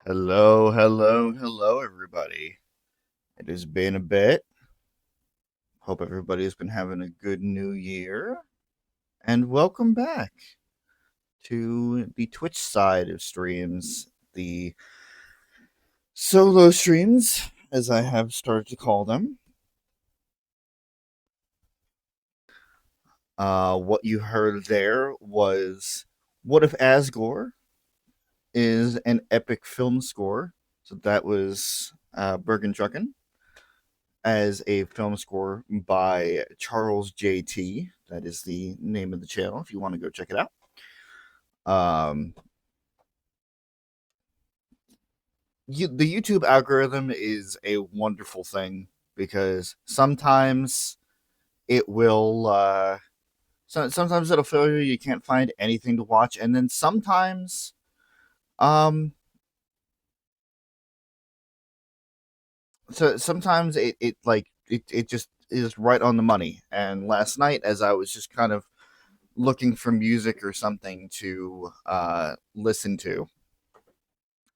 Hello, hello, hello, everybody. It has been a bit. Hope everybody has been having a good new year. And welcome back to the Twitch side of streams, the solo streams, as I have started to call them. What you heard there was What If Asgore is an epic film score. So that was Bergen Trucken as a film score by Charles JT. That is the name of the channel if you want to go check it out. Um, the YouTube algorithm is a wonderful thing because sometimes it will, sometimes it'll fail you. You can't find anything to watch, and then um, sometimes it just is right on the money. And last night, as I was just kind of looking for music or something to listen to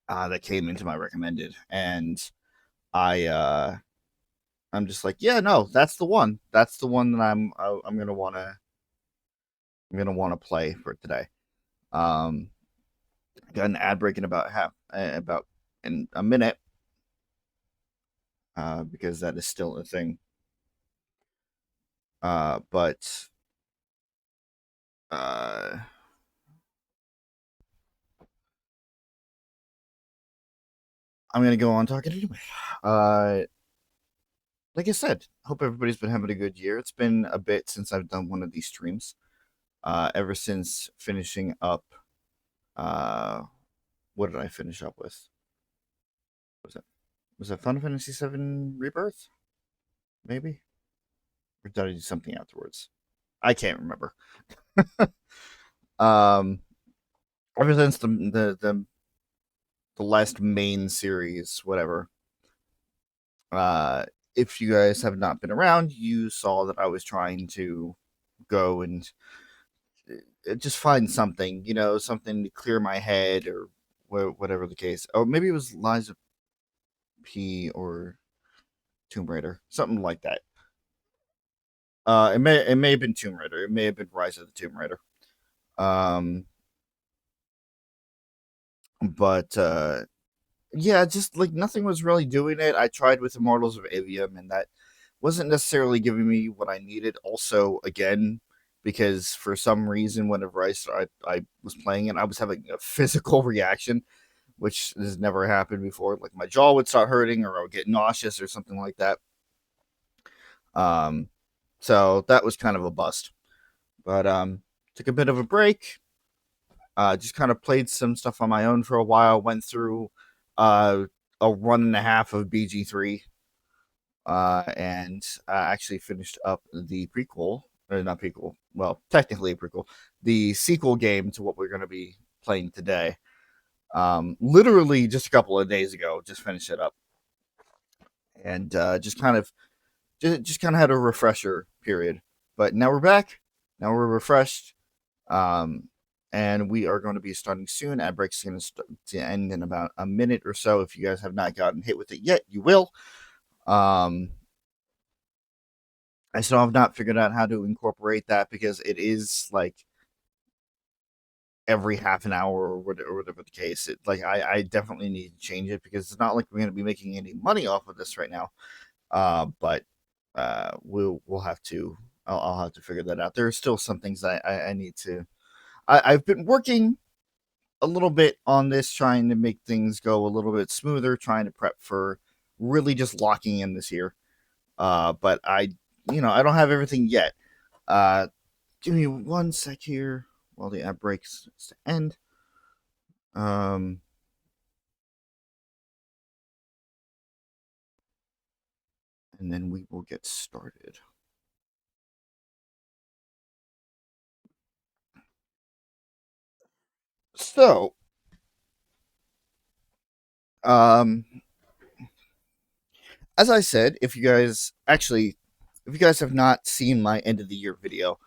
that came into my recommended, and I I'm just like, yeah, no, that's the one. That's the one that I'm gonna wanna play for today. Um, got an ad break in about in a minute because that is still a thing. But uh, I'm gonna go on talking anyway. Uh, like I said, hope everybody's been having a good year. It's been a bit since I've done one of these streams. Ever since finishing up, uh, what did I finish up with? Was it Final Fantasy VII Rebirth? Maybe, or did I do something afterwards? I can't remember. um, Ever since the last main series, whatever. Uh, if you guys have not been around, you saw that I was trying to go and just find something, something to clear my head or whatever the case. Oh, maybe it was Liza P or Tomb Raider, something like that. It may have been Tomb Raider. It may have been Rise of the Tomb Raider. Um, but yeah, just like nothing was really doing it. I tried with Immortals of Avium, and that wasn't necessarily giving me what I needed. Also, again, because for some reason, whenever I was playing it, I was having a physical reaction, which has never happened before. Like my jaw would start hurting, or I would get nauseous, or something like that. Um, so that was kind of a bust. But took a bit of a break. Just kind of played some stuff on my own for a while. Went through uh, a run and a half of BG3, and actually finished up the prequel, or not prequel. Well, technically a prequel, the sequel game to what we're going to be playing today. Literally just a couple of days ago, just finished it up, and just kind of had a refresher period. But now we're back. Now we're refreshed. Um, and we are going to be starting soon. Ad break's going to end in about a minute or so. If you guys have not gotten hit with it yet, you will. Um, I still have not figured out how to incorporate that because it is like every half an hour or whatever the case. I definitely need to change it because it's not like we're going to be making any money off of this right now. But we'll have to. I'll have to figure that out. There are still some things I need to. I've been working a little bit on this, trying to make things go a little bit smoother, trying to prep for really just locking in this year. But I don't have everything yet. Uh, Give me one sec here while the ad breaks to end. Um, and then we will get started. So, um, as I said, if you guys have not seen my end of the year video,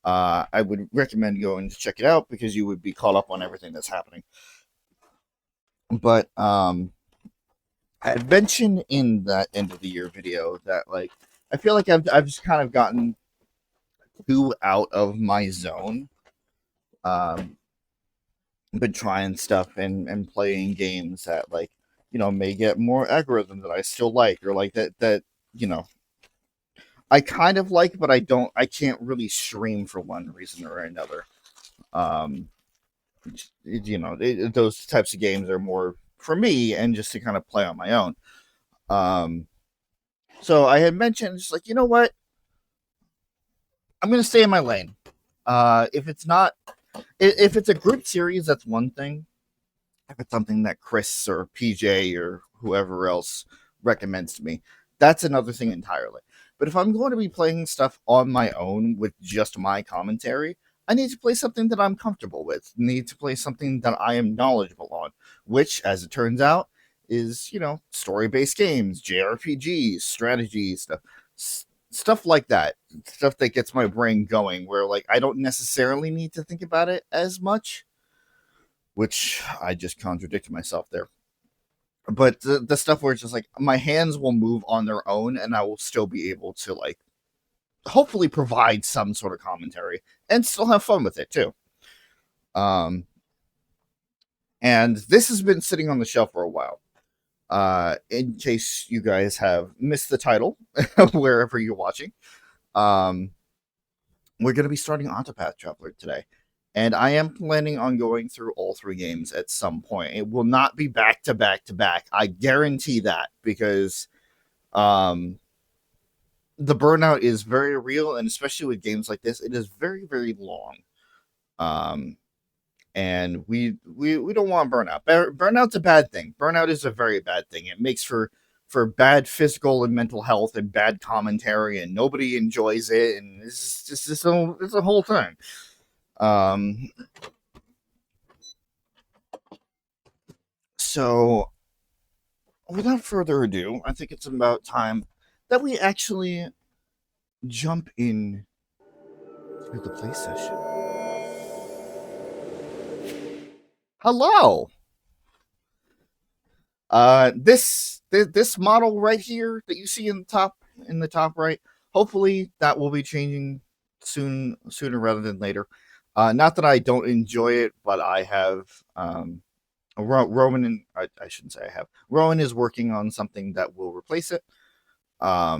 I would recommend going to check it out because you would be caught up on everything that's happening. But I had mentioned in that end of the year video that like I feel like I've just kind of gotten too out of my zone. Um, been trying stuff and playing games that like may get more algorithm that I still like or like that you know I kind of like, but I can't really stream for one reason or another. Um, those types of games are more for me and just to kind of play on my own. Um, so I had mentioned just like what, I'm gonna stay in my lane. If it's not, if it's a group series, that's one thing. If it's something that Chris or PJ or whoever else recommends to me, that's another thing entirely. But if I'm going to be playing stuff on my own with just my commentary, I need to play something that I'm comfortable with. Need to play something that I am knowledgeable on, which, as it turns out, is story-based games, JRPGs, strategy stuff, stuff like that. Stuff that gets my brain going. Where like I don't necessarily need to think about it as much, which I just contradicted myself there. But the stuff where it's just like my hands will move on their own and I will still be able to like hopefully provide some sort of commentary and still have fun with it too. Um, and this has been sitting on the shelf for a while. In case you guys have missed the title, wherever you're watching, um, we're going to be starting Octopath Traveler today. And I am planning on going through all three games at some point. It will not be back to back to back. I guarantee that because um, the burnout is very real, and especially with games like this, it is very, very long. Um, and we don't want burnout. Burnout's a bad thing. Burnout is a very bad thing. It makes for bad physical and mental health and bad commentary, and nobody enjoys it. And it's a whole thing. Um, so without further ado, I think it's about time that we actually jump in to the play session. Hello. This model right here that you see in the top right, hopefully that will be changing sooner rather than later. Not that I don't enjoy it, but I have Rowan, and I shouldn't say I have. Rowan is working on something that will replace it. But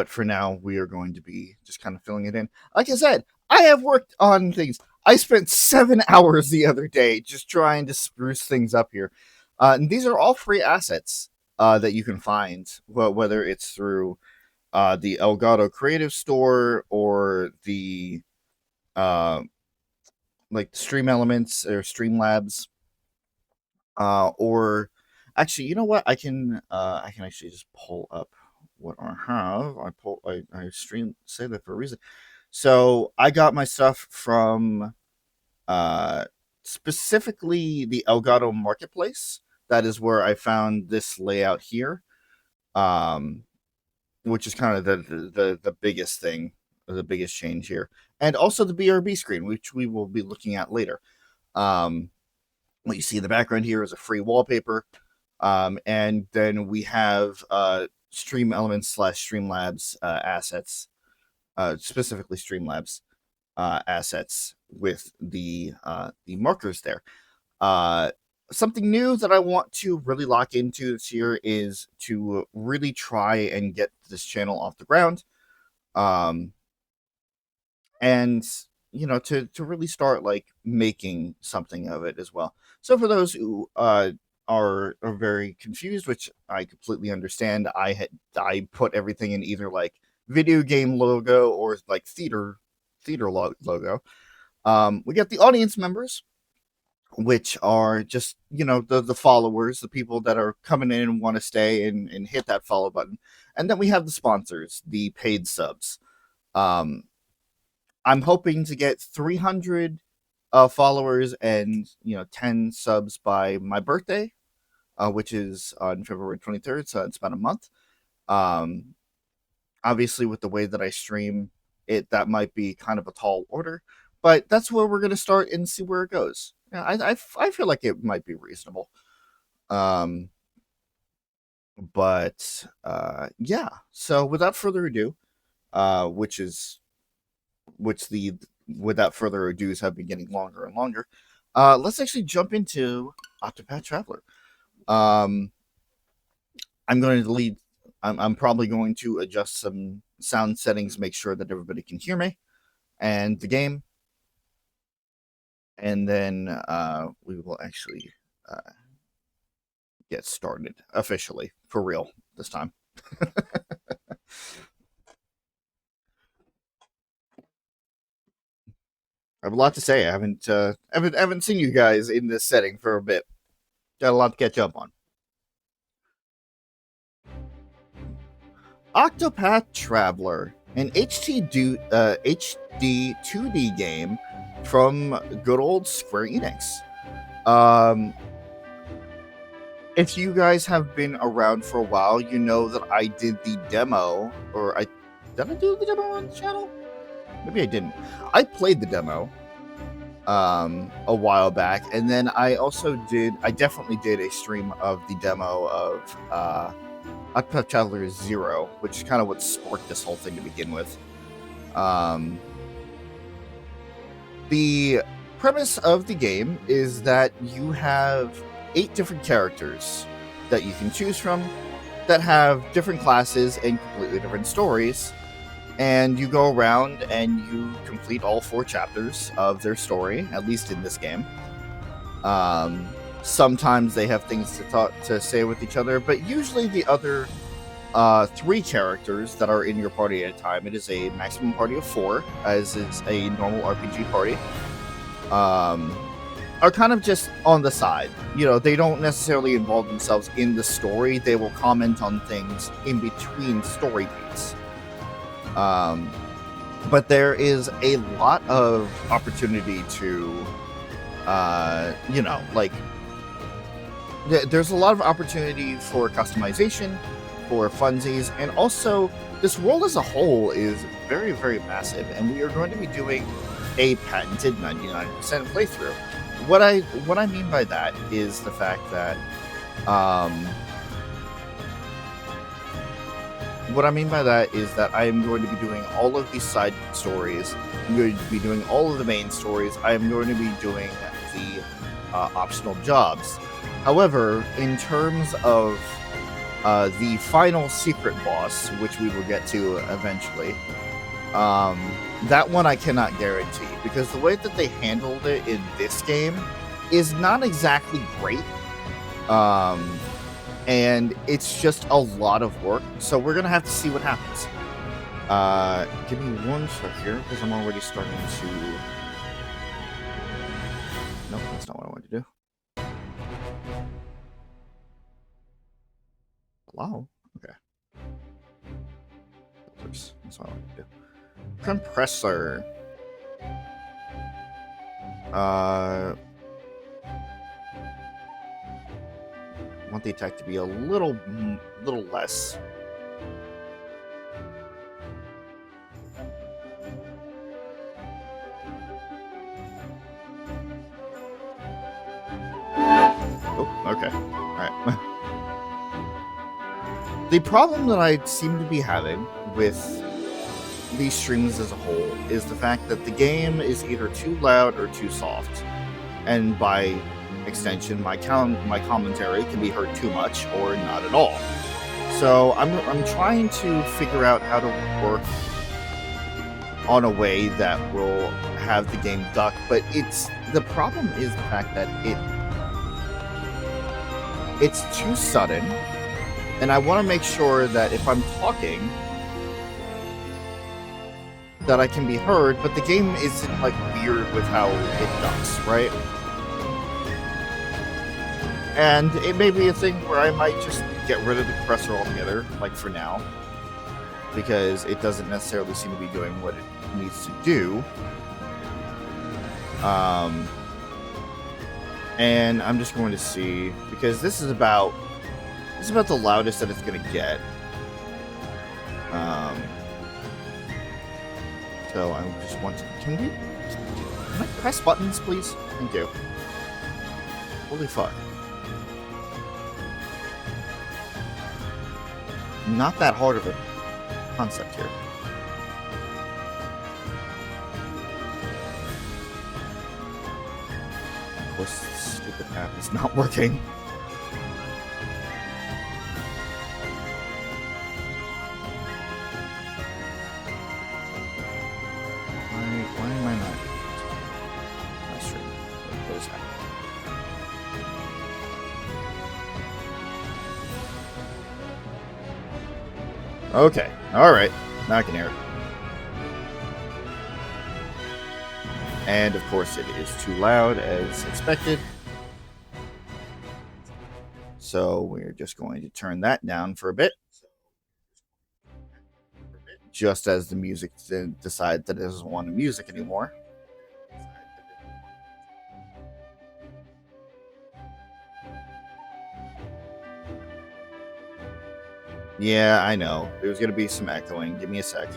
for now, we are going to be just kind of filling it in. Like I said, I have worked on things. I spent 7 hours the other day just trying to spruce things up here. And these are all free assets that you can find, whether it's through the Elgato Creative Store or the like Stream Elements or Streamlabs, or actually, you know what? I can actually just pull up what I have. I say that for a reason. So I got my stuff from specifically the Elgato Marketplace. That is where I found this layout here, which is kind of the biggest thing, the biggest change here, and also the BRB screen, which we will be looking at later. What you see in the background here is a free wallpaper, and then we have Stream Elements / Streamlabs assets, specifically Streamlabs assets with the markers there. Something new that I want to really lock into this year is to really try and get this channel off the ground, and to really start like making something of it as well. So for those who are very confused, which I completely understand, I put everything in either like video game logo or like theater logo. We got the audience members, which are just the followers, the people that are coming in and want to stay and hit that follow button. And then we have the sponsors, the paid subs. I'm hoping to get 300 followers and 10 subs by my birthday, which is on February 23rd, so it's about a month. Obviously, with the way that I stream it, that might be kind of a tall order, but that's where we're going to start and see where it goes. Yeah, I feel like it might be reasonable. But yeah. So without further ado, without further ado's have been getting longer and longer. Let's actually jump into Octopath Traveler. I'm going to lead. I'm probably going to adjust some sound settings, make sure that everybody can hear me and the game, and then we will actually get started officially for real this time. I have a lot to say. I haven't seen you guys in this setting for a bit. Got a lot to catch up on. Octopath Traveler, an HD 2D game from good old Square Enix. If you guys have been around for a while, you know that I did the demo, did I do the demo on the channel? Maybe I didn't. I played the demo a while back, and then I definitely did a stream of the demo of Octopath Traveler 0, which is kind of what sparked this whole thing to begin with. The premise of the game is that you have 8 different characters that you can choose from that have different classes and completely different stories. And you go around and you complete all 4 chapters of their story, at least in this game. Sometimes they have things to say with each other, but usually the other 3 characters that are in your party at a time. It is a maximum party of 4, as is a normal RPG party. Are kind of just on the side. You know, they don't necessarily involve themselves in the story. They will comment on things in between story beats. But there is a lot of opportunity to, you know, like, there's a lot of opportunity for customization, for funsies, and also this world as a whole is very, very massive, and we are going to be doing a patented 99% playthrough. What I mean by that is the fact that I am going to be doing all of these side stories. I'm going to be doing all of the main stories. I am going to be doing the optional jobs. However, in terms of the final secret boss, which we will get to eventually, that one I cannot guarantee, because the way that they handled it in this game is not exactly great. And it's just a lot of work, so we're gonna have to see what happens. Give me one sec here, because I'm already starting to... Nope, that's not what I wanted to do. Wow, okay. Oops, that's what I wanted to do. Compressor. Want the attack to be a little less. Oh, okay. All right. The problem that I seem to be having with these streams as a whole is the fact that the game is either too loud or too soft, and by extension, my commentary can be heard too much or not at all. So I'm trying to figure out how to work on a way that will have the game duck, but the problem is the fact that it's too sudden, and I want to make sure that if I'm talking, that I can be heard, but the game isn't like weird with how it ducks, right? And it may be a thing where I might just get rid of the compressor altogether, like for now, because it doesn't necessarily seem to be doing what it needs to do. And I'm just going to see, because this is about the loudest that it's going to get. So I just want to... Can I press buttons, please? Thank you. Holy fuck. Not that hard of a concept here. Of course, this stupid app is not working. Why am I not? My stream. What is happening? Okay, alright. Now I can hear it. And of course it is too loud as expected. So we're just going to turn that down for a bit. Just as the music decides that it doesn't want the music anymore. Yeah, I know. There's going to be some echoing. Give me a sec.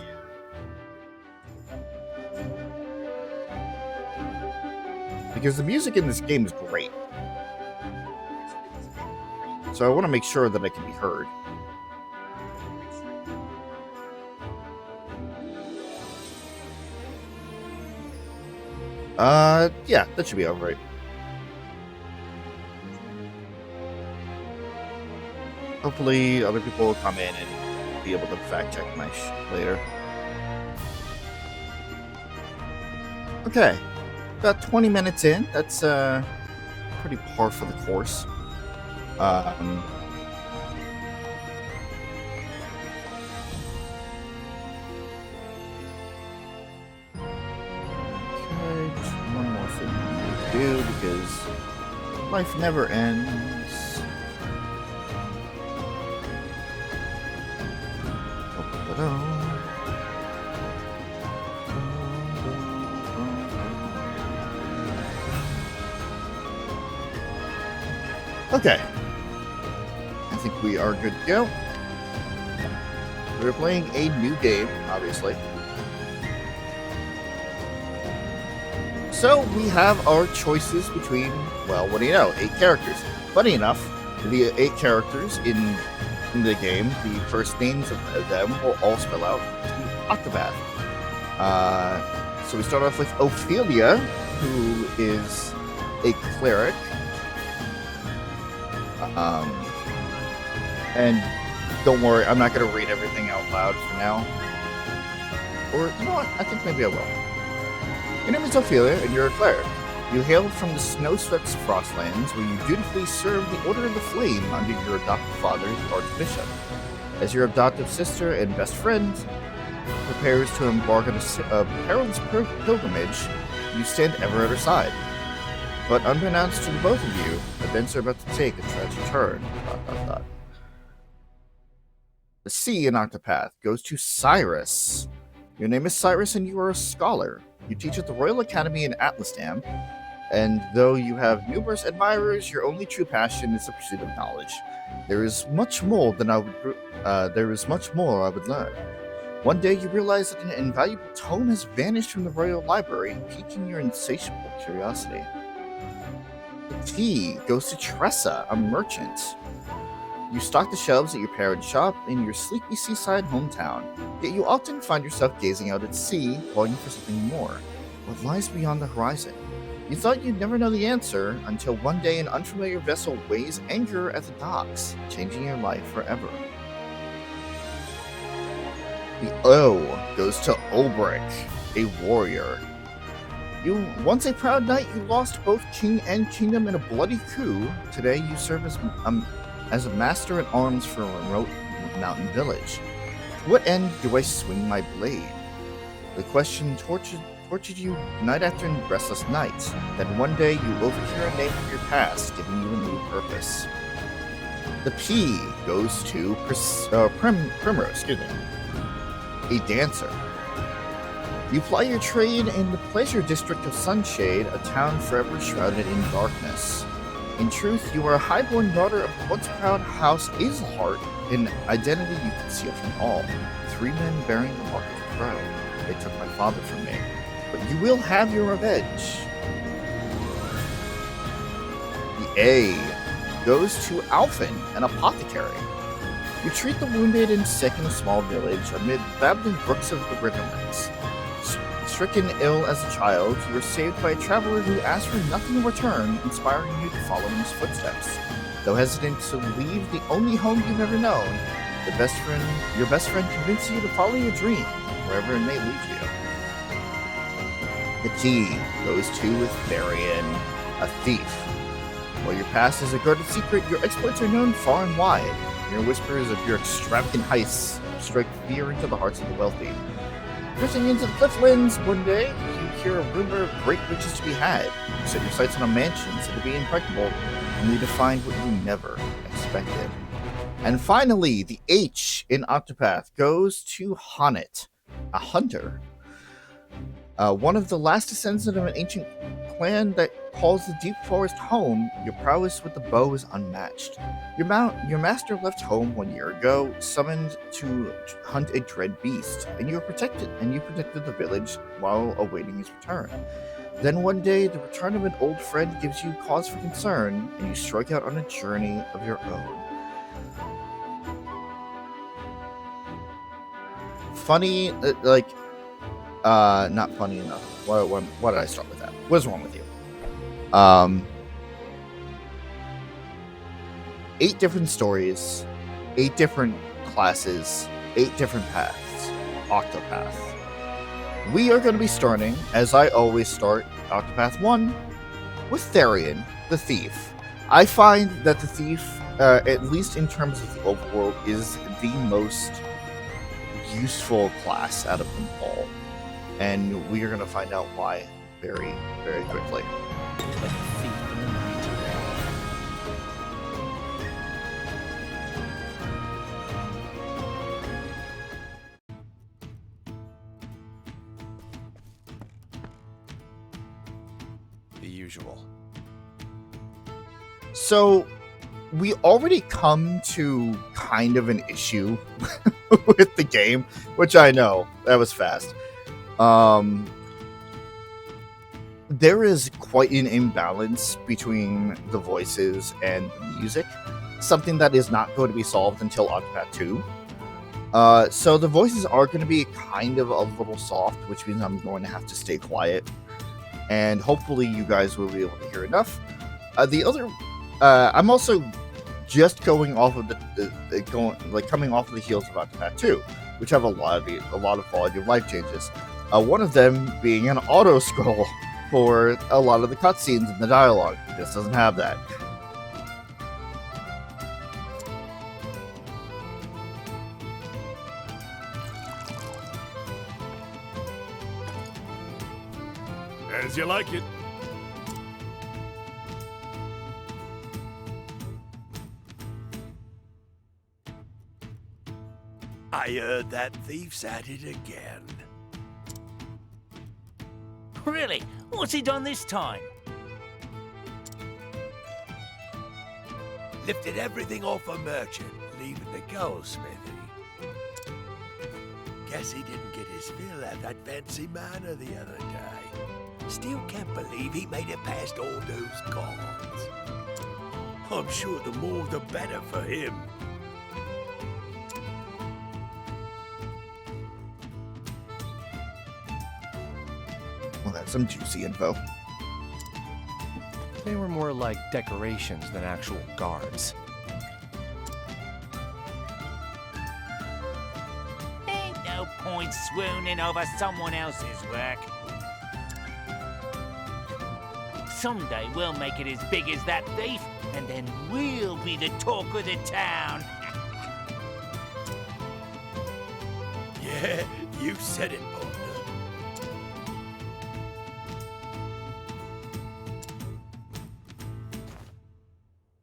Because the music in this game is great. So I want to make sure that I can be heard. Yeah, that should be alright. Hopefully other people will come in and be able to fact check my shit later. Okay, about 20 minutes in. That's pretty par for the course. one more thing we need to do because life never ends. Okay. I think we are good to go. We're playing a new game, obviously. So we have our choices between, well, what do you know, 8 characters. Funny enough, the 8 characters in the game, the first names of them will all spell out to Octopath. So we start off with Ophelia, who is a cleric. And don't worry, I'm not going to read everything out loud for now. Or, you know what, I think maybe I will. Your name is Ophelia, and you're a cleric. You hail from the snow-swept Frostlands, where you dutifully serve the Order of the Flame under your adopted father, the Archbishop. As your adoptive sister and best friend prepares to embark on a perilous pilgrimage, you stand ever at her side. But unbeknownst to the both of you, events are about to take a tragic turn. ... The C in Octopath goes to Cyrus. Your name is Cyrus and you are a scholar. You teach at the Royal Academy in Atlasdam, and though you have numerous admirers, your only true passion is the pursuit of knowledge. There is much more I would learn. One day you realize that an invaluable tome has vanished from the Royal Library, piquing your insatiable curiosity. The T goes to Tressa, a merchant. You stock the shelves at your parents' shop in your sleepy seaside hometown, yet you often find yourself gazing out at sea, longing for something more. What lies beyond the horizon? You thought you'd never know the answer until one day an unfamiliar vessel weighs anchor at the docks, changing your life forever. The O goes to Ulbrich, a warrior. You, once a proud knight, you lost both king and kingdom in a bloody coup. Today you serve as a master at arms for a remote mountain village. To what end do I swing my blade? The question tortured you night after restless night. Then one day you overhear a name from your past, giving you a new purpose. The P goes to Primrose, a dancer. You ply your trade in the pleasure district of Sunshade, a town forever shrouded in darkness. In truth, you are a highborn daughter of the once proud House Azelhart, an identity you conceal from all. 3 men bearing the mark of the crow. They took my father from me. But you will have your revenge. The A goes to Alphen, an apothecary. You treat the wounded and sick in a small village amid babbling brooks of the Riverlands. Stricken ill as a child, you were saved by a traveler who asked for nothing in return, inspiring you to follow in his footsteps. Though hesitant to leave the only home you've ever known, your best friend convinces you to follow your dream, wherever it may lead you. The T goes to Therion, a thief. While your past is a guarded secret, your exploits are known far and wide. Mere whispers of your extravagant heists strike fear into the hearts of the wealthy. Drifting into the Clifflands one day, you hear a rumor of great riches to be had. You set your sights on a mansion said to be impregnable, only to find what you never expected. And finally, the H in Octopath goes to Honnet, a hunter. One of the last descendants of an ancient clan that calls the deep forest home, your prowess with the bow is unmatched. Your master left home 1 year ago, summoned to hunt a dread beast, and you protected the village while awaiting his return. Then one day, the return of an old friend gives you cause for concern, and you strike out on a journey of your own. Funny, not funny enough. Why did I start with that? What's wrong with you? 8 different stories, 8 different classes, 8 different paths. Octopath. We are going to be starting, as I always start, Octopath 1 with Therion, the Thief. I find that the Thief, at least in terms of the overworld, is the most useful class out of them all. And we are going to find out why very, very quickly. Like a thief in the night. The usual. So, we already come to kind of an issue with the game, which I know, that was fast. There is quite an imbalance between the voices and the music, something that is not going to be solved until Octopath 2. So the voices are going to be kind of a little soft, which means I'm going to have to stay quiet, and hopefully you guys will be able to hear enough. I'm also just going off of coming off of the heels of Octopath 2, which have a lot of quality of life changes. One of them being an auto scroll for a lot of the cutscenes and the dialogue. This doesn't have that. As you like it. I heard that thief's at it again. Really? What's he done this time? Lifted everything off a merchant, leaving the goldsmithy. Guess he didn't get his fill at that fancy manor the other day. Still can't believe he made it past all those guards. I'm sure the more the better for him. Well, that's some juicy info. They were more like decorations than actual guards. Ain't no point swooning over someone else's work. Someday we'll make it as big as that thief, and then we'll be the talk of the town. Yeah, you said it, partner.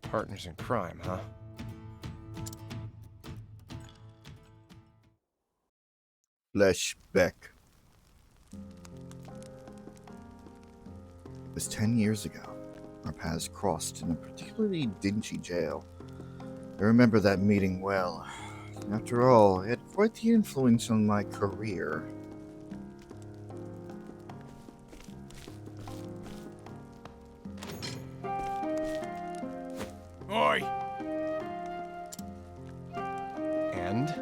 Partners in crime, huh? Flashback. It was 10 years ago. Our paths crossed in a particularly dingy jail. I remember that meeting well. After all, it had quite the influence on my career. Oi! And?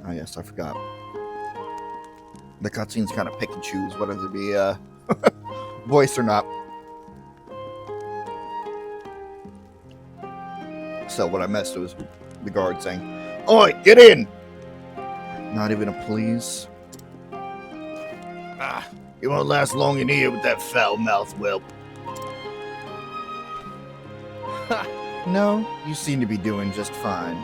Oh yes, I forgot. The cutscenes kind of pick and choose whether to be voice or not. So what I missed was the guard saying, "Oi, get in!" Not even a please. Ah, you won't last long in here with that foul mouth, whelp. No, you seem to be doing just fine.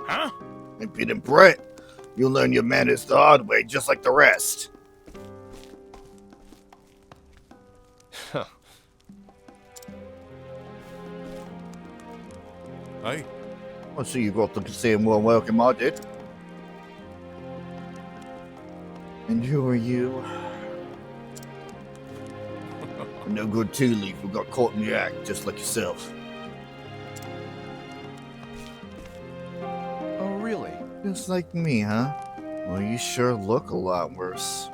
Huh? Impudent brat. You'll learn your manners the hard way, just like the rest. Hey? I see you got the same warm welcome I did. And who are you? No good tea leaf who got caught in the act, just like yourself. Oh, really? Just like me, huh? Well, you sure look a lot worse.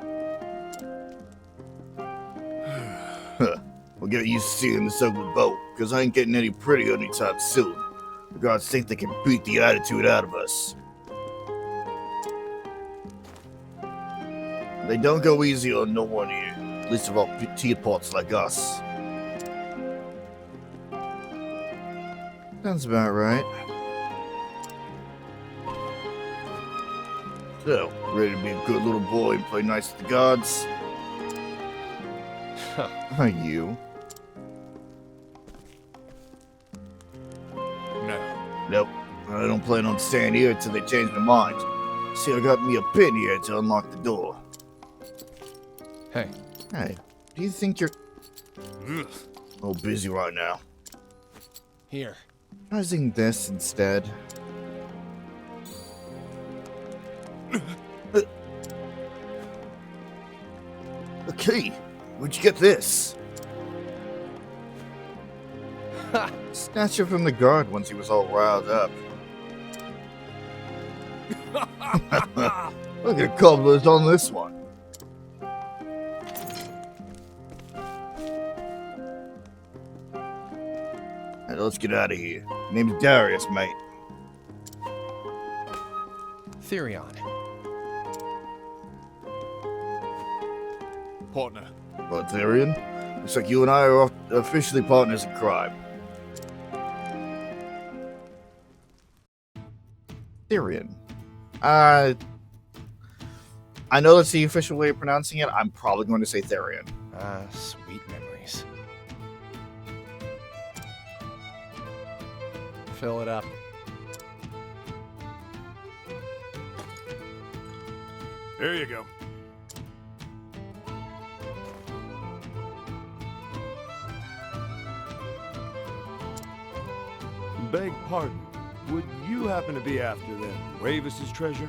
We'll get used to seeing this ugly boat, because I ain't getting any prettier anytime soon. For God's sake, they can beat the attitude out of us. They don't go easy on no one here, least of all teapots like us. Sounds about right. So, ready to be a good little boy and play nice with the gods? Are you? Nope. I don't plan on staying here until they change their minds. See, I got me a pin here to unlock the door. Hey, Hey, do you think you're a little busy right now? here. Using this instead. The key! Where'd you get this? Snatched it from the guard once he was all riled up. Look at cobblers on this one. Hey, let's get out of here. Name's Darius, mate. Therion. Partner. But Therion, looks like you and I are officially partners in crime. Therion. I know that's the official way of pronouncing it. I'm probably going to say Therion. Sweet memories. Fill it up. Here you go. Beg pardon. Would you happen to be after them Ravis's treasure?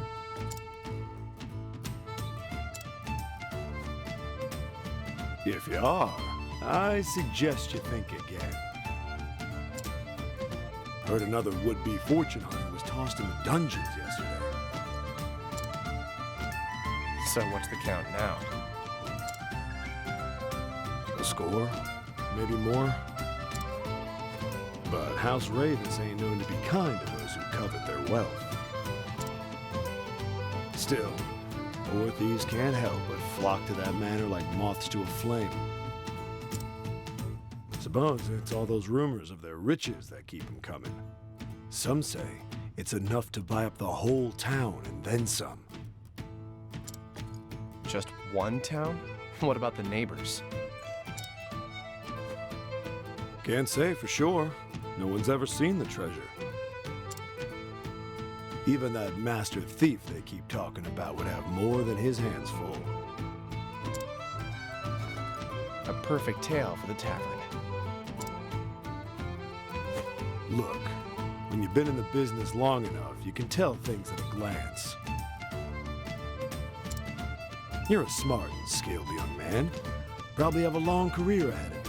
If you are, I suggest you think again. Heard another would-be fortune hunter was tossed in the dungeons yesterday. So what's the count now? A score? Maybe more? But House Ravis ain't known to be kind to those who covet their wealth. Still, poor thieves can't help but flock to that manor like moths to a flame. Suppose it's all those rumors of their riches that keep them coming. Some say it's enough to buy up the whole town and then some. Just one town? What about the neighbors? Can't say for sure. No one's ever seen the treasure. Even that master thief they keep talking about would have more than his hands full. A perfect tale for the tavern. Look, when you've been in the business long enough, you can tell things at a glance. You're a smart and skilled young man. Probably have a long career ahead of you.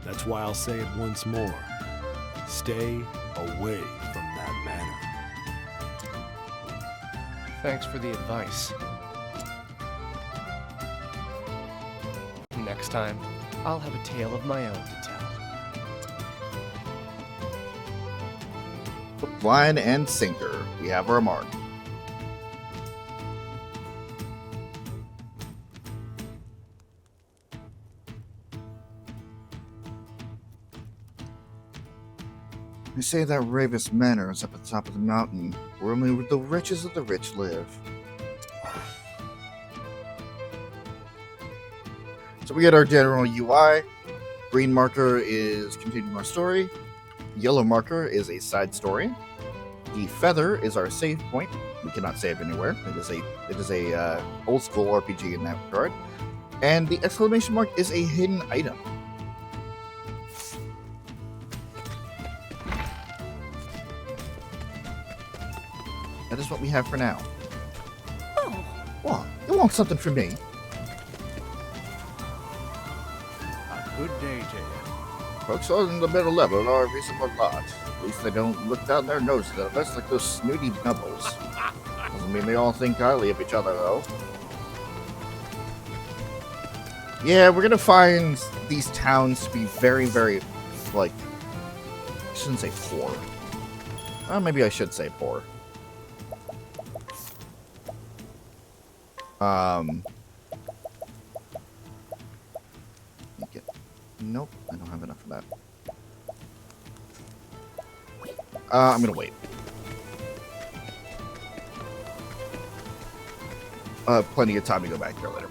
That's why I'll say it once more. Stay away from that manor. Thanks for the advice. Next time, I'll have a tale of my own to tell. Hook, line, and sinker. We have our mark. They say that Ravis Manor is up at the top of the mountain, where only the richest of the rich live. So we get our general UI. Green marker is continuing our story. Yellow marker is a side story. The feather is our save point. We cannot save anywhere. It is a old school RPG in that regard. And the exclamation mark is a hidden item. That is what we have for now. Oh, What? You want something from me? A good day to you. Folks on the middle level are a reasonable lot. At least they don't look down their noses at us like those snooty nubbles. Doesn't mean they all think highly of each other, though. Yeah, we're gonna find these towns to be very, very, like, I shouldn't say poor. Well, maybe I should say poor. Nope, I don't have enough of that. I'm gonna wait. Plenty of time to go back there later.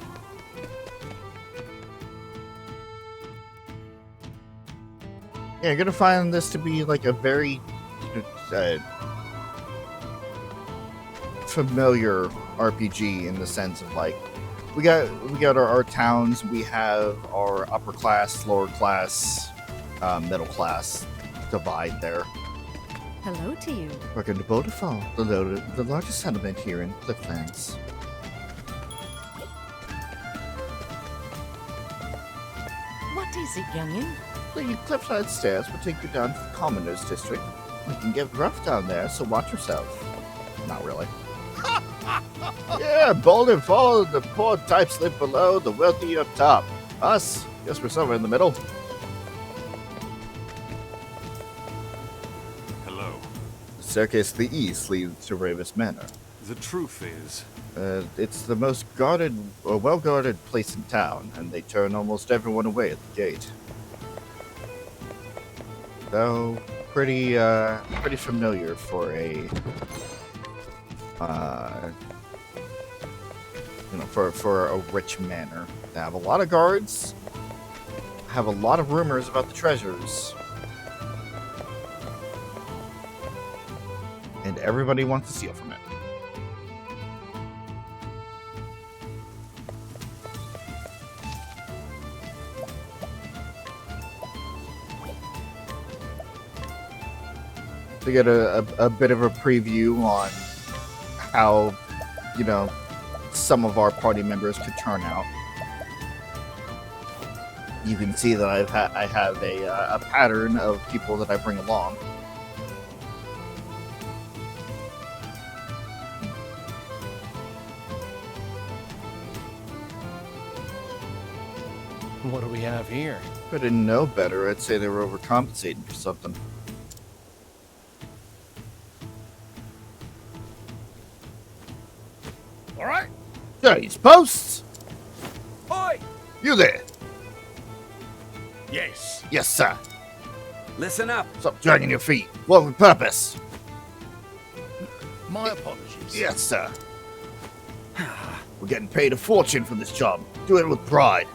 Yeah, you're gonna find this to be like a very uh, familiar RPG in the sense of like we got our towns, we have our upper class, lower class, middle class divide there. Hello to you. Welcome to Bodafall, the largest settlement here in Clifflands. What is it, youngin? The cliffside stairs will take you down to the Commoners District. It can get rough down there, so watch yourself. Not really. Yeah, bold and fall, the poor types live below, the wealthy up top. Us, guess we're somewhere in the middle. Hello. The staircase to the east leads to Ravis Manor. The truth is, It's the most guarded, or well-guarded place in town, and they turn almost everyone away at the gate. Though, pretty familiar for a, for a rich manor. They have a lot of guards, have a lot of rumors about the treasures, and everybody wants to steal from it. To get a bit of a preview on how, some of our party members could turn out. You can see that I have a pattern of people that I bring along. What do we have here? If I didn't know better, I'd say they were overcompensating for something. All right. Jeez, posts! Oi! You there? Yes. Yes, sir. Listen up. Stop dragging your feet. What with purpose? My apologies. Yes, sir. We're getting paid a fortune for this job. Do it with pride.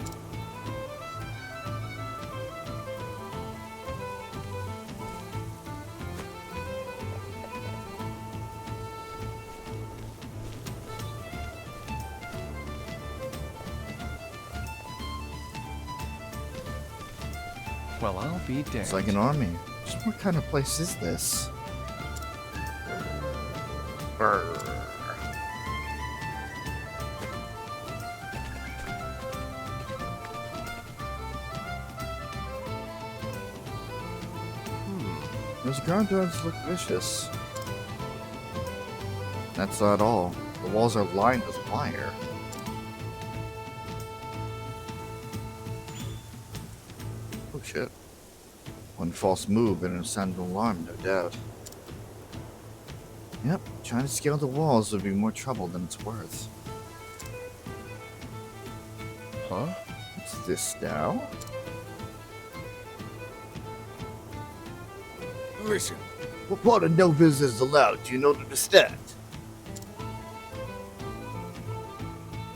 Well, I'll be damned. It's like an army. Just what kind of place is this? Brr. Those guard dogs look vicious. That's not all. The walls are lined with wire. Oh shit. One false move and it'll sound an alarm, no doubt. Yep, trying to scale the walls would be more trouble than it's worth. Huh? What's this now? Listen. What part of no visitors allowed do you not understand?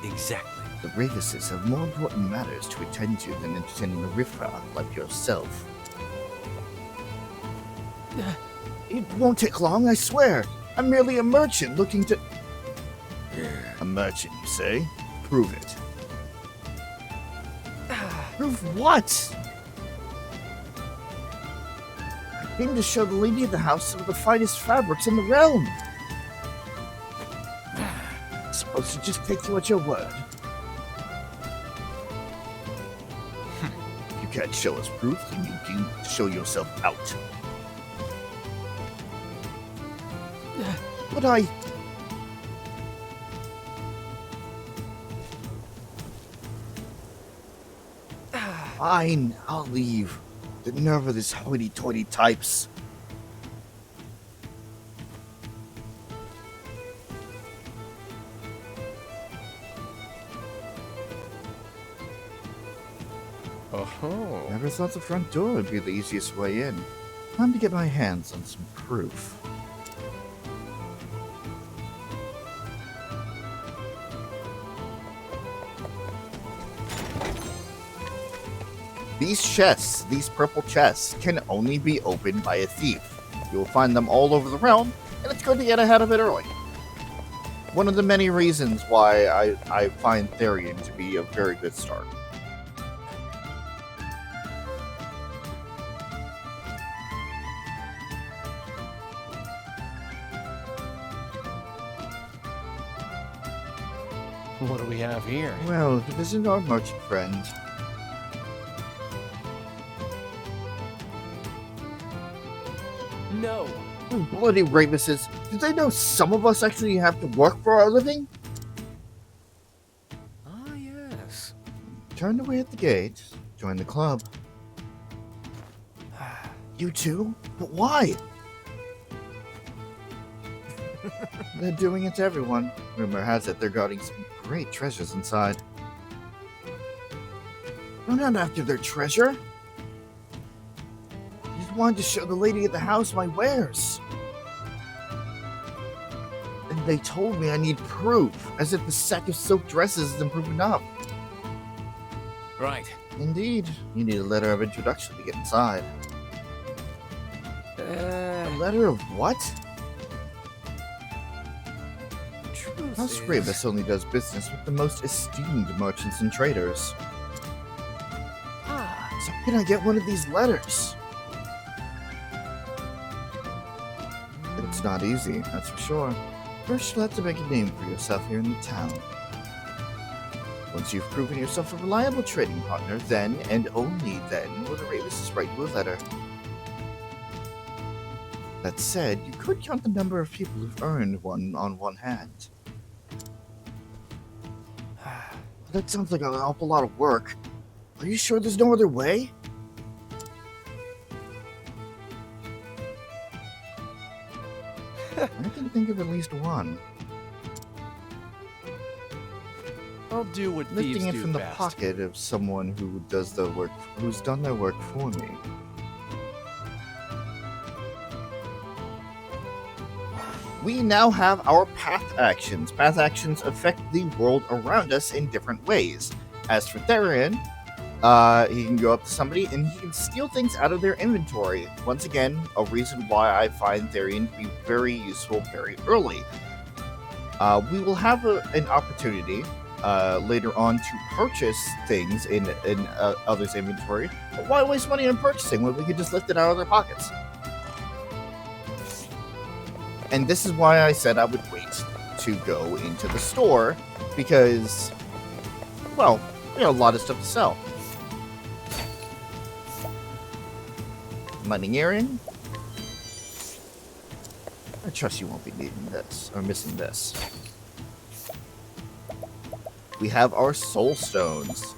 Exactly. The Ravises have more important matters to attend to than entertaining a riffraff like yourself. It won't take long, I swear. I'm merely a merchant looking to... A merchant, you say? Prove it. Prove what? I came to show the lady of the house some of the finest fabrics in the realm. Supposed to just take you at your word. If you can't show us proof, then you can show yourself out. But Fine, I'll leave. The nerve of this hoity-toity types. Oh. Never thought the front door would be the easiest way in. Time to get my hands on some proof. These chests, these purple chests, can only be opened by a thief. You will find them all over the realm, and it's good to get ahead of it early. One of the many reasons why I find Therion to be a very good start. What do we have here? Well, visit our merchant friend. No. Bloody rapists. Did they know some of us actually have to work for our living? Ah, yes. Turned away at the gate. Join the club. You too? But why? They're doing it to everyone. Rumor has it they're guarding some great treasures inside. I'm not after their treasure. I just wanted to show the lady at the house my wares. And they told me I need proof, as if the sack of silk dresses isn't proof enough. Right. Indeed, you need a letter of introduction to get inside. A letter of what? House Rebus only does business with the most esteemed merchants and traders. So how can I get one of these letters? It's not easy, that's for sure. First, you'll have to make a name for yourself here in the town. Once you've proven yourself a reliable trading partner, then, and only then, will the Rebus write you a letter. That said, you could count the number of people who've earned one on one hand. That sounds like an awful lot of work. Are you sure there's no other way? I can think of at least one. I'll do what thieves Lifting it do from the best. pocket of someone who does the work, who's done their work for me. We now have our path actions. Path actions affect the world around us in different ways. As for Therion, he can go up to somebody and he can steal things out of their inventory. Once again, a reason why I find Therion to be very useful very early. We will have an opportunity later on to purchase things in others' inventory. But why waste money on purchasing when we could just lift it out of their pockets? And this is why I said I would wait to go into the store, because, well, we have a lot of stuff to sell. Lightning earring. I trust you won't be needing this, or missing this. We have our soul stones.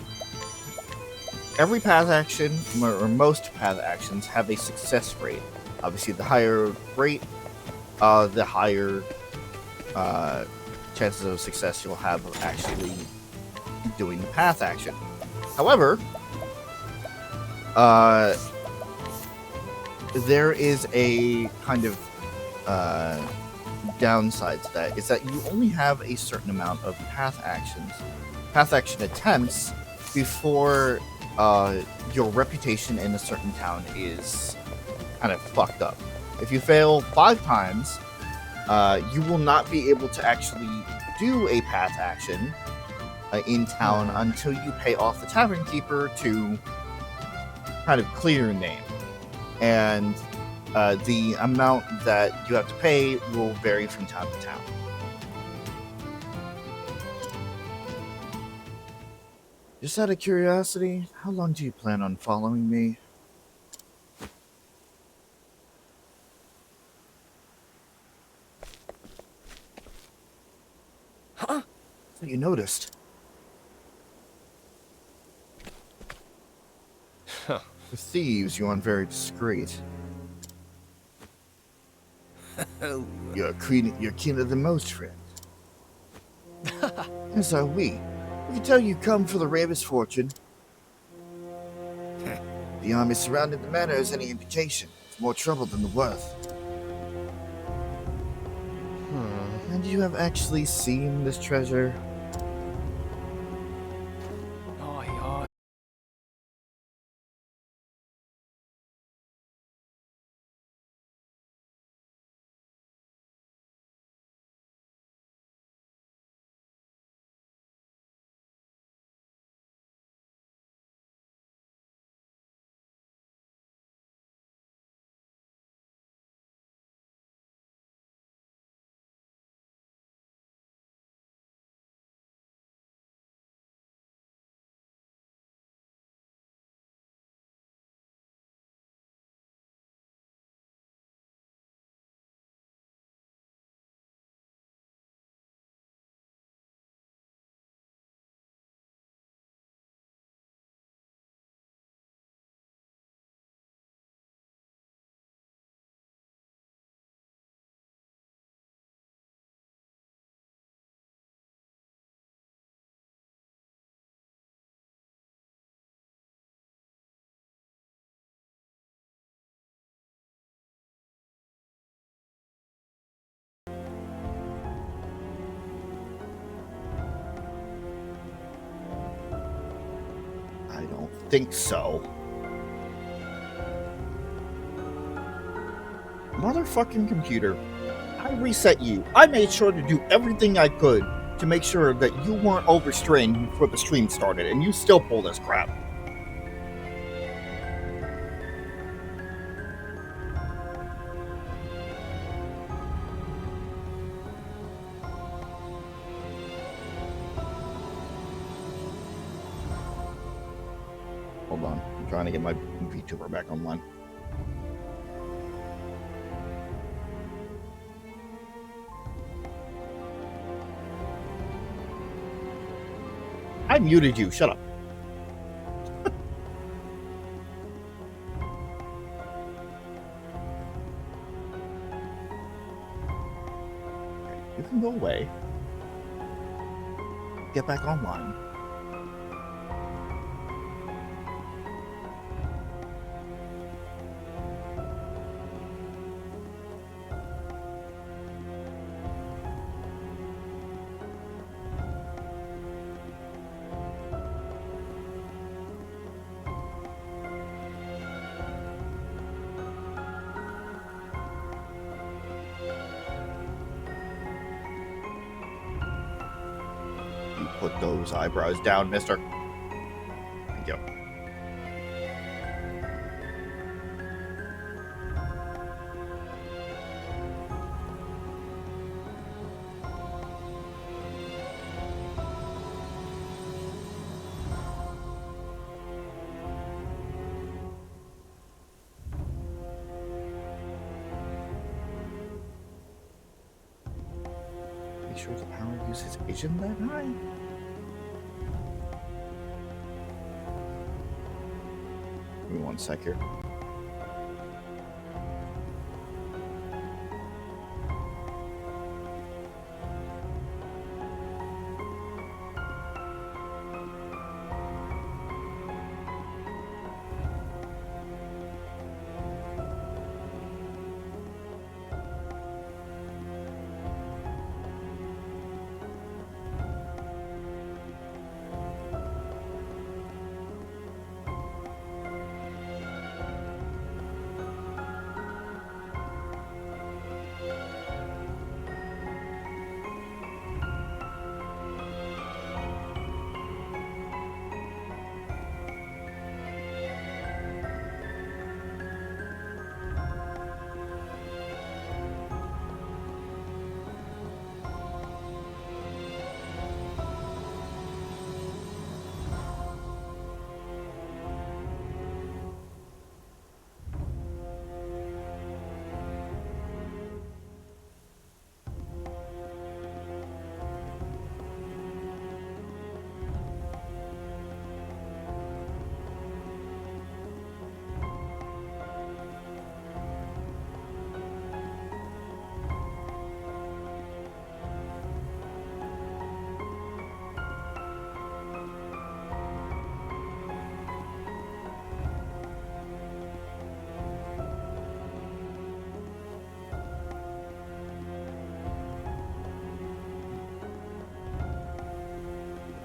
Every path action, or most path actions, have a success rate. Obviously, the higher rate, the higher chances of success you'll have of actually doing the path action. However, there is a kind of downside to that, is that you only have a certain amount of path action attempts before your reputation in a certain town is kind of fucked up. If you fail 5 times, you will not be able to actually do a path action in town until you pay off the tavern keeper to kind of clear your name. And the amount that you have to pay will vary from town to town. Just out of curiosity, how long do you plan on following me? Huh? So you noticed. Huh. For thieves, you aren't very discreet. You're keener than most, friend. As are we. We can tell you come for the Rebus fortune. The army surrounding the manor is any indication. It's more trouble than the worth. And you have actually seen this treasure? think so. Motherfucking computer. I reset you. I made sure to do everything I could to make sure that you weren't overstrained before the stream started, and you still pull this crap. Hold on. I'm trying to get my VTuber back online. I muted you. Shut up. You can go away. Get back online. Put those eyebrows down, mister. Thank you. Make sure the power usage isn't that high. Give me 1 sec here.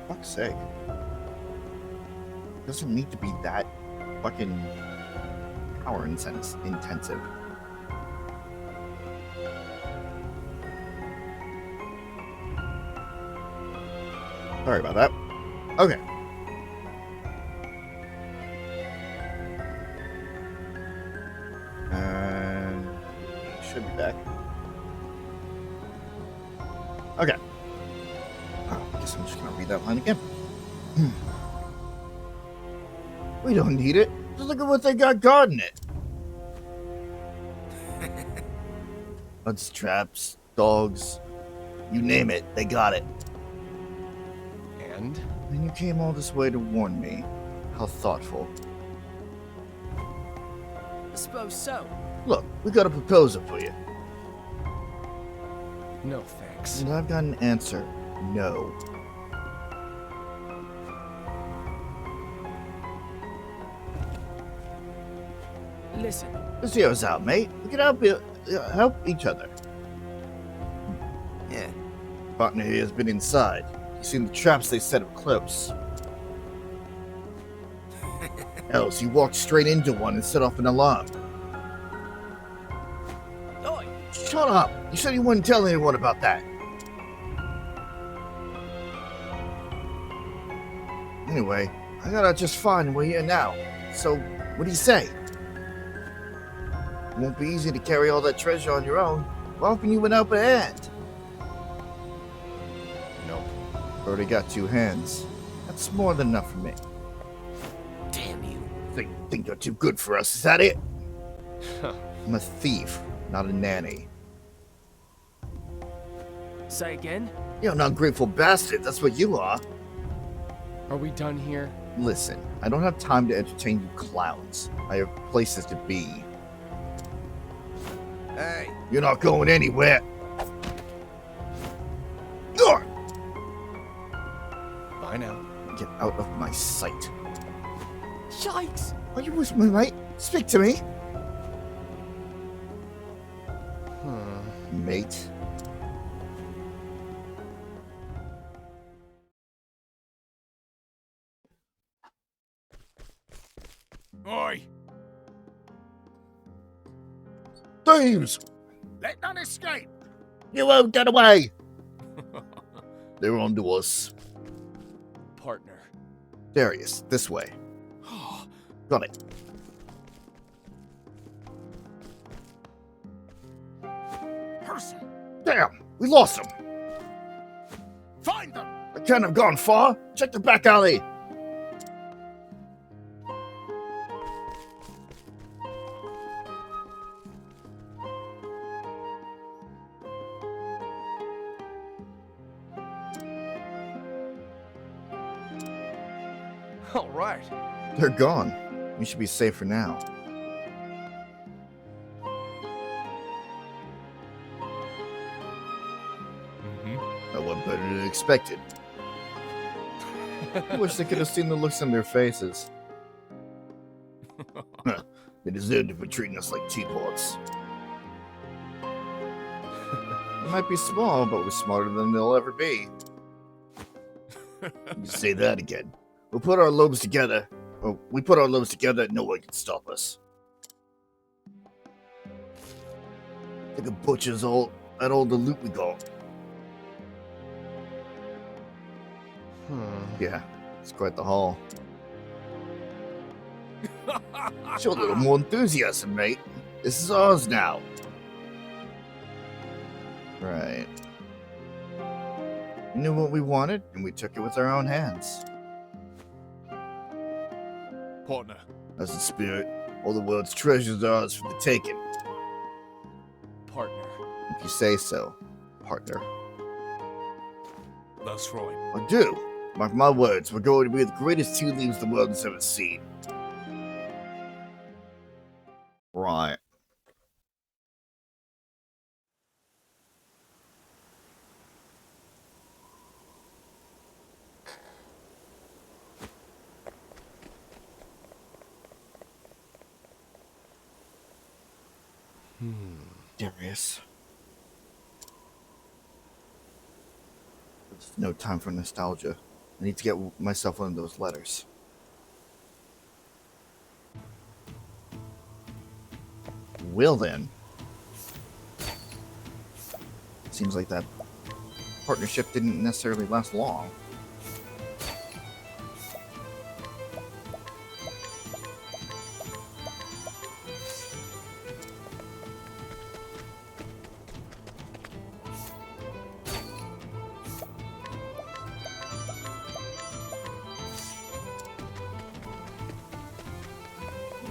Fuck's sake. It doesn't need to be that fucking power intensive. Sorry about that. Okay. And should be back. Okay. I guess I'm just gonna read that line again. We don't need it. Just look at what they got guarding it. Huts, traps, dogs, you name it, they got it. And? And you came all this way to warn me. How thoughtful. I suppose so. Look, we got a proposal for you. No thanks. And I've got an answer. No. Listen, Let's see us out, mate. We can help each other. Yeah. Partner here has been inside. He's seen the traps they set up close. else you walked straight into one and set off an alarm. Oi! Shut up! You said you wouldn't tell anyone about that. Anyway, I got out just fine and we're here now. So, what do you say? It won't be easy to carry all that treasure on your own. We're hoping you went out by hand. Nope. Already got 2 hands. That's more than enough for me. Damn you. Think you're too good for us, is that it? I'm a thief, not a nanny. Say again? You're an ungrateful bastard, that's what you are. Are we done here? Listen, I don't have time to entertain you clowns. I have places to be. Hey, You're not going anywhere. Ugh! Bye now. Get out of my sight. Yikes! Are you with me, mate? Speak to me. Mate. Oi! Thieves! Let none escape! You won't get away! They're on to us. Partner. Darius, this way. Got it. Person! Damn! We lost them! Find them! I can't have gone far. Check the back alley. All right. They're gone. We should be safe for now. That went better than expected. I wish they could have seen the looks on their faces. They deserved it for treating us like teapots. We might be small, but we're smarter than they'll ever be. You say that again. We put our loaves together, no one can stop us. Think of butchers all the loot we got. Yeah, it's quite the haul. Show a little more enthusiasm, mate. This is ours now. Right. We knew what we wanted, and we took it with our own hands. Partner. As the spirit, all the world's treasures are ours for the taking. Partner. If you say so, partner. That's right. I do. Mark my words, we're going to be the greatest tea leaves the world has ever seen. Right. Darius. There's no time for nostalgia. I need to get myself one of those letters. Well then. Seems like that partnership didn't necessarily last long.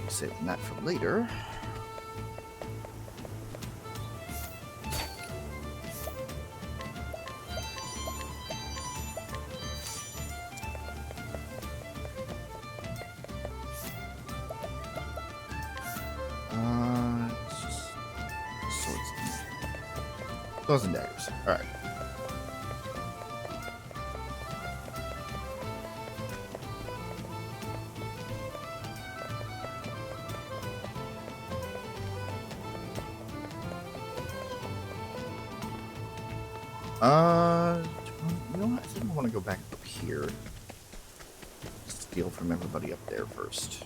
Saving that for later. It's just swords and swords and daggers. All right. You know what? I think I want to go back up here. Steal from everybody up there first.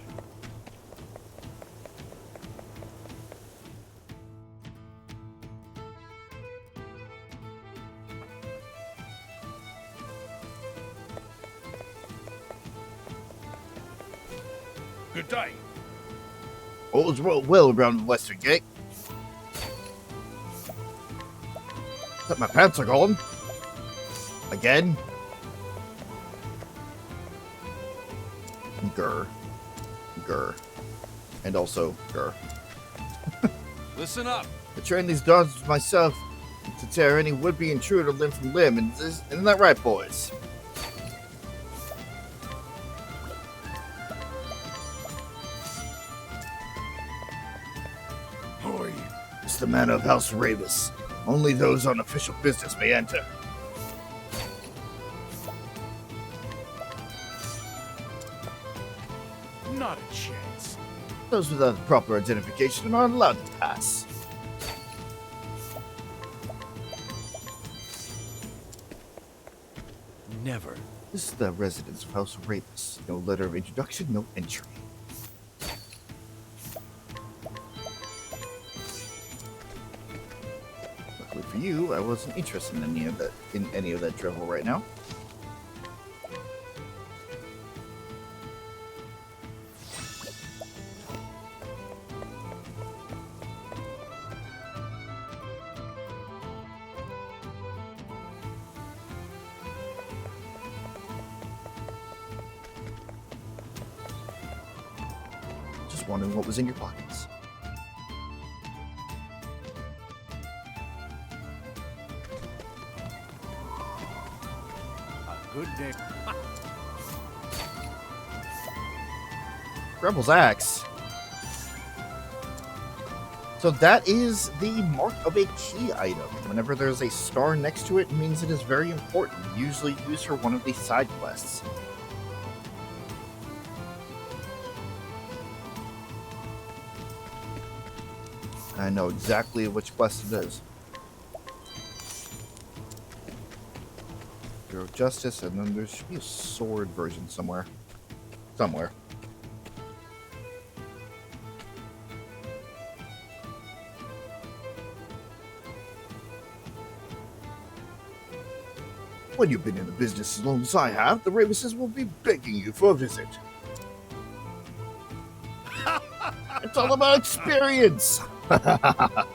Good day. All's well around the Western Gate. But my pants are gone. Again. Grr. Grr. And also grr. Listen up. I trained these dogs myself to tear any would-be intruder limb from limb, and isn't that right, boys? Who are you? It's the manor of House Ravus. Only those on official business may enter. Not a chance. Those without proper identification are not allowed to pass. Never. This is the residence of House Ravus. No letter of introduction, no entry. Luckily for you, I wasn't interested in any of that drivel right now. Just wondering what was in your pockets. A good day. Rebel's axe. So that is the mark of a key item. Whenever there's a star next to it, it means it is very important. Usually used for one of these side quests. I know exactly which quest it is. Bureau of Justice, and then there should be a sword version somewhere. Somewhere. When you've been in the business as long as I have, the Ravuses will be begging you for a visit. It's all about experience! Time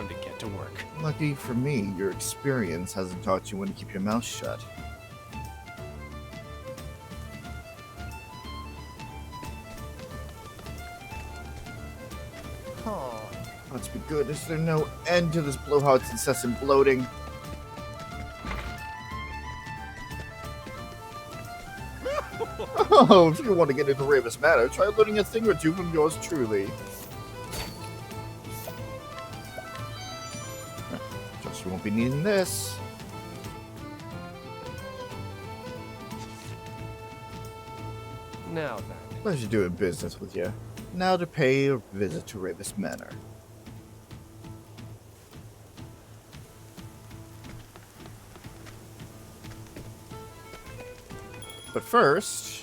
to get to work. Lucky for me, your experience hasn't taught you when to keep your mouth shut. Oh, let's be good. Is there no end to this blowhard's incessant bloating? Oh, if you want to get into Ravus Manor, try learning a thing or two from yours truly. Just you won't be needing this. Now then. Pleasure doing business with you. Now to pay a visit to Ravus Manor. But first...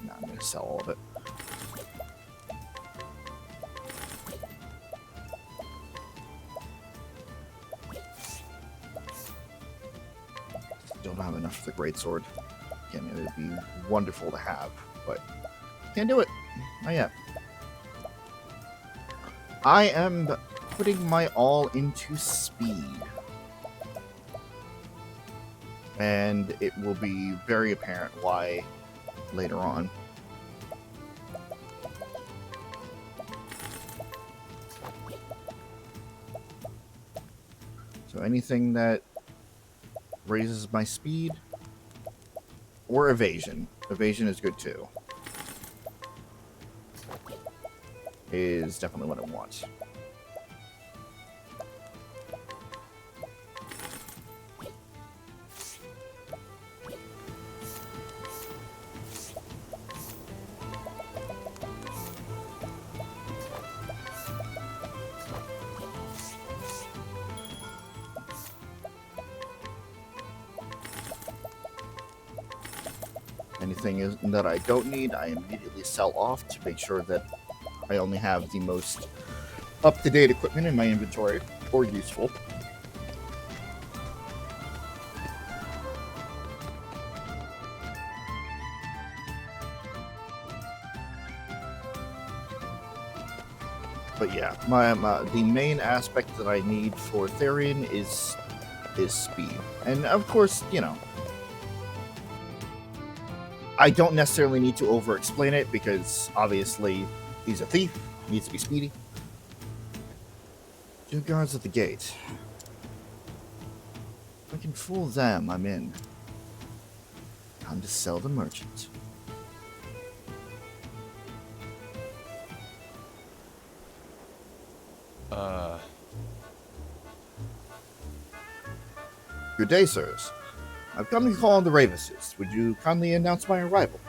No, I'm going to sell all of it. Still don't have enough for the greatsword. Again, it would be wonderful to have, but can't do it. Not yet. I am putting my all into speed. And it will be very apparent why later on. So anything that raises my speed or evasion. Evasion is good too. Is definitely what I want. Anything that I don't need, I immediately sell off to make sure that I only have the most up-to-date equipment in my inventory, or useful. But yeah, the main aspect that I need for Therion is speed. And of course, you know, I don't necessarily need to over-explain it, because obviously he's a thief, he needs to be speedy. 2 guards at the gate. If I can fool them, I'm in. Time to sell the merchant. Good day, sirs. I've come to call on the Ravises. Would you kindly announce my arrival?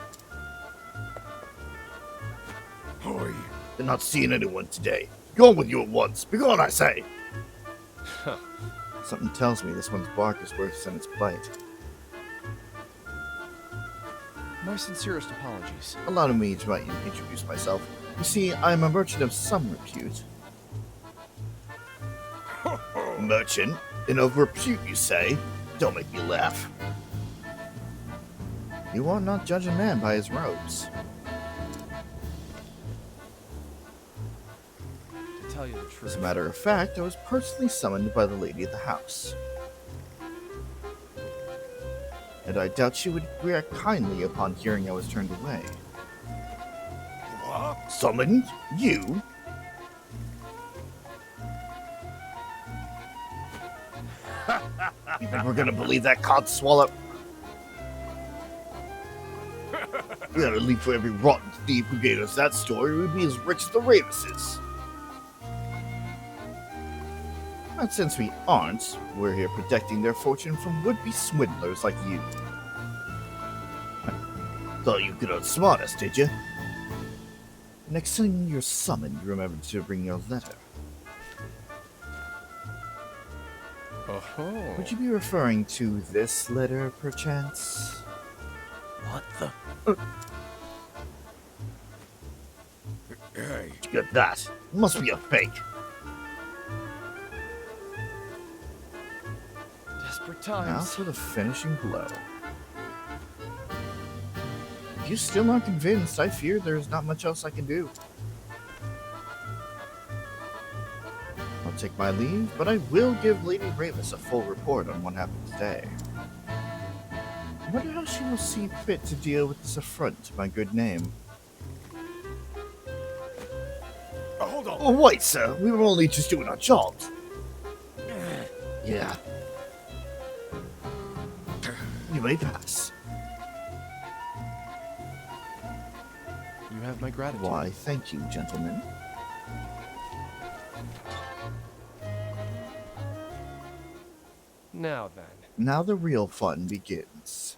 Oi. They're not seeing anyone today. Go on with you at once. Be gone, I say. Something tells me this one's bark is worse than its bite. My sincerest apologies. Allow me to introduce myself. You see, I am a merchant of some repute. Merchant? And of repute, you say? Don't make me laugh. You ought not judge a man by his robes. To tell you the truth. As a matter of fact, I was personally summoned by the lady of the house. And I doubt she would react kindly upon hearing I was turned away. What? Summoned? You? You think we're gonna believe that codswallop? We gotta leave for every rotten thief who gave us that story. We'd be as rich as the Ravises. But since we aren't, we're here protecting their fortune from would-be swindlers like you. Thought you could outsmart us, did you? Next time you're summoned, remember to bring your letter. Oh. Would you be referring to this letter, perchance? What the? Hey. Did you get that? It must be a fake. Desperate Now times. for the finishing blow. If you're still not convinced, I fear there's not much else I can do. I'll take my leave, but I will give Lady Ravis a full report on what happened today. I wonder how she will see fit to deal with this affront to my good name. Hold on. Oh, wait, sir. We were only just doing our jobs. Yeah. You may pass. You have my gratitude. Why, thank you, gentlemen. Now then. Now the real fun begins.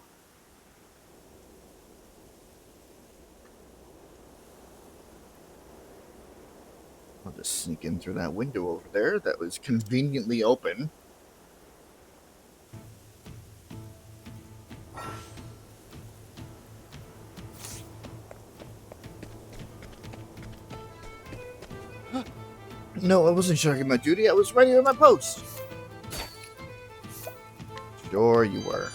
I'll just sneak in through that window over there that was conveniently open. No, I wasn't shirking my duty. I was ready on my post. Sure you were.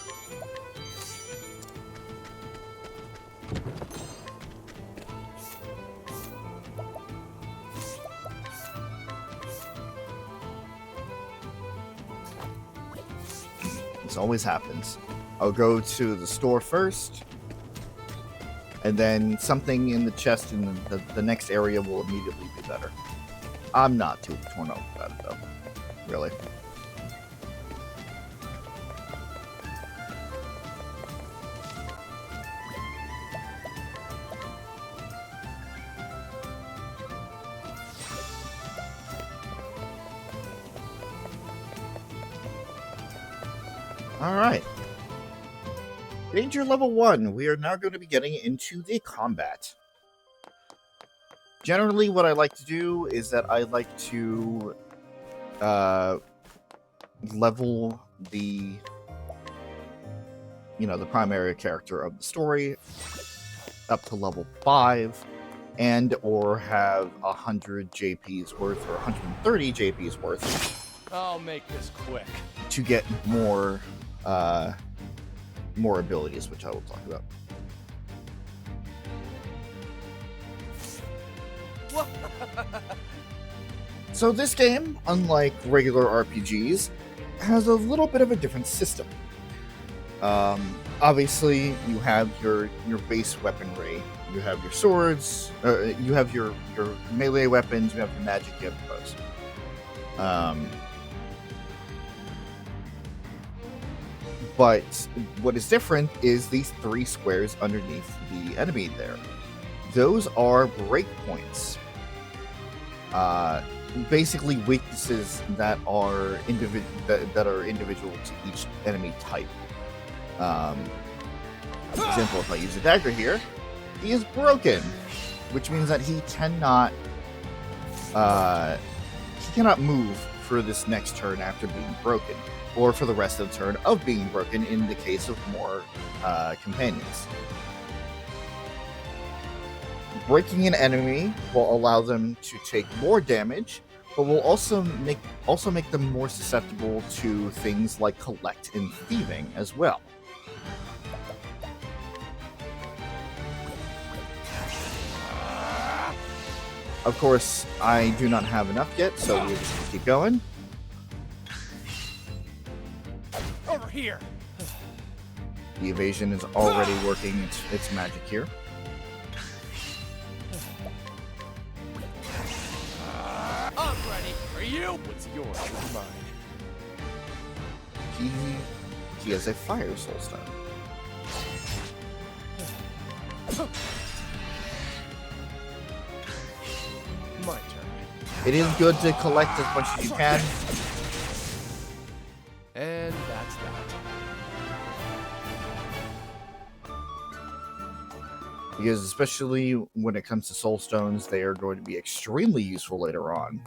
This always happens. I'll go to the store first, and then something in the chest in the next area will immediately be better. I'm not too torn up about it, though. Really. Alright. Danger level 1. We are now going to be getting into the combat. Generally, what I like to do is that I like to level the the primary character of the story up to level 5, and or have 100 JP's worth or 130 JP's worth I'll make this quick. to get more abilities, which I will talk about. So this game, unlike regular RPGs, has a little bit of a different system. Obviously, you have your base weaponry. You have your swords. You have your melee weapons. You have your magic. You have your bows. But what is different is these 3 squares underneath the enemy there. Those are breakpoints. Basically weaknesses that are individual to each enemy type. For example, if I use a dagger here, he is broken, which means that he cannot move for this next turn after being broken, or for the rest of the turn of being broken in the case of more companions. Breaking an enemy will allow them to take more damage, but will also make them more susceptible to things like collect and thieving as well. Of course, I do not have enough yet, so we'll just keep going. Over here. The evasion is already working its magic here. I'm ready. Are you? What's yours is mine. He has a fire soul stone. My turn. It is good to collect as much as you can. And that's that. Because especially when it comes to soul stones, they are going to be extremely useful later on.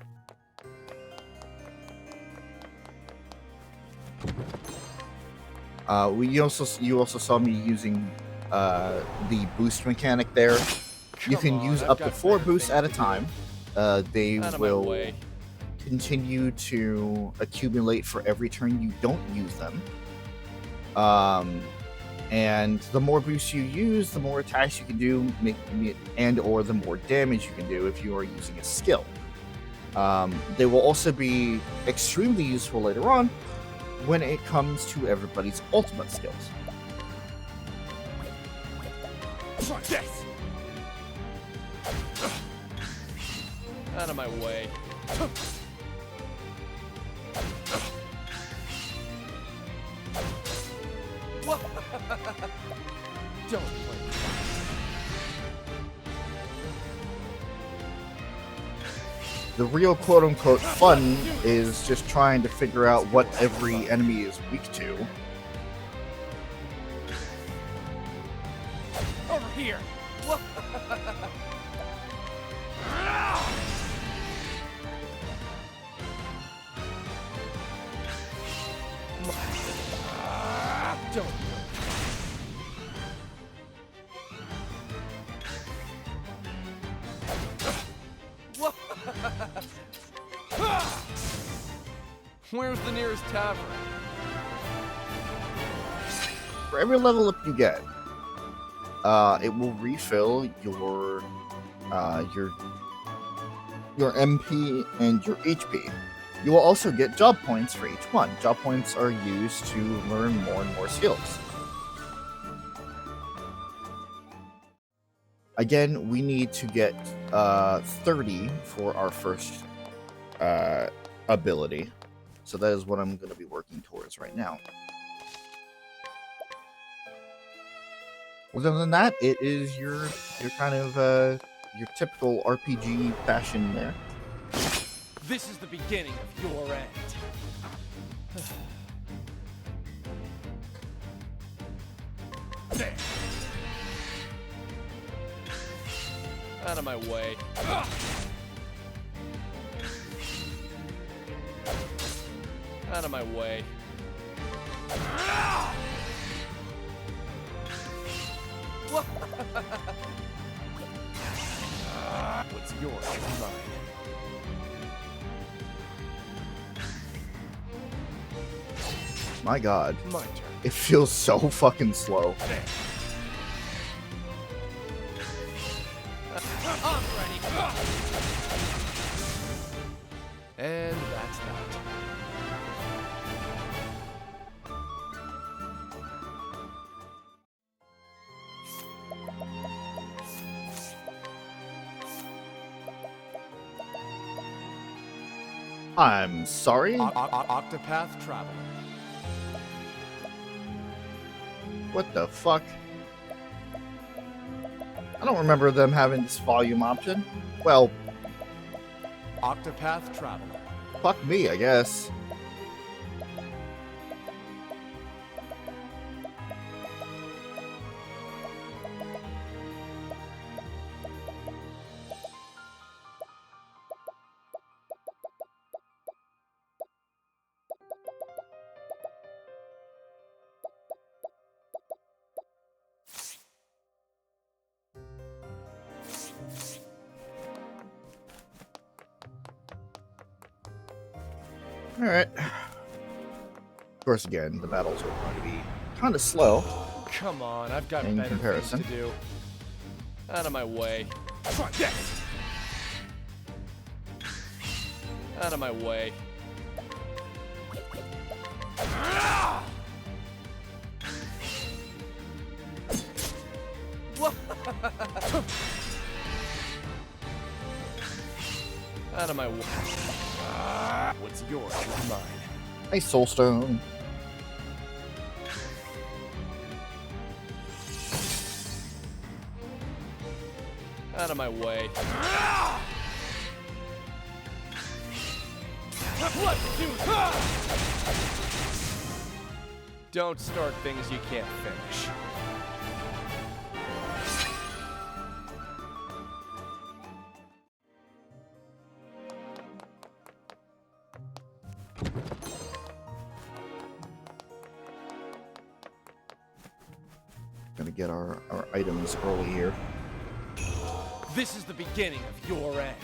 You also saw me using the boost mechanic there. You can use up to 4 boosts at a time. They will continue to accumulate for every turn you don't use them. And the more boosts you use, the more attacks you can do, or the more damage you can do if you are using a skill. They will also be extremely useful later on when it comes to everybody's ultimate skills. Yes. Out of my way. Don't play. The real quote-unquote fun is just trying to figure out what every enemy is weak to. Over here. Don't. Where's the nearest tavern? For every level up you get, it will refill your MP and your HP. You will also get job points for each one. Job points are used to learn more and more skills. Again, we need to get 30 for our first ability. So that is what I'm going to be working towards right now. Other than that, it is your kind of your typical RPG fashion there. This is the beginning of your end. There. Out of my way. Out of my way. What's yours is mine. My god. My turn. It feels so fucking slow. I'm ready. And that's that. I'm sorry? Octopath Traveler. What the fuck? I don't remember them having this volume option. Well, Octopath Traveler. fuck me, I guess. Alright. Of course, again, the battles are going to be kind of slow. Come on, I've got In better comparison. things to do. Out of my way. Try this. Out of my way. Out of my way. What's yours is mine. Nice soulstone. Out of my way. Let's do this. Don't start things you can't finish. Gonna get our items early here. This is the beginning of your end.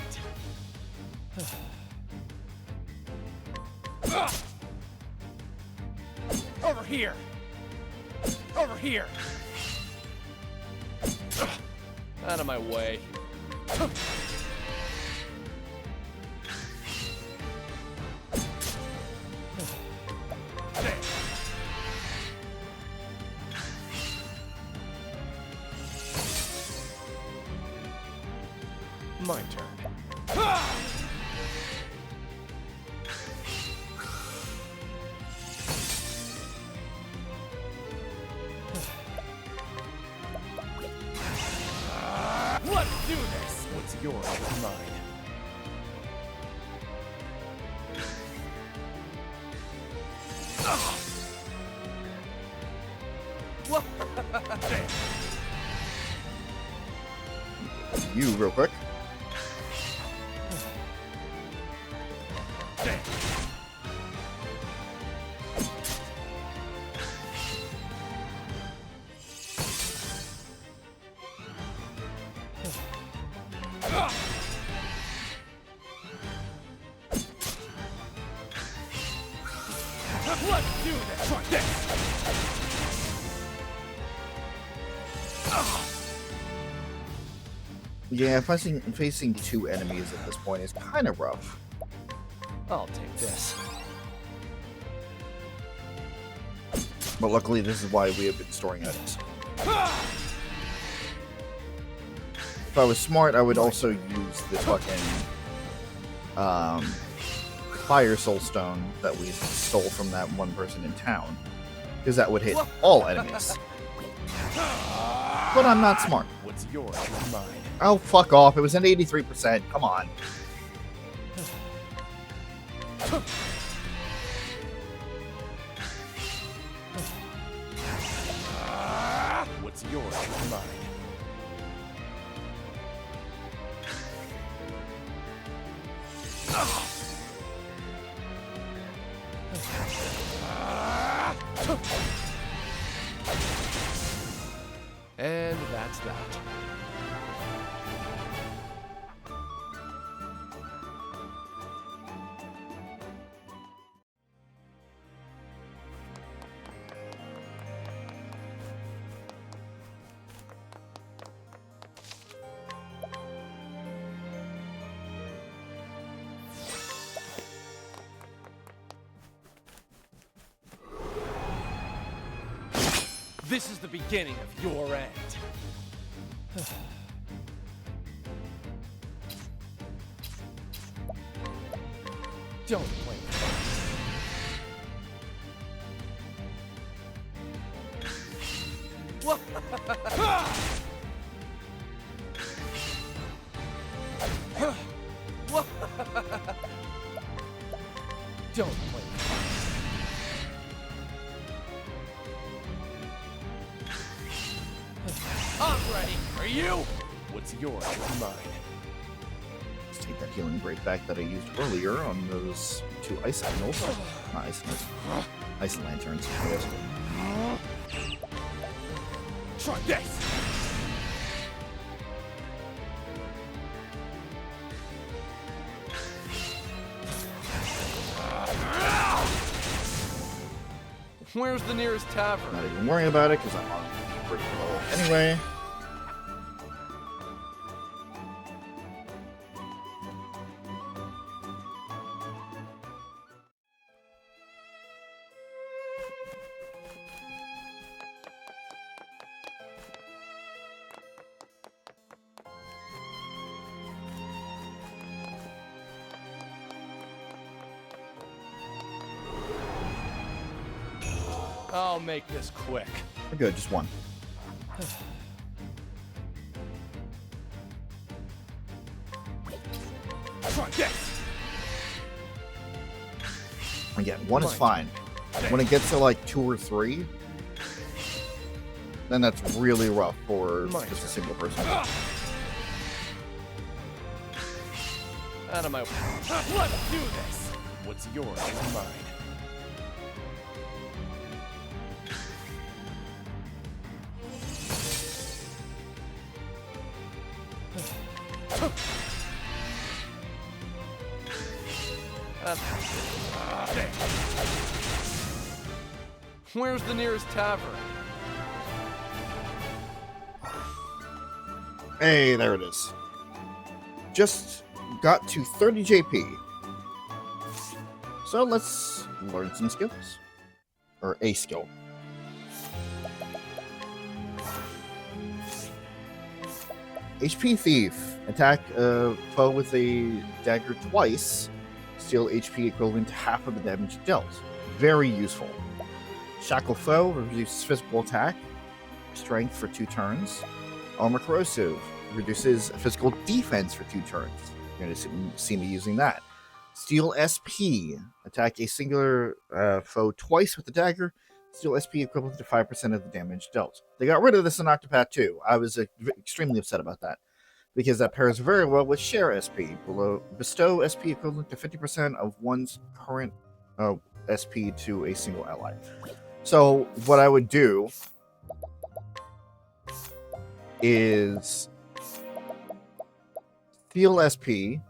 Over here! Over here! Out of my way. My turn. Let's do this! What's yours is mine. You, real quick. Let's do this! Try this! Yeah, facing two enemies at this point is kind of rough. I'll take this. But luckily, this is why we have been storing items. If I was smart, I would also use the fucking fire soul stone that we stole from that one person in town, because that would hit all enemies. But I'm not smart. What's yours is mine. Oh, fuck off. It was an 83%. Come on. What's yours is mine. And that's that. This is the beginning of your end. Don't blame me. Don't blame me. I'm ready. Are you? What's yours is mine. Let's take that healing break back that I used earlier on those 2 ice signals. Not ice signals. Ice lanterns. Yes. Try this. Where's the nearest tavern? Not even worrying about it because I'm on pretty low anyway. I'll make this quick. We're good, just one. Try this. Again, 1 is fine. When it gets to like 2 or 3, then that's really rough for just a single person. Out of my way. Let's do this. What's yours is mine. Where's the nearest tavern? Hey, there it is. Just got to 30 JP. So let's learn some skills. Or a skill. HP Thief. Attack a foe with a dagger twice. Steal HP equivalent to half of the damage dealt. Very useful. Shackle foe. Reduces physical attack. Strength for 2 turns. Armor corrosive. Reduces physical defense for 2 turns. You're going to see me using that. Steal SP. Attack a singular foe twice with the dagger. Steal SP equivalent to 5% of the damage dealt. They got rid of this in Octopath 2. I was extremely upset about that, because that pairs very well with Share SP. Bestow SP equivalent to 50% of one's current SP to a single ally. So what I would do is steal SP,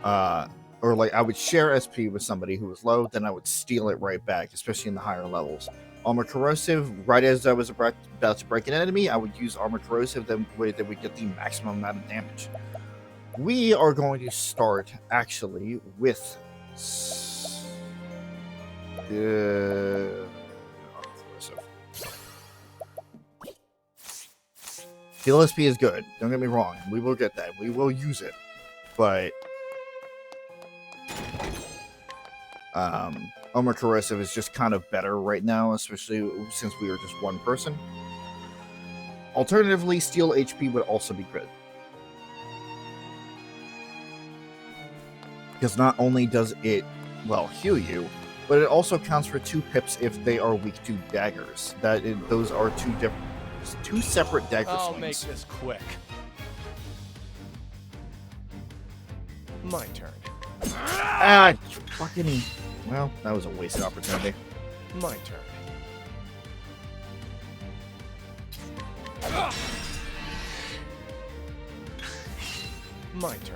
or like I would share SP with somebody who was low, then I would steal it right back, especially in the higher levels. Armor corrosive, right as I was about to break an enemy, I would use armor corrosive, then way that we get the maximum amount of damage. We are going to start actually with the Steel SP is good. Don't get me wrong. We will get that. We will use it. But armor corrosive is just kind of better right now, especially since we are just one person. Alternatively, steel HP would also be good. Because not only does it, well, heal you, but it also counts for 2 pips if they are weak to daggers. Those are 2 separate dagger I'll swings. make this quick. My turn. Ah, fucking... Well, that was a wasted opportunity. My turn. My turn.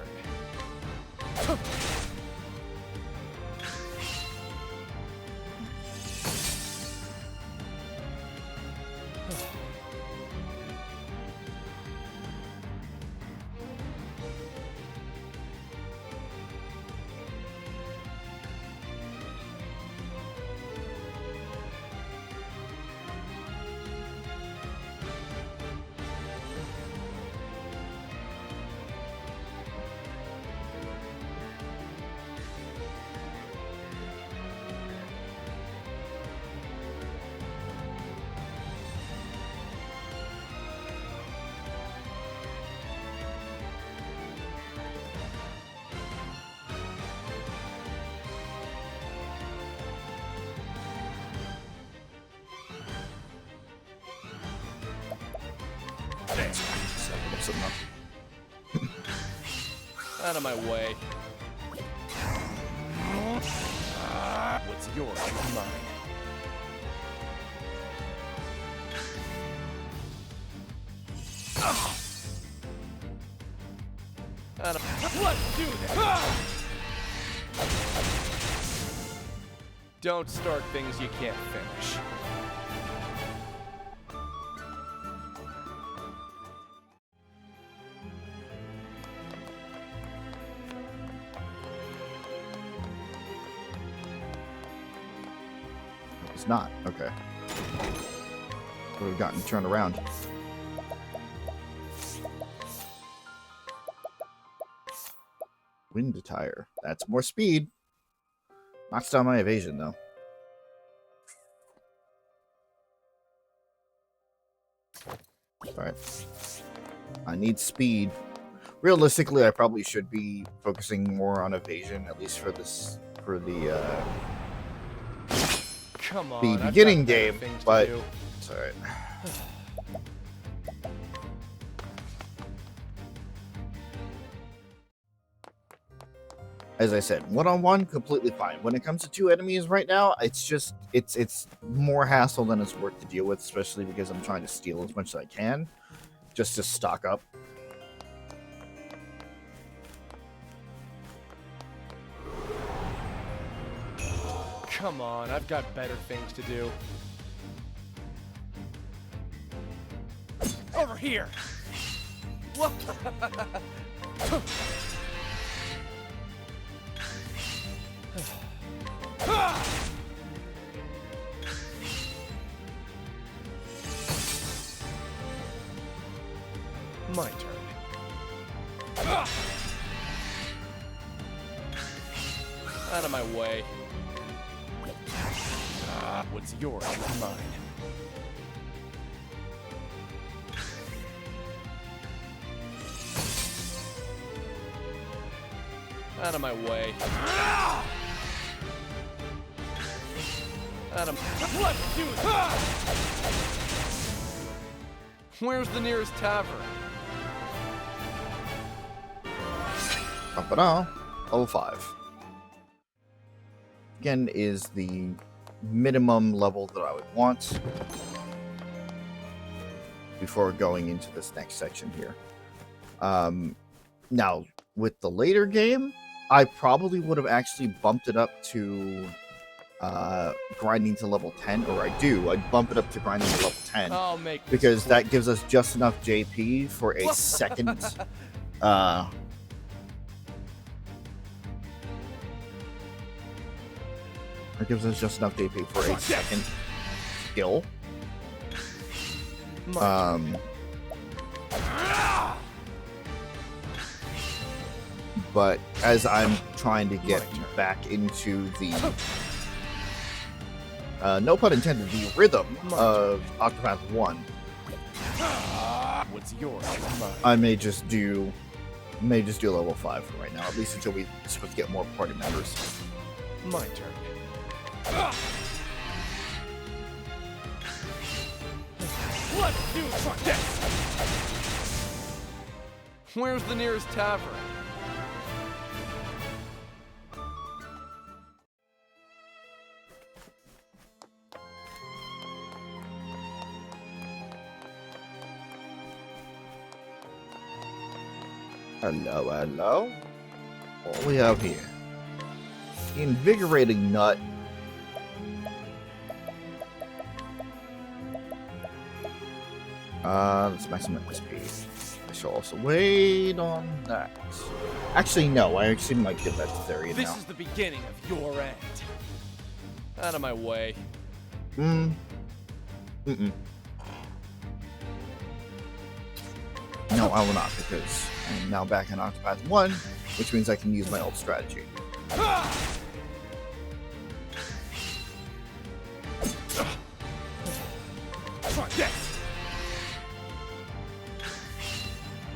Something up. Out of my way. What's yours is mine. Let's do this! Don't start things you can't finish. It's not. Okay. Would have gotten turned around. Wind tire. That's more speed. Knocks down my evasion, though. Alright. I need speed. Realistically, I probably should be focusing more on evasion, at least for this, for the Come on, I've beginning got better game, things to but do. it's alright. As I said, one-on-one, completely fine. When it comes to two enemies right now, it's just, it's more hassle than it's worth to deal with, especially because I'm trying to steal as much as I can, just to stock up. Come on, I've got better things to do. Over here! What? My turn. Out of my way. What's yours is mine. Out of my way. Out of. Let's do this. Where's the nearest tavern? Ba-ba-da. 05. Again, is the minimum level that I would want before going into this next section here. Now, with the later game, I probably would have actually bumped it up to grinding to level 10, or I'd bump it up to grinding to level 10, I'll make this because quick. that gives us just enough JP for a second it gives us just enough JP for a second skill. But as I'm trying to get back into the no pun intended, the rhythm of Octopath 1, What's yours is mine. I may just do level 5 for right now, at least until we supposed to get more party members. My turn. Let's do this. Where's the nearest tavern? Hello, hello. What do we have here? Invigorating nut. Let's maximum speed. I shall also wait on that. Actually, no. I actually might give that to Therion This now. is the beginning of your end. Out of my way. Mm-mm. No, I will not, because I am now back in Octopath 1, which means I can use my old strategy. Try this.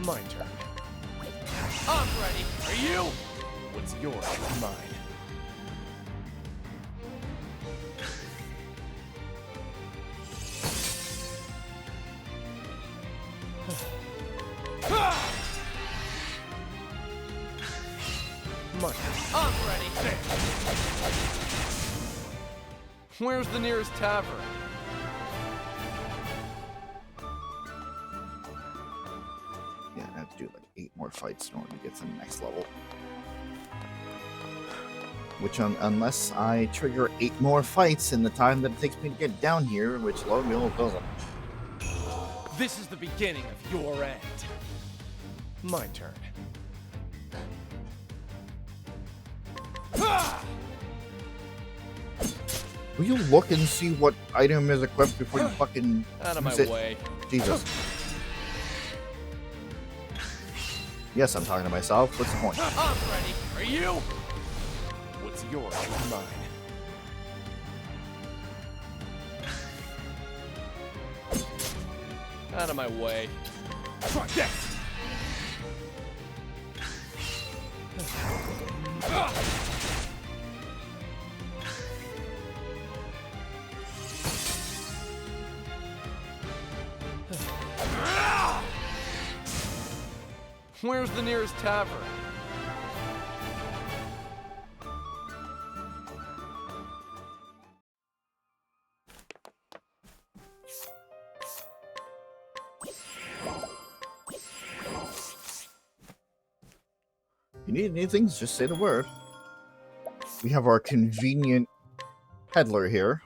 My turn. I'm ready. Are you? What's yours is mine. Mine. I'm ready. Where's the nearest tavern? Yeah, I have to do like 8 more fights in order to get to the next level. Which, unless I trigger 8 more fights in the time that it takes me to get down here, which lo and behold doesn't. This is the beginning of your end. My turn. Will you look and see what item is equipped before you fucking Out of my use it? way. Jesus. Yes, I'm talking to myself. What's the point? I'm ready. Are you? What's yours is mine. Out of my way. Try this. Where's the nearest tavern? If you need anything, just say the word. We have our convenient peddler here.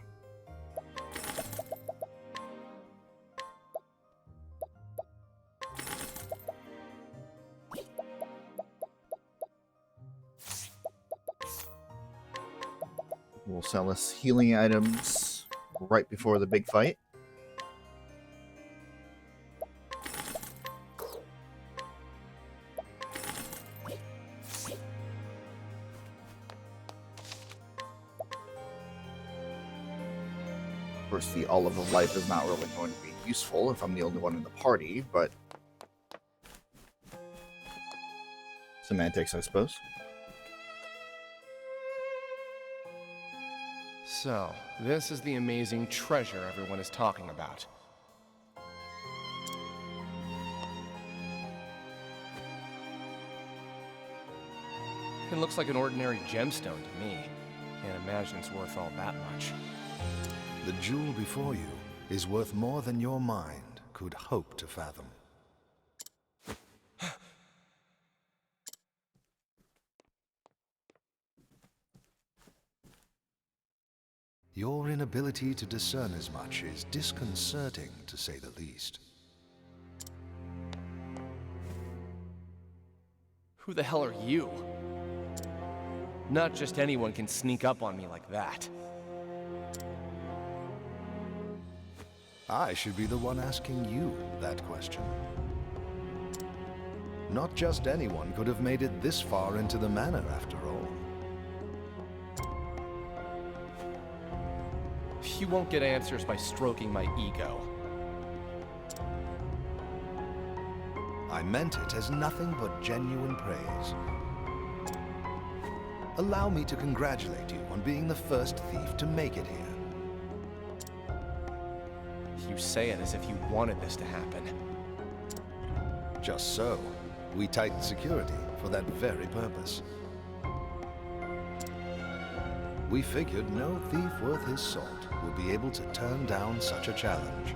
We'll sell us healing items right before the big fight. Of course, the Olive of Life is not really going to be useful if I'm the only one in the party, but semantics, I suppose. So, this is the amazing treasure everyone is talking about. It looks like an ordinary gemstone to me. Can't imagine it's worth all that much. The jewel before you is worth more than your mind could hope to fathom. Your inability to discern as much is disconcerting, to say the least. Who the hell are you? Not just anyone can sneak up on me like that. I should be the one asking you that question. Not just anyone could have made it this far into the manor, after all. You won't get answers by stroking my ego. I meant it as nothing but genuine praise. Allow me to congratulate you on being the first thief to make it here. You say it as if you wanted this to happen. Just so. We tightened security for that very purpose. We figured no thief worth his salt would be able to turn down such a challenge.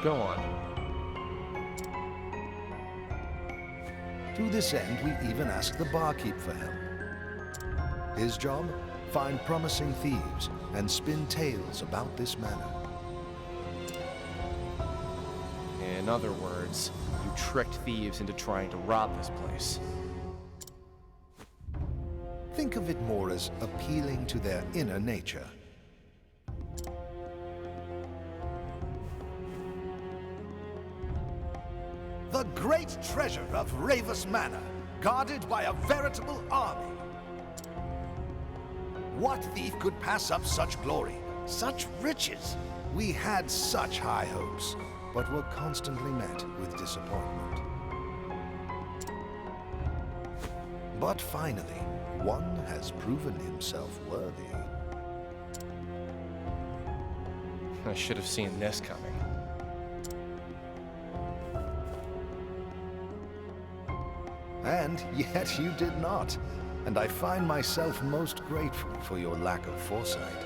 Go on. To this end, we even asked the barkeep for help. His job? Find promising thieves and spin tales about this manor. In other words, you tricked thieves into trying to rob this place. Think of it more as appealing to their inner nature. The great treasure of Ravus Manor, guarded by a veritable army. What thief could pass up such glory, such riches? We had such high hopes, but were constantly met with disappointment. But finally, one has proven himself worthy. I should have seen this coming. And yet you did not. And I find myself most grateful for your lack of foresight.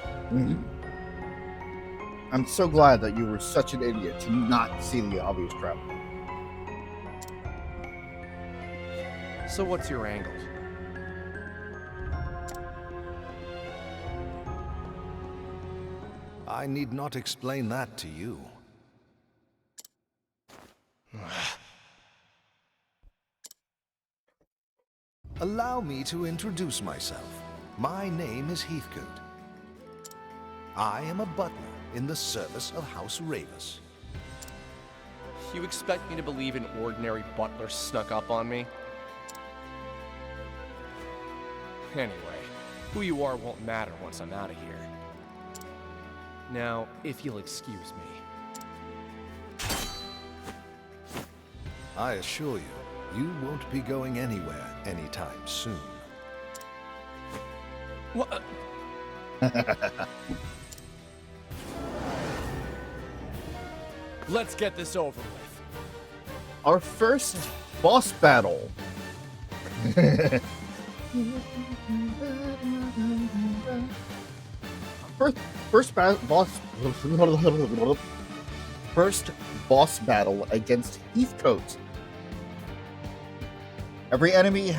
I'm so glad that you were such an idiot to not see the obvious trap. So what's your angle? I need not explain that to you. Allow me to introduce myself. My name is Heathcote. I am a butler in the service of House Ravus. You expect me to believe an ordinary butler snuck up on me? Anyway, who you are won't matter once I'm out of here. Now, if you'll excuse me. I assure you, you won't be going anywhere anytime soon. What? Let's get this over with. Our first boss battle. First boss battle against Heathcote. Every enemy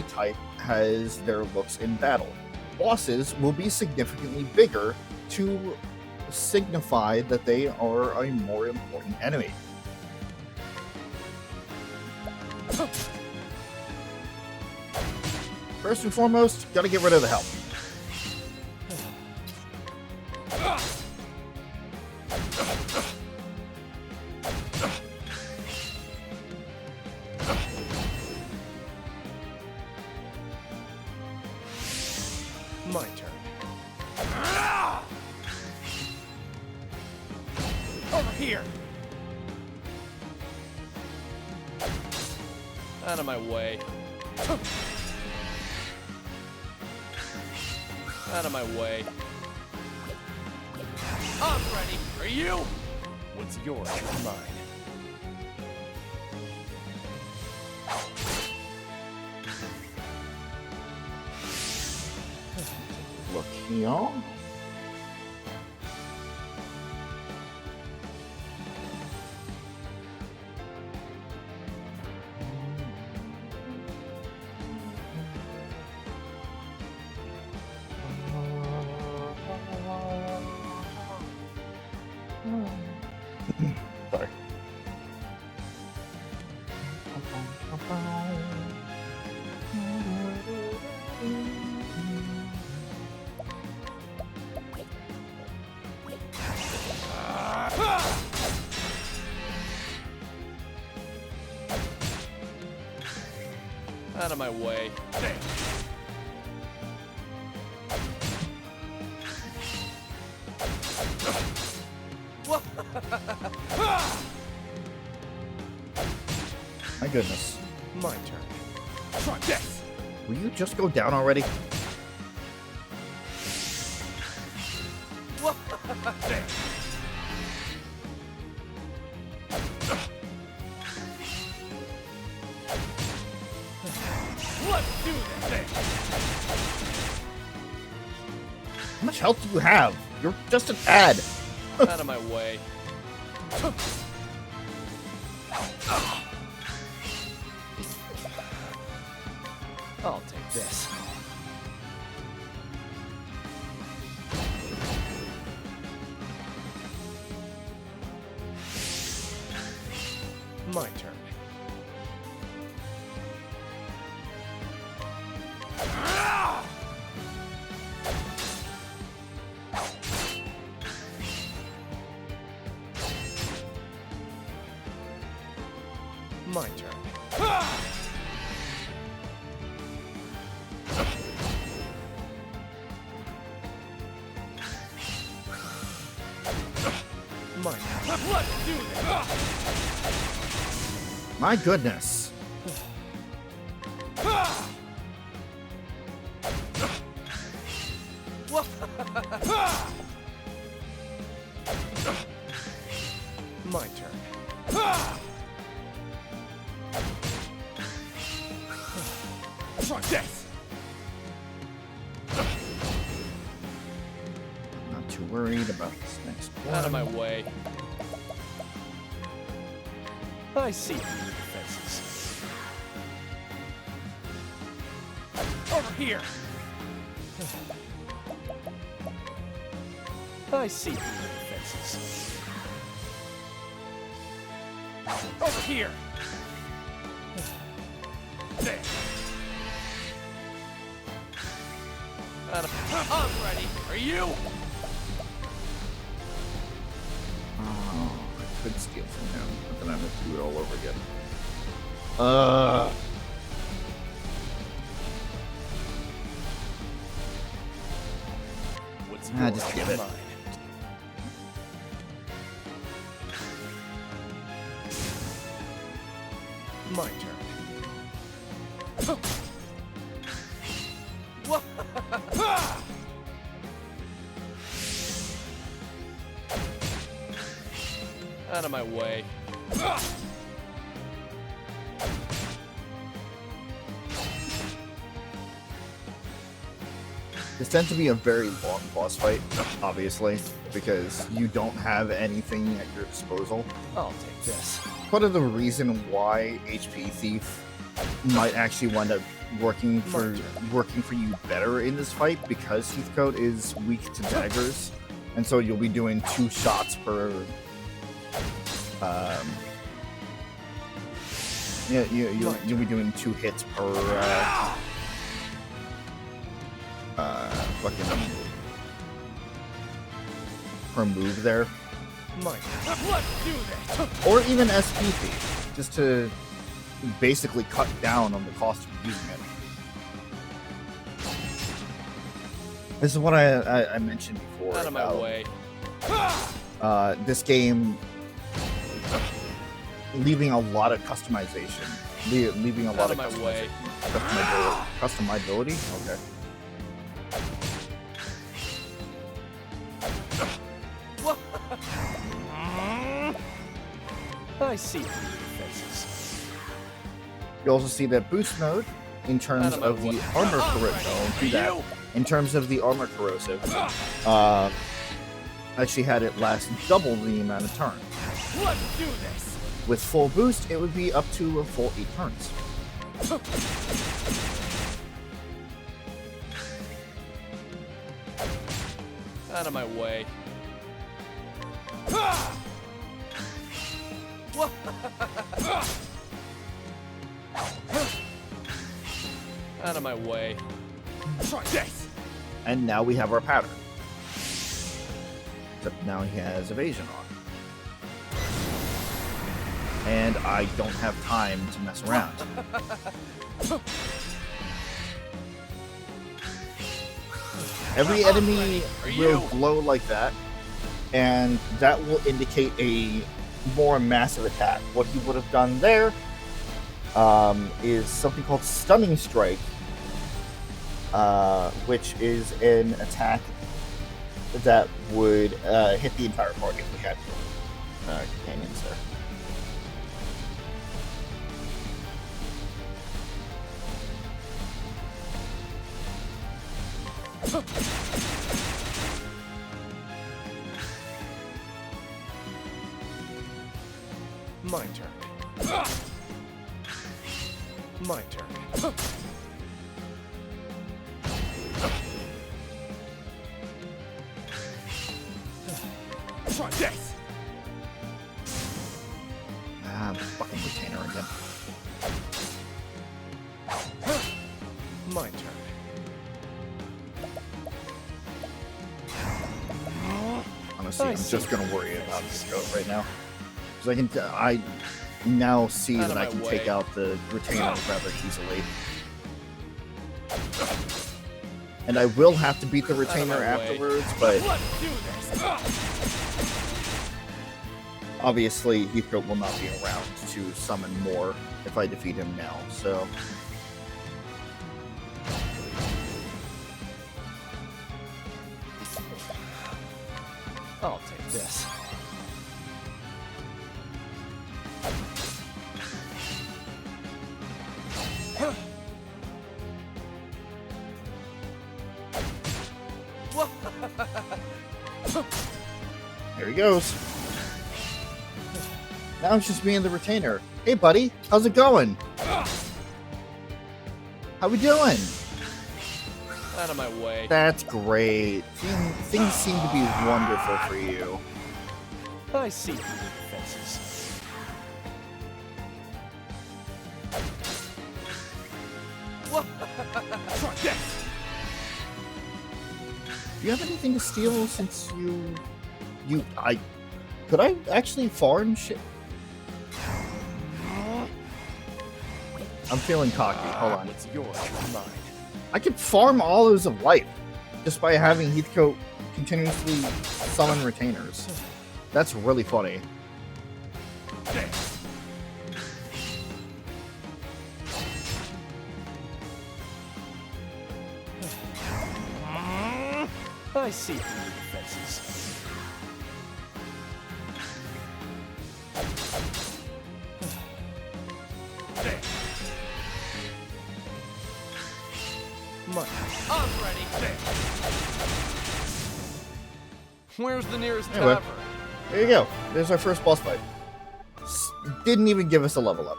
type has their looks in battle. Bosses will be significantly bigger to signify that they are a more important enemy. First and foremost, gotta get rid of the help. My turn. Over here! Out of my way. Out of my way. I'm ready. Are you? What's yours is mine. Look here. Sorry. Out of my way. My goodness. My turn. Try this. Will you just go down already? Let's do this. How much health do you have? You're just an ad. Out of my way. I'll take this. My turn. My turn. My turn. Let's do this. My goodness. My turn. Try this. Not too worried about this next one. Out of my way. I see through your defenses. Over here. I see through your defenses. Over here. There. I'm ready. Are you? Oh, I could steal from him, but then I have to do it all over again. What's Just give it. mine? My turn. Out of my way. This tends to be a very long boss fight, obviously, because you don't have anything at your disposal. I'll take this. Part of the reason why HP Thief might actually wind up working for you better in this fight, because Heathcote is weak to daggers, and so you'll be doing 2 shots per. You'll be doing 2 hits per. Per move there. Let's do this. Or even SP Thief, just to basically cut down on the cost of using it. This is what I mentioned before. Out of my way. This game leaving a lot of customization. Leaving a lot of my way. customizability. Okay. I see through your defenses. You also see that boost mode in terms of the armor corrosive. In terms of the armor corrosive, actually had it last double the amount of turns. Let's do this. With full boost, it would be up to a full 8 turns. Out of my way. Out of my way. Try this. And now we have our pattern. Except now he has evasion on. And I don't have time to mess around. Every enemy will glow like that, and that will indicate a more massive attack. What he would have done there is something called Stunning Strike, which is an attack that would hit the entire party if we had companions there. My turn. My turn. Try this! Ah, fucking retainer again. My turn. Honestly, I'm just gonna worry about this goat right now. Because I now see Out that of I my can way. take out the retainer rather easily. And I will have to beat the retainer way. afterwards, but Let's do this! obviously Heathcote will not be around to summon more if I defeat him now, so... I'll take this. There he goes. Now it's just me and the retainer. Hey buddy, how's it going? How we doing? Out of my way. That's great. Things seem to be wonderful for you. I see through the defenses. Try this! Do you have anything to steal since could I actually farm shit? I'm feeling cocky. Hold on. What's yours is mine. I could farm Olives of Life just by having Heathcote continuously summon retainers. That's really funny. I see through the defenses. I'm ready. Where's the nearest Anyway. tavern? There you go. There's our first boss fight. Didn't even give us a level up.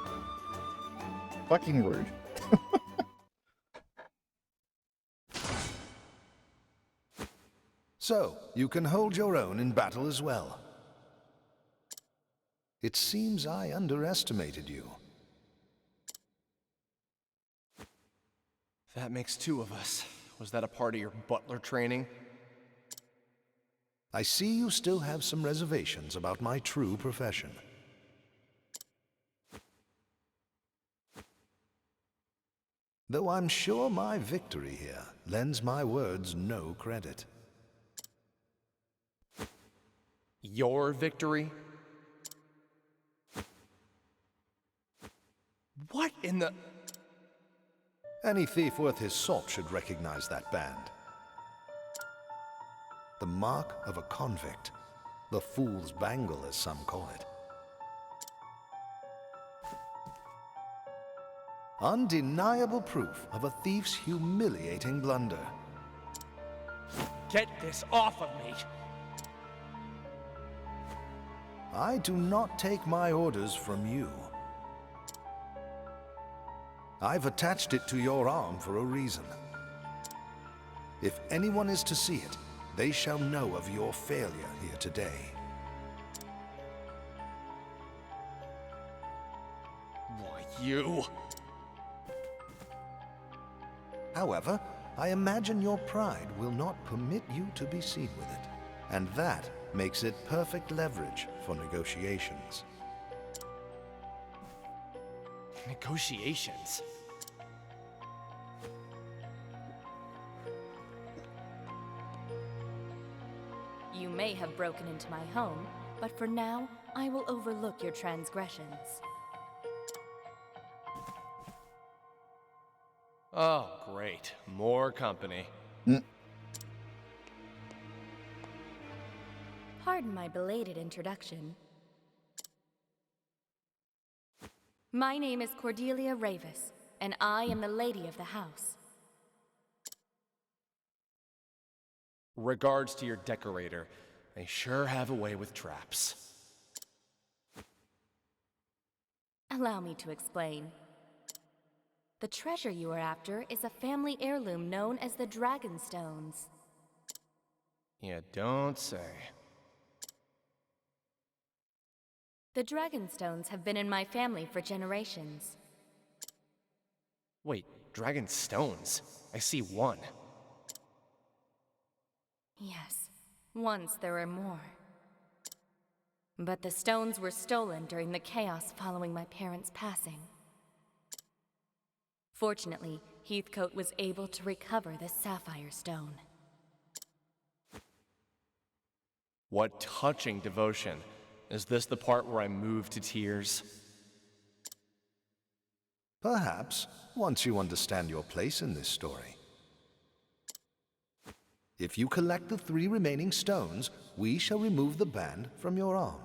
Fucking rude. So, you can hold your own in battle as well. It seems I underestimated you. That makes two of us. Was that a part of your butler training? I see you still have some reservations about my true profession. Though I'm sure my victory here lends my words no credit. Your victory? What in the... Any thief worth his salt should recognize that band. The mark of a convict. The fool's bangle, as some call it. Undeniable proof of a thief's humiliating blunder. Get this off of me! I do not take my orders from you. I've attached it to your arm for a reason. If anyone is to see it, they shall know of your failure here today. Why, you... However, I imagine your pride will not permit you to be seen with it, and that makes it perfect leverage for negotiations. Negotiations? You may have broken into my home, but for now, I will overlook your transgressions. Oh, great. More company. Pardon my belated introduction. My name is Cordelia Ravis, and I am the lady of the house. Regards to your decorator. They sure have a way with traps. Allow me to explain. The treasure you are after is a family heirloom known as the Dragonstones. You don't say. The Dragonstones have been in my family for generations. Wait, dragon stones? I see one. Yes, once there were more. But the stones were stolen during the chaos following my parents' passing. Fortunately, Heathcote was able to recover the Sapphire Stone. What touching devotion. Is this the part where I move to tears? Perhaps, once you understand your place in this story. If you collect the 3 remaining stones, we shall remove the band from your arm.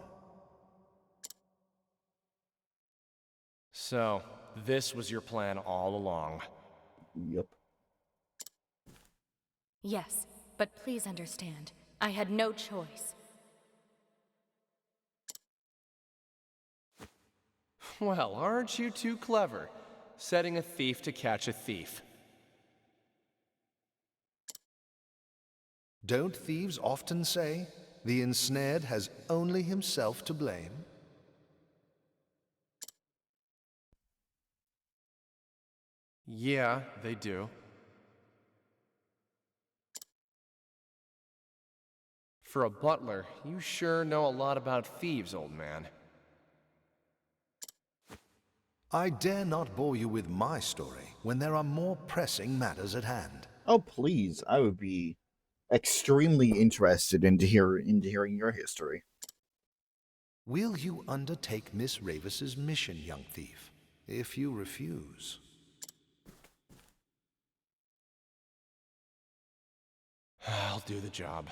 So, this was your plan all along. Yep. Yes, but please understand, I had no choice. Well, aren't you too clever? Setting a thief to catch a thief. Don't thieves often say, the ensnared has only himself to blame? Yeah, they do. For a butler, you sure know a lot about thieves, old man. I dare not bore you with my story when there are more pressing matters at hand. Oh, please. I would be extremely interested into hearing your history. Will you undertake Miss Ravis's mission, young thief? If you refuse... I'll do the job.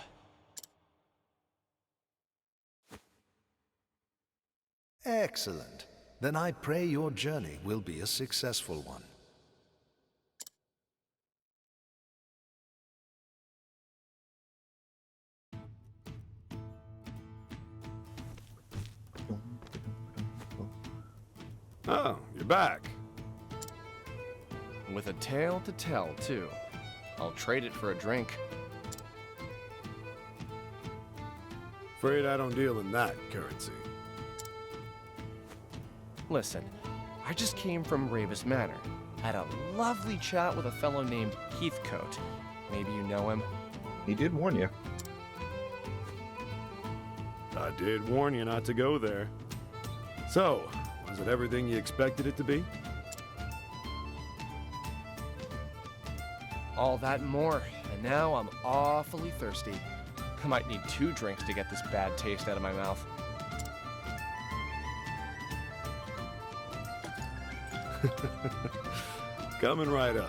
Excellent. Then I pray your journey will be a successful one. Oh, you're back. With a tale to tell, too. I'll trade it for a drink. Afraid I don't deal in that currency. Listen, I just came from Ravis Manor. Had a lovely chat with a fellow named Heathcote. Maybe you know him? He did warn you. I did warn you not to go there. So, was it everything you expected it to be? All that and more, and now I'm awfully thirsty. I might need 2 drinks to get this bad taste out of my mouth. Coming right up.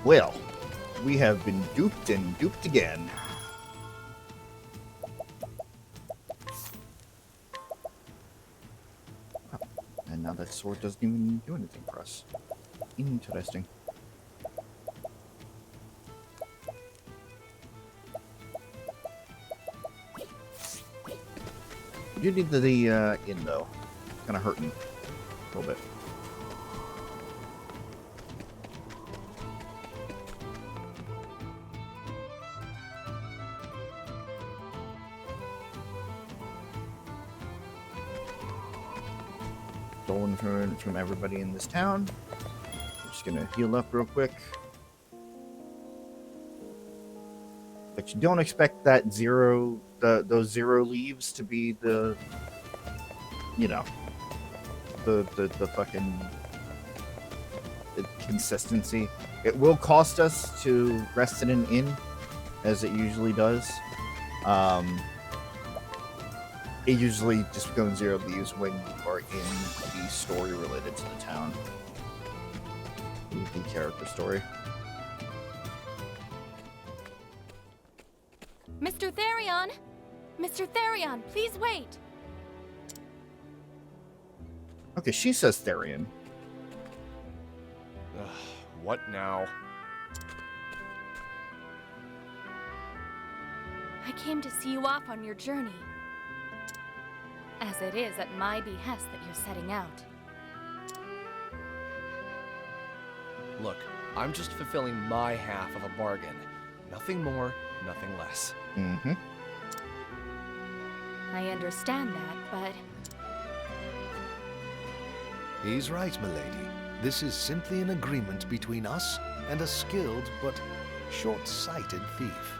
Well, we have been duped and duped again. And now that sword doesn't even do anything for us. Interesting. You need the in though. Kind of hurting a little bit. Stolen from everybody in this town. I'm just gonna heal up real quick. But you don't expect that those 0 leaves to be the, you know, the fucking consistency. It will cost us to rest in an inn, as it usually does. It usually just becomes 0 leaves when you are in the story related to the town. The character story. Mr. Therion! Mr. Therion, please wait! Okay, she says Therion. Ugh, what now? I came to see you off on your journey. As it is at my behest that you're setting out. Look, I'm just fulfilling my half of a bargain. Nothing more, nothing less. Mm-hmm. I understand that, but He's right, milady. This is simply an agreement between us and a skilled but short-sighted thief.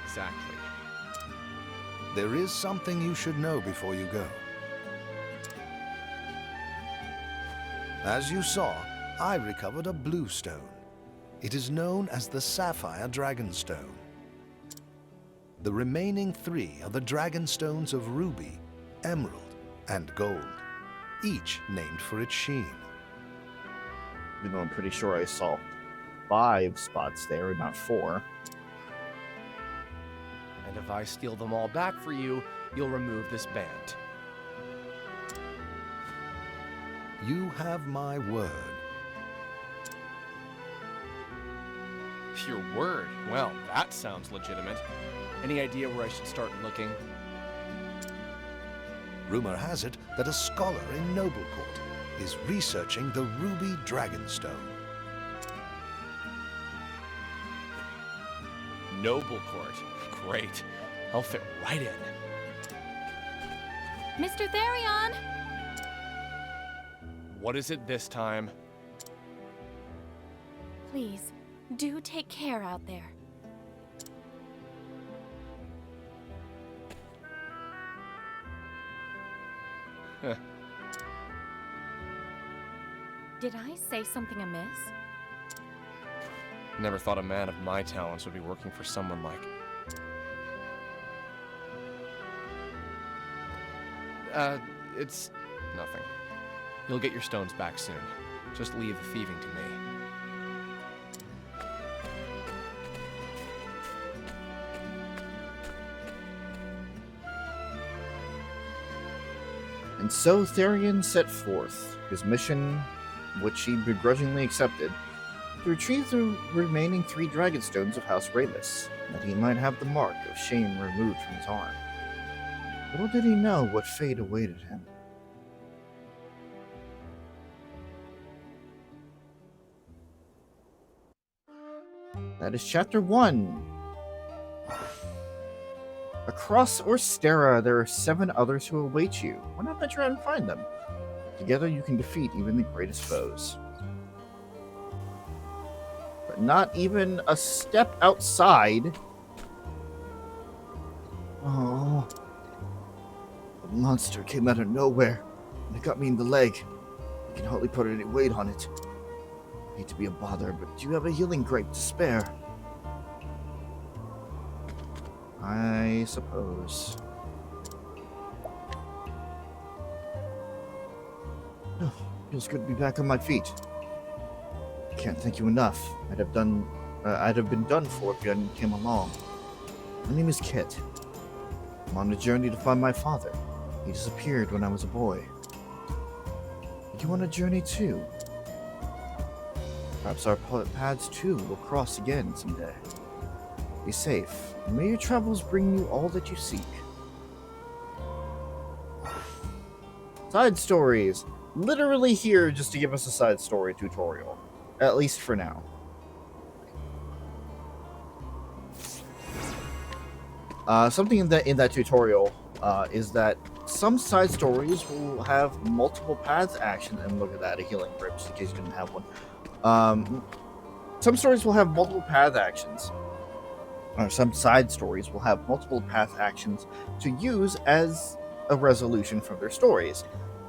Exactly. There is something you should know before you go. As you saw, I recovered a blue stone. It is known as the Sapphire Dragonstone. The remaining 3 are the Dragonstones of Ruby, Emerald, and Gold, each named for its sheen. Even though I'm pretty sure I saw 5 spots there, not 4. And if I steal them all back for you, you'll remove this band. You have my word. Your word? Well, that sounds legitimate. Any idea where I should start looking? Rumor has it that a scholar in Noblecourt is researching the Ruby Dragonstone. Noblecourt. Great. I'll fit right in. Mr. Therion! What is it this time? Please, do take care out there. Did I say something amiss? Never thought a man of my talents would be working for someone like... it's nothing. You'll get your stones back soon. Just leave the thieving to me. And so Therion set forth his mission, which he begrudgingly accepted, to retrieve the remaining 3 Dragonstones of House Rayless, that he might have the mark of shame removed from his arm. Little did he know what fate awaited him. That is Chapter 1. Across Orstera, there are 7 others who await you. Why not venture out and find them? Together you can defeat even the greatest foes. But not even a step outside. Oh. The monster came out of nowhere, and it got me in the leg. I can hardly put any weight on it. I hate to be a bother, but do you have a healing grape to spare? I suppose. Oh, feels good to be back on my feet. I can't thank you enough. I'd have been done for if you hadn't came along. My name is Kit. I'm on a journey to find my father. He disappeared when I was a boy. Are you on a journey too? Perhaps our paths too will cross again someday. Be safe, and may your travels bring you all that you seek. Side stories. Literally here just to give us a side story tutorial. At least for now. Something in that tutorial is that some side stories will have multiple paths action, and look at that, a healing grip, just in case you didn't have one. Some stories will have multiple path actions. Or some side stories will have multiple path actions to use as a resolution for their stories.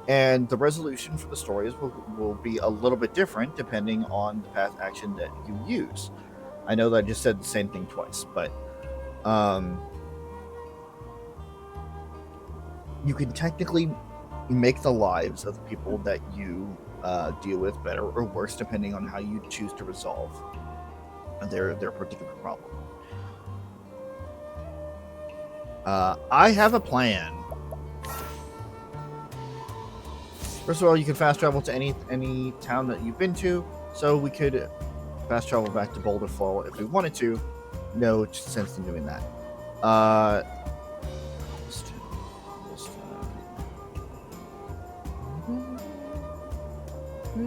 And the resolution for the stories will be a little bit different depending on the path action that you use. I know that I just said the same thing twice, but you can technically make the lives of the people that you deal with better or worse depending on how you choose to resolve their particular problem. I have a plan. First of all, you can fast travel to any town that you've been to, so we could fast travel back to Boulder Fall if we wanted to. No sense in doing that. I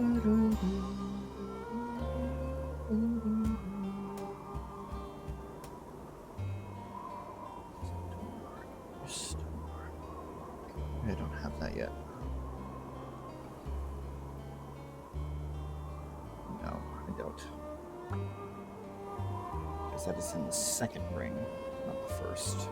don't have that yet. No, I don't. Because that is in the second ring, not the first.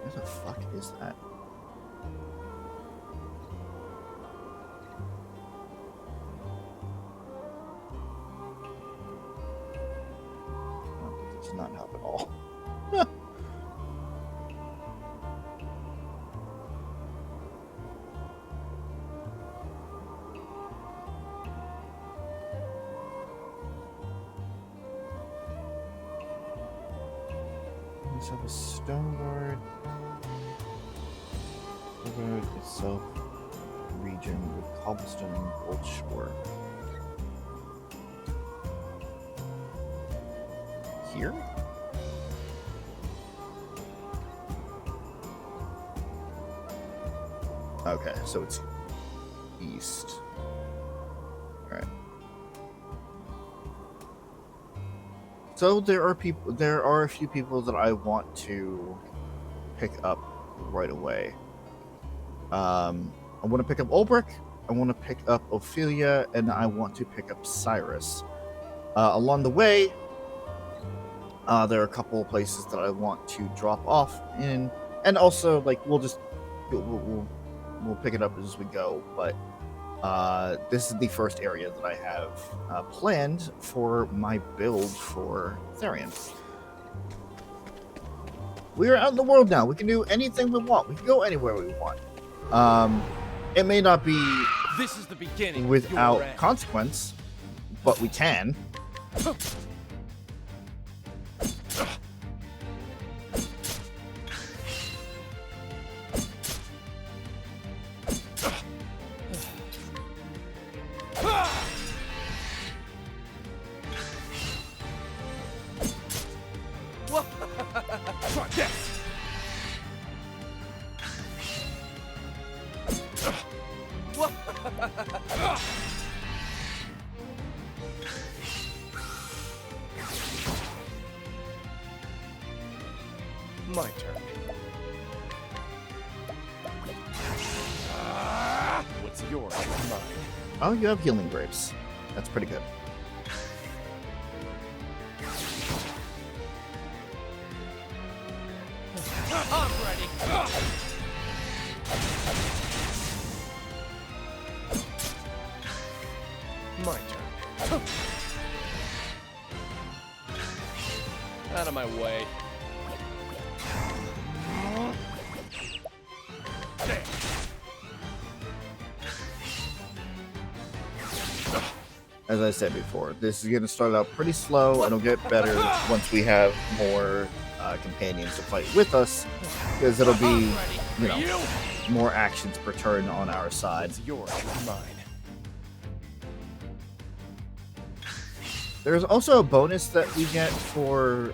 Where the fuck is that? Oh, does not help at all. Let's have a stone guard. Road itself region with cobblestone and gold shore. Here? Okay, so it's east. Alright. So there are a few people that I want to pick up right away. I want to pick up Ulbrich, I want to pick up Ophelia, and I want to pick up Cyrus. Along the way, there are a couple of places that I want to drop off in, and also like we'll pick it up as we go. But this is the first area that I have planned for my build for Therion. We are out in the world now. We can do anything we want. We can go anywhere we want. It may not be This is the beginning without consequence, but we can. Try this. My turn. What's yours? Mine. Oh, you have healing grapes. That's pretty good. I'm ready. My turn. Out of my way. As I said before, this is going to start out pretty slow, and it'll get better once we have more companions to fight with us, because it'll be, you know, more actions per turn on our side. It's yours, mine. There's also a bonus that we get for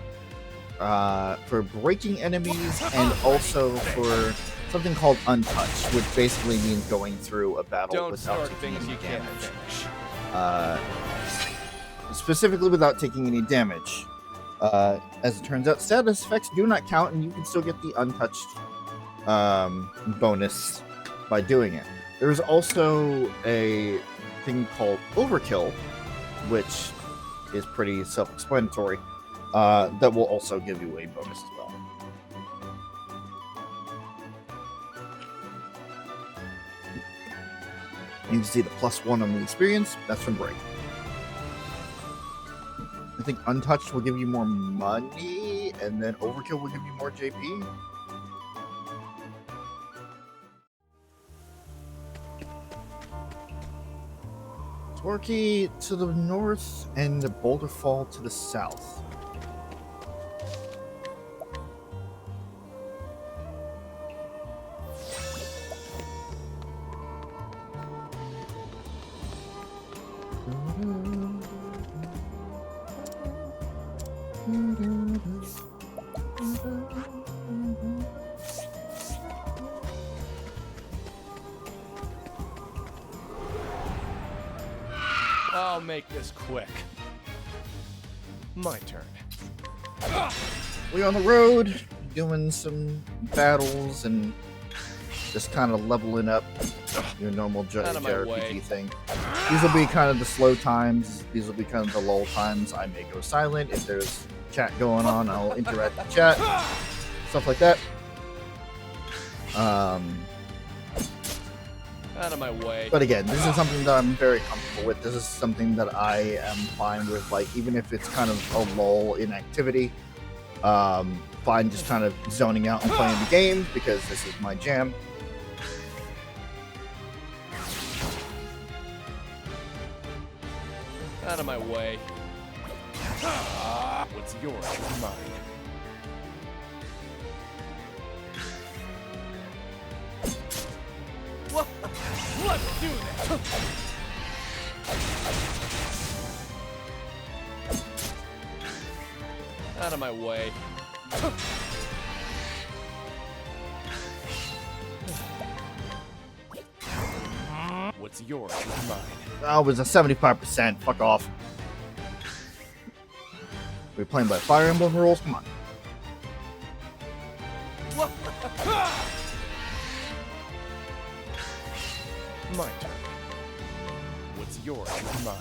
breaking enemies, and also for something called Untouched, which basically means going through a battle Don't without start taking things any you can't damage. finish. Specifically without taking any damage. As it turns out, status effects do not count, and you can still get the Untouched bonus by doing it. There's also a thing called Overkill, which is pretty self-explanatory, that will also give you a bonus as well. You can see the +1 on the experience. That's from Break. I think Untouched will give you more money, and then Overkill will give you more JP. Torquay to the north, and the Boulder Fall to the south. I'll make this quick. My turn. We on the road, doing some battles and just kind of leveling up your normal Out of my JRPG way. thing. These will be kind of the slow times. These will be kind of the lull times. I may go silent. If there's chat going on, I'll interact with chat. Stuff like that. Out of my way. But again, this is something that I'm very comfortable with. This is something that I am fine with. Like, even if it's kind of a lull in activity, fine just kind of zoning out and playing the game because this is my jam. Out of my way. What's yours is mine. Let's do this. Out of my way. What's yours is mine. Oh, it was a 75%. Fuck off. We're playing by Fire Emblem rules? Come on. My turn. What's yours is mine.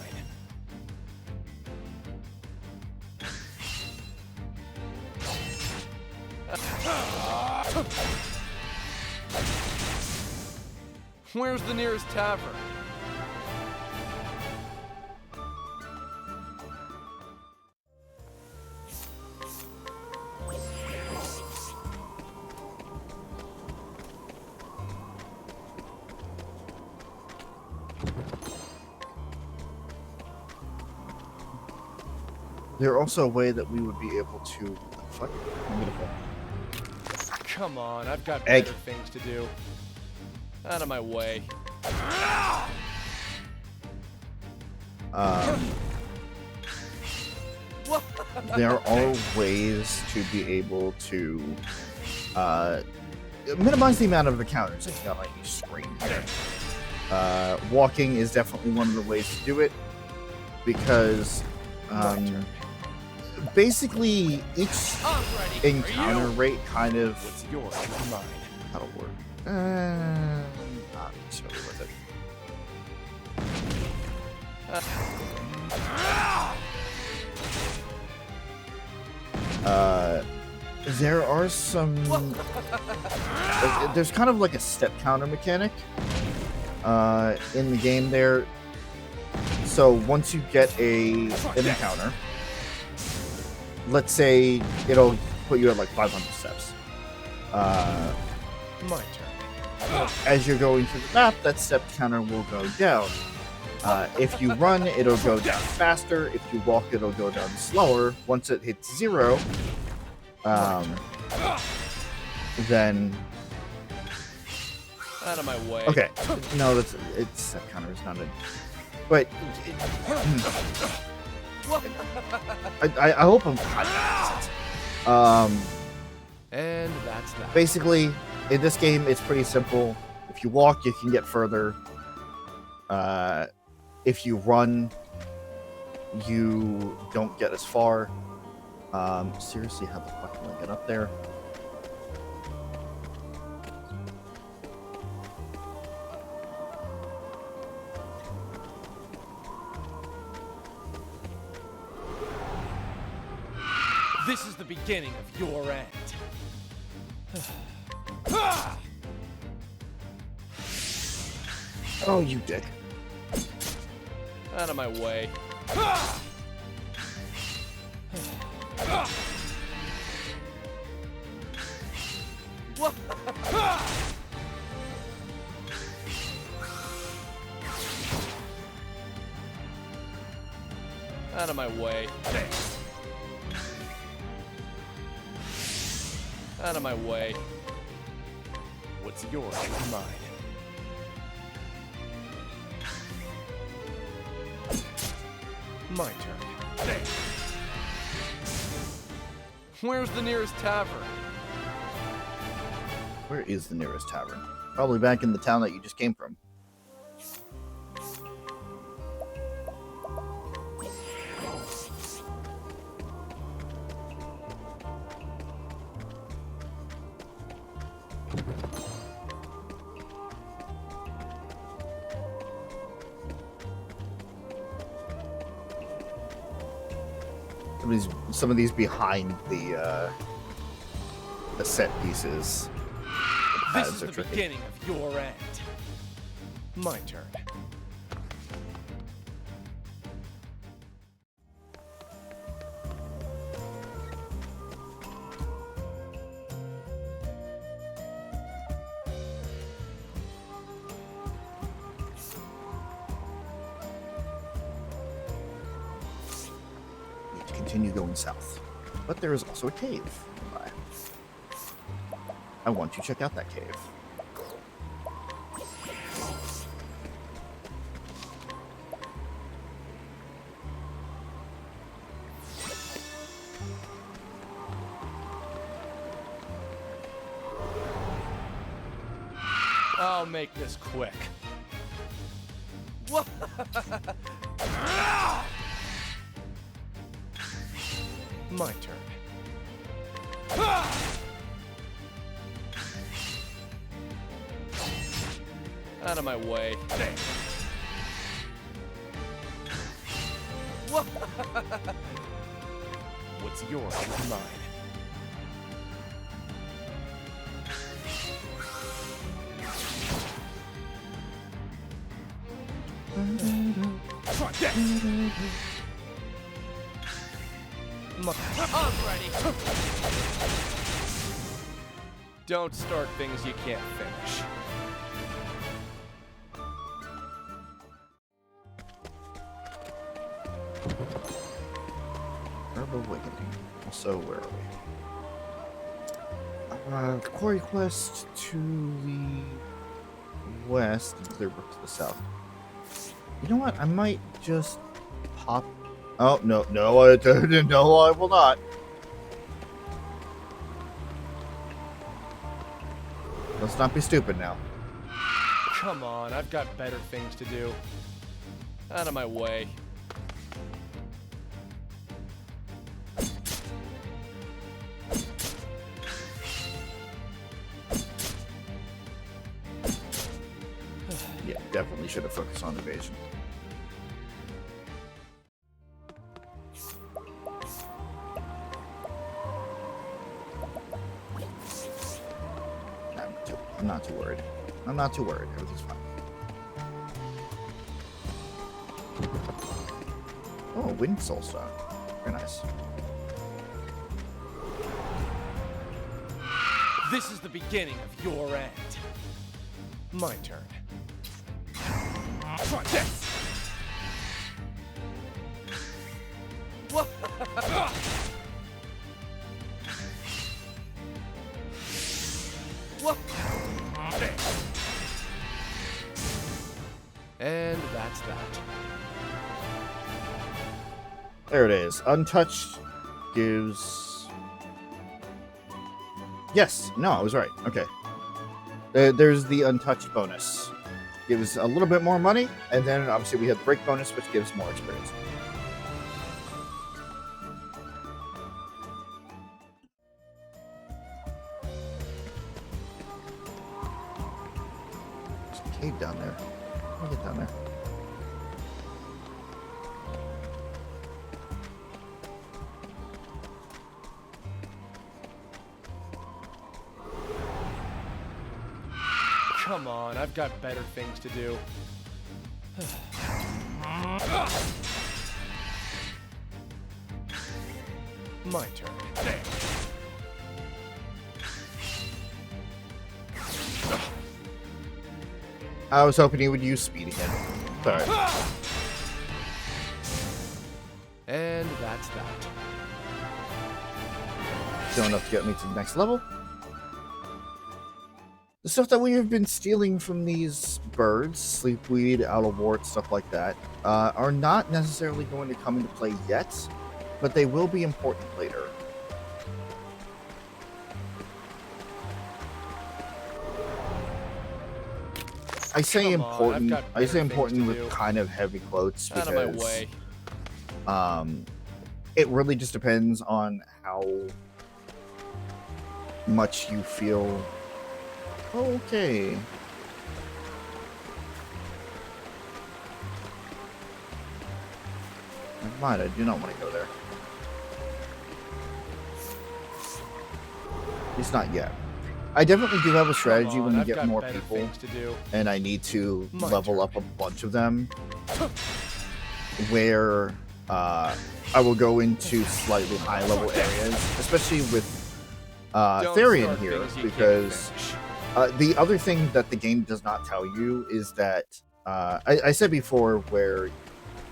Where's the nearest tavern? There's also a way that we would be able to... Fuck. I'm gonna fall. Come on, I've got Egg. better things to do. Out of my way. There are ways to be able to minimize the amount of encounters that you got on your screen here. Walking is definitely one of the ways to do it because basically each encounter rate kind of What's yours is mine. that'll work. Not necessarily with it. There are some. There's kind of like a step counter mechanic in the game there. So once you get an encounter, let's say it'll put you at like 500 steps. My turn. As you're going through the map, that step counter will go down. If you run, it'll go down faster. If you walk, it'll go down slower. Once it hits 0, then... Out of my way. Okay, no, it's step counter is not a... But... I hope I'm... And that's that. Basically, in this game, it's pretty simple. If you walk, you can get further. If you run, you don't get as far. Seriously, how the fuck can I get up there? This is the beginning of your end. Oh, you dick. Out of my way. Out of my way. Out of my way. What's yours is mine. My turn. Where's the nearest tavern? Where is the nearest tavern? Probably back in the town that you just came from. Some of these behind the set pieces. This is the beginning of your end. My turn. Need to continue going south. But there is also a cave nearby. I want you to check out that cave. I'll make this quick. My turn. Out of my way. What's yours is mine. Try this! I'm ready! Don't start things you can't finish. Herb Awakening. Also, where are we? Quarry Quest to the west, and Clearbrook to the south. You know what? I might just pop. Oh no, no, no, I will not. Let's not be stupid now. Come on, I've got better things to do. Out of my way. Yeah, definitely should have focused on evasion. I'm not too worried. I'm not too worried. Everything's fine. Oh, Wind Soulstone. Very nice. This is the beginning of your end. My turn. Try this! And that's that. There it is. Untouched gives... Yes. No, I was right. Okay. There's the untouched bonus. Gives a little bit more money, and then obviously we have the break bonus, which gives more experience. There's a cave down there. How do I get down there? Come on, I've got better things to do. My turn. I was hoping he would use speed again. Sorry. And that's that. Still enough to get me to the next level. The stuff that we have been stealing from these birds, sleepweed, owlwort, stuff like that, are not necessarily going to come into play yet, but they will be important later. I say Come on, I've important. got I say better things important to with do. kind of heavy quotes Out of my because way. it really just depends on how much you feel. Okay. Never mind. I do not want to go there. At least not yet. I definitely do have a strategy Come on, when you I've get got more better people, things to do. and I need to My level turn. up a bunch of them, where I will go into slightly high level areas, especially with Don't Therion start here, things you can't because finish. the other thing that the game does not tell you is that I said before where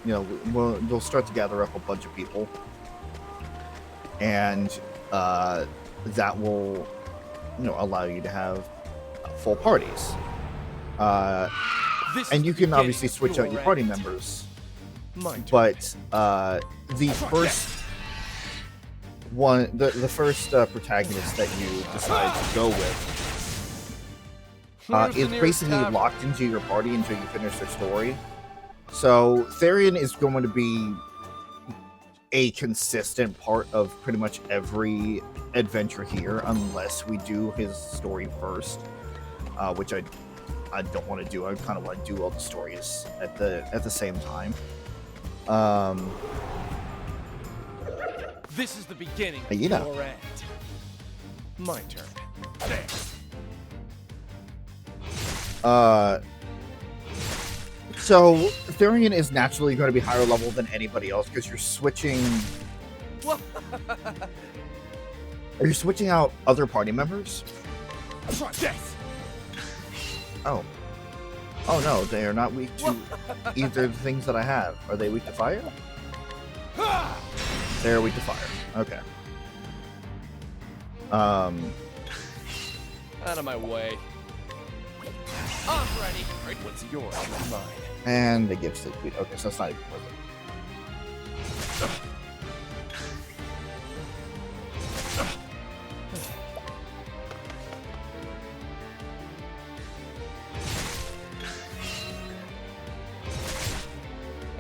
they'll start to gather up a bunch of people, and that will allow you to have full parties. This And is you the can beginning obviously of switch out your your party end. members, My turn. but the first protagonist that you decide to go with Where's the is nearest basically tavern? locked into your party until you finish their story. So Therion is going to be a consistent part of pretty much every adventure here, unless we do his story first, which I don't want to do. I kind of want to do all the stories at the same time. This is the beginning of You know. your end. My turn. There. So Therion is naturally going to be higher level than anybody else because you're switching. Are you switching out other party members? Try this. Oh. Oh no, they are not weak to either of the things that I have. Are they weak to fire? They're weak to fire. Okay. Out of my way. I'm ready. Right, what's yours is mine. And they give sleep. Okay, so it's not even worth it.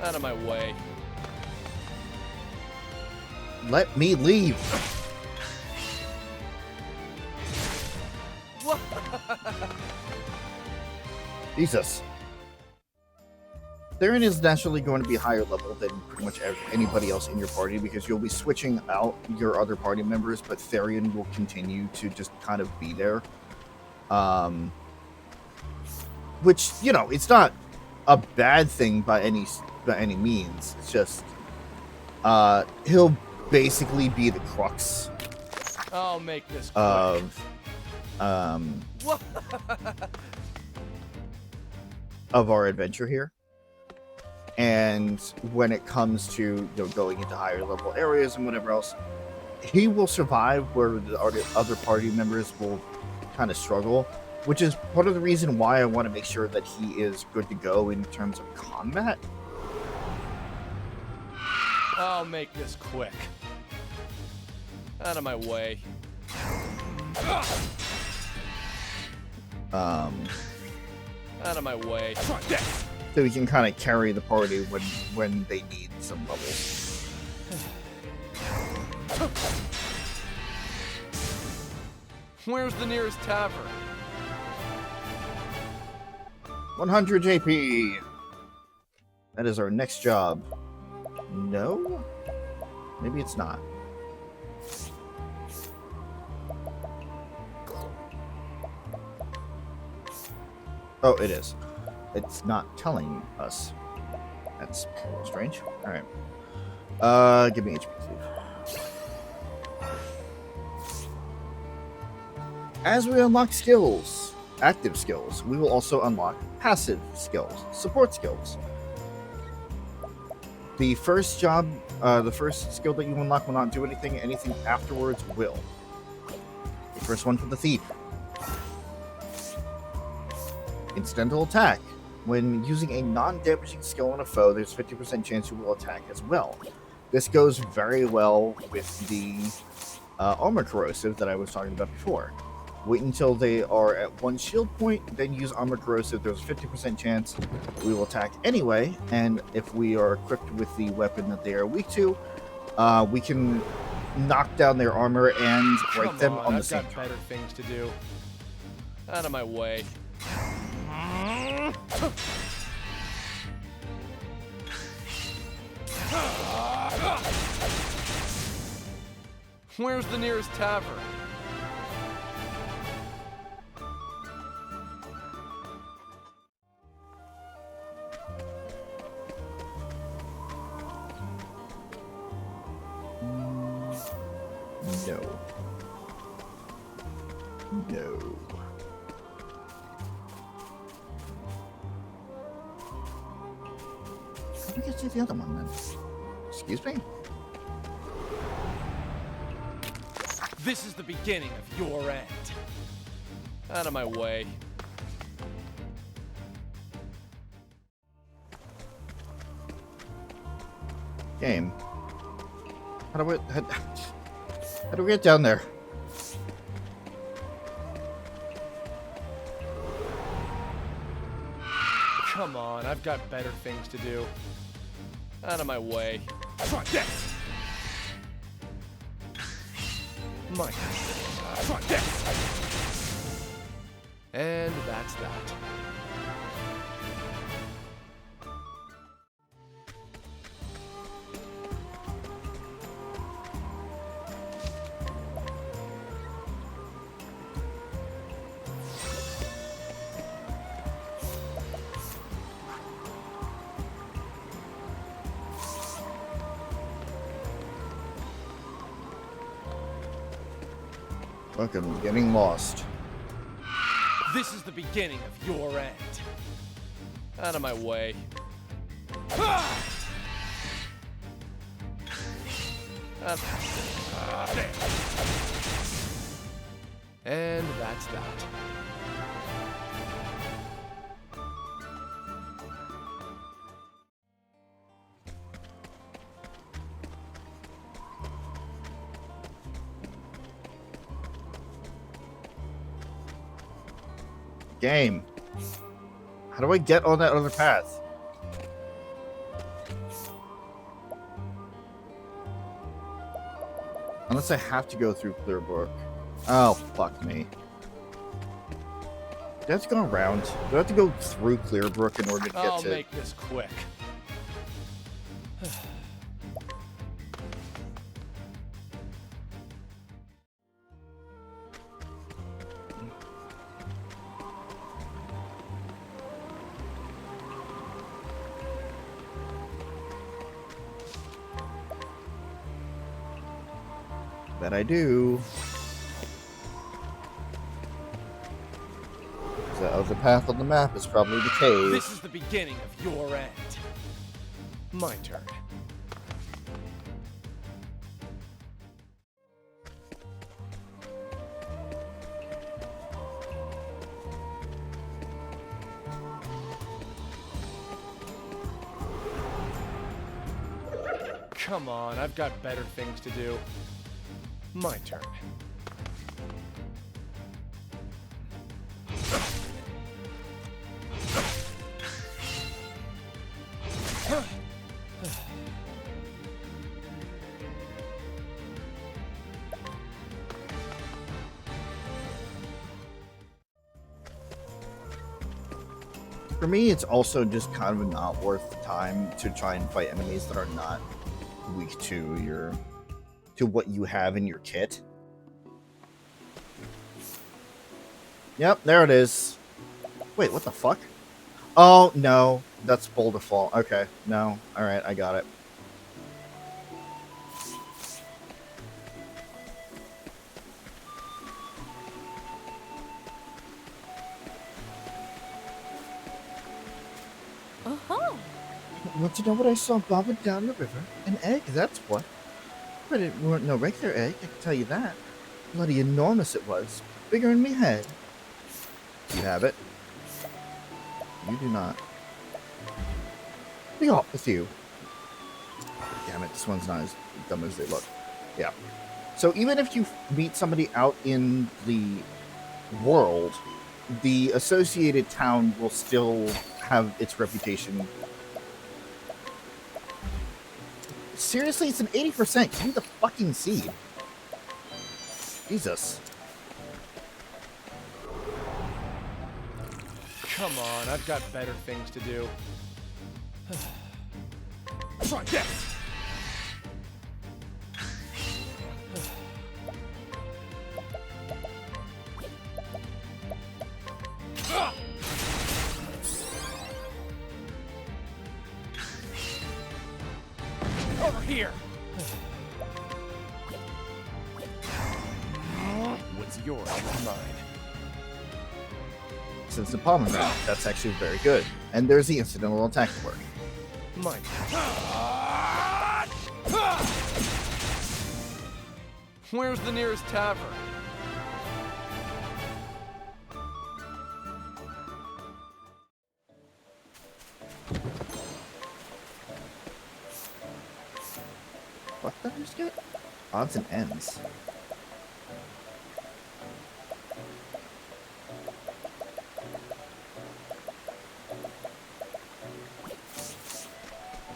Out of my way. Let me leave. Jesus. Therion is naturally going to be higher level than pretty much anybody else in your party because you'll be switching out your other party members, but Therion will continue to just kind of be there. Which, it's not a bad thing by any means. It's just he'll basically be the crux I'll make this quick. Of our adventure here. And when it comes to going into higher level areas and whatever else, he will survive where the other party members will kind of struggle, which is part of the reason why I want to make sure that he is good to go in terms of combat. I'll make this quick. Out of my way. Out of my way. Try this. So he can kind of carry the party when they need some levels. Where's the nearest tavern? 100 JP. That is our next job. No? Maybe it's not. Oh, it is. It's not telling us. That's a little strange. Alright. Give me HP, please. As we unlock skills, active skills, we will also unlock passive skills, support skills. The first skill that you unlock will not do anything. Anything afterwards will. The first one for the thief. Incidental attack. When using a non-damaging skill on a foe, there's 50% chance you will attack as well. This goes very well with the armor corrosive that I was talking about before, Wait until they are at 1 shield point, then use Armor Corrosive. There's a 50% chance we will attack anyway, and if we are equipped with the weapon that they are weak to, we can knock down their armor and break them on the same I've got time. better things to do. Out of my way. Where's the nearest tavern? No. No. How do we get to the other one then? Excuse me? This is the beginning of your end. Out of my way. Game. How do we get down there? Come on, I've got better things to do. Out of my way. Try this! My try this! And that's that. Fucking getting lost. This is the beginning of your end. Out of my way. And that's that. Game. How do I get on that other path? Unless I have to go through Clearbrook. Oh, fuck me. Do I have to go around? Do I have to go through Clearbrook in order to get I'll to... make this quick. Bet I do. The other path on the map is probably the cave. This is the beginning of your end. My turn. Come on, I've got better things to do. My turn. For me, it's also just kind of not worth the time to try and fight enemies that are not weak to what you have in your kit. Yep, there it is. Wait, what the fuck? Oh, no. That's Boulder Fall. Okay, no. Alright, I got it. Want to know what I saw bobbing down the river? An egg, that's what. But it weren't no regular egg, I can tell you that. Bloody enormous it was. Bigger than me head. You have it. You do not. Be off with you. Damn it, this one's not as dumb as they look. Yeah. So even if you meet somebody out in the world, the associated town will still have its reputation. Seriously, it's an 80%. Give me the fucking seed. Jesus. Come on, I've got better things to do. Try this! Over here! What's yours is mine. Since the pomegranate, that's actually very good. And there's the incidental attack work. Mine. Where's the nearest tavern? What did I just get? Odds and ends.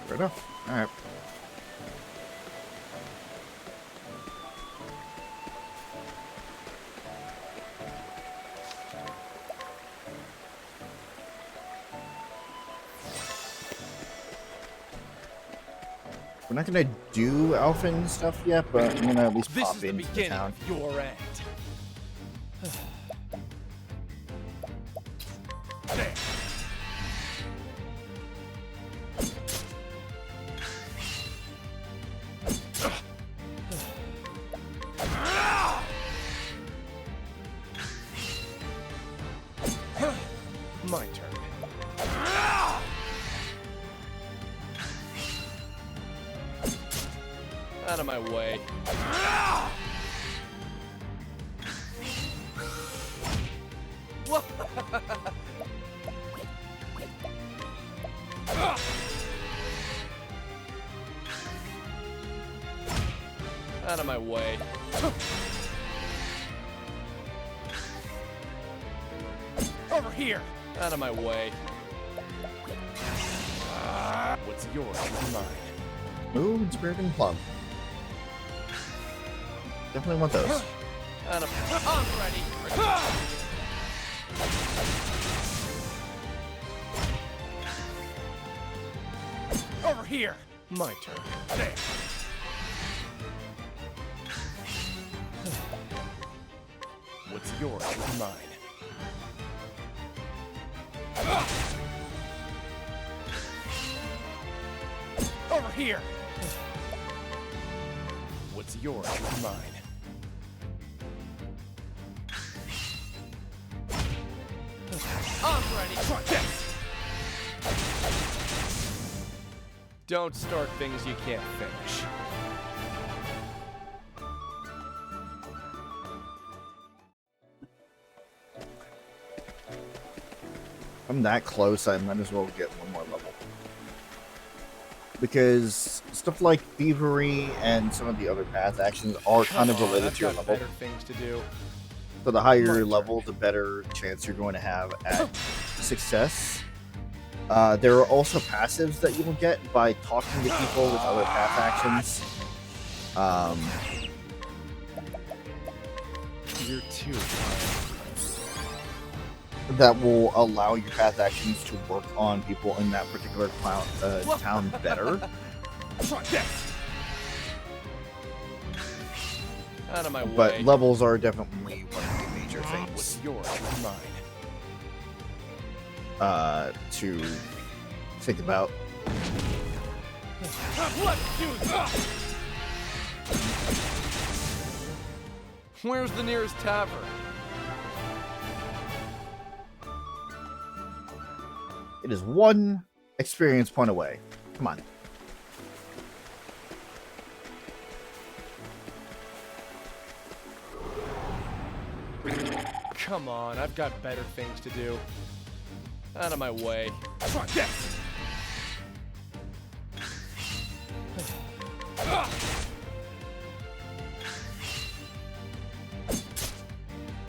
Fair enough. Alright. We're not gonna do Alphen stuff yet, but I'm gonna at least This pop is the into the beginning town. of your end. There. My turn. Out of my way. Out of my way. Over here! Out of my way. What's yours is mine. Mood, Spirit, and Plum. Definitely want those. Out of I'm ready. Over here. My turn. There. What's yours is mine. Over here. What's yours is mine. I'm ready. Try this. Don't start things you can't finish. I'm that close, I might as well get one more level. Because stuff like thievery and some of the other path actions are kind of related to your level. Better things to do. So the higher your level, the better chance you're going to have at success. There are also passives that you will get by talking to people with other path actions. You're too kind. That will allow your path actions to work on people in that particular town better. Try this. Out of my way. But levels are definitely one of the major things What's yours is mine. to think about. Let's do this. Where's the nearest tavern? It is one experience point away. Come on. Come on, I've got better things to do. Out of my way. Try this.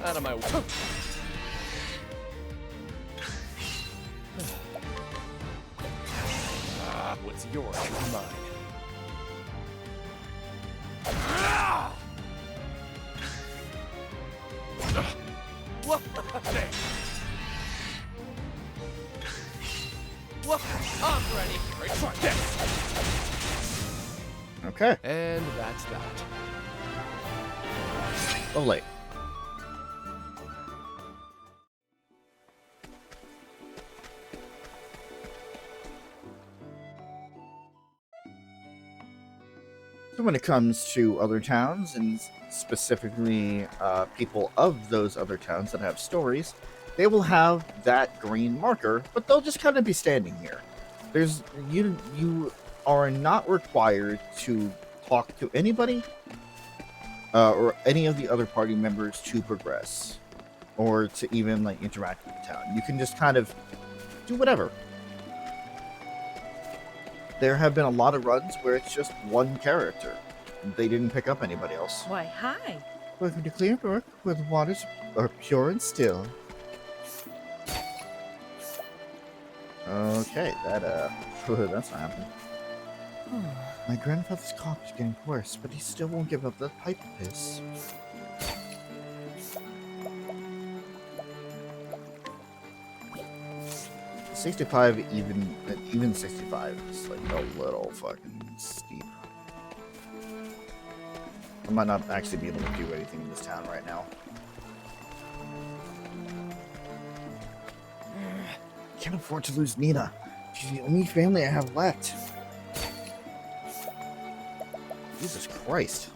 Out of my way. What's yours is mine. What? There. What? I'm ready. Ready for this. Okay. And that's that. Lovely. So when it comes to other towns, and specifically people of those other towns that have stories, they will have that green marker, but they'll just kind of be standing here. You are not required to talk to anybody or any of the other party members to progress, or to even like interact with the town. You can just kind of do whatever. There have been a lot of runs where it's just one character. They didn't pick up anybody else. Why, hi. Welcome to Clearbrook, where the waters are pure and still. Okay, that's not happening. My grandfather's cough is getting worse, but he still won't give up that pipe of his. $65, even 65 is like a little fucking steep. I might not actually be able to do anything in this town right now. Can't afford to lose Nina. She's the only family I have left. Jesus Christ.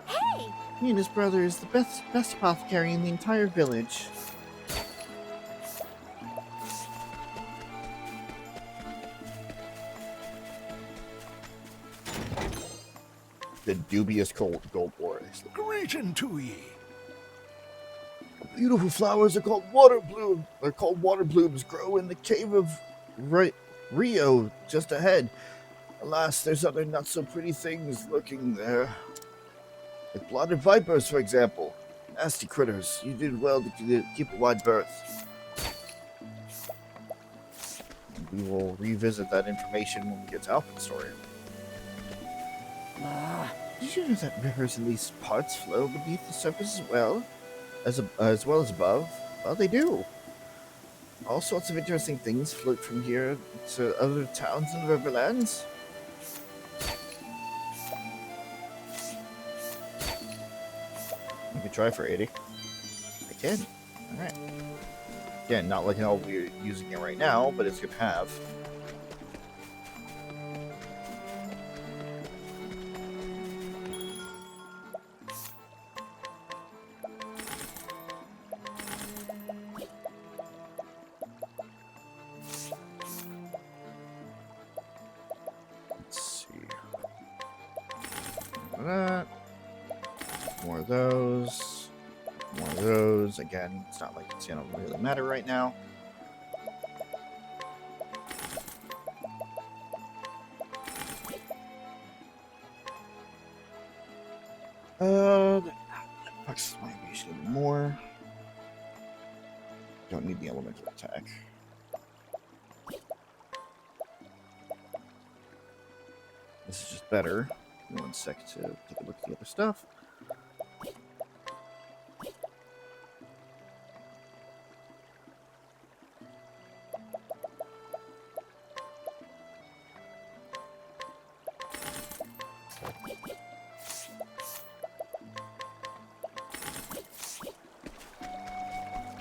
Hey! Nina's brother is the best apothecary in the entire village. The dubious gold wars. Greeting to ye. Beautiful flowers are called water blooms grow in the cave of Rio just ahead. Alas, there's other not so pretty things lurking there. Like blotted vipers, for example. Nasty critters. You did well to keep a wide berth. We will revisit that information when we get to Alpha's story. Did you know that rivers in these parts flow beneath the surface as well as above? Well, they do. All sorts of interesting things float from here to other towns in the Riverlands. I can try for 80. I can. Alright. Again, not like how we're using it right now, but it's good to have. That. More of those. More of those. Again, it's not like it's gonna really matter right now. Bucks might be usually more. Don't need the elemental attack. This is just better. Give me 1 sec to take a look at the other stuff.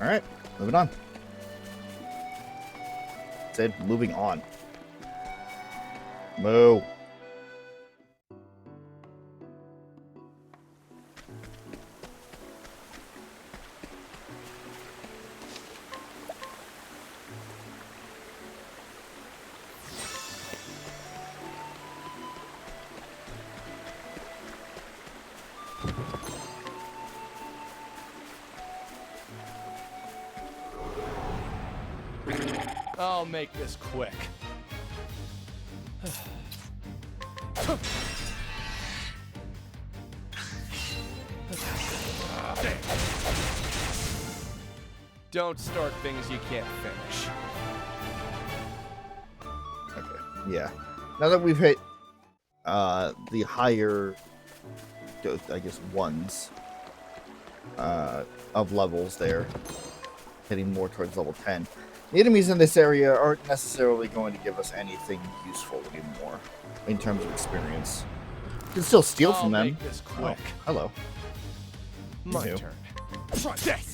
Alright, moving on. Said moving on. Moo. I'll make this quick. Don't start things you can't finish. Okay, yeah. Now that we've hit the higher, I guess, ones of levels there, heading more towards level 10, the enemies in this area aren't necessarily going to give us anything useful anymore in terms of experience. You can still steal from them. Make this quick. Oh, hello. My You. turn. Try this!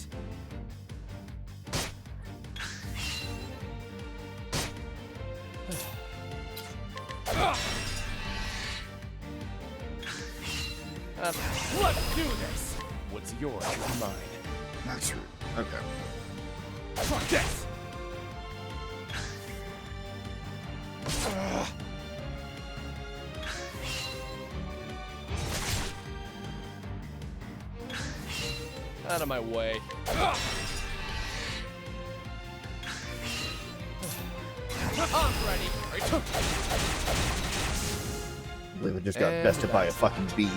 Let's do this! What's yours is mine. That's true. Okay. Try this! Out of my way. I'm ready. I believe I just got bested by a fucking bee.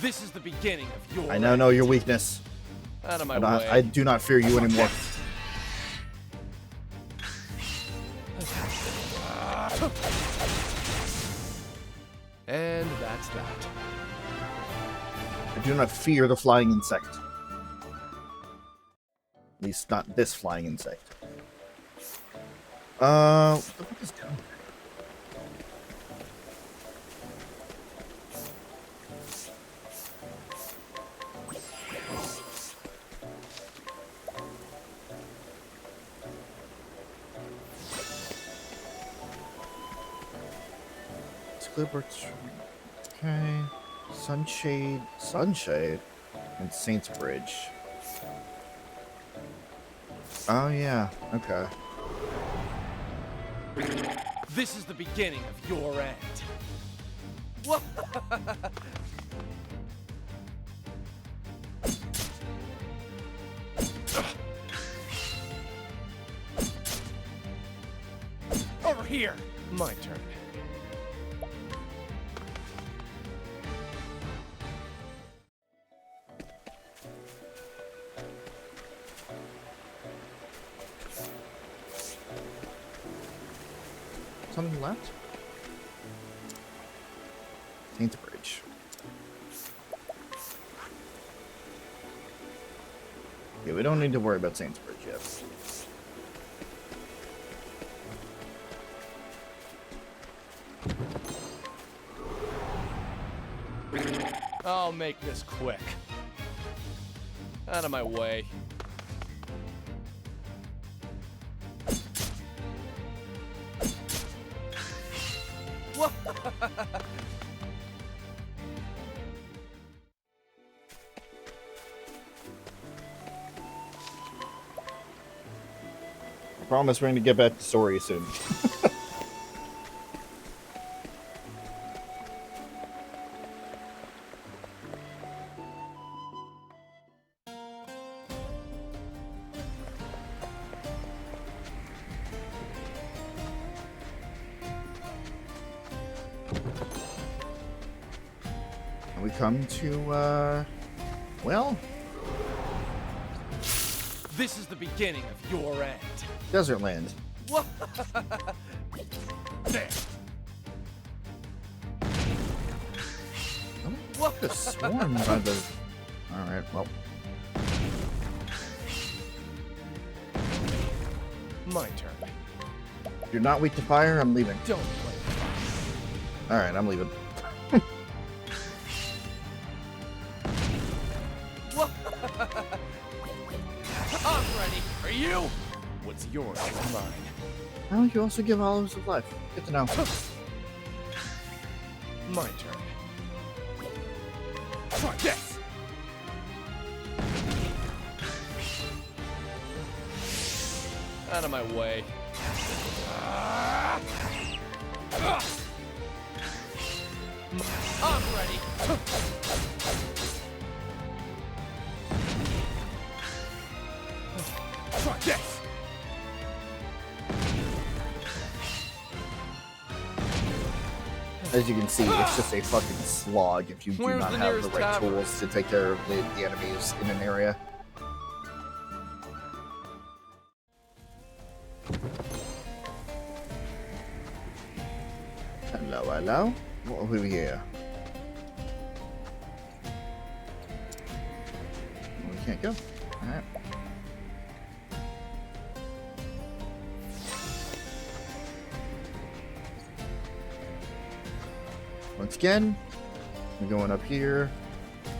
This is the beginning of your. I now know your weakness. Out of my But way. I do not fear you anymore. And that's that. I do not fear the flying insect. At least not this flying insect. What the fuck is down there? Okay. Sunshade, and Saints Bridge. Oh yeah, okay. This is the beginning of your end. Over here. My turn. Something left? Saints Bridge. Yeah, we don't need to worry about Saints Bridge yet. I'll make this quick. Out of my way. I promise we're going to get back to story soon. And we come to, well, This is the beginning of your end. Desert Land. There. What the swarm by the... Alright, well. My turn. If you're not weak to fire, I'm leaving. Don't play. Alright, I'm leaving. I'm ready. Are you? What's yours is mine. Oh, you also give olives of life. Good to know. My turn. Try this. Out of my way. I'm ready. Try this. As you can see, it's just a fucking slog if you do Where's not the have the nearest right tavern? tools to take care of the enemies in an area. Hello, hello. What have we here? We can't go. Alright. Once again, we're going up here.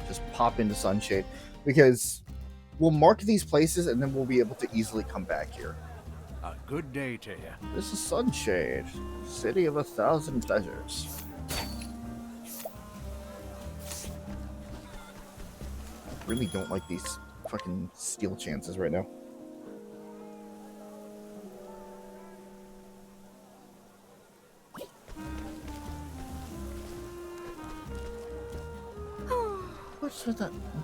Just pop into Sunshade. Because we'll mark these places and then we'll be able to easily come back here. A good day to you. This is Sunshade, city of 1,000 pleasures. I really don't like these fucking steal chances right now.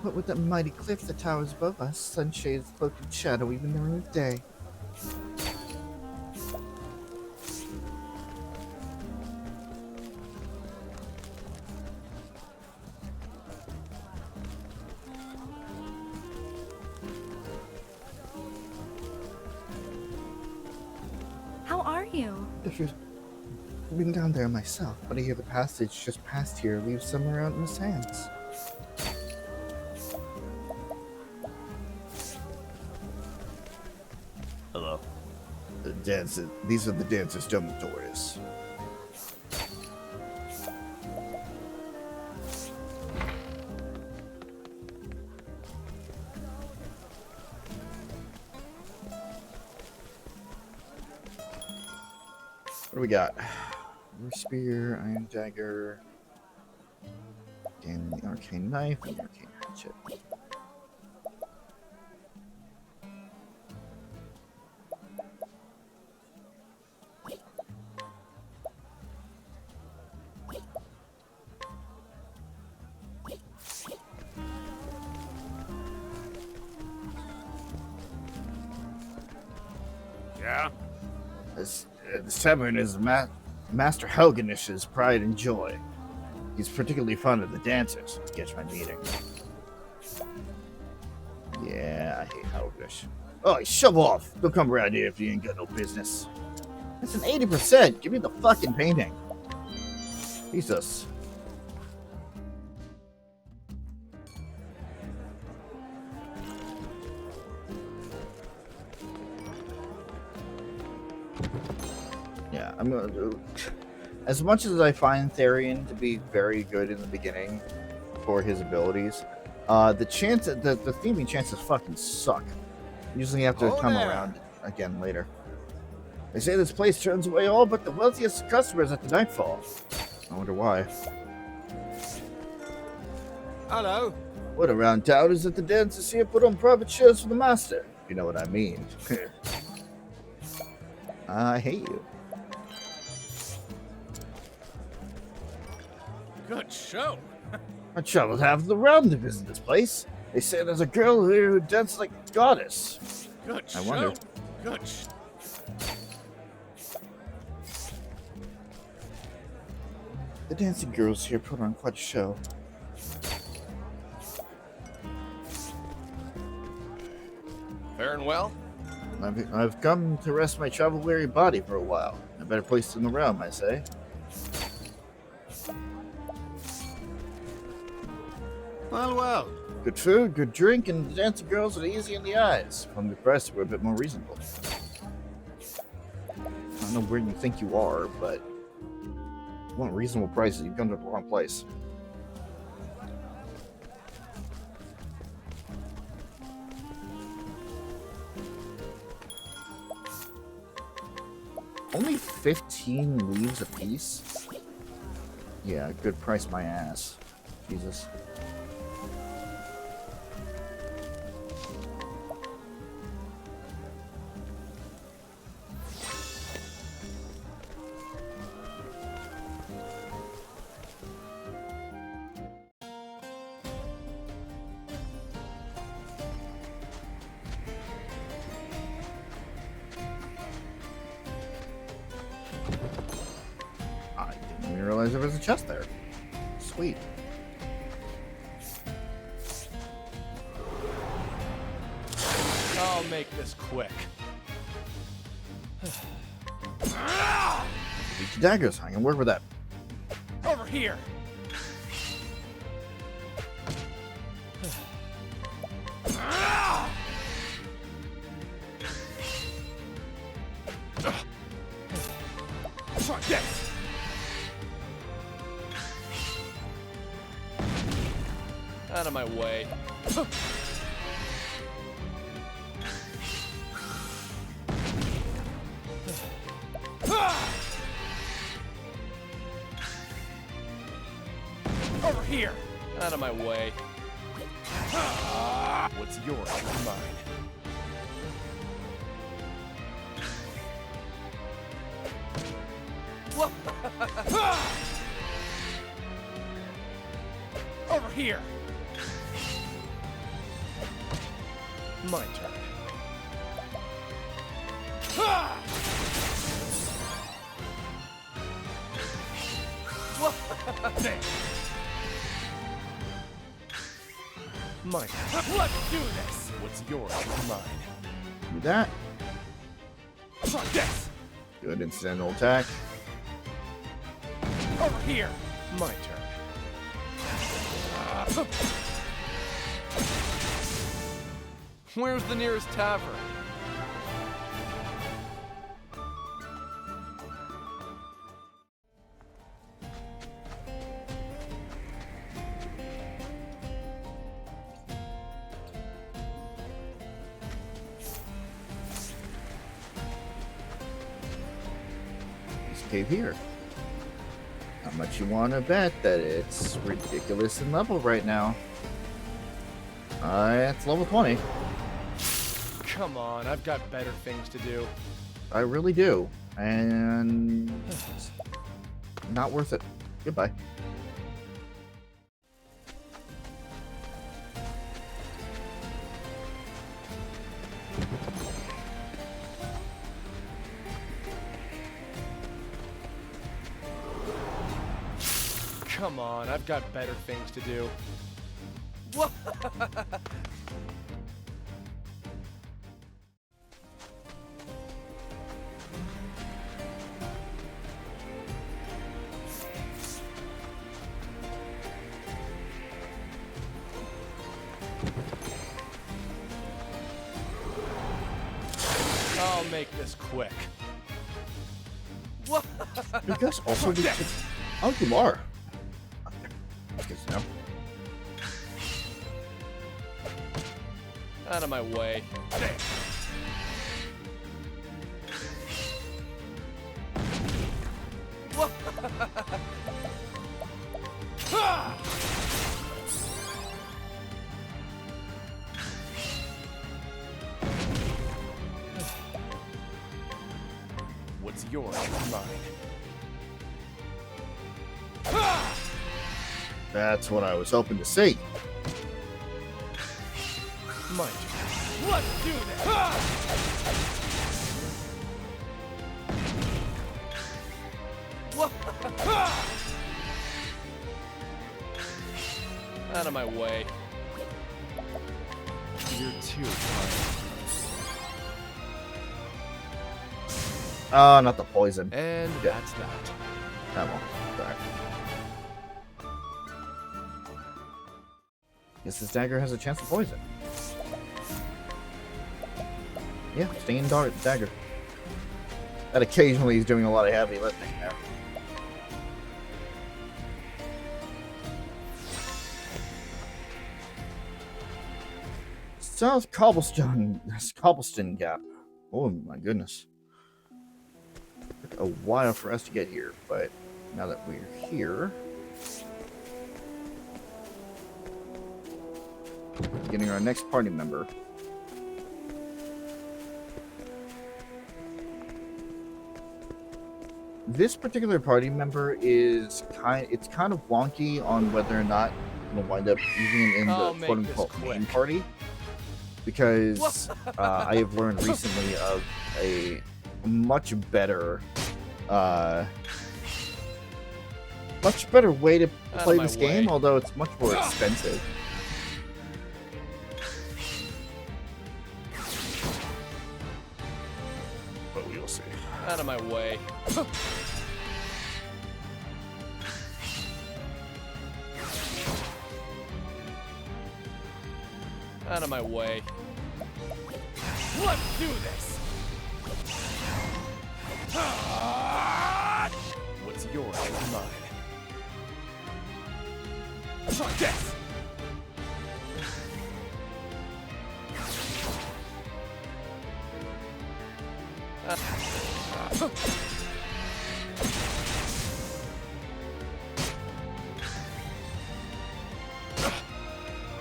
What with that mighty cliff that towers above us? Sunshade's cloaked in shadow even during the day. How are you? I've been down there myself, but I hear the passage just past here leaves somewhere out in the sands. Hello. These are the dancers' dormitories. What do we got? War Spear, Iron Dagger, and the Arcane Knife, and the Arcane Hatchet. Yeah? This tavern is Master Helgenish's pride and joy. He's particularly fond of the dancers. Catch my meaning. Yeah, I hate Helgenish. Oh, shove off! Don't come around here if you ain't got no business. That's an 80%! Give me the fucking painting. Jesus. Yeah, I'm gonna do. As much as I find Therion to be very good in the beginning for his abilities, the theming chances fucking suck. Usually you have to come around again later. They say this place turns away all but the wealthiest customers at the nightfall. I wonder why. Hello. What around town is that the dancers here put on private shows for the master? If you know what I mean. I hate you. Good show. I traveled half the realm to visit this place. They say there's a girl here who dances like a goddess. Good I show. wonder. Good. The dancing girls here put on quite a show. Faring well? I've come to rest my travel-weary body for a while. A better place in the realm, I say. Well, well. Good food, good drink, and the dancing girls are easy in the eyes. From the price, we're a bit more reasonable. I don't know where you think you are, but if you want reasonable prices, you've come to the wrong place. Only 15 leaves a piece? Yeah, good price my ass. Jesus. didn't realize there was a chest there. Sweet. I'll make this quick. These daggers, I can work with that. Over here! Try this! Out of my way. Over here! Out of my way. What's yours is mine. Over here! My turn. There. My turn. Let's do this! What's yours is mine. Do that. Try this! Good incidental attack. Over here! My turn. Where's the nearest tavern? This cave here. How much you want to bet that it's ridiculous in level right now? It's level 20. Come on, I've got better things to do. I really do. And not worth it. Goodbye. Come on, I've got better things to do. I'll make this quick. You guys also need to... Oh, you are. That's good to know. Out of my way. There. What's yours is mine. That's what I was hoping to see. My turn. Let's do this! Out of my way. You're too kind. Oh, not the poison. And Yeah. that's that. That one. Sorry. Guess this dagger has a chance to poison. Yeah, stinging dagger. That occasionally is doing a lot of heavy lifting there. South Cobblestone Gap. Oh my goodness. Took a while for us to get here, but now that we're here, getting our next party member. This particular party member is kind of wonky on whether or not we'll wind up using him in I'll the make quote-unquote this main quick. party, because I have learned recently of a much better much better way to Out play of my this game, way. although it's much more expensive. But we'll see. Out of my way. Out of my way. Let's do this! What's yours is mine. Try this!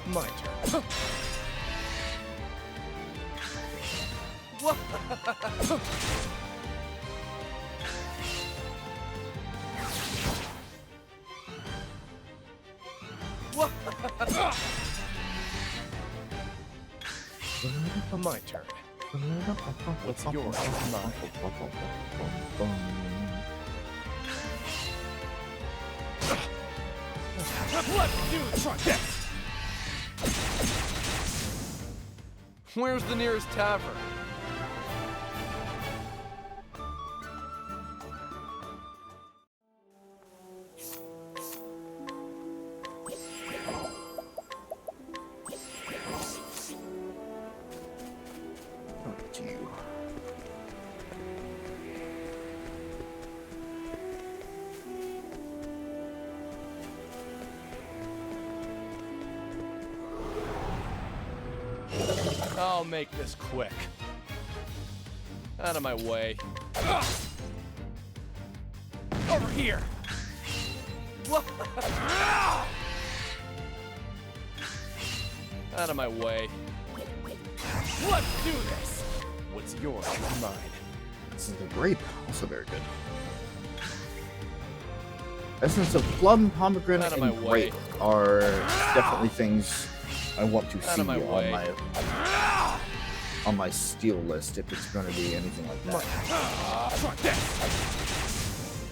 My turn. My turn. What's yours is mine. Let's do it. Try this. Where's the nearest tavern? I'll make this quick. Out of my way. Over here. Out of my way. Let's do this. What's yours is mine. This is the grape, also very good. Essence of plum, pomegranate, Out of my and grape are definitely things I want to see on my steal list if it's going to be anything like that. Try this.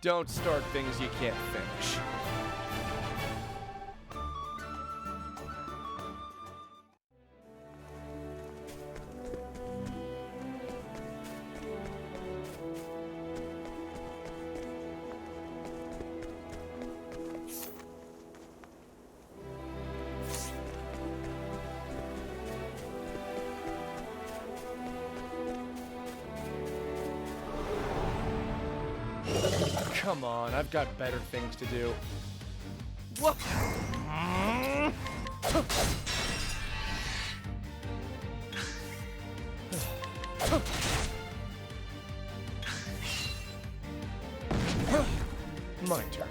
Don't start things you can't finish. Come on, I've got better things to do. What? My turn.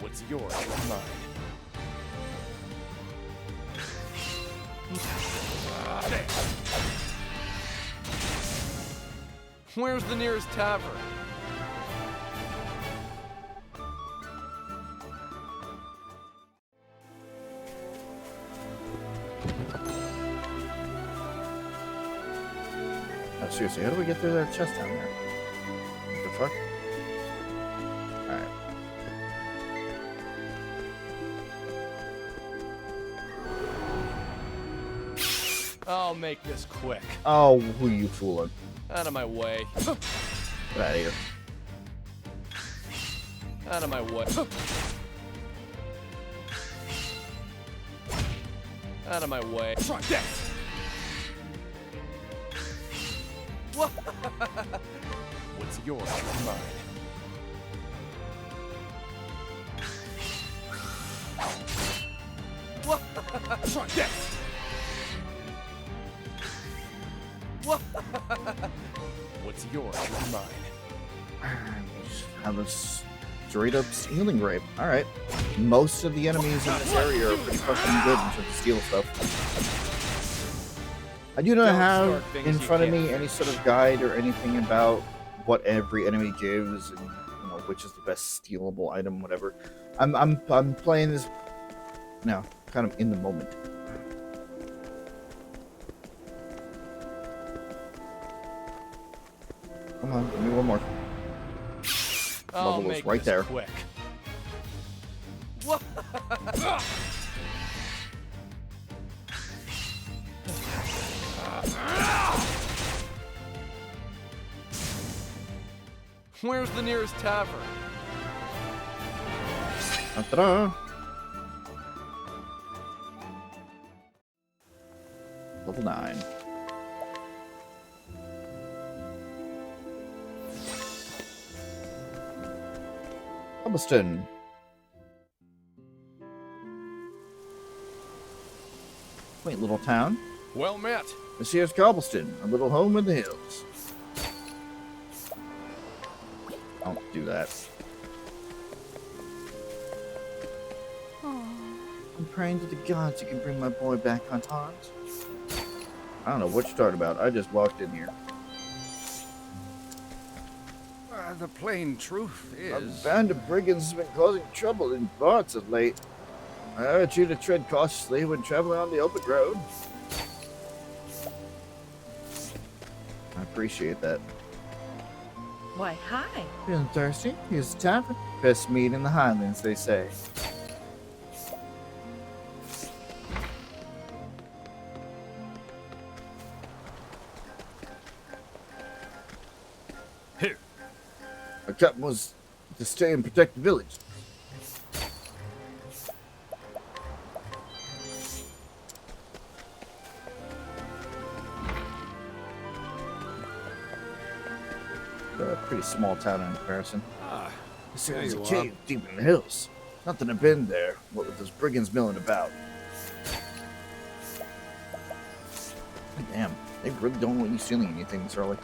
What's yours is mine. There. Where's the nearest tavern? Oh, seriously, how do we get through that chest down there? What the fuck? Alright. I'll make this quick. Oh, who you fooling? Out of my way. Get out of here. Out of my way. Out of my way. Try this. What's yours is mine. Try this. What's yours is mine. Just have a straight up stealing grape. Alright. Most of the enemies in this area are pretty fucking good in terms of steal stuff. I do not Don't have start things in you front of can't me any sort of guide or anything about what every enemy gives and which is the best stealable item, whatever. I'm playing this now, kind of in the moment. Come on, give me one more. I'll Level is make right this there. quick. Where's the nearest tavern? Ta-da! Level 9. Cobblestone. Quaint little town. Well met. This here's Cobblestone, a little home in the hills. Don't do that. I'm praying to the gods you can bring my boy back unharmed. I don't know what you're talking about. I just walked in here. The plain truth A is... band of brigands has been causing trouble in parts of late. I urge you to tread cautiously when traveling on the open road. I appreciate that. Why, hi. Feeling thirsty? Here's the tavern. Best meat in the Highlands, they say. Here. Our captain was to stay and protect the village. A pretty small town in comparison. Ah, This there is a you are. cave deep in the hills. Not that I've been there, what with those brigands milling about. Damn, they really don't want you stealing anything this early.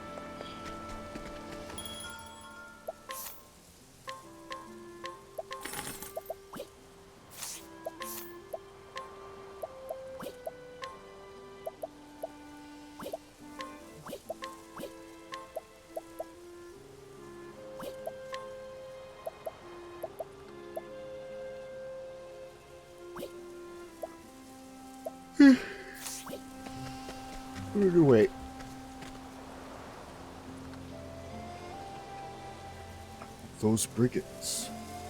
Wait. Those brigands.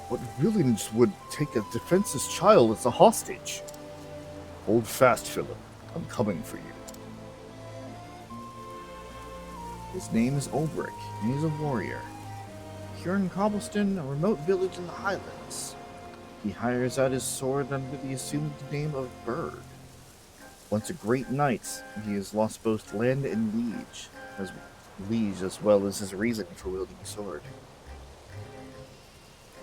What villains would take a defenseless child as a hostage? Hold fast, Philip. I'm coming for you. His name is Ulbrich, and he's a warrior. Here in Cobblestone, a remote village in the Highlands. He hires out his sword under the assumed name of Bird. Once a great knight, he has lost both land and liege, as well as his reason for wielding a sword.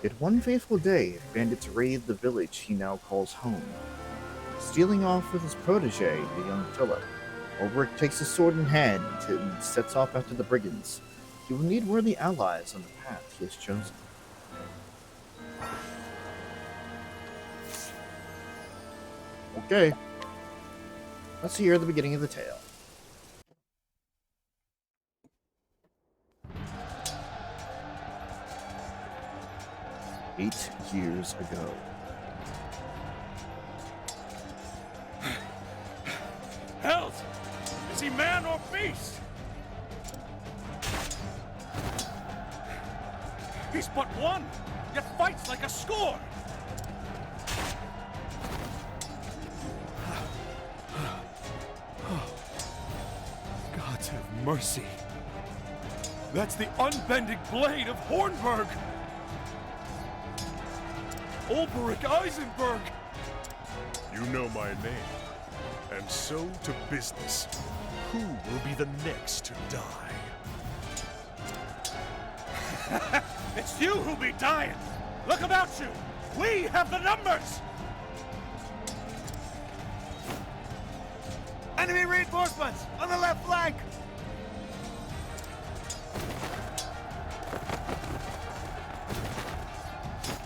Yet one fateful day, bandits raid the village he now calls home. Stealing off with his protege, the young Philip, Ulbrich takes his sword in hand and sets off after the brigands. He will need worthy allies on the path he has chosen. Okay. Let's hear the beginning of the tale. Eight years ago. Hells! Is he man or beast? He's but one, yet fights like a score! Gods have mercy. That's the unbending blade of Hornburg! Ulberich Eisenberg! You know my name. And so to business. Who will be the next to die? It's you who'll be dying! Look about you! We have the numbers! Enemy reinforcements on the left flank!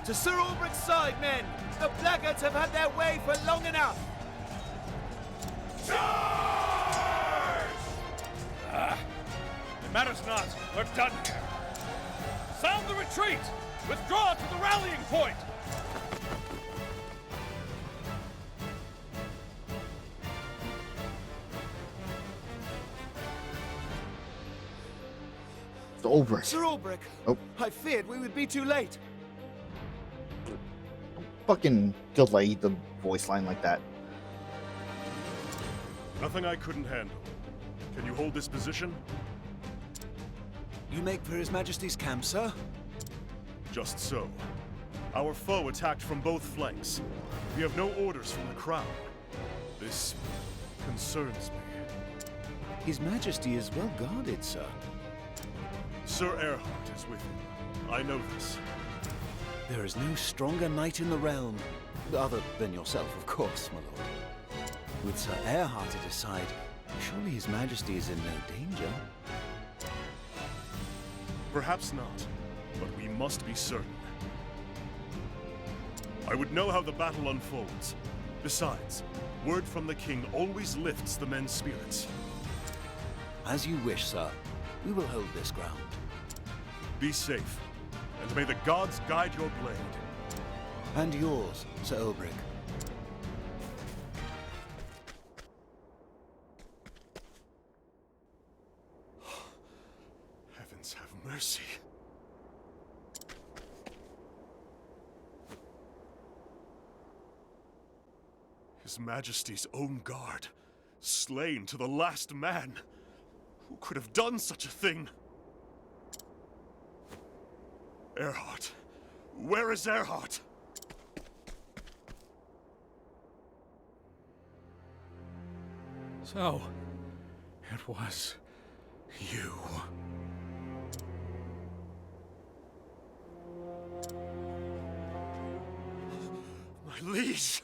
To Sir Ulbrich's side, men! The blackguards have had their way for long enough! It matters not. We're done here. Sound the retreat! Withdraw to the rallying point! Ulbrich. Sir Ulbrich! Oh. I feared we would be too late. Fucking delay the voice line like that. Nothing I couldn't handle. Can you hold this position? You make for His Majesty's camp, sir? Just so. Our foe attacked from both flanks. We have no orders from the crown. This concerns me. His Majesty is well guarded, sir. Sir Erhard is with him. I know this. There is no stronger knight in the realm. Other than yourself, of course, my lord. With Sir Erhard at his side, surely His Majesty is in no danger. Perhaps not, but we must be certain. I would know how the battle unfolds. Besides, word from the king always lifts the men's spirits. As you wish, sir. We will hold this ground. Be safe, and may the gods guide your blade. And yours, Sir Ulbrich. Heavens have mercy. His Majesty's own guard, slain to the last man. Who could have done such a thing? Erhard. Where is Erhard? So, it was you. My liege!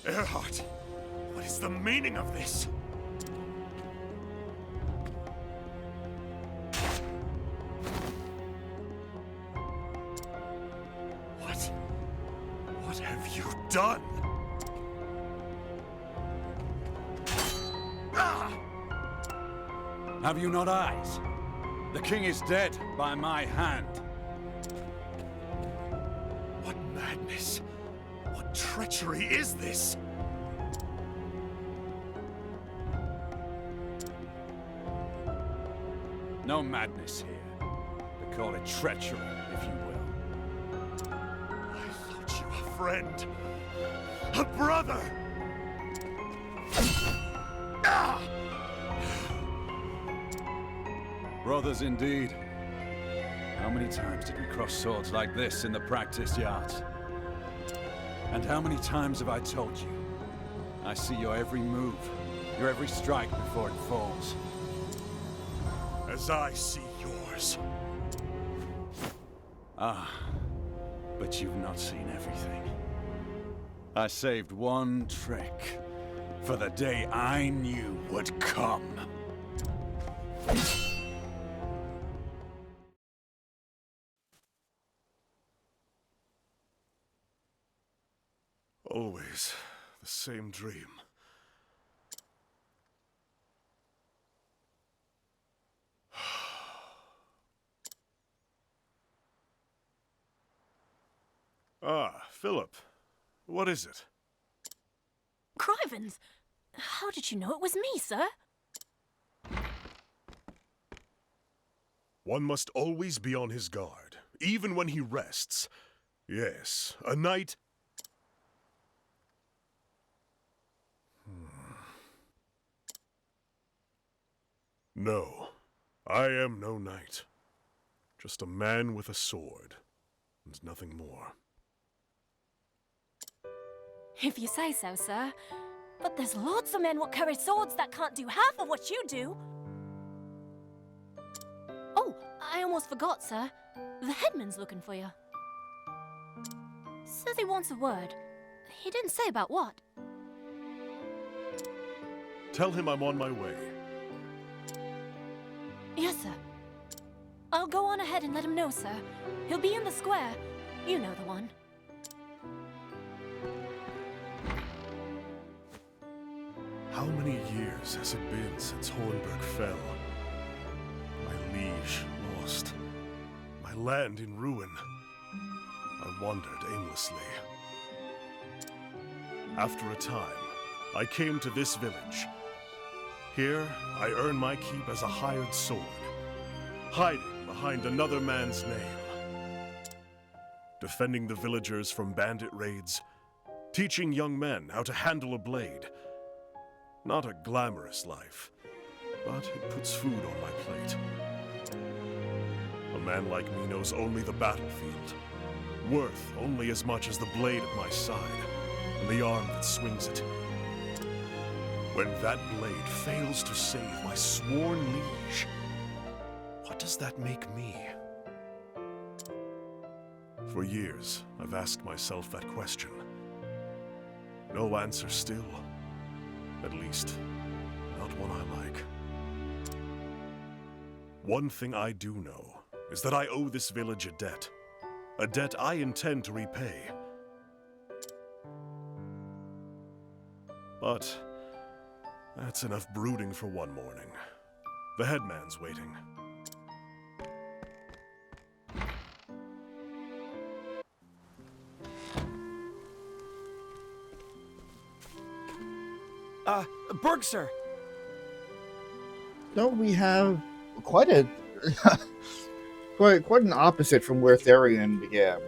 Erhard, what is the meaning of this? What have you done? Have you not eyes? The king is dead by my hand. What madness? What treachery is this? No madness here. They call it treachery, if you will. I thought you a friend. A brother! Brothers indeed. How many times did we cross swords like this in the practice yards? And how many times have I told you? I see your every move, your every strike before it falls. As I see yours. Ah, but you've not seen everything. I saved one trick for the day I knew would come. Always the same dream. Ah, Philip. What is it? Crivens! How did you know it was me, sir? One must always be on his guard, even when he rests. Yes, a knight... No, I am no knight. Just a man with a sword, and nothing more. If you say so, sir. But there's lots of men what carry swords that can't do half of what you do. Oh, I almost forgot, sir. The headman's looking for you. Says he wants a word. He didn't say about what. Tell him I'm on my way. Yes, sir. I'll go on ahead and let him know, sir. He'll be in the square. You know the one. How many years has it been since Hornburg fell? My liege lost. My land in ruin. I wandered aimlessly. After a time, I came to this village. Here, I earn my keep as a hired sword, hiding behind another man's name, defending the villagers from bandit raids, teaching young men how to handle a blade. Not a glamorous life, but it puts food on my plate. A man like me knows only the battlefield, worth only as much as the blade at my side and the arm that swings it. When that blade fails to save my sworn liege, what does that make me? For years, I've asked myself that question. No answer still. At least, not one I like. One thing I do know is that I owe this village a debt I intend to repay. But that's enough brooding for one morning. The headman's waiting. Berg, sir! So we have quite a quite an opposite from where Therion began.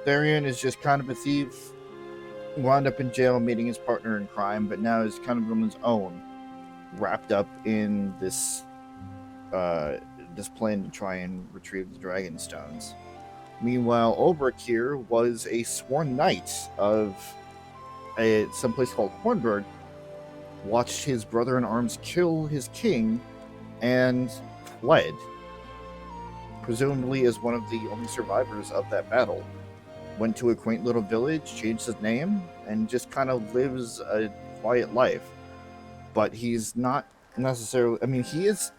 Therion is just kind of a thief, wound up in jail meeting his partner in crime, but now is kind of on his own, wrapped up in this this plan to try and retrieve the dragon stones. Meanwhile, Ulbrich here was a sworn knight of some place called Hornburg, watched his brother-in-arms kill his king, and fled, presumably as one of the only survivors of that battle. Went to a quaint little village, changed his name, and just kind of lives a quiet life. But he's not necessarily, I mean, he is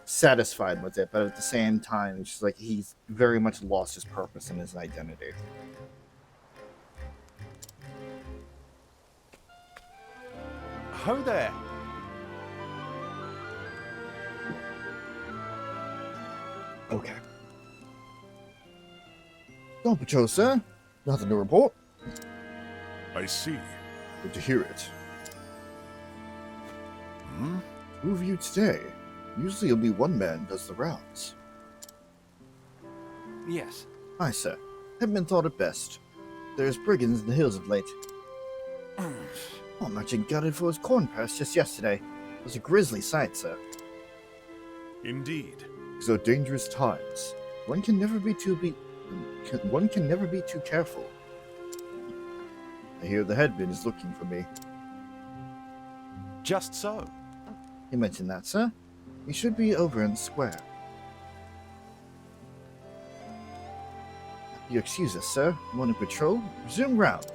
satisfied with it, but at the same time, it's just like he's very much lost his purpose and his identity. Ho there! Okay. Don't patrol, sir. Nothing to report. I see. Good to hear it. Who have you today? Usually only one man does the rounds. Yes. Aye, sir. Headman thought it best. There's brigands in the hills of late. Our merchant gutted for his corn purse just yesterday. It was a grisly sight, sir. Indeed. These are dangerous times. One can never be too careful. I hear the headman is looking for me. Just so. You mentioned that, sir. He should be over in the square. You excuse us, sir. Morning patrol. Resume round.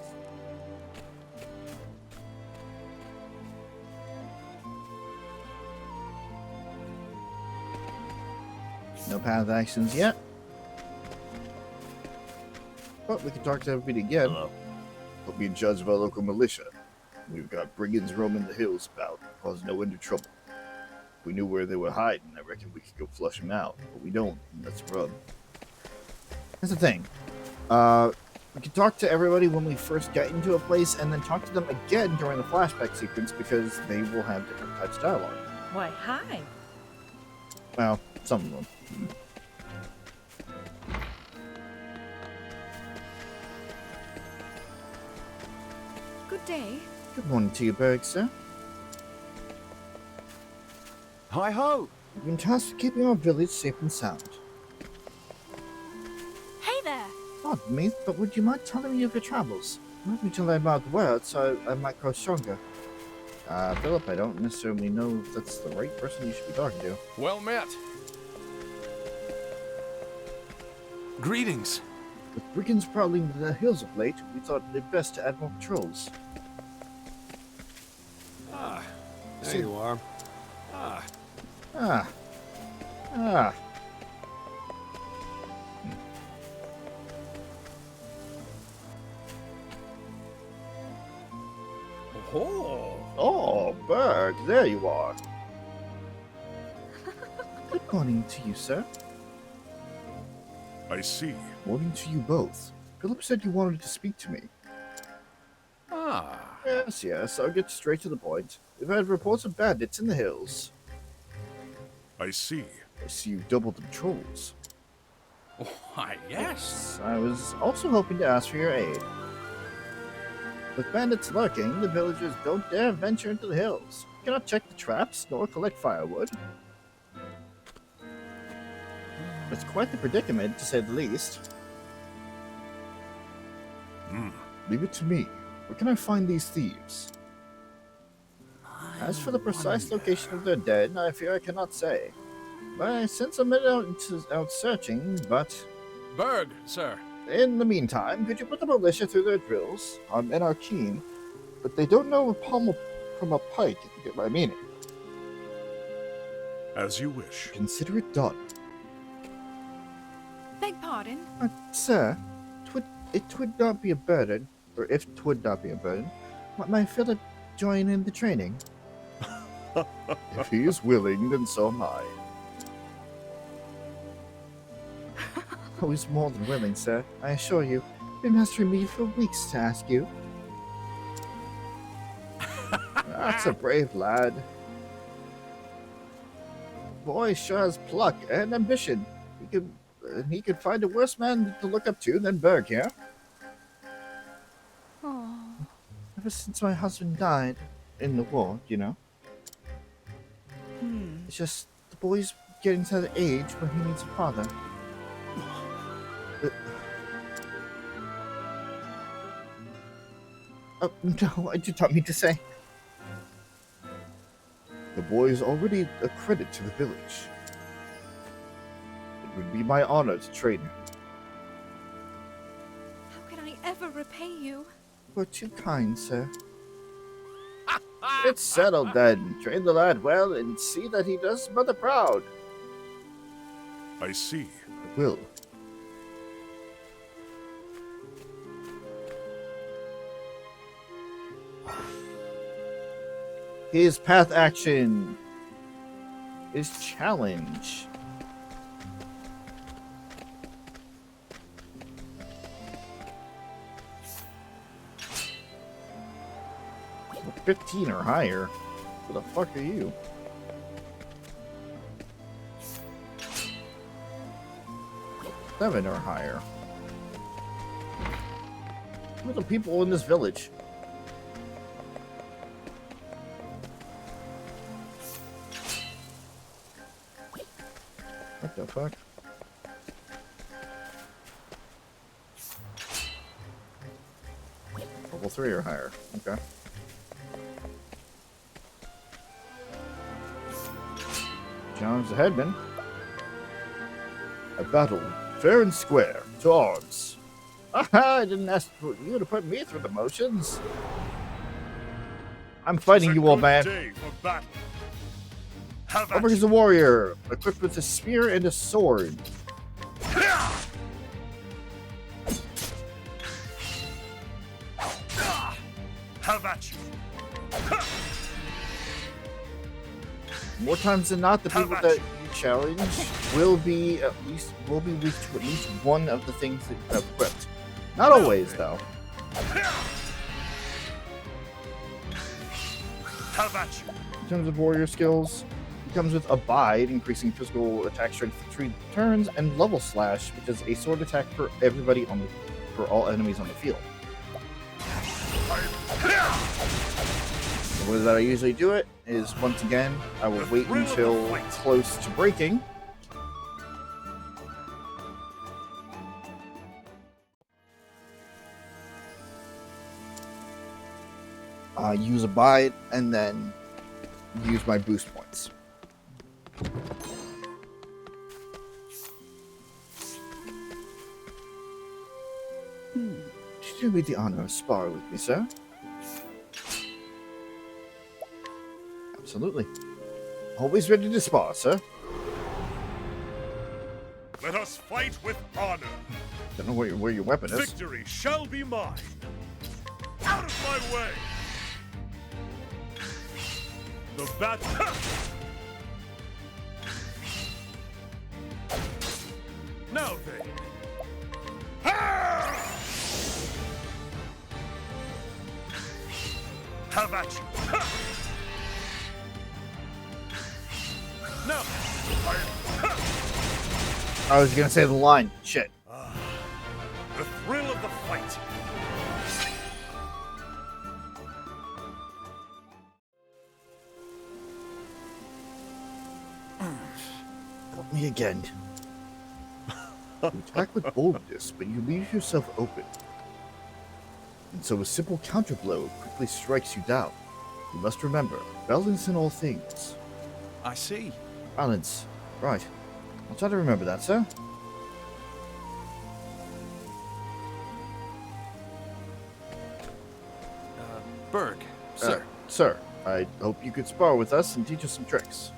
No path actions yet. But we can talk to everybody again. Hello. We'll be in charge of our local militia. We've got brigands roaming the hills about, causing no end of trouble. If we knew where they were hiding, I reckon we could go flush them out. But we don't, and that's the rub. That's the thing. We can talk to everybody when we first get into a place, and then talk to them again during the flashback sequence, because they will have different types of dialogue. Why, hi. Well, some of them. Good day. Good morning to you, Berg, sir. Hi-ho! We've been tasked with keeping our village safe and sound. Hey there! Pardon me, but would you mind telling me of your travels? I'm hoping to learn about the world, so I might grow stronger. Philip, I don't necessarily know if that's the right person you should be talking to. Well met. Greetings. With brigands prowling the hills of late, we thought it best to add more patrols. Ah, there you are. Ah. Oh, Berg, there you are. Good morning to you, sir. I see. Morning to you both. Philip said you wanted to speak to me. Ah, Yes, I'll get straight to the point. We've had reports of bandits in the hills. I see. I see you doubled the patrols. Why, yes. I was also hoping to ask for your aid. With bandits lurking, the villagers don't dare venture into the hills. You cannot check the traps, nor collect firewood. It's quite the predicament, to say the least. Leave it to me. Where can I find these thieves? As for the precise location of their dead, I fear I cannot say. But I sent some men out searching, but... Berg, sir. In the meantime, could you put the militia through their drills? Our men are keen, but they don't know a pommel from a pike, if you get my meaning. As you wish. Consider it done. Beg pardon? Sir, it would not be a burden, or if 'twould not be a burden, might my Philip join in the training? If he is willing, then so am I. Oh, he's more than willing, sir. I assure you. Been mastering me for weeks to ask you. That's a brave lad. Boy sure has pluck and ambition. He could find a worse man to look up to than Berg here. Oh. Ever since my husband died in the war, you know. It's just the boy's getting to the age when he needs a father. No, I did not mean to say. The boy is already a credit to the village. It would be my honor to train him. How can I ever repay you? You're too kind, sir. It's settled then. Train the lad well and see that he does mother proud. I see. I will. His path action is challenge. Well, 15 or higher. Who the fuck are you? Seven or higher. Who are the people in this village? What the fuck? Level 3 or higher. Okay. Challenge the headman. A battle, fair and square, to arms. Aha! I didn't ask for you to put me through the motions. I'm fighting you, old man. Over is a warrior, equipped with a spear and a sword. How about you? More times than not, the people that you challenge will be weak to at least one of the things that you have equipped. Not always, though. How about you? In terms of warrior skills, it comes with Abide, increasing physical attack strength for 3 turns, and Level Slash, which is a sword attack for everybody for all enemies on the field. The way that I usually do it is, once again, I will wait until close to breaking. Use Abide, and then use my boost points. Would you do me the honor of sparring with me, sir? Absolutely. Always ready to spar, sir. Let us fight with honor. Don't know where your weapon is. Victory shall be mine. Out of my way. The battle. Now then. Have at you! Ha! No! I was gonna say the line. Shit. The thrill of the fight! Help me again. You attack with boldness, but you leave yourself open. And so a simple counterblow quickly strikes you down. You must remember, balance in all things. I see. Balance. Right. I'll try to remember that, sir. Berg, sir. Sir, I hope you could spar with us and teach us some tricks.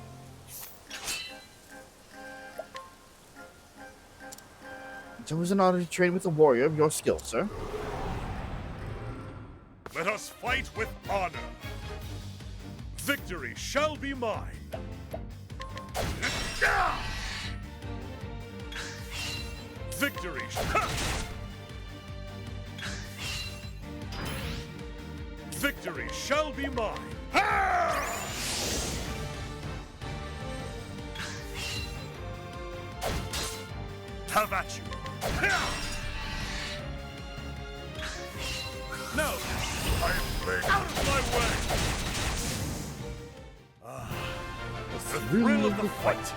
It's always an honor to train with a warrior of your skill, sir. Let us fight with honor. Victory shall be mine. Victory. Victory shall be mine. Have at you. No! I am playing out of my way! The thrill of the fight!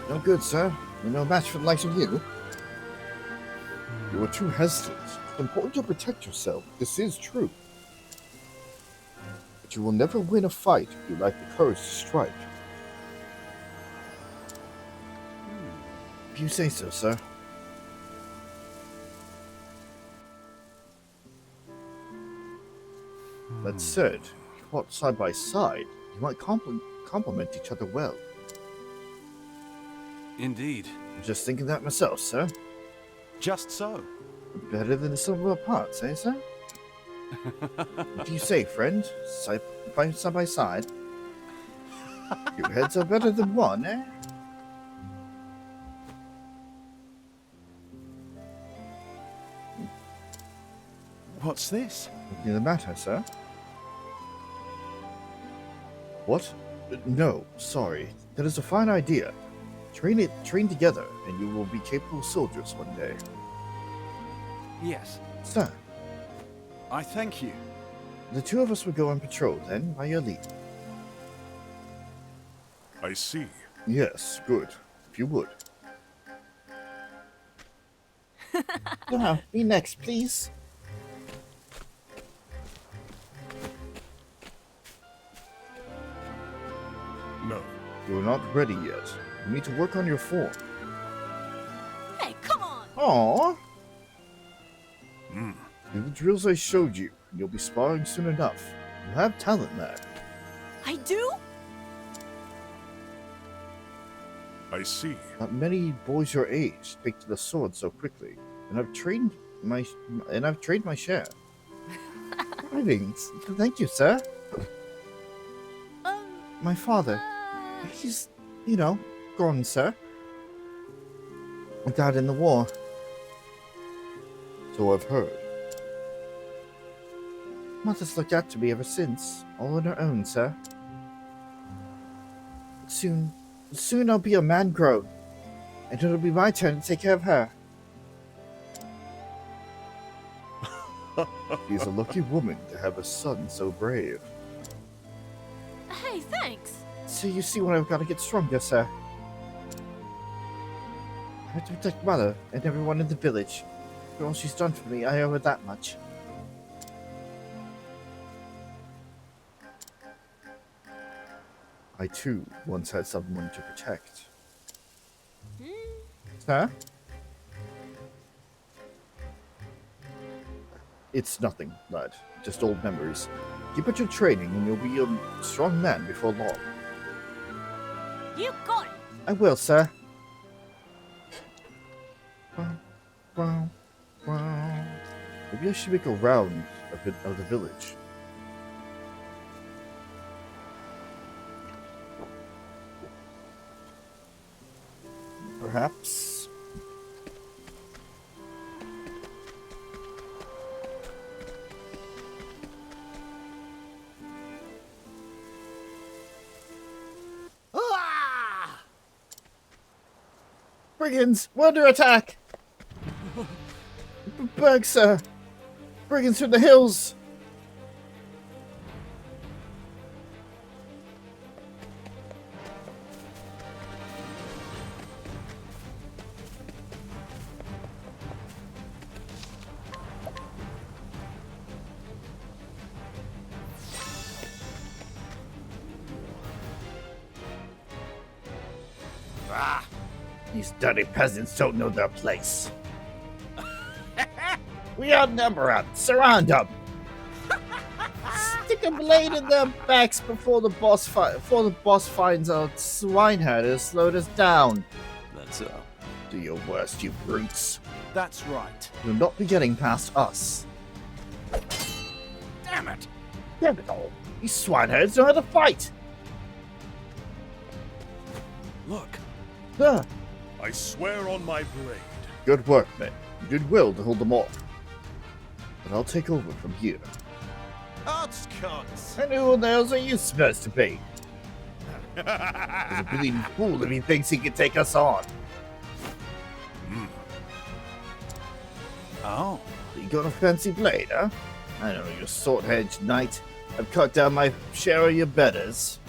No good, sir. You're no match for the likes of you. You are too hesitant. It's important to protect yourself. This is true. But you will never win a fight if you lack the courage to strike. If you say so, sir. That said, if you fought side by side, you might complement each other well. Indeed. I'm just thinking that myself, sir. Just so. Better than the sum of our parts, eh, sir? What do you say, friend? Fight side by side? Your heads are better than one, eh? What's this? Nothing the matter, sir? What? No, sorry. That is a fine idea. Train together, and you will be capable soldiers one day. Yes. Sir, I thank you. the two of us will go on patrol, then, by your lead. I see. Yes, good. If you would. Now, me next, please. No. You are not ready yet. You need to work on your form. Hey, come on! Aww. Do the drills I showed you, and you'll be sparring soon enough. You have talent, man. I do? I see. Not many boys your age take to the sword so quickly, and I've trained my share. Greetings. Thank you, sir. My father. He's, gone, sir. Died in the war. So I've heard. Mother's looked after me ever since, all on her own, sir. Soon I'll be a man grown, and it'll be my turn to take care of her. She's a lucky woman to have a son so brave. Hey, thanks. So you see when I've got to get stronger, sir. I have to protect Mother and everyone in the village. For all she's done for me, I owe her that much. I too once had someone to protect. Sir? It's nothing, lad. Just old memories. Keep at your training and you'll be a strong man before long. You got it. I will, sir. Wow. Maybe I should make a round of the village. perhaps. Brigands! We're under attack! Berg, sir! Brigands from the hills! Ah! These dirty peasants don't know their place. We outnumber them. Surround them. Stick a blade in their backs before the boss finds out swineherd has slowed us down. That's Do your worst, you brutes. That's right. You'll not be getting past us. Damn it! Damn it all. These swineherds know how to fight. Look, Ah, I swear on my blade. good work, men. You did well to hold them off. But I'll take over from here. Oddscots! And who the hell are you supposed to be? He's a bleeding fool if he thinks he can take us on. Oh. You got a fancy blade, huh? I know you're sword-edged knight. I've cut down my share of your betters.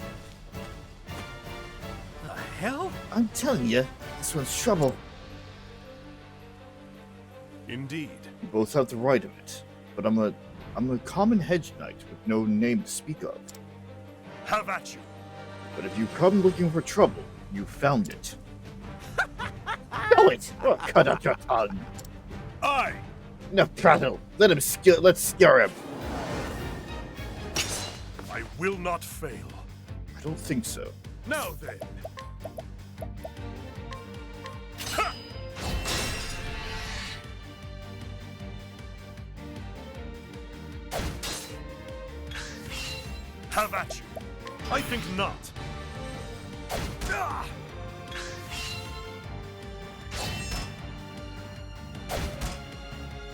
The hell? I'm telling you, this one's trouble. Indeed. You both have the right of it, but I'm a common hedge knight with no name to speak of. Have at you. But if you come looking for trouble, you found it. Know it, or cut out your tongue. Aye. No prattle. Let's scare him. I will not fail. I don't think so. Now then. Have at you. I think not. Ah!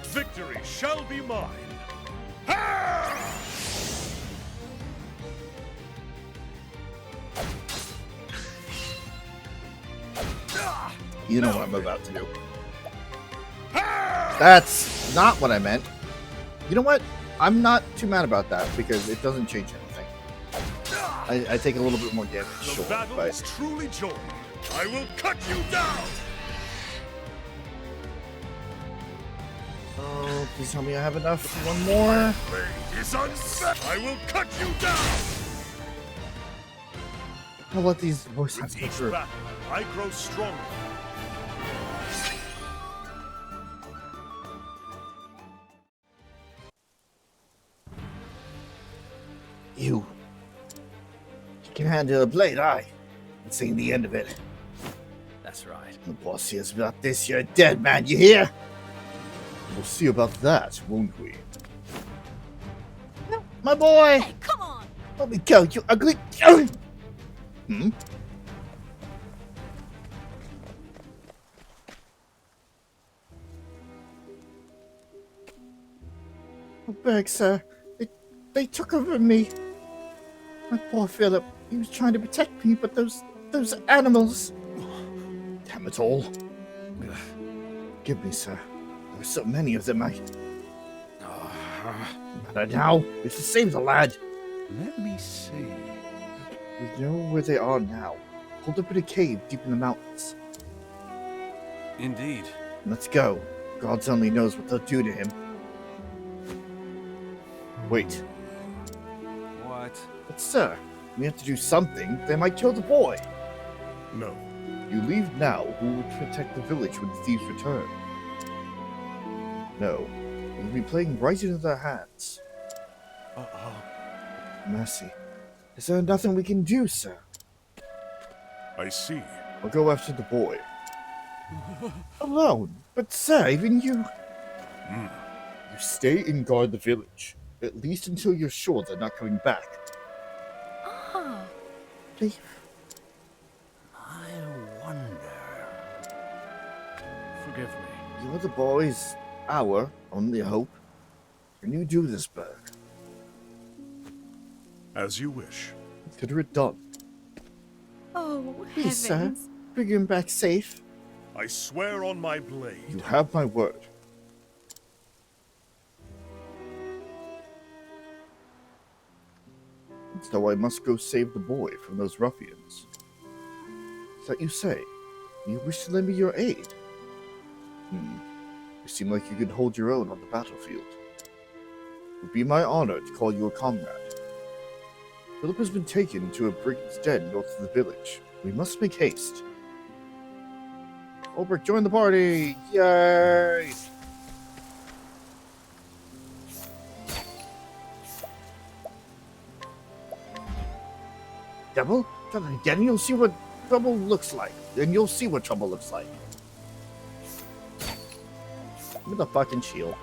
Victory shall be mine. Ah! You know what I'm about to do. That's not what I meant. You know what? I'm not too mad about that because it doesn't change anything. I take a little bit more damage, The sure, battle but is truly joined. I will cut you down. oh, please tell me I have enough. One more. Blade is unset. I will cut you down. I'll let these voices With go each through. battle, I grow stronger. You can handle a blade, aye. It's seen the end of it. That's right. The boss hears about this, you're dead, man, you hear? We'll see about that, won't we? My boy! Hey, come on! Let me go, you ugly... Hmm? I beg, sir. They took over me. My poor Philip. He was trying to protect me, but those animals... Damn it all. Give me, sir. There were so many of them, But now, it's to save the lad. Let me see. We know where they are now. Hold up in a cave deep in the mountains. Indeed. Let's go. God only knows what they'll do to him. Wait. What? But sir, we have to do something. They might kill the boy. No. You leave now, who will protect the village when the thieves return? No. You'll be playing right into their hands. Mercy. Is there nothing we can do, sir? I see. I'll go after the boy. Alone? But sir, even you... You stay and guard the village. At least until you're sure they're not coming back. Ah. Leave. I wonder... forgive me. You're the boys. Our only hope. Can you do this, Berg? As you wish. Consider it done. Oh, Please, sir, heavens. bring him back safe. I swear on my blade. You have my word. So I must go save the boy from those ruffians. Is that you say? You wish to lend me your aid? You seem like you could hold your own on the battlefield. It would be my honor to call you a comrade. Philip has been taken to a brigand's den north of the village. We must make haste. Ulbrich, join the party! Yay! Double? Again, you'll see what trouble looks like. And you'll see what trouble looks like. Give me the fucking shield.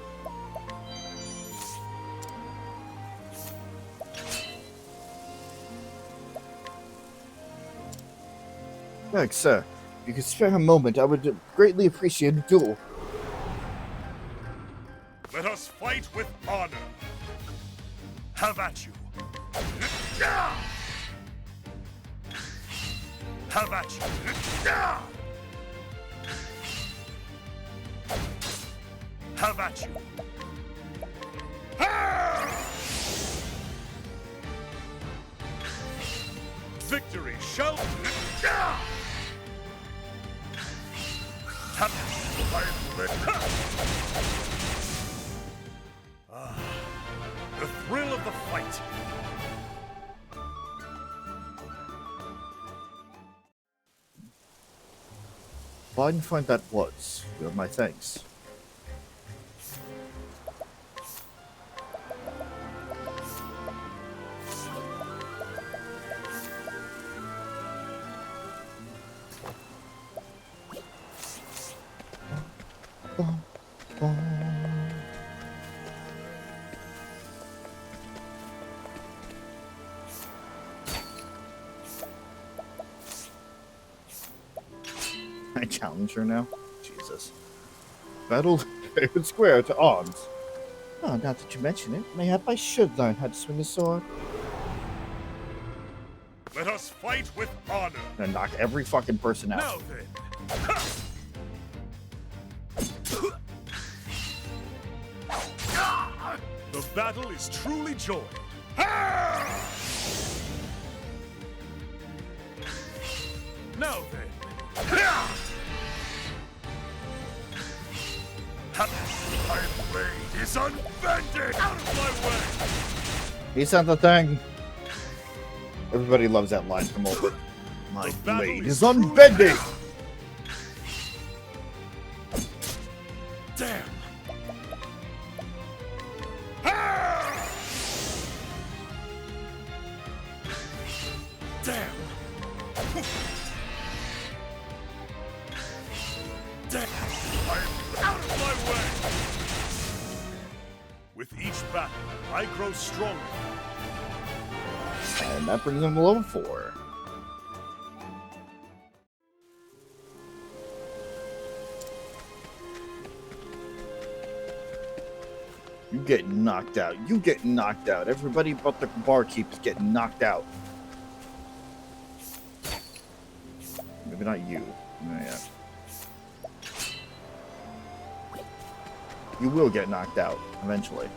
Thanks, sir. If you could spare a moment, I would greatly appreciate a duel. Let us fight with honor. Have at you. Have at you. Have at you. Victory shall. The thrill of the fight. If I didn't find that was, you have my thanks. I challenge her now? Jesus. Battle David Square to arms. Oh, now that you mention it, mayhap I should learn how to swing a sword. Let us fight with honor. And knock every fucking person out. Now then. The battle is truly joined. Now then. My blade is unbending! Out of my way! He's not the thing. Everybody loves that line from over. My blade is unbending! Damn! Damn! Damn! I'm out of my way! With each battle, I grow stronger. And that brings him to level 4. You get knocked out. You get knocked out. Everybody but the barkeep is getting knocked out. Maybe not you. Oh, yeah. You will get knocked out eventually.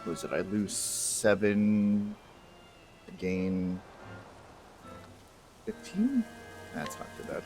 What is it? I lose 7, I gain 15? That's not too bad.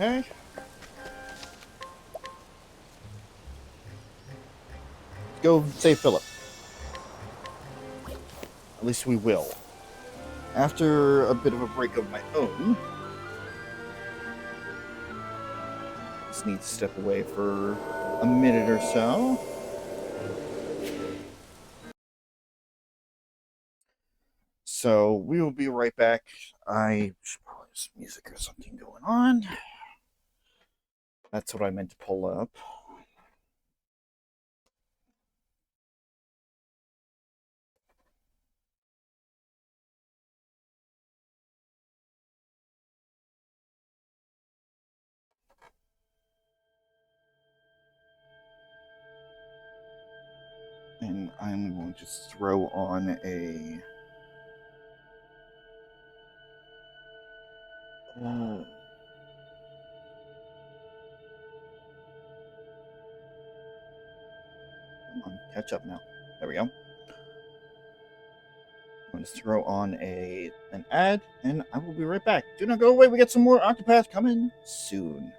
Okay. Go save Philip. At least we will. After a bit of a break of my own, just need to step away for a minute or so. So we will be right back. I should probably have some music or something going on. That's what I meant to pull up. And I'm going to throw on a... come on, catch up now. There we go. I'm going to throw on an ad, and I will be right back. Do not go away. We got some more Octopath coming soon.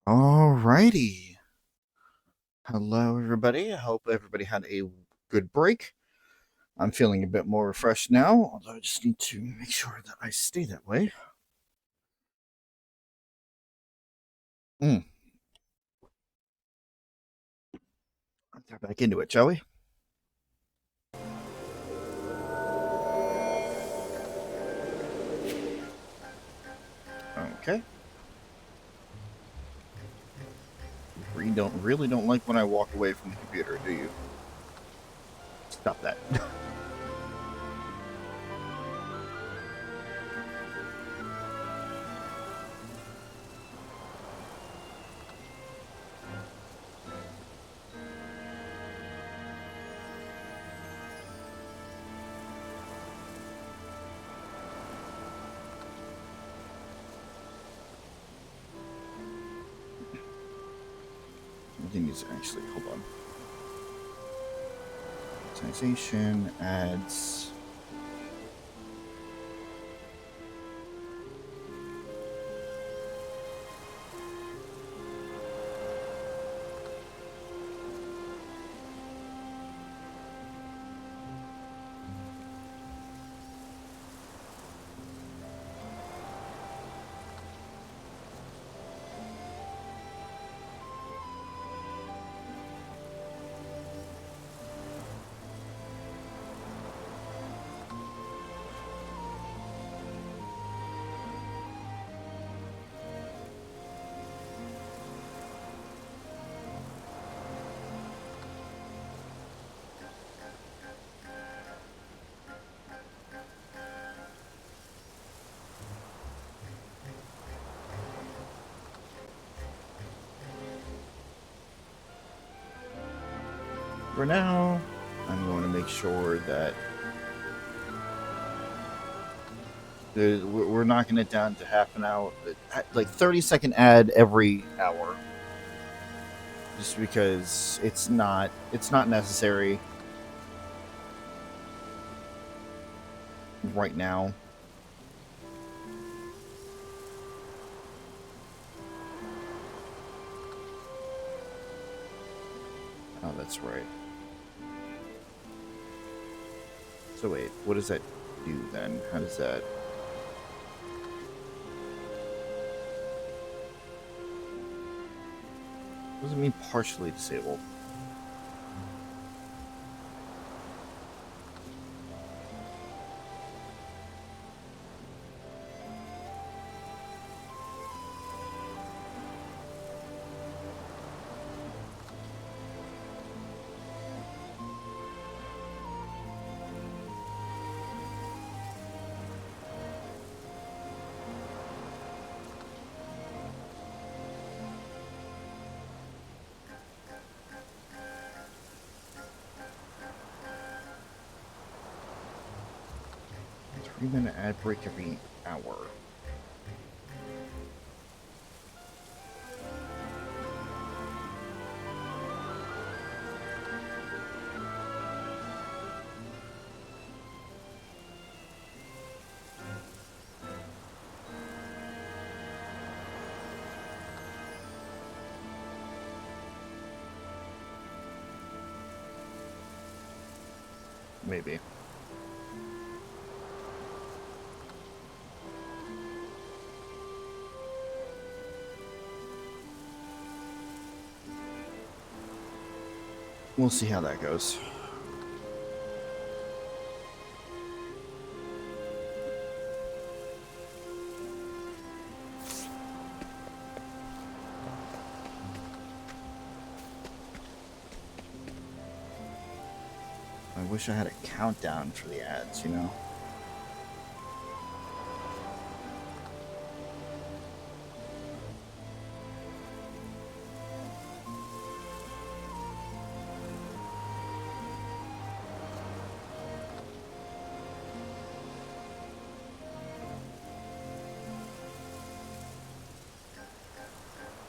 Alrighty. Hello, everybody. I hope everybody had a good break. I'm feeling a bit more refreshed now, although I just need to make sure that I stay that way. Let's get back into it, shall we? Okay. You really don't like when I walk away from the computer, do you? Stop that. I think it's actually, hold on. Monetization, ads. For now, I'm going to make sure that we're knocking it down to half an hour, like 30-second ad every hour, just because it's not necessary right now. Oh, that's right. So wait, what does that do then? How does that... What does it mean partially disabled? Minute ad break every hour. Maybe. We'll see how that goes. I wish I had a countdown for the ads, you know?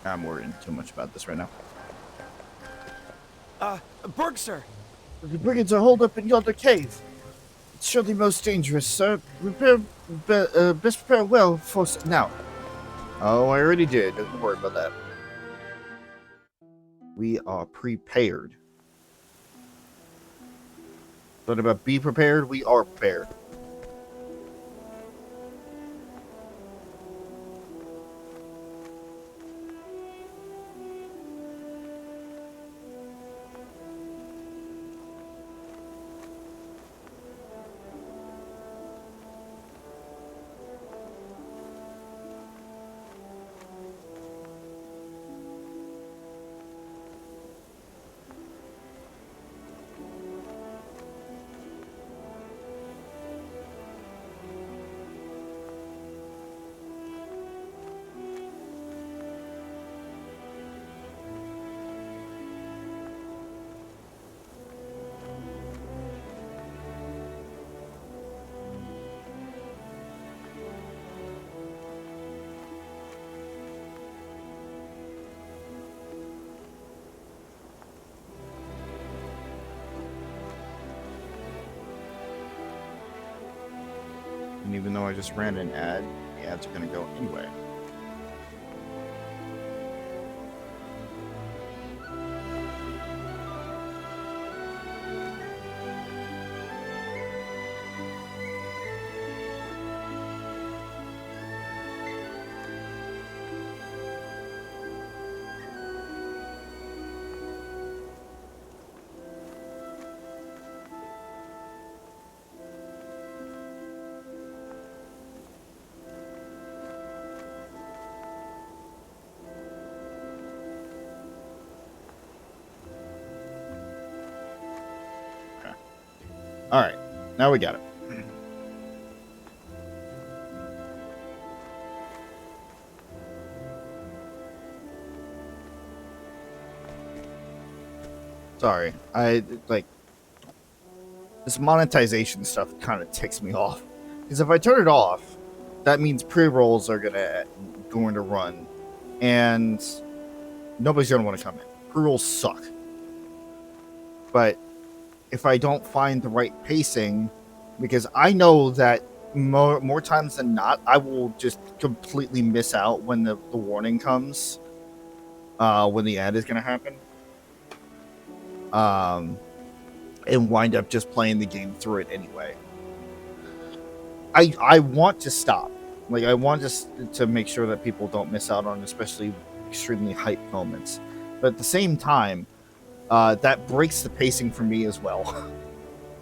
I'm worrying too much about this right now. Berg, sir! The brigands are holed up in yonder cave. It's surely most dangerous, sir. Best prepare well for... Now. Oh, I already did. Don't worry about that. We are prepared. But about be prepared, we are prepared. And even though I just ran an ad, the ads are going to go anyway. All right, now we got it. Sorry, I like this monetization stuff kind of ticks me off. Because if I turn it off, that means pre-rolls are going to run, and nobody's gonna want to come in. Pre-rolls suck. But if I don't find the right pacing, because I know that more times than not, I will just completely miss out when the warning comes, when the ad is going to happen, and wind up just playing the game through it anyway. I want to stop. Like, I want to make sure that people don't miss out on especially extremely hype moments. But at the same time, that breaks the pacing for me as well.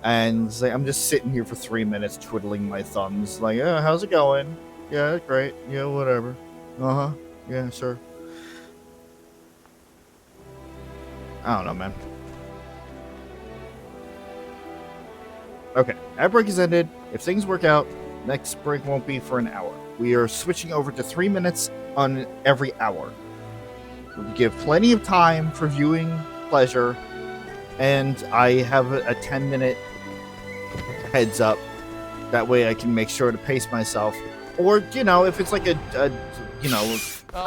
And like, I'm just sitting here for 3 minutes twiddling my thumbs like, how's it going? Yeah, great. Yeah, whatever. Uh-huh. Yeah, sure. I don't know, man. Okay, ad break is ended. If things work out, next break won't be for an hour. We are switching over to 3 minutes on every hour. We'll give plenty of time for viewing pleasure, and I have a 10-minute heads up. That way I can make sure to pace myself. Or, you know, if it's like a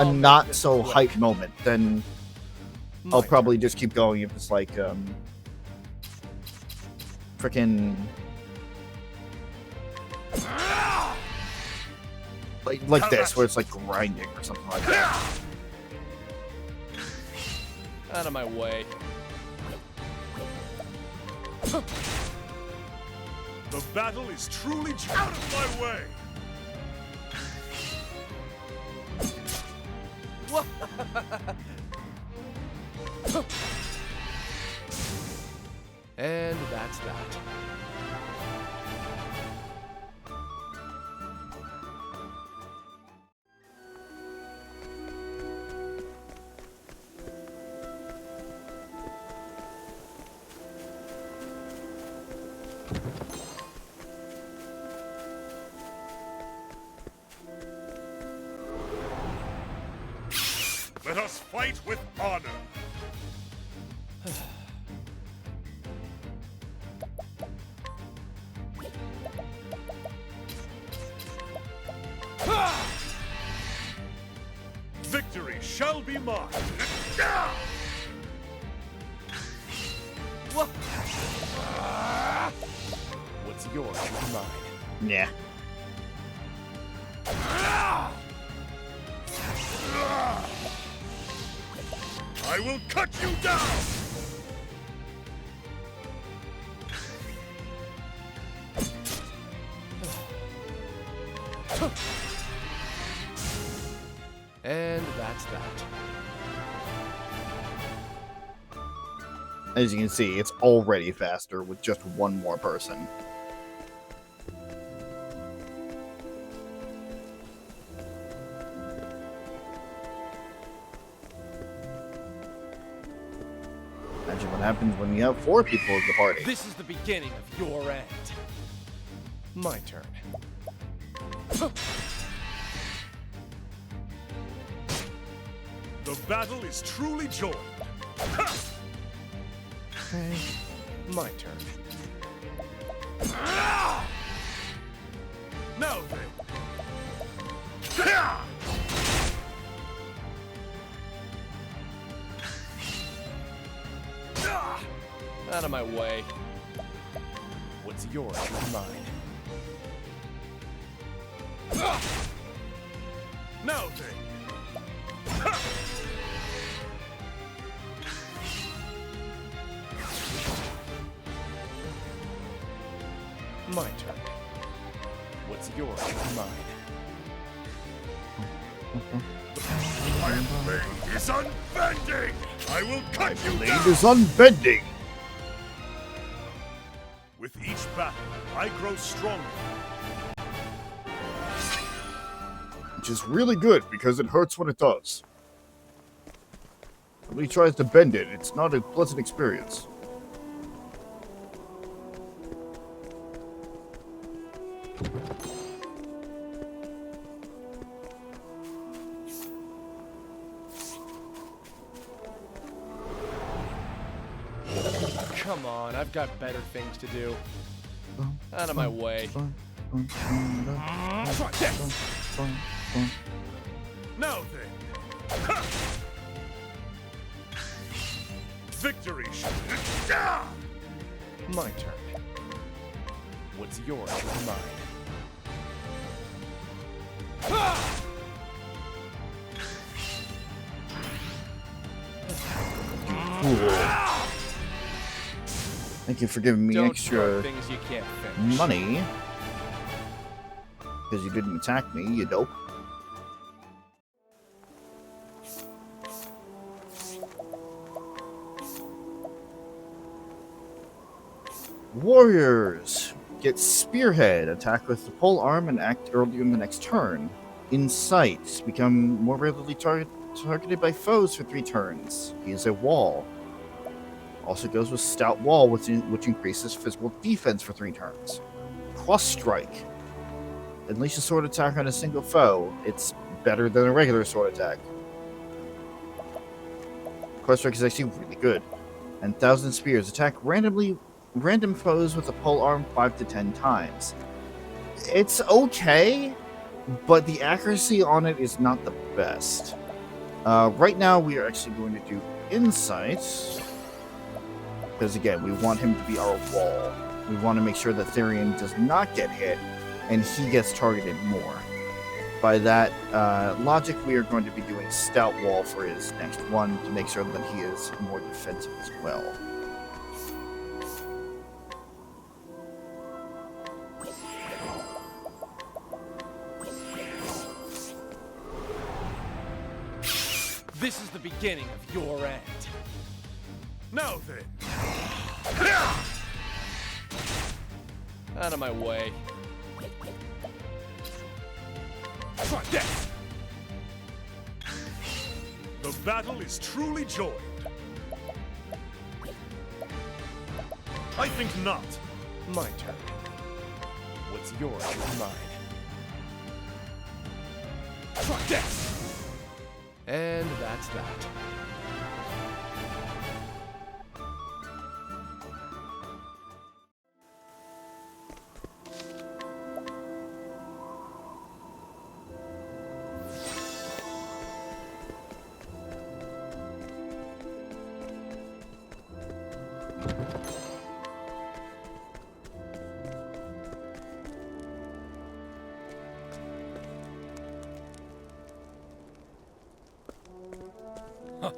not so hype moment, then I'll probably just keep going. If it's like freaking like this, where it's like grinding or something like that. Out of my way. The battle is truly out of my way. And that's that. Let us fight with honor. Victory shall be mine. What's yours is mine. Yeah. I will cut you down! And that's that. As you can see, it's already faster with just one more person. Imagine what happens when you have 4 people in the party. This is the beginning of your end. My turn. The battle is truly joined. Ha! Okay. My turn. Now then. Out of my way. What's yours is mine. Now then. My turn. What's yours is mine. My blade is unbending! I will cut you Blade down! is unbending! With each battle, I grow stronger. Which is really good because it hurts when it does. When he tries to bend it, it's not a pleasant experience. Come on, I've got better things to do. Out of my way. Try this! Now then. Ha! Victory should... My turn. What's yours is mine. Thank you for giving me Don't extra start things you can't finish. money. Because you didn't attack me, you dope. Warriors! Get Spearhead. Attack with the pole arm and act earlier in the next turn. Insight. Become more readily targeted by foes for 3 turns. Use a wall. Also goes with Stout Wall, which increases physical defense for 3 turns. Cross Strike. Unleash a sword attack on a single foe. It's better than a regular sword attack. Cross Strike is actually really good. And Thousand Spears. Attack random foes with a pole arm 5 to 10 times. It's okay, but the accuracy on it is not the best. Right now, we are actually going to do Insight. Because again, we want him to be our wall. We want to make sure that Therion does not get hit, and he gets targeted more. By that logic, we are going to be doing Stout Wall for his next one to make sure that he is more defensive as well. This is the beginning of your end. Now then. Out of my way. Try this. The battle is truly joined. I think not. My turn. What's yours is mine. Try this. And that's that.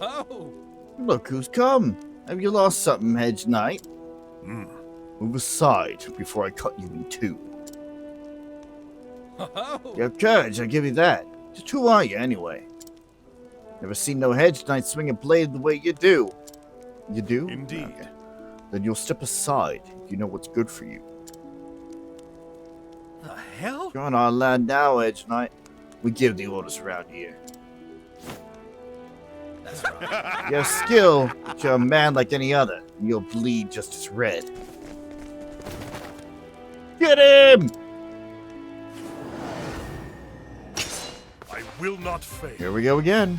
Oh, Look who's come. Have you lost something, Hedge Knight? Move aside before I cut you in two. You have courage, I'll give you that. Just who are you, anyway? Never seen no Hedge Knight swing a blade the way you do. You do? Indeed. Okay. Then you'll step aside if you know what's good for you. The hell? You're on our land now, Hedge Knight. We give the orders around here. That's right. You have skill, but you're a man like any other, and you'll bleed just as red. Get him! I will not fail. Here we go again.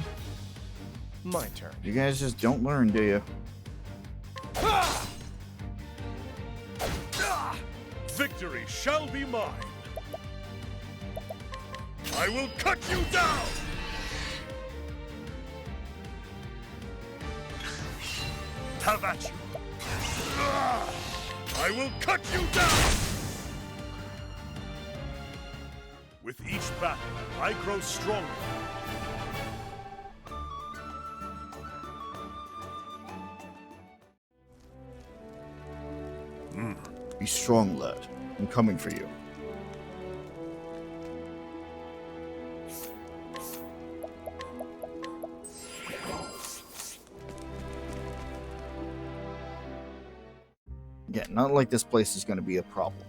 My turn. You guys just don't learn, do you? Victory shall be mine. I will cut you down. Have at you. I will cut you down. With each battle, I grow stronger. Be strong, lad. I'm coming for you. Yeah, not like this place is going to be a problem.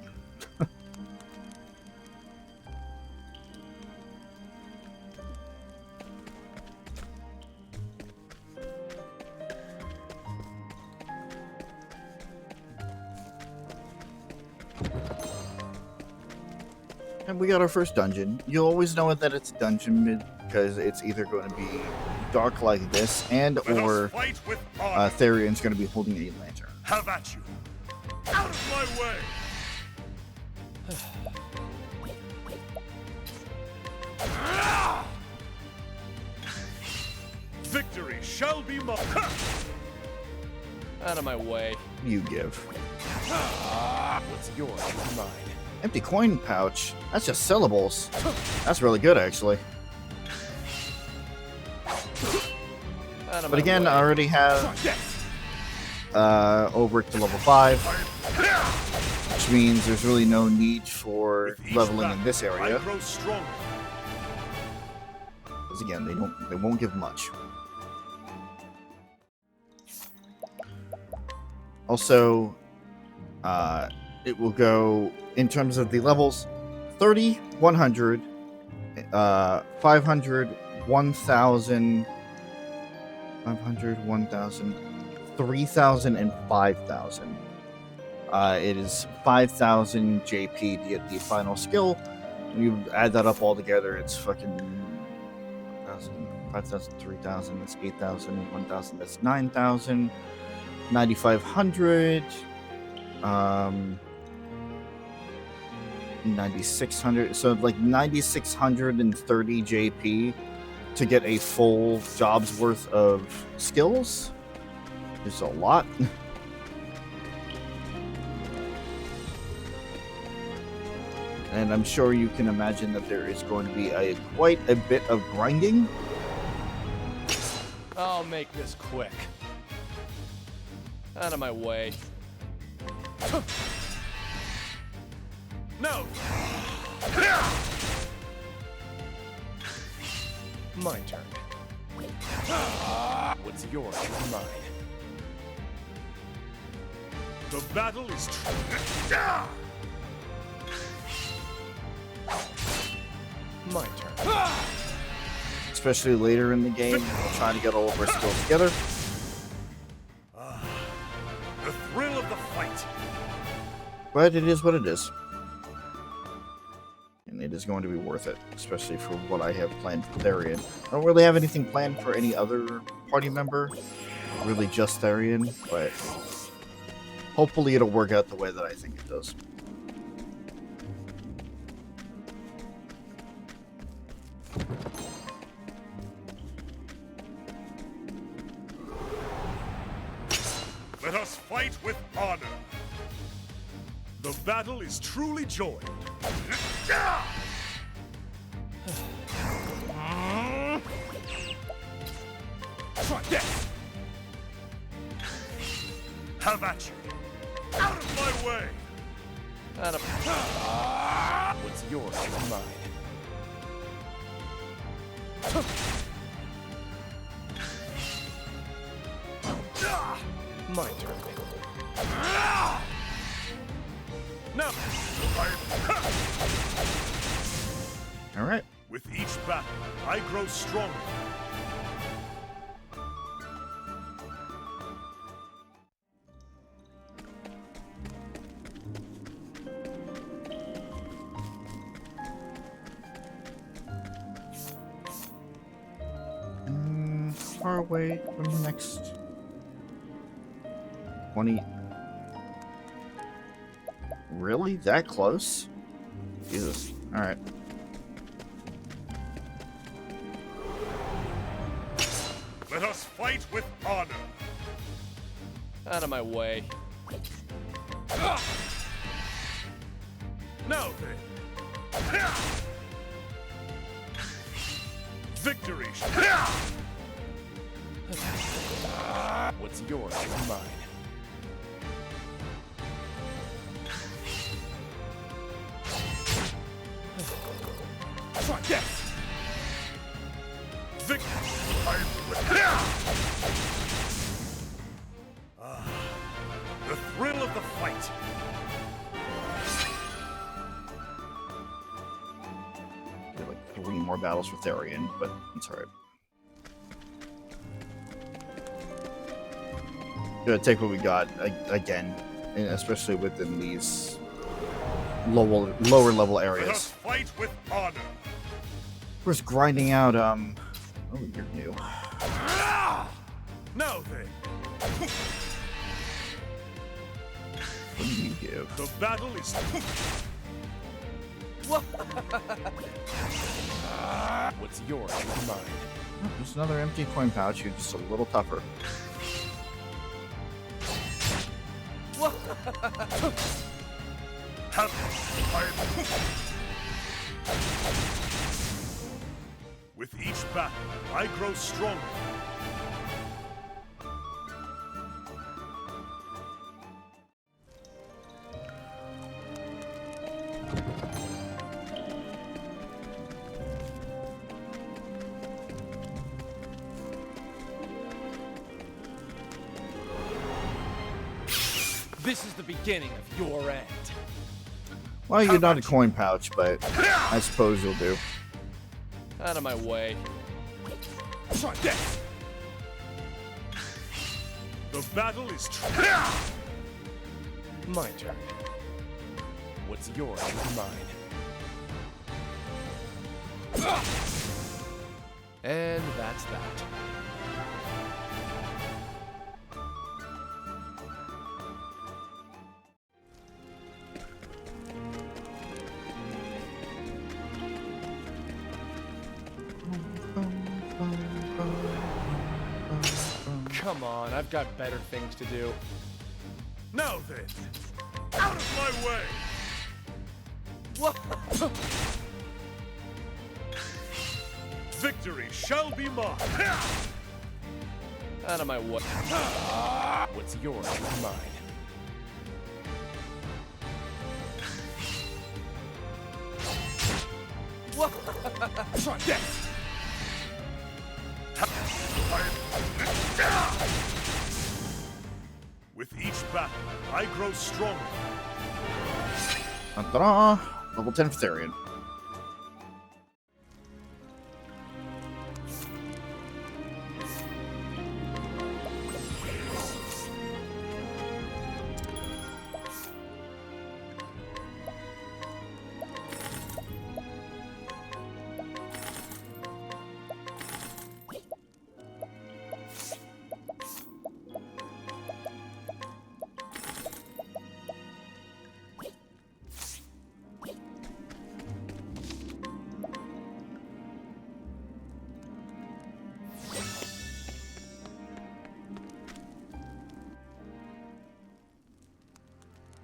And we got our first dungeon. You always know that it's a dungeon because it's either going to be dark like this and or Therion's going to be holding a lantern. Have at you. Out of my way. Victory shall be mine. Out of my way. You give. What's yours is mine. Empty coin pouch. That's just syllables. That's really good, actually. But again, I already have overworked to level 5, which means there's really no need for leveling in this area. Because again, they won't give much. Also, it will go in terms of the levels 30, 100, 500, 1,000, 500, 1,000, 3,000, and 5,000. It is 5,000 JP to get the final skill. When you add that up all together, it's fucking 5,000, 3,000, that's 8,000, 1,000, that's 9,000, 9,500, 9,600, so like 9,630 JP to get a full job's worth of skills. It's a lot. And I'm sure you can imagine that there is going to be quite a bit of grinding. I'll make this quick. Out of my way. No. My turn. What's yours is mine. The battle is My turn. Especially later in the game, we're trying to get all of our skills together. the thrill of the fight. But it is what it is. And it is going to be worth it, especially for what I have planned for Therion. I don't really have anything planned for any other party member. Really just Therion, but hopefully it'll work out the way that I think it does. Let us fight with honor. The battle is truly joined. Try this. Have at you! Out of my way! Out of... What's yours is mine. My turn. Now, All right. with each battle, I grow stronger. Far away from the next 20. Really? That close? Jesus. Alright. Let us fight with honor. Out of my way. Now then. Victory. What's yours is mine. Try this. Victory. The thrill of the fight. Get like 3 more battles for Therion, but it's alright. Gotta take what we got again, and especially within these lower level Let us areas. fight with honor. We're just grinding out. Oh, you're new. Now then. What do you give? The battle is. What's yours is mine. Oh, there's another empty coin pouch. You're just a little tougher. With each battle, I grow stronger. This is the beginning of your end. Well, you're not a coin pouch, but I suppose you'll do. Out of my way. Try this. The battle is. My turn. What's yours is mine. And that's that. Come on, I've got better things to do. Now then, out of my way! What? Victory shall be mine. Out of my way. What's yours is mine. What? Try this. With each battle, I grow stronger. Ta-da! Level 10 for Therion.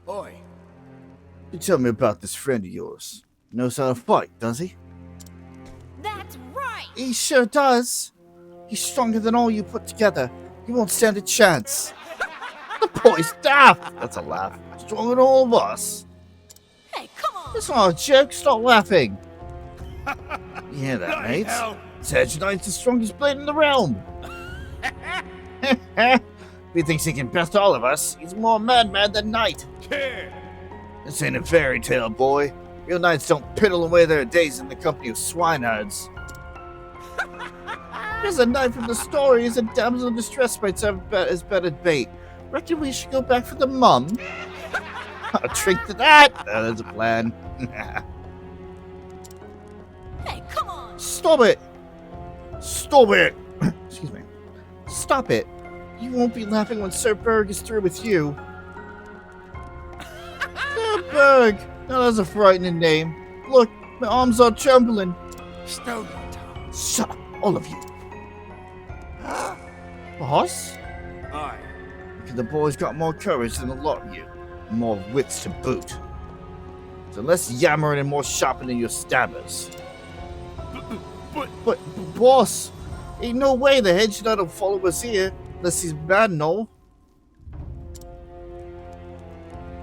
Oi. You tell me about this friend of yours. Knows how to fight, does he? That's right! He sure does. He's stronger than all you put together. He won't stand a chance. The boy's daft. That's a laugh. Stronger than all of us. Hey, come on! It's not a joke. Stop laughing. You hear that, Bloody mate? hell. Sergeant's the strongest blade in the realm. If he thinks he can best all of us, he's more madman than knight. This ain't a fairy tale, boy. Real knights don't piddle away their days in the company of swineherds. There's a knight from the story. He's a damsel in distress might serve as better bait. Reckon we should go back for the mum? A trick to that? That's a plan. Hey, come on! Stop it! Stop it! Excuse me. Stop it. You won't be laughing when Sir Berg is through with you. Sir Berg! Now that's a frightening name. Look, my arms are trembling. Stone your tongue. Shut up, all of you. Boss? Aye. Because the boy's got more courage than a lot of you. And more wits to boot. So less yammering and more sharpening your stabbers. But, boss, ain't no way the head should not have followed us here, unless he's bad and all.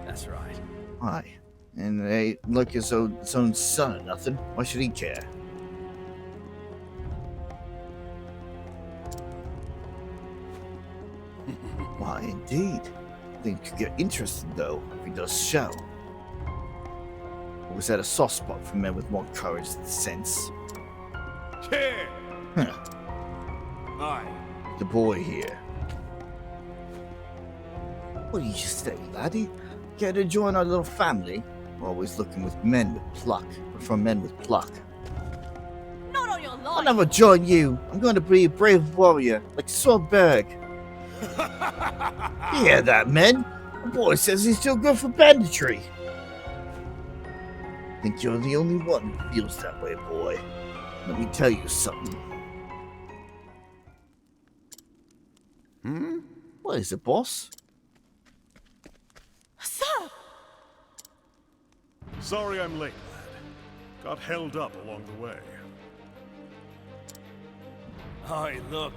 That's right. Aye. And they look as though his own son or nothing. Why should he care? Why, indeed. I think you could get interested, though, if he does show. Or was that a soft spot for men with more courage than sense? Huh. Aye. The boy here. What do you say, laddie? Care to join our little family? We're always looking with men with pluck. Prefer men with pluck. Not on your life! I'll never join you. I'm going to be a brave warrior, like Sir Berg. You hear that, men? The boy says he's too good for banditry. I think you're the only one who feels that way, boy. Let me tell you something. What is it, boss? Sir! Sorry I'm late, lad. Got held up along the way. Aye, look.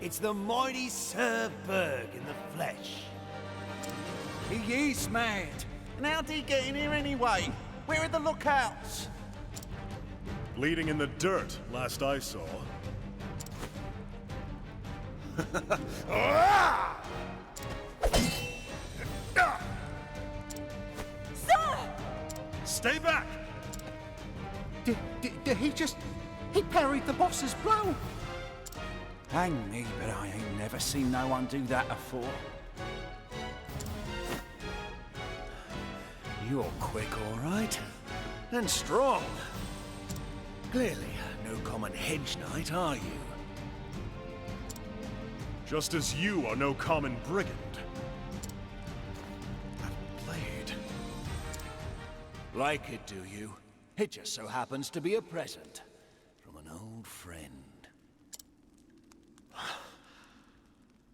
It's the mighty Sir Berg in the flesh. He is mad. And how did he get in here anyway? Where are the lookouts? Bleeding in the dirt, last I saw. Sir! Stay back! Did he just... He parried the boss's blow? Hang me, but I ain't never seen no one do that afore. You're quick, all right. And strong. Clearly, no common hedge knight, are you? Just as you are no common brigand. That blade. Like it, do you? It just so happens to be a present from an old friend.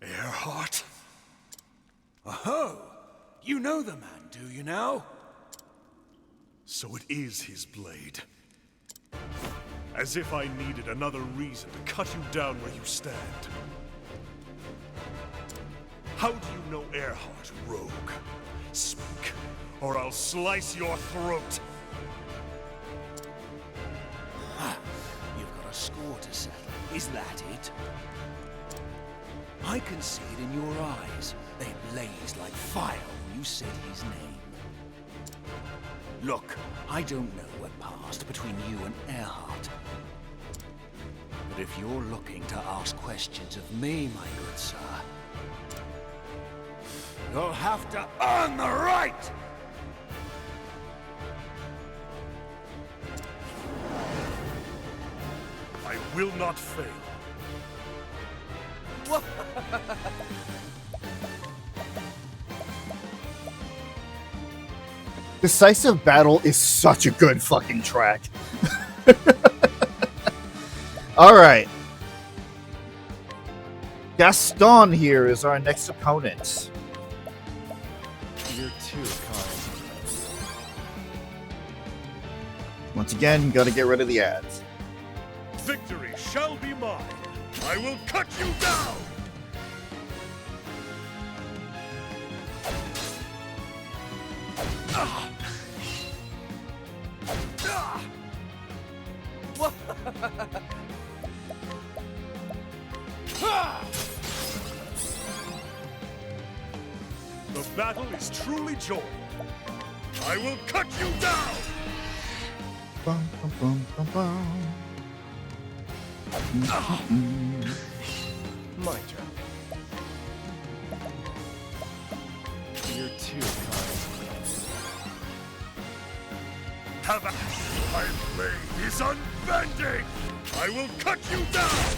Earhart? Oh, you know the man, do you now? So it is his blade. As if I needed another reason to cut you down where you stand. How do you know Earhart, rogue? Speak, or I'll slice your throat. You've got a score to settle. Is that it? I can see it in your eyes. They blaze like fire when you said his name. Look, I don't know what passed between you and Earhart. But if you're looking to ask questions of me, my good sir, you'll have to earn the right! I will not fail. Decisive Battle is such a good fucking track. Alright. Gaston here is our next opponent. You're too kind. Once again, gotta get rid of the ads. Victory shall be mine. I will cut you down! The battle is truly joined. I will cut you down! Bum, bum, bum, bum, bum. My turn. You're too kind. Have a... My blade is unbending! I will cut you down!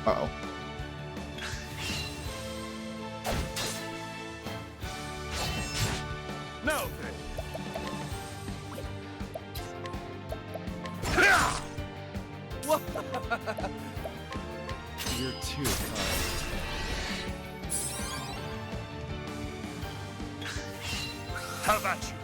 Uh-oh. Now then. You're too kind. Have at you.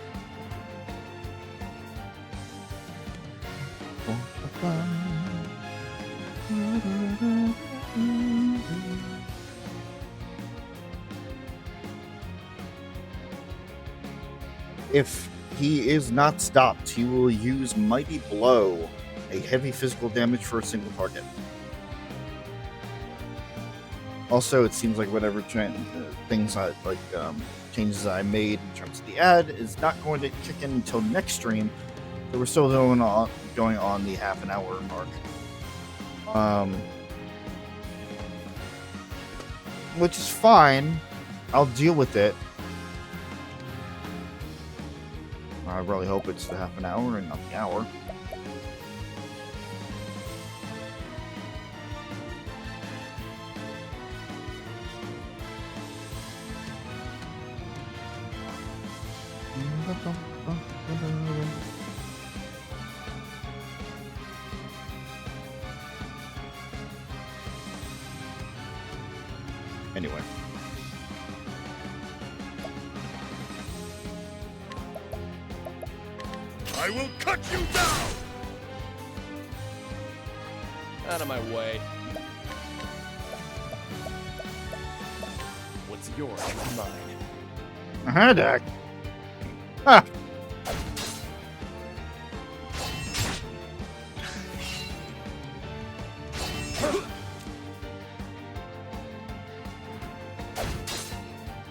If he is not stopped, he will use Mighty Blow, a heavy physical damage for a single target. Also, it seems like whatever changes I made in terms of the ad is not going to kick in until next stream. So we're still going on the half an hour mark. Which is fine. I'll deal with it. I really hope it's the half an hour and not the hour. Anyway. I will cut you down! Out of my way. What's yours is mine. Doc. Ah!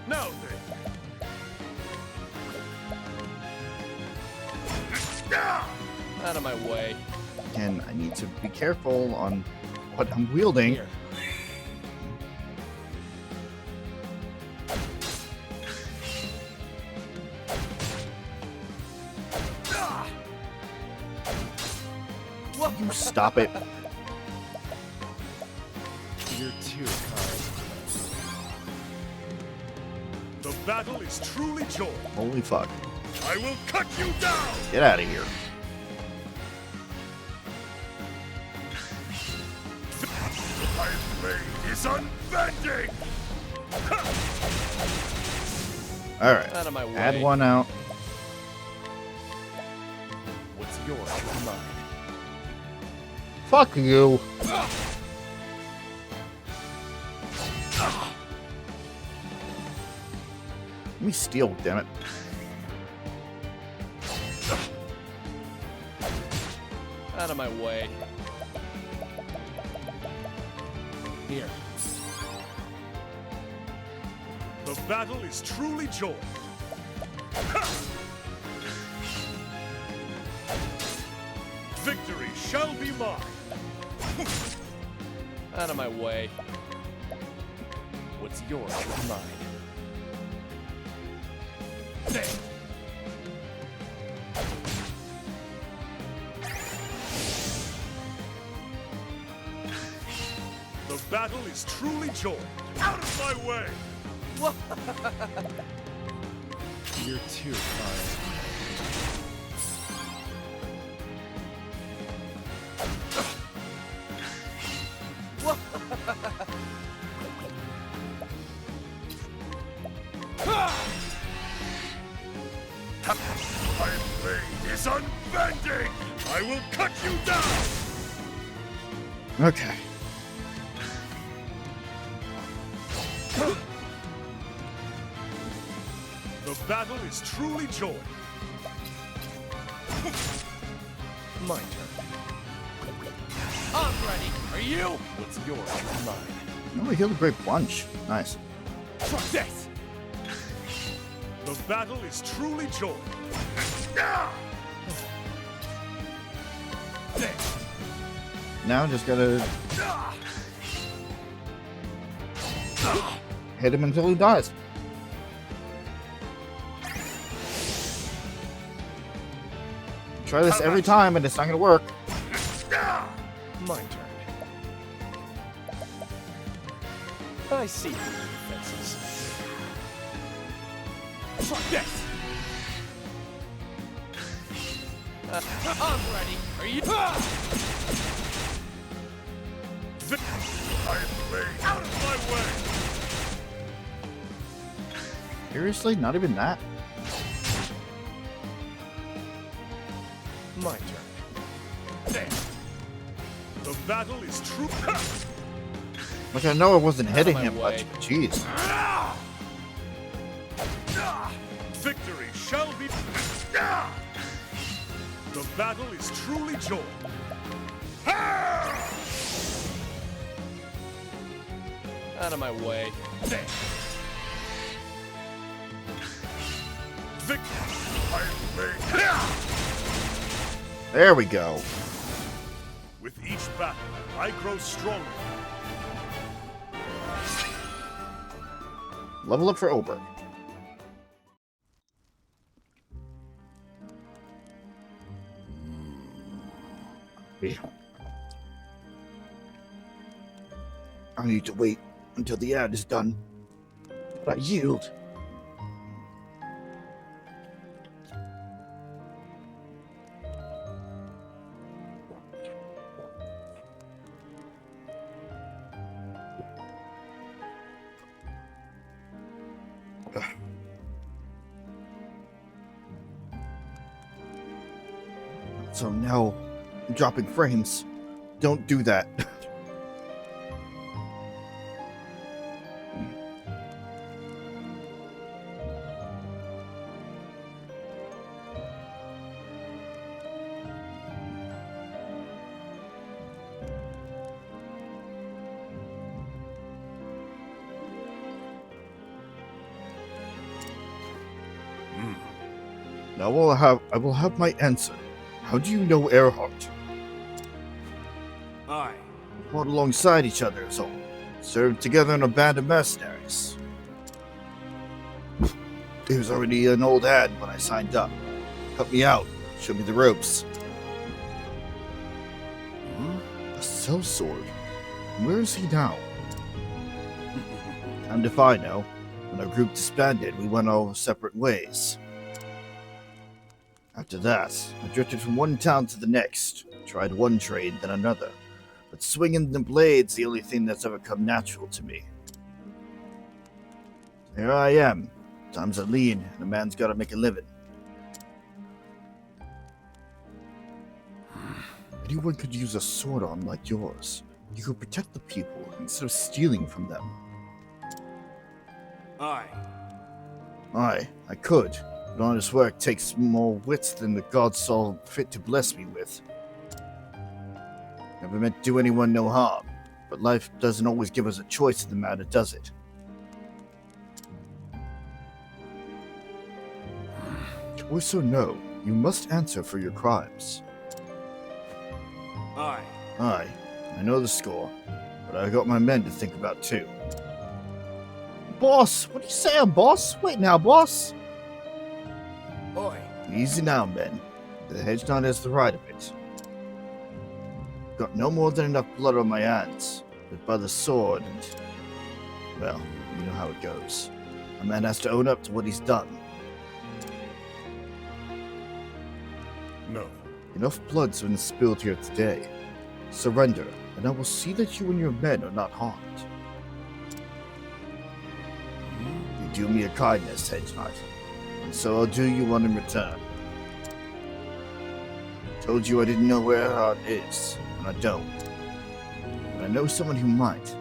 Now then. Out of my way. And I need to be careful on what I'm wielding. Here. You stop it. You're too kind. The battle is truly joined. Holy fuck. I will cut you down! Get out of here. My blade is unbending! Alright. Out of my way. Add one out. What's yours is mine. Fuck you. Let me steal, damn it. Out of my way. Here. The battle is truly joined. Victory shall be mine. Out of my way. What's yours is mine. There. The battle is truly joined. Out of my way! You're too kind. My blade is unbending! I will cut you down! Okay. The battle is truly joined. My turn. I'm ready. Are you? What's yours is mine. Oh, we healed a great bunch. Nice. Try this. The battle is truly joined. Now just gotta hit him until he dies. Try this every time and it's not gonna work. My turn. I see your defenses. Try this. I'm ready. Are you? Out of my way! Seriously? Not even that? My turn. The battle is true. Like, I know I wasn't hitting my him way. much, but jeez. Victory shall be. The battle is truly joined. Out of my way. There we go. With each battle, I grow stronger. Level up for Ober. I need to wait until the ad is done. But I yield. So now, I'm dropping frames. Don't do that. Now I will have my answer. How do you know Earhart? Aye. We fought alongside each other as all. Served together in a band of mercenaries. He was already an old ad when I signed up. Helped me out, showed me the ropes. A sellsword? Where is he now? Time to find out. When our group disbanded, we went our separate ways. After that, I drifted from one town to the next, tried one trade, then another. But swinging the blade's the only thing that's ever come natural to me. Here I am. Times are lean, and a man's gotta make a living. Anyone could use a sword arm like yours. You could protect the people instead of stealing from them. Aye. Aye, I could. But honest work takes more wits than the gods saw fit to bless me with. Never meant to do anyone no harm, but life doesn't always give us a choice in the matter, does it? Choice or no, you must answer for your crimes. Aye. Aye, I know the score, but I got my men to think about too. Boss, what are you saying, boss? Wait now, boss. Oi. Easy now, men. The hedge knight has the right of it. Got no more than enough blood on my hands, but by the sword and... well, you know how it goes. A man has to own up to what he's done. No. Enough blood's been spilled here today. Surrender, and I will see that you and your men are not harmed. You do me a kindness, hedge knight, and so I'll do you one in return. Told you I didn't know where Earhart is, and I don't. But I know someone who might.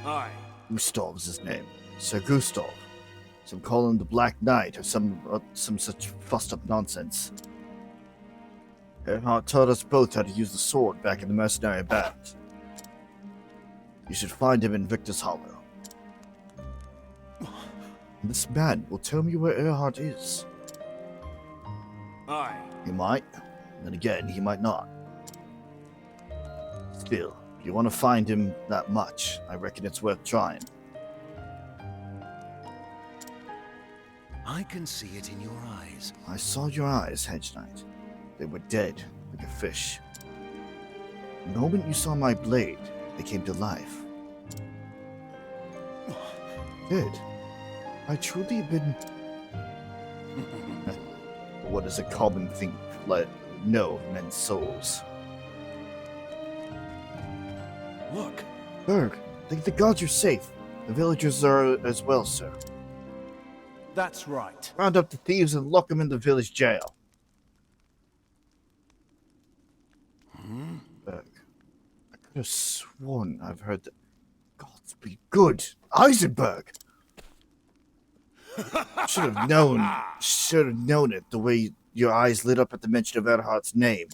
Aye. Gustav's his name. Sir Gustav. Some call him the Black Knight or some such fussed up nonsense. Earhart taught us both how to use the sword back in the mercenary band. You should find him in Victor's Hollow. This man will tell me where Earhart is. Aye. He might, then again, he might not. Still, if you want to find him that much, I reckon it's worth trying. I can see it in your eyes. I saw your eyes, Hedge Knight. They were dead, like a fish. The moment you saw my blade, they came to life. Dead. I truly have been... What is a common thing let know of men's souls? Look. Berg, the gods are safe. The villagers are as well, sir. That's right. Round up the thieves and lock them in the village jail. Berg, I could have sworn I've heard that... Gods be good! Eisenberg! Should have known it the way your eyes lit up at the mention of Earhart's name.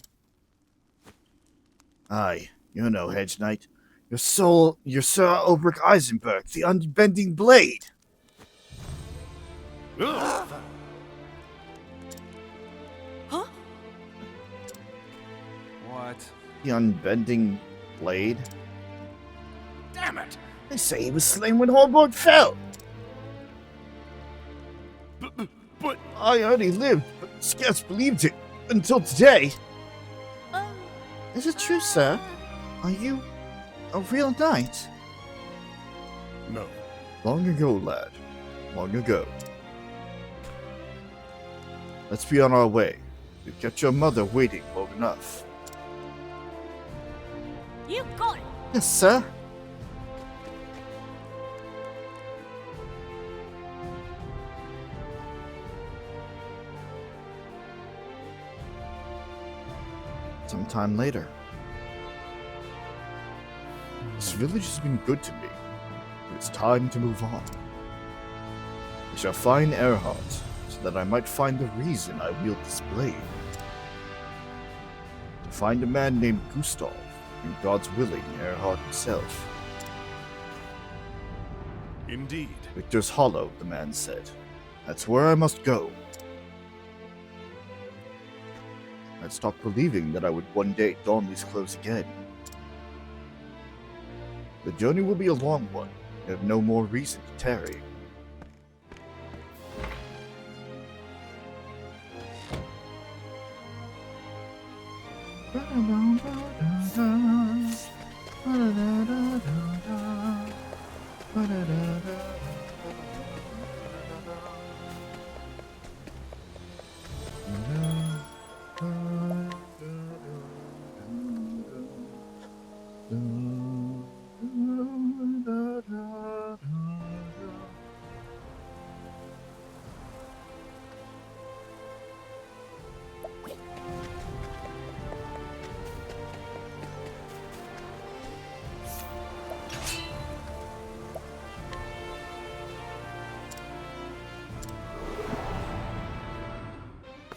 Aye, you know, Hedge Knight. Your Sir Ulrich Eisenberg, the unbending blade. Huh? What? The unbending blade? Damn it! They say he was slain when Hornburg fell. But I only lived, but scarce believed it until today. Is it true, sir? Are you a real knight? No. Long ago, lad. Long ago. Let's be on our way. We've kept your mother waiting long enough. You got it! Yes, sir. Sometime later. This village has been good to me, but it's time to move on. I shall find Earhart, so that I might find the reason I wield this blade. To find a man named Gustav, and God's willing, Earhart himself. Indeed. Victor's Hollow, the man said. That's where I must go. I'd stopped believing that I would one day don these clothes again. The journey will be a long one. I have no more reason to tarry.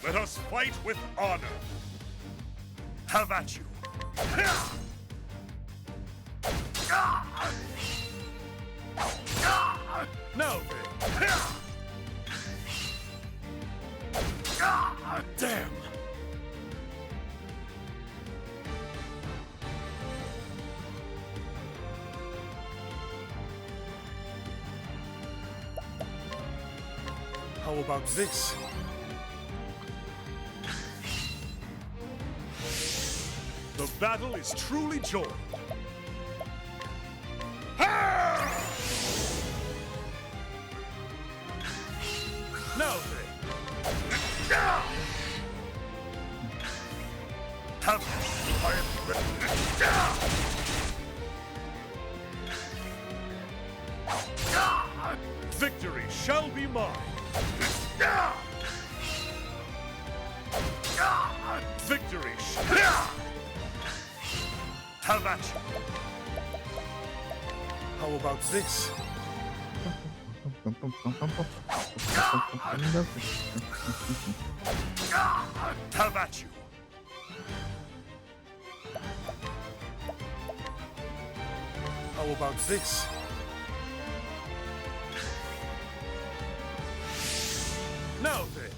Let us fight with honor. Have at you. Now then. Damn. How about this? The battle is truly joined. Now then. Victory shall be mine. Victory shall... Have at you. How about this? Have at you. How about this? Now then.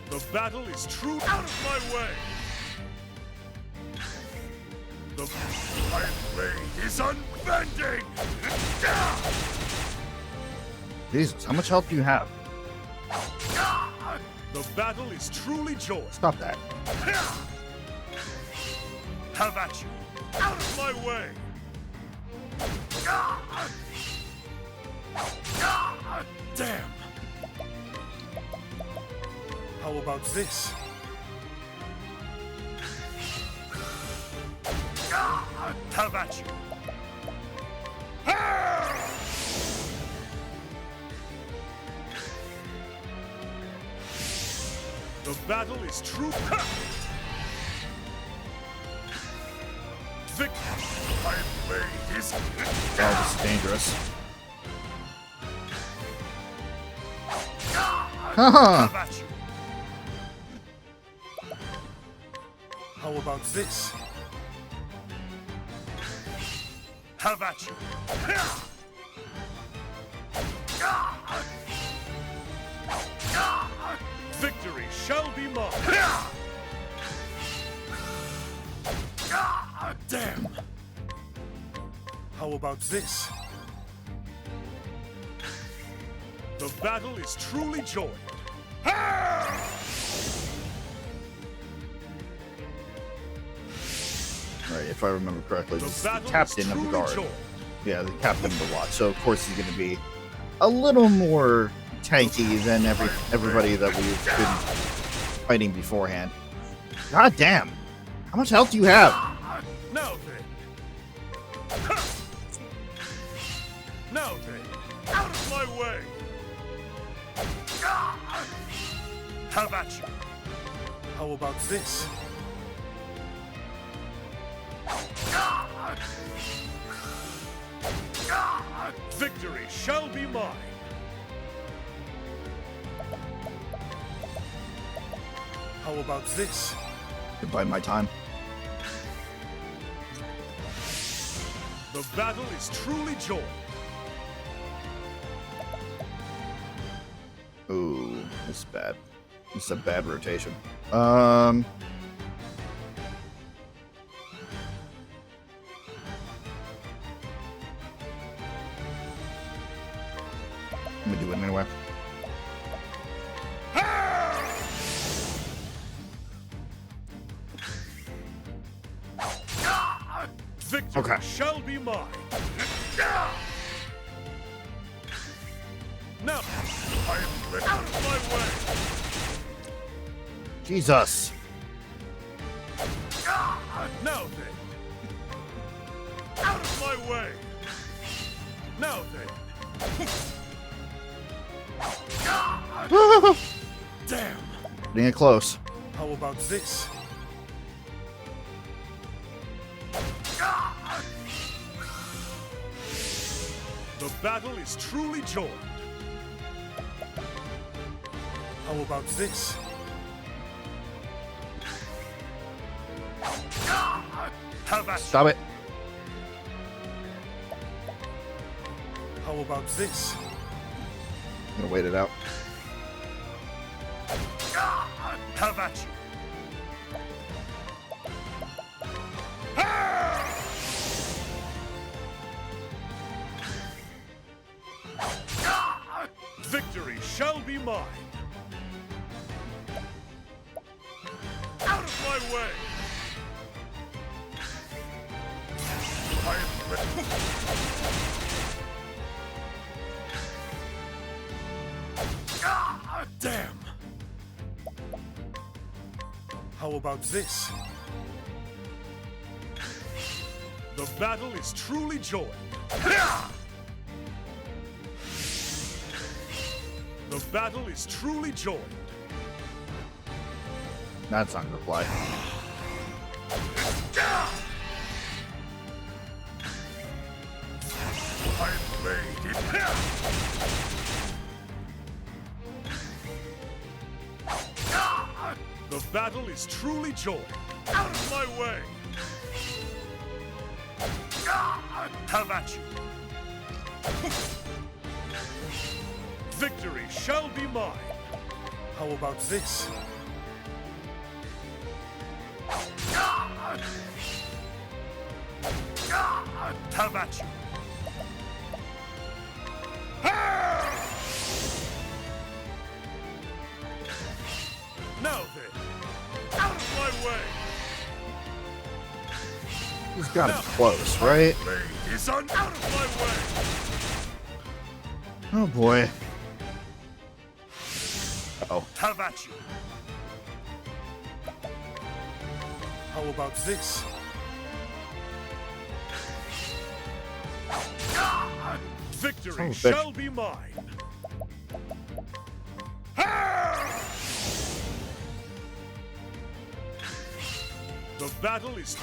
The battle is true. Out of my way! The iron blade is unbending! Jesus, how much health do you have? The battle is truly joy. Stop that. Have at you. Out of my way! Damn! How about this? Have at you! The battle is true. Vicky, my blade is. Oh, this is dangerous. Haha! Have at you. How about this? Have at you. Victory shall be mine. Damn. How about this? The battle is truly joined. Right, if I remember correctly, The this is the battle captain is of the truly guard. joined. Yeah, the captain of the watch. So of course he's going to be a little more tanky than everybody that we've been fighting beforehand. God damn! How much health do you have? Now then. Now then. Out of my way. Have at you. How about this? Victory shall be mine. How about this? Goodbye, my time. The battle is truly joined. Ooh, this is bad. This is a bad rotation. I'm gonna do it anyway. Victory Okay. shall be mine. Now, I am ready. Out of my way. Jesus! Now then. Out of my way. Now then. Damn. Getting it close. How about this? The battle is truly joined. How about this? Have at Stop it. How about this? I'm gonna wait it out. Have at you. Victory shall be mine. Out of my way. I am ready. Damn. How about this? The battle is truly joined. The battle is truly joined. That's not gonna fly. I've made it. The battle is truly joined. Out of my way! Have at you! Victory shall be mine! How about this? Have at you! Now then, out of my way! He's got it close, right? Is on out of my way! Oh boy. Oh. Have at you! How about this? Victory shall be mine! The battle is...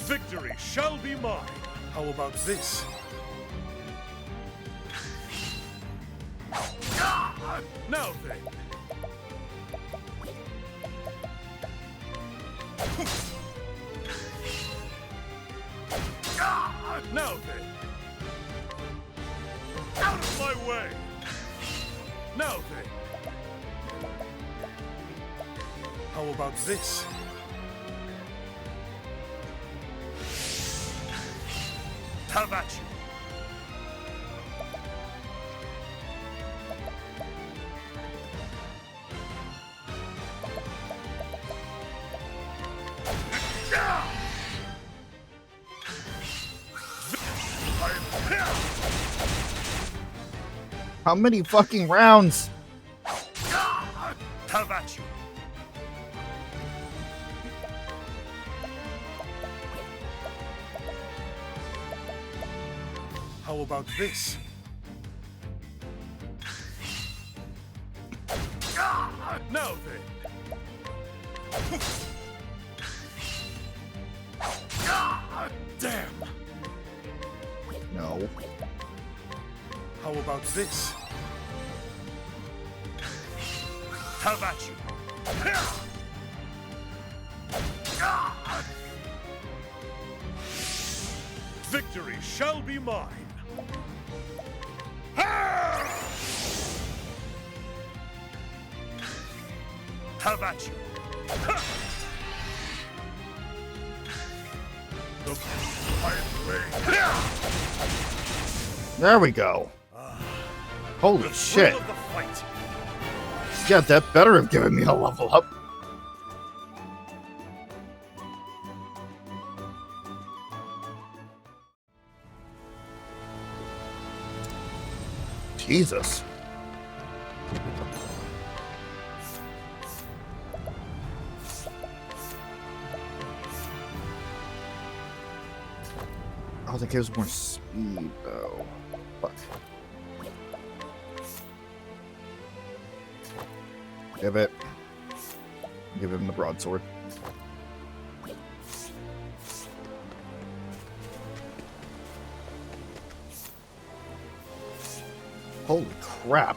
Victory shall be mine! How about this? Now then! Now then! Out of my way! Now then! How about this? Have at you! How many fucking rounds? Have at you! How about this? Now then! Damn! No. How about this? Have at you! Victory shall be mine! Have at you! There we go. Holy shit. Yeah, that better have given me a level up. Jesus. Oh, that gives more speed, though. Fuck. Give it. Give him the broadsword. Holy crap.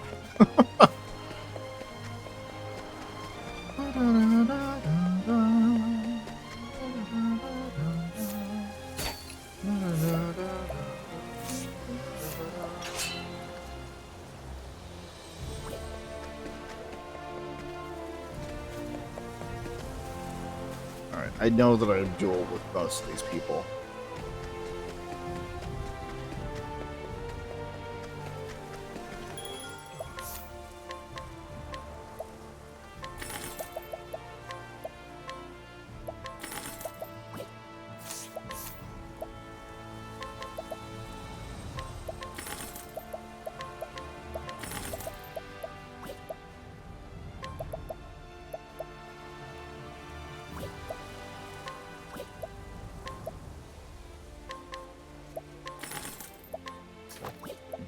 Alright, I know that I duel with most of these people.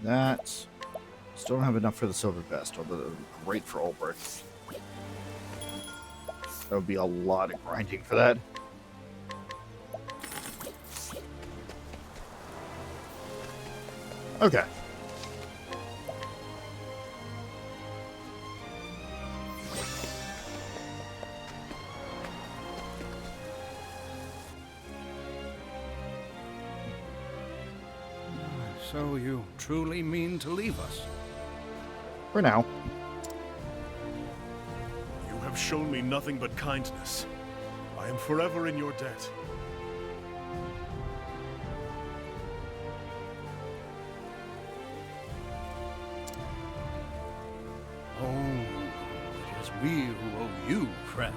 that. Still don't have enough for the silver vest, although that would be great for Ulbrich. That would be a lot of grinding for that. Okay. So you truly mean to leave us? For now. You have shown me nothing but kindness. I am forever in your debt. Oh, it is we who owe you, friend.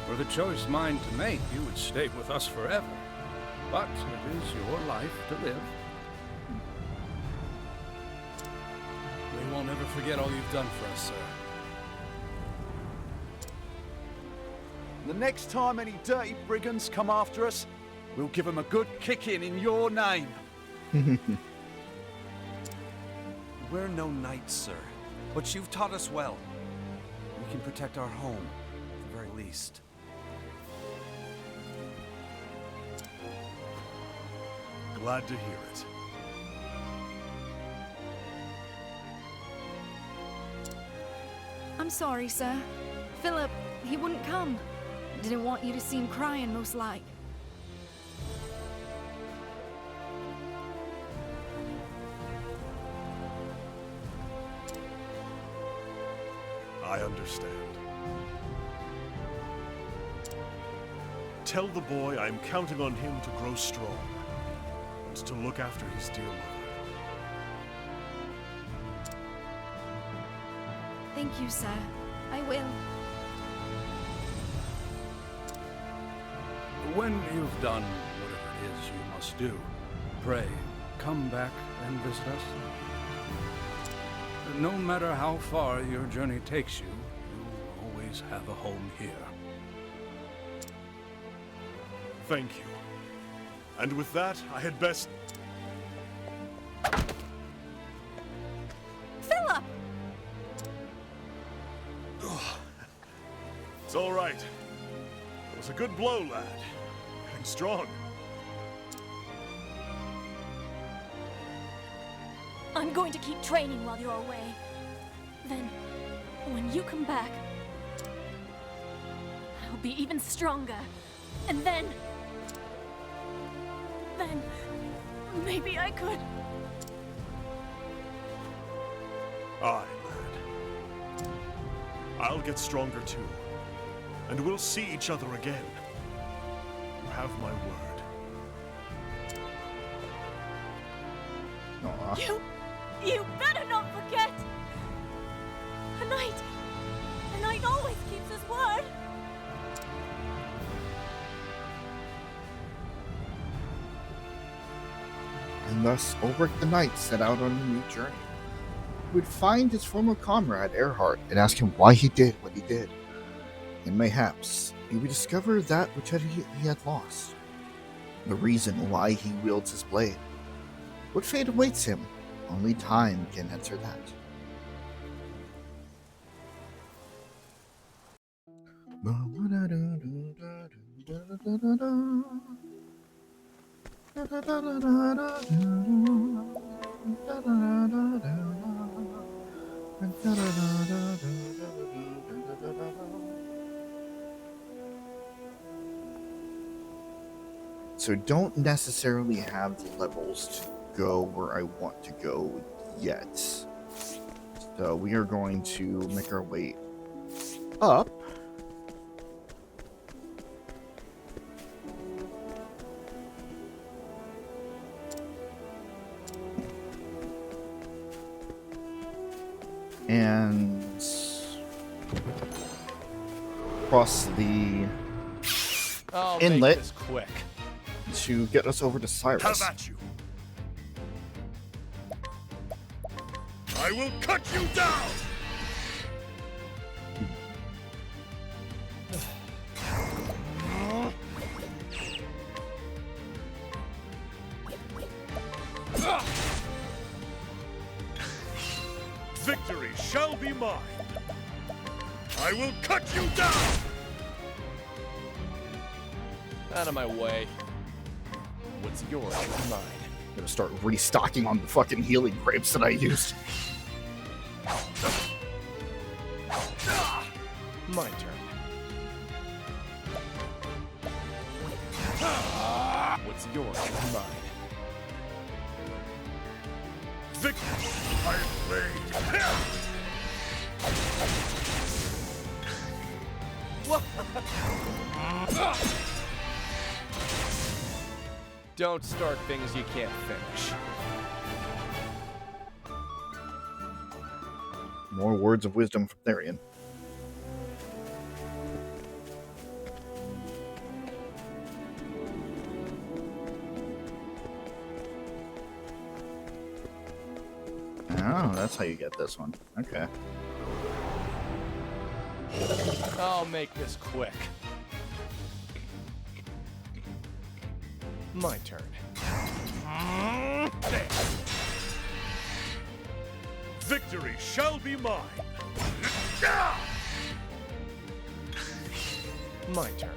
Were the choice mine to make, you would stay with us forever. But it is your life to live. We won't ever forget all you've done for us, sir. The next time any dirty brigands come after us, we'll give them a good kicking in your name. We're no knights, sir, but you've taught us well. We can protect our home, at the very least. Glad to hear it. I'm sorry, sir. Philip, he wouldn't come. Didn't want you to see him crying, most like. I understand. Tell the boy I'm counting on him to grow strong and to look after his dear mother. Thank you, sir. I will. When you've done whatever it is you must do, pray, come back and visit us. No matter how far your journey takes you, you'll always have a home here. Thank you. And with that, I had best... Philip! It's all right. It was a good blow, lad. Getting strong. I'm going to keep training while you're away. Then, when you come back, I'll be even stronger. And then maybe I could... Aye, lad. I'll get stronger too. And we'll see each other again. You have my word. Aww. You better not forget! A knight always keeps his word! And thus Ulrich the Knight set out on a new journey. He would find his former comrade Erhard and ask him why he did what he did. And mayhaps he would discover that which he had lost. The reason why he wields his blade. What fate awaits him? Only time can answer that. So don't necessarily have the levels to go where I want to go yet. So we are going to make our way up. And cross the inlet make this quick. To get us over to Cyrus. Have at you. I will cut you down! shall be mine. I will cut you down! Out of my way. What's yours is mine. I'm gonna start restocking on the fucking healing grapes that I used. My turn. What's yours is mine. Vicky, I played. Don't start things you can't finish. More words of wisdom from Therion. Oh, that's how you get this one. Okay. I'll make this quick. My turn. Victory shall be mine. My turn.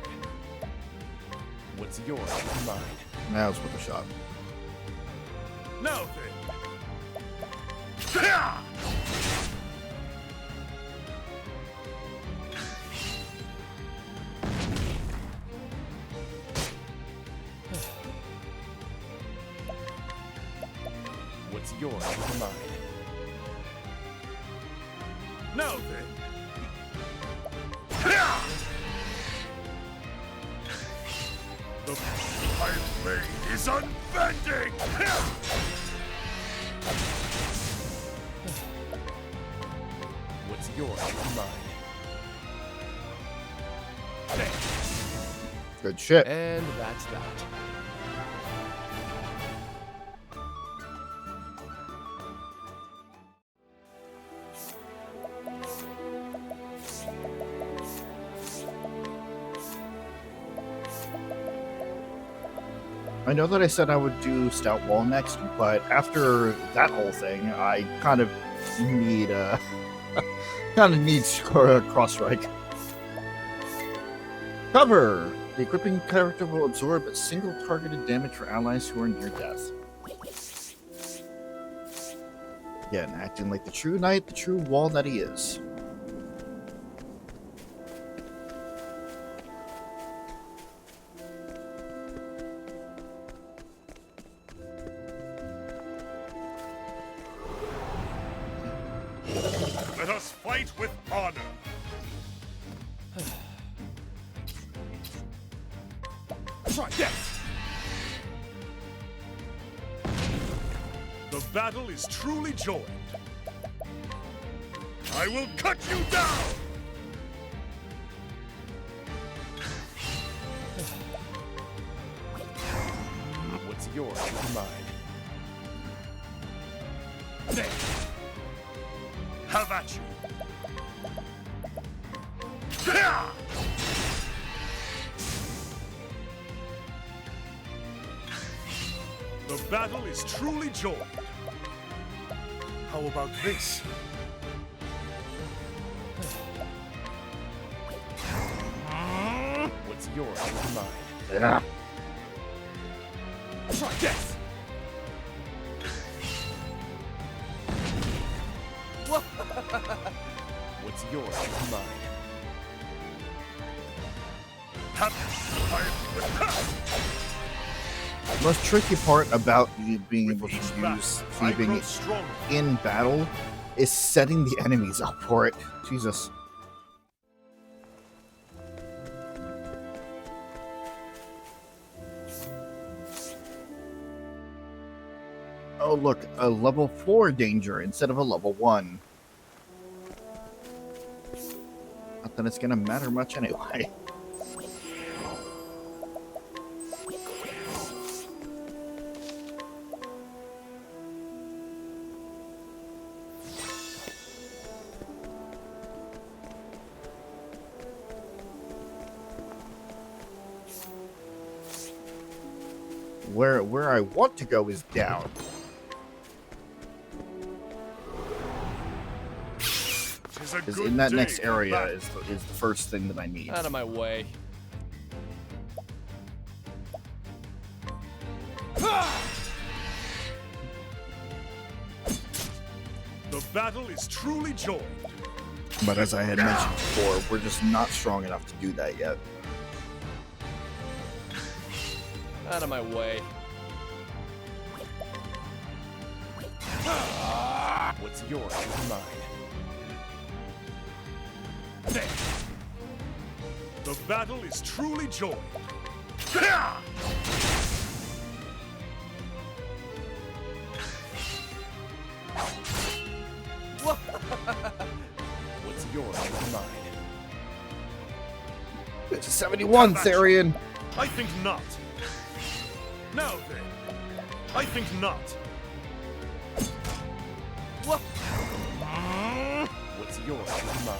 What's yours is mine. That was worth a shot. Now then. What's yours is mine. Now then. The fire blade is unbending. What's yours is mine. Good shit. And that's that. I know that I said I would do Stout Wall next, but after that whole thing, I kind of need cross strike. Cover. The equipping character will absorb a single targeted damage for allies who are near death. Again, acting like the true knight, the true wall that he is. Let us fight with honor. Try this. The battle is truly joined. I will cut you down! What's yours is mine. There. Have at you. The battle is truly joined. How about this? What's yours is mine. Yeah. Try this. What's yours is mine. The most tricky part about you being able to use thieving in battle is setting the enemies up for it. Jesus. Oh look, a level 4 danger instead of a level 1. Not that it's gonna matter much anyway. Where I want to go is down. Because in that next area is the first thing that I need. Out of my way. The battle is truly joined. But as I had mentioned before, we're just not strong enough to do that yet. Out of my way. What's yours is mine. There. The battle is truly joined. What's yours is mine. It's 71, Therion. I think not. Now then, I think not. What's yours is mine.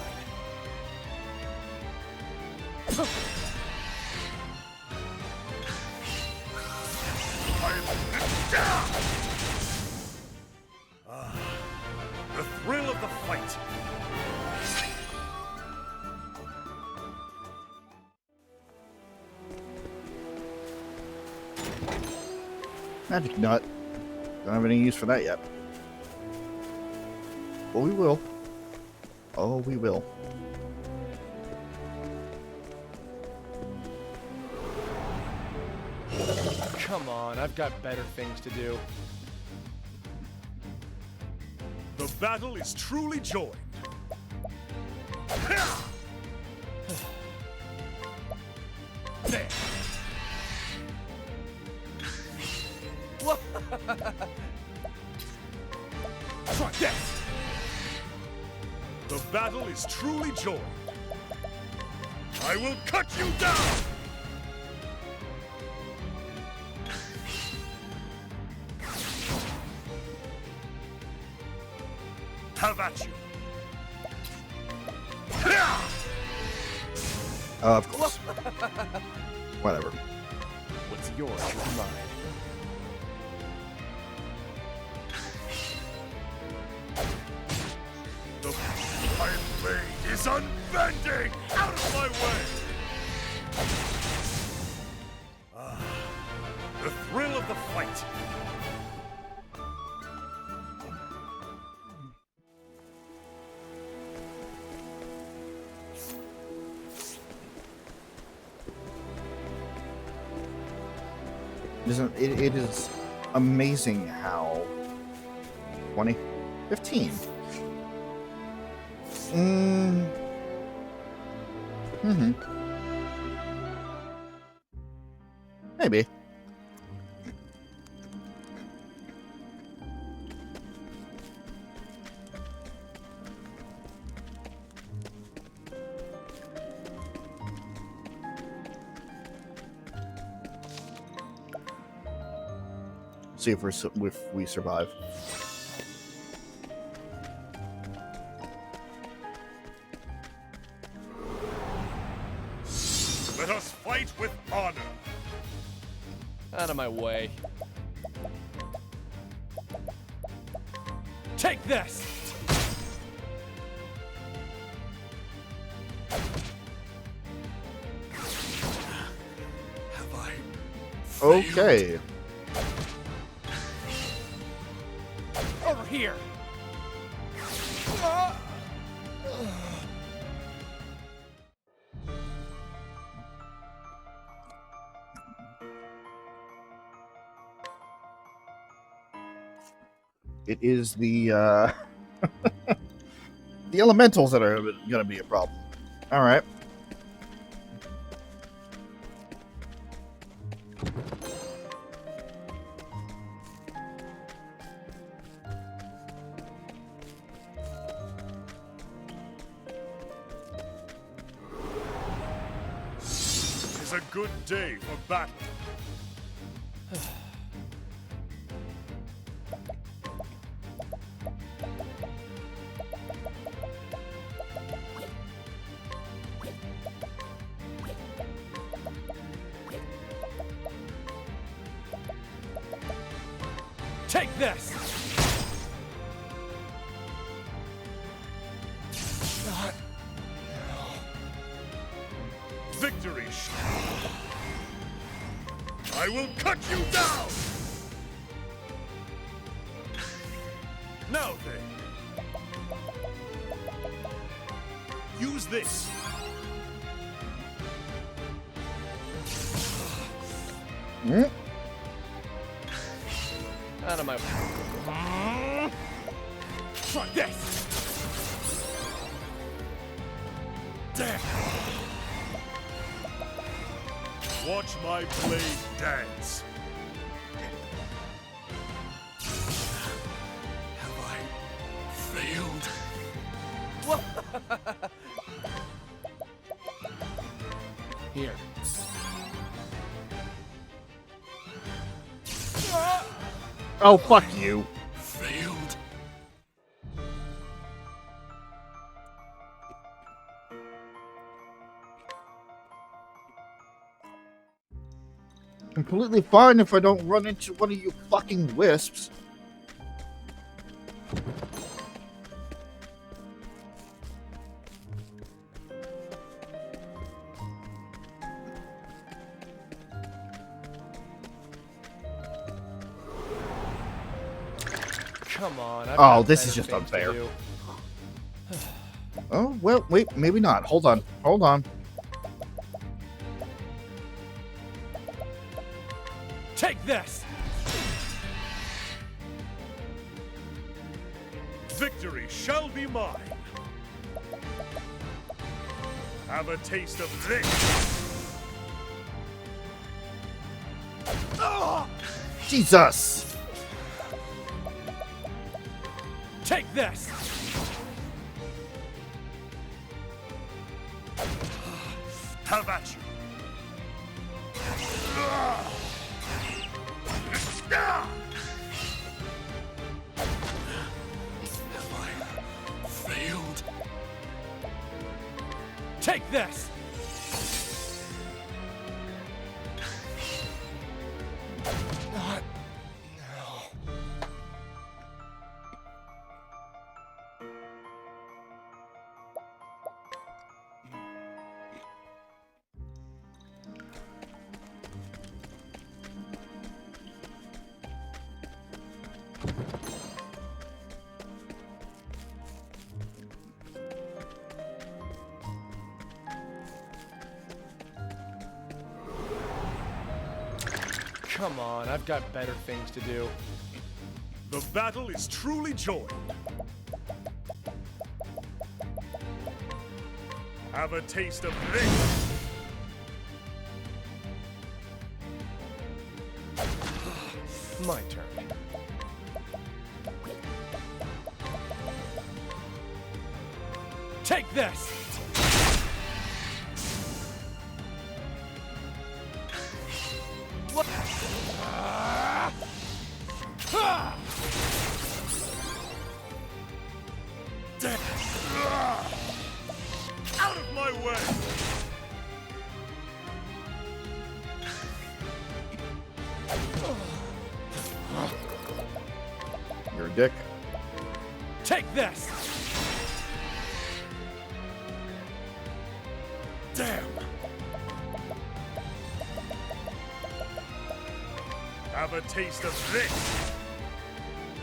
The thrill of the fight. Magic nut. Don't have any use for that yet. But we will. Oh, we will. Come on, I've got better things to do. The battle is truly joined. There. Try this. The battle is truly joined. I will cut you down. Have at you. Of course. Whatever. What's yours is mine. The Iron Blade is unbending! Out of my way! The thrill of the fight. It is amazing how 2015. Maybe. See if we survive. Let us fight with honor. Out of my way. Take this! Have I? Okay. Over here! It is the the elementals that are going to be a problem. All right. It's a good day for battle. Take this! Victory! I will cut you down! Now then. Use this. Out of my way. Try this. Damn. Watch my blade dance. Have I failed? Here. Oh, fuck you. Failed? Completely fine if I don't run into one of you fucking wisps. Come on. I've Oh, got this is better just things to unfair. do. Oh, well, wait, maybe not. Hold on. Hold on. Take this! Victory shall be mine. Have a taste of this. Jesus! Take this! Have at you. Have I failed? Take this! Not now. Come on, I've got better things to do. The battle is truly joined. Have a taste of this. My turn. Take this! Out of my way! You're a dick. Take this! Damn! Have a taste of this!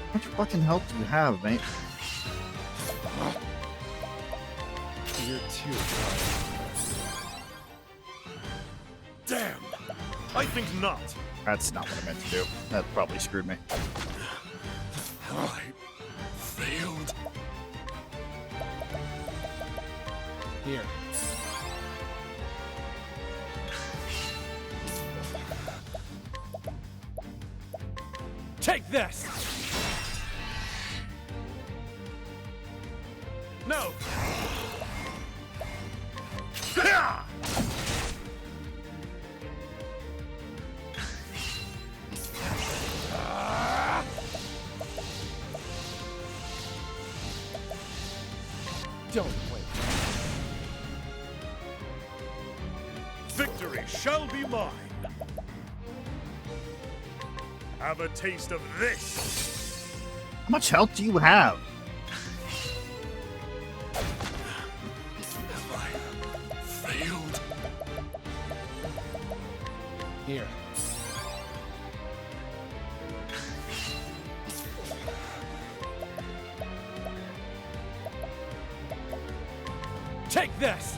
How much fucking health do you have, mate? You're too kind. Damn! I think not. That's not what I meant to do. That probably screwed me. Have I failed? Here. Take this! No! Don't wait. Victory shall be mine. Have a taste of this. How much health do you have? Have I failed? Here. Take this!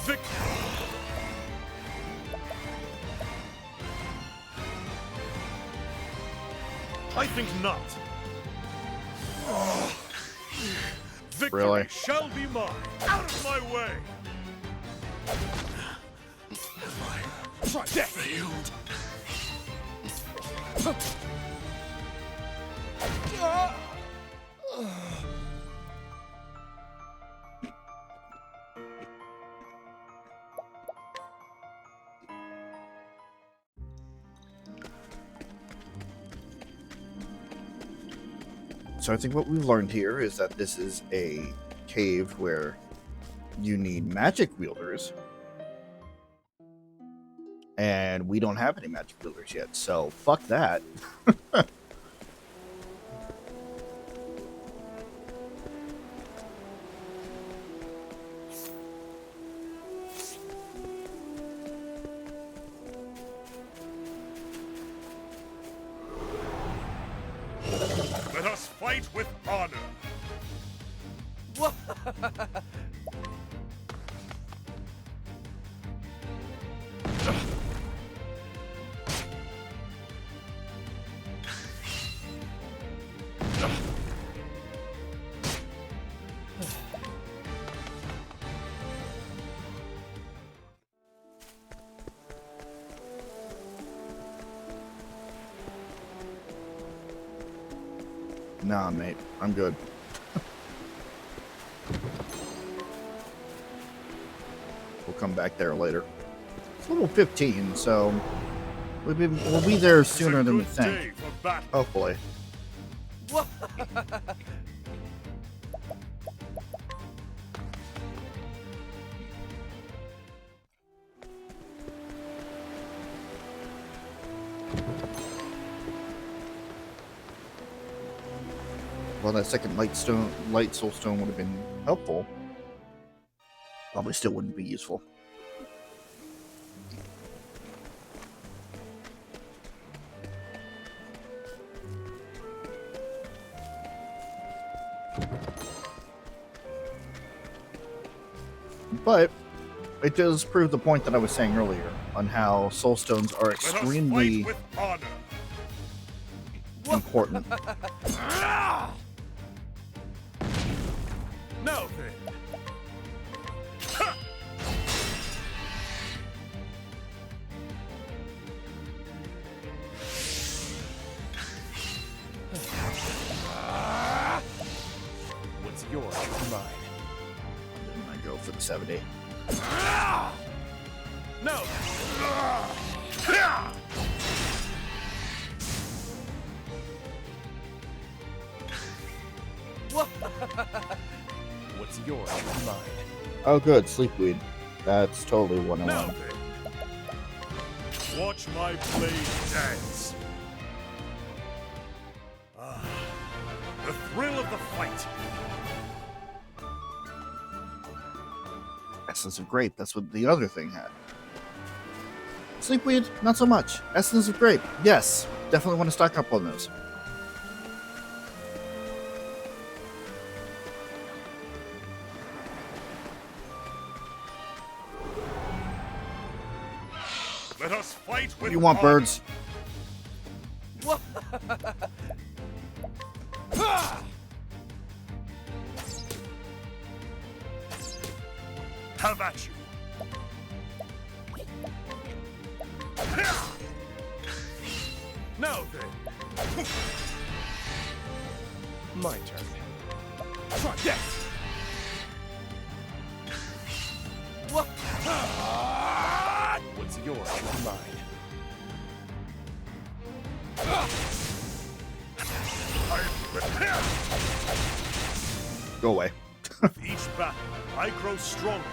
Vicky! I think not. Victory Really? shall be mine. Out of my way! Try this! Failed. So I think what we've learned here is that this is a cave where you need magic wielders. And we don't have any magic wielders yet, so fuck that. Let us fight with honor. Nah, mate, I'm good. We'll come back there later. It's level 15, so we'll be there sooner than we think. Hopefully. Well, that second light soul stone would have been helpful. Probably still wouldn't be useful. But it does prove the point that I was saying earlier on how soul stones are extremely important. Now then. What's yours is mine. Then I go for the 70. No. What's yours is mine. Oh, good, sleepweed. That's totally what I Now want. then. Watch my blade dance. The thrill of the fight. Essence of grape. That's what the other thing had. Sleepweed, not so much. Essence of grape. Yes, definitely want to stock up on those. Let us fight with What do you want, honor. birds? Have at you. Now then. My turn. Try this! What's yours is mine. Go away. With each battle, I grow stronger.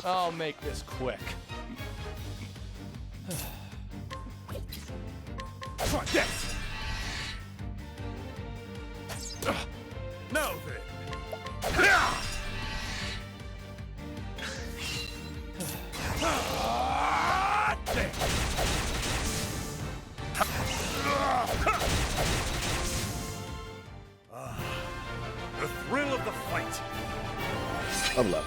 I'll make this quick. Try this! Now then! There. The thrill of the fight! Level up.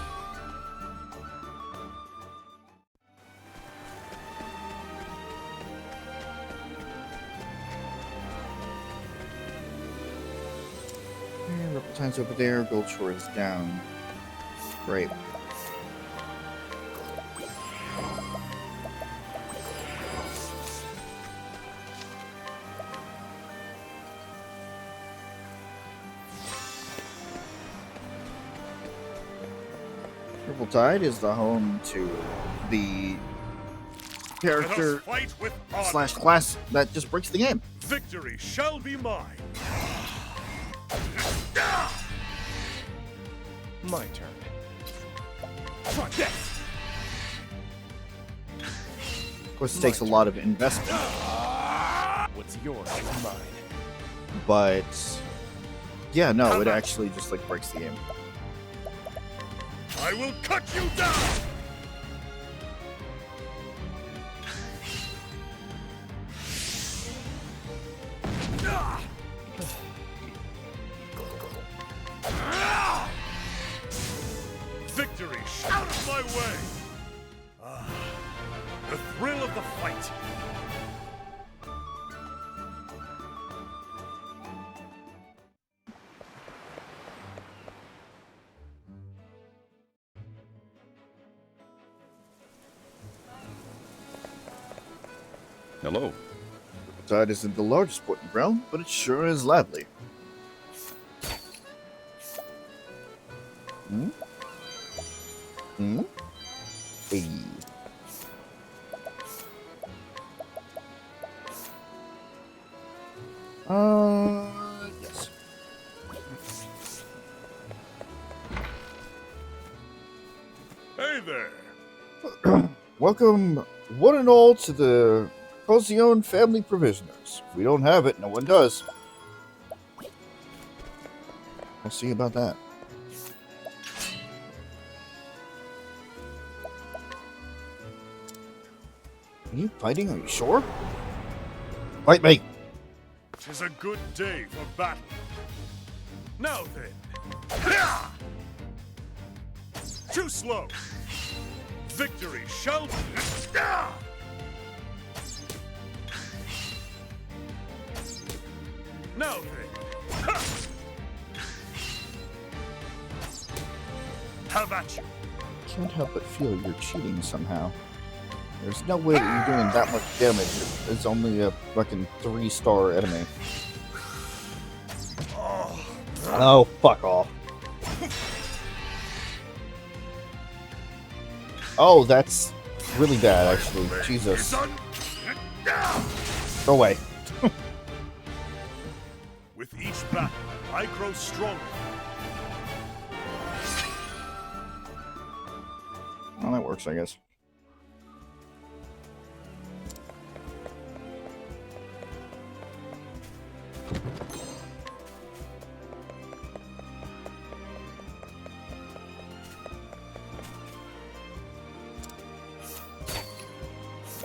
And Ripple Time's over there, Gold Shore is down. Great. Triple Tide is the home to the character fight with slash class that just breaks the game. Victory shall be mine. My turn. Try this. Of course, it takes a lot of investment, What's yours is mine. but yeah, no, it actually just like breaks the game. I will cut you down. Victory out of my way. The thrill of the fight. Hello. Tide isn't the largest port in the realm, but it sure is lively. Hmm? Hmm? Hey. Yes. Hey there. Welcome, one and all, to the Cozione Family Provisioners. If we don't have it, no one does. We'll see about that. Are you fighting? Are you sure? Fight me! 'Tis a good day for battle. Now then. Too slow. Victory shall be. Now then. Have at you. Can't help but feel you're cheating somehow. There's no way that you're doing that much damage. It's only a fucking 3-star enemy. Oh, fuck off. Oh, that's really bad, actually. Jesus. Go away. With each battle, I grow stronger. Well, that works, I guess.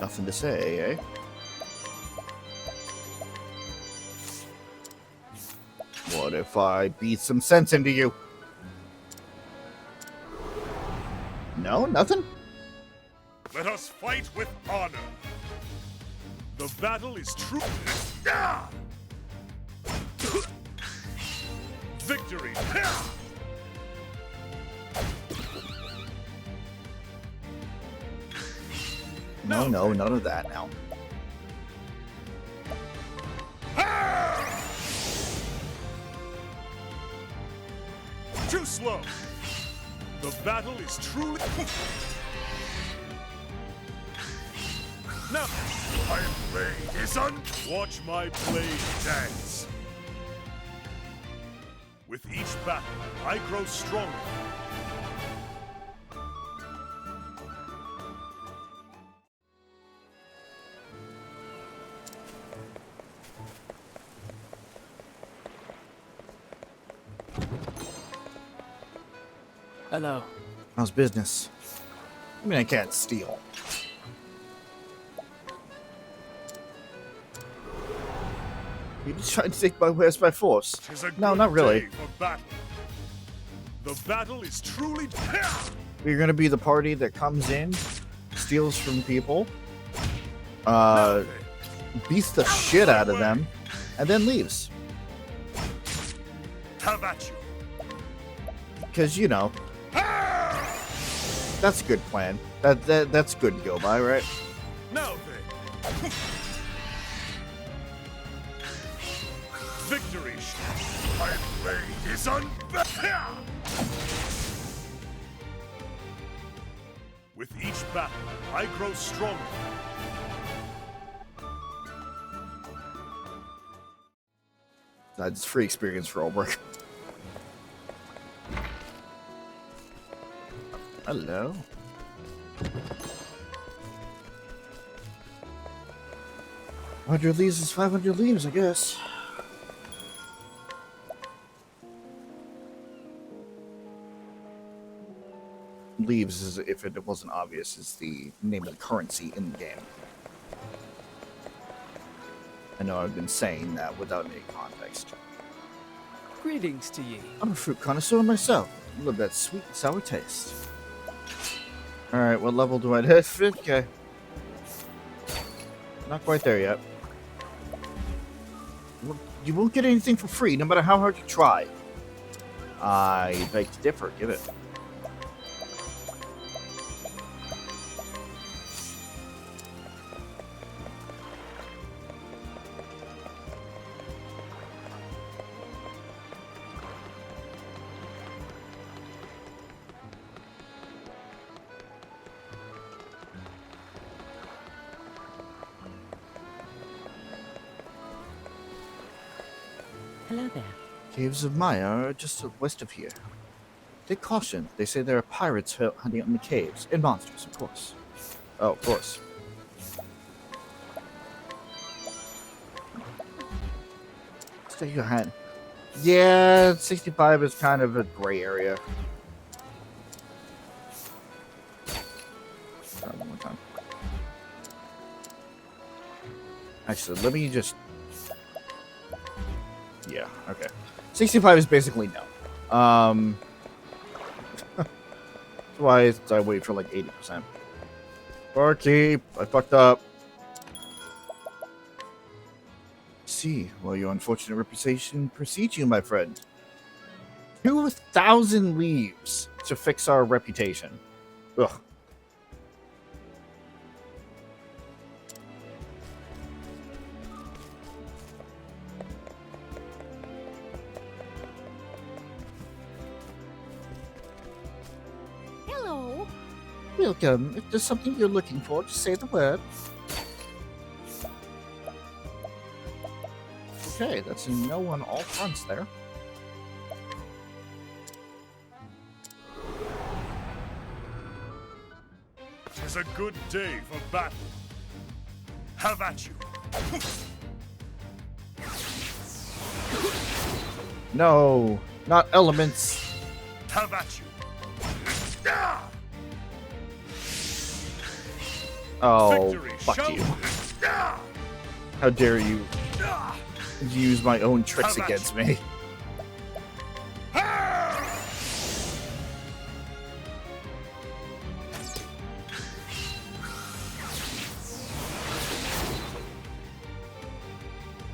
Nothing to say, eh? What if I beat some sense into you? No, nothing? Let us fight with honor. The battle is true. Victory. No, no, none of that now. Too slow. The battle is truly. Now, my blade is un. Watch my blade dance. With each battle, I grow stronger. Hello. How's business? I mean, I can't steal. You just trying to take my wares by force? No, not really. The battle is truly. You're gonna be the party that comes in, steals from people, beats the shit out of them, and then leaves. Have at you. Because, you know, that's a good plan. That's good to go by, right? Now then. Victory. My blade is unbound. With each battle, I grow stronger. That's free experience for all work. Hello. "100 leaves is 500 leaves, I guess." Leaves, is, if it wasn't obvious, is the name of the currency in the game. I know I've been saying that without any context. Greetings to ye. I'm a fruit connoisseur myself. I love that sweet and sour taste. Alright, what level do I hit? Okay. Not quite there yet. You won't get anything for free, no matter how hard you try. I beg to differ. Give it. Hello there. Caves of Maya are just west of here. Take caution. They say there are pirates hunting out in the caves. And monsters, of course. Oh, of course. Stick your hand. Yeah, 65 is kind of a gray area. Try one more time. Actually, let me just... Yeah, okay. 65 is basically no. That's why I wait for like 80%. Barkeep, I fucked up. See, well, your unfortunate reputation precedes you, my friend. 2,000 leaves to fix our reputation. Ugh. Hello. Welcome. If there's something you're looking for, just say the word. Okay, that's a no on all fronts there. Tis a good day for battle. Have at you. No, not elements. Have at you. Oh, Victory fuck shall- you. How dare you use my own tricks How about against me.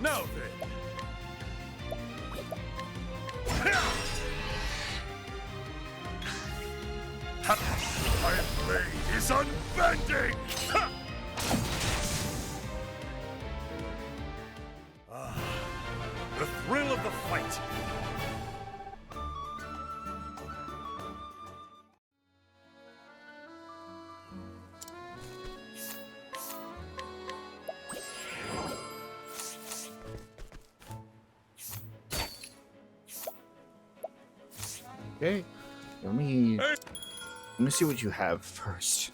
Now then. My blade is unbending. The thrill of the fight. Okay, let me see what you have first.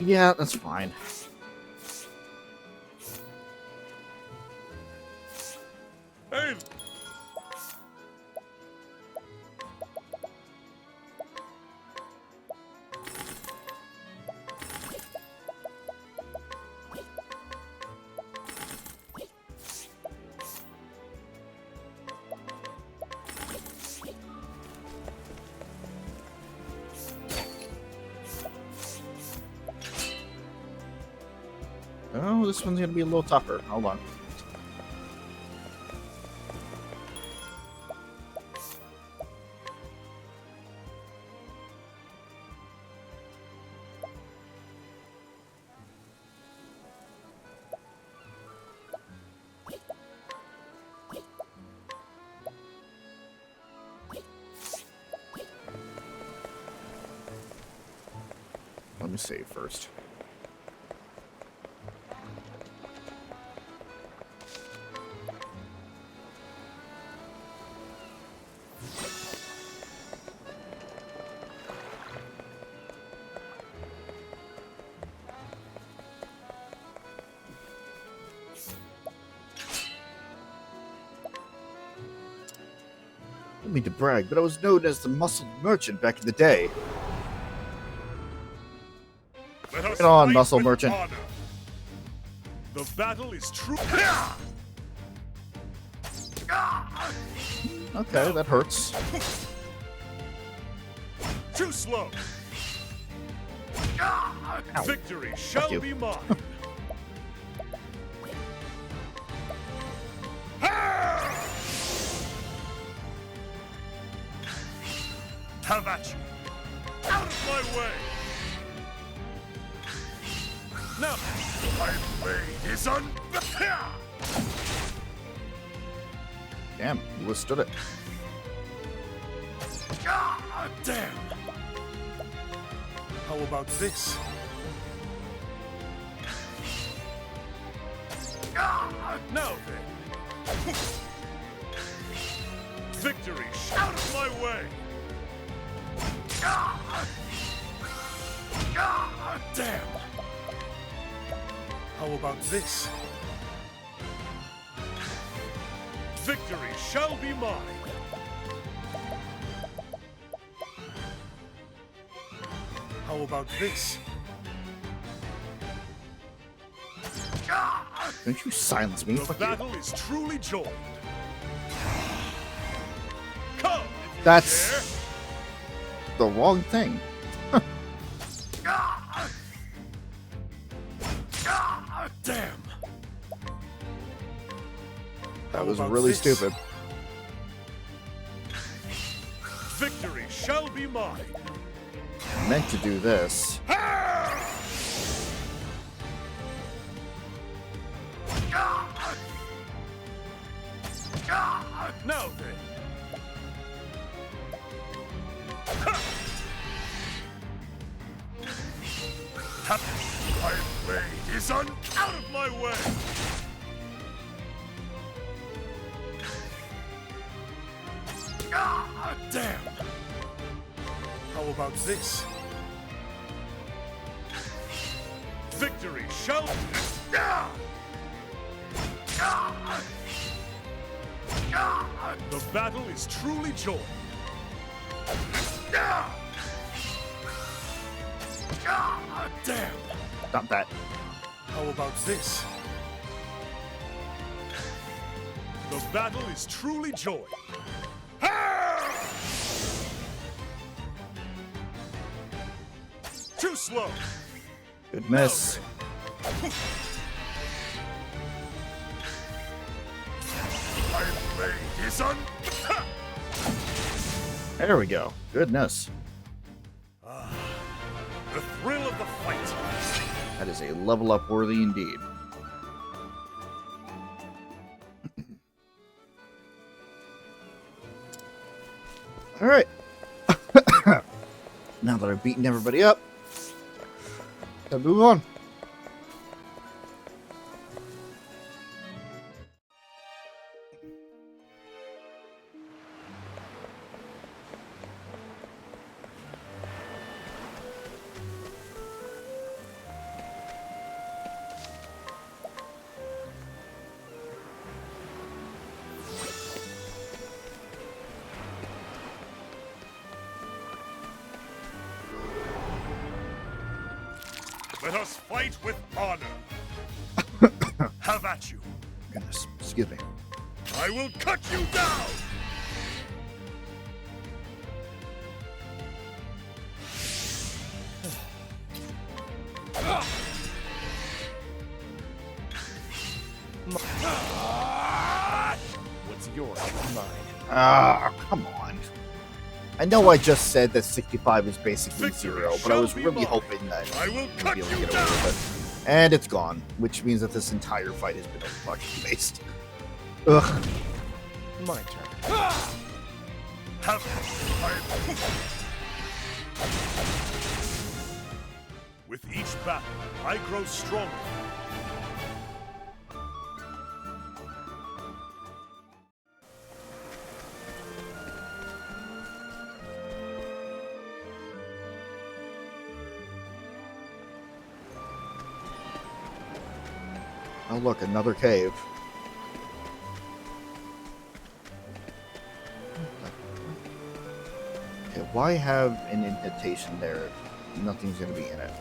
Yeah, that's fine. Hey! Oh, this one's gonna be a little tougher. Hold on. Let me save first. I don't mean to brag, but I was known as the muscle merchant back in the day. Let us Get on, fight muscle with merchant. honor. The battle is true. Okay, that hurts. Too slow. Victory shall you. be mine. Have at you. Out of my way. Now, my blade is un. Damn, you withstood it. Damn. How about this? Now then. Victory out of my way. Damn. How about this? Victory shall be mine. How about this? Don't you silence me? The Fuck you. battle is truly joined. Come. That's the wrong thing. Damn. That was about really this? stupid. Victory shall be mine. I meant to do this. Now then. My blade is out of my way. Damn. How about this? Victory shall. The battle is truly joined. Damn. Stop that. How about this? The battle is truly joined. Too slow. Good miss. My blade is on. There we go. Goodness. The thrill of the fight. That is a level up worthy indeed. Alright. Now that I've beaten everybody up, let's move on. us fight with honor. Have at you. Goodness, excuse me. I will cut you down! What's yours is mine. Ah, come on. I know I just said that 65 is basically 0, but I was really hoping that I will we'd cut be able you to get away down! with it. And it's gone, which means that this entire fight has been fucking waste. Ugh. My turn. With each battle, I grow stronger. Oh look, another cave. Okay, why have an indentation there? Nothing's gonna be in it.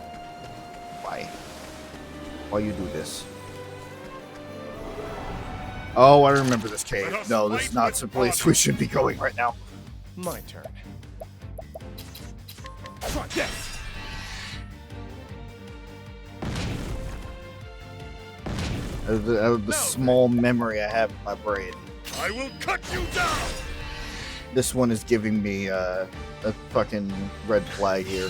Why? Why you do this? Oh, I remember this cave. No, this is not some place we should be going right now. My turn. Try this! Out of the small memory I have in my brain. I will cut you down! This one is giving me a fucking red flag here.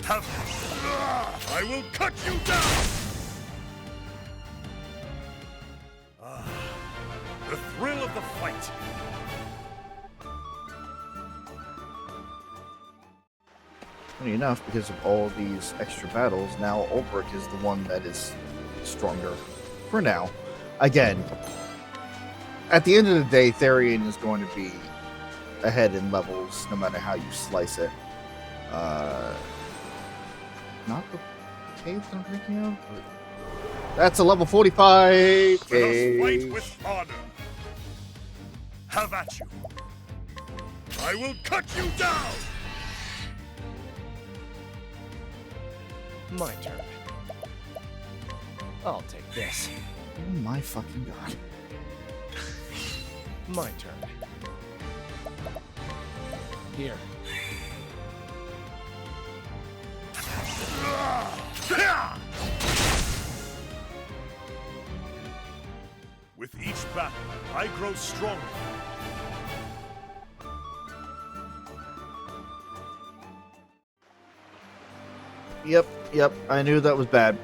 I will cut you down! The thrill of the fight. Funny enough, because of all these extra battles, now Ulbrich is the one that is stronger. For now. Again, at the end of the day, Therion is going to be ahead in levels, no matter how you slice it. Not the cave that I'm thinking of? That's a level 45 Let cave. us fight with honor. Have at you. I will cut you down! My turn. I'll take this. Oh my fucking god. My turn. Here. With each battle, I grow stronger. Yep, I knew that was bad.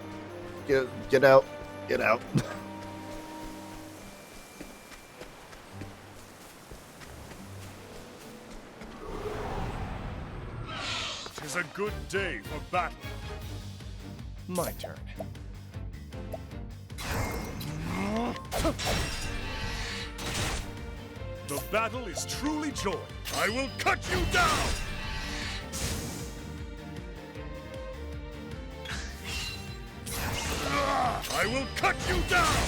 Get out. Get out. Tis a good day for battle. My turn. The battle is truly joy. I will cut you down! I will cut you down!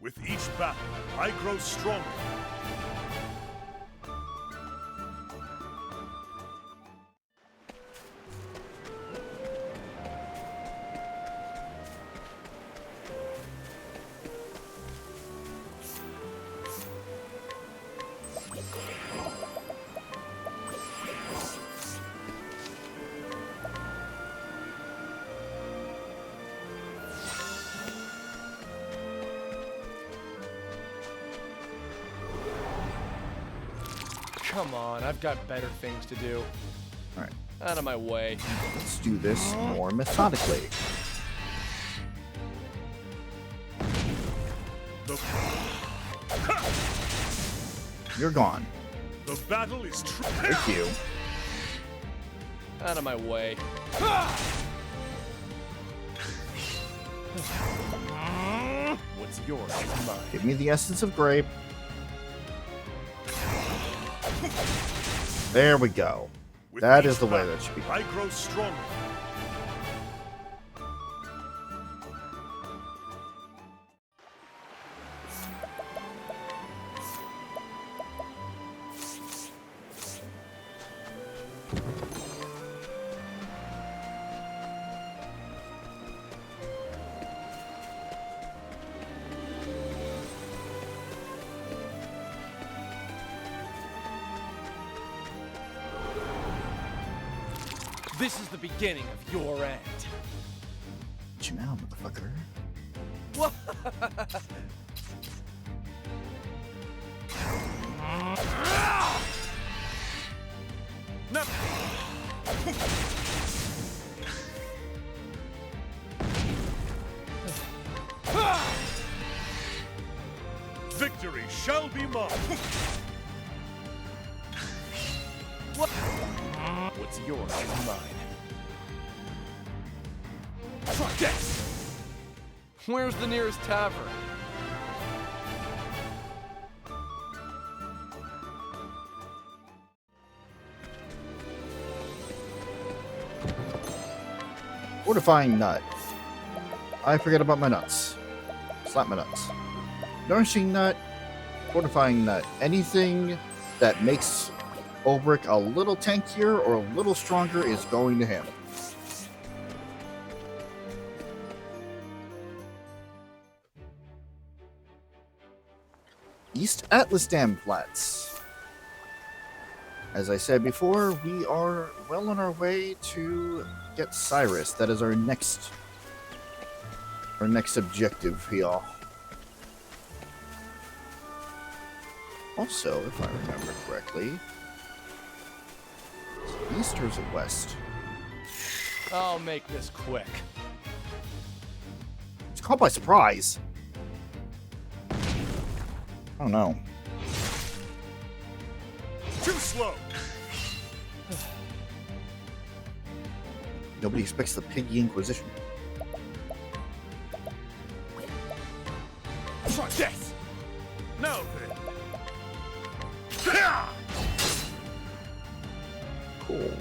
With each battle, I grow stronger. Come on, I've got better things to do. Alright. Out of my way. Let's do this more methodically. You're gone. The battle is true. Thank you. Out of my way. What's yours is mine. Give me the essence of grape. There we go. That is the way that should be. I grow stronger. This is the beginning of your end. What you now, motherfucker? What? No. Victory shall be mine. What's yours is mine. Try this! Where's the nearest tavern? Fortifying nut. I forget about my nuts. Slap my nuts. Nourishing nut. Fortifying nut. Anything that makes Ulbrich a little tankier or a little stronger is going to him. East Atlas Dam Flats. As I said before, we are well on our way to get Cyrus. That is our next objective here. Also, if I remember correctly, is it east or is it west? I'll make this quick. It's caught by surprise. I don't know. Too slow. Nobody expects the Piggy Inquisition. Try this. Now then. Cool.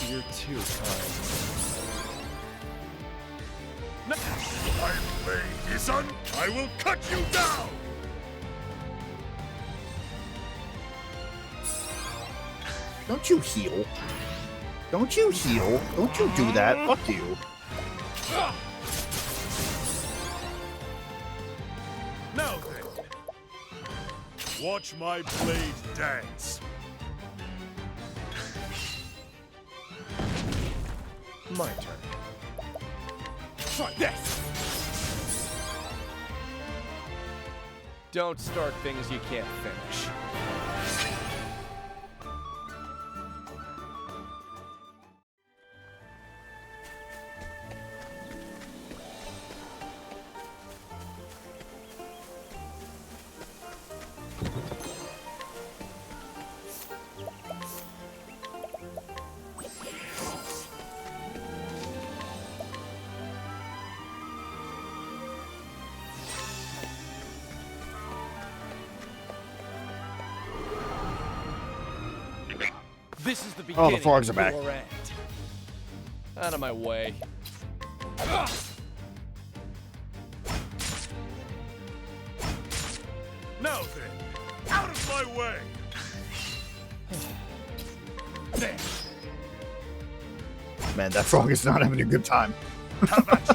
You're too kind. I'm playing, son. I will cut you down. Don't you heal. Don't you heal. Don't you do that. Fuck you. Now then. Watch my blade dance. My turn. Try this. Don't start things you can't finish. This is the beginning. Oh, the frogs are back. Of your end. Out of my way. Now then, out of my way. There. Man, that frog is not having a good time. How about you?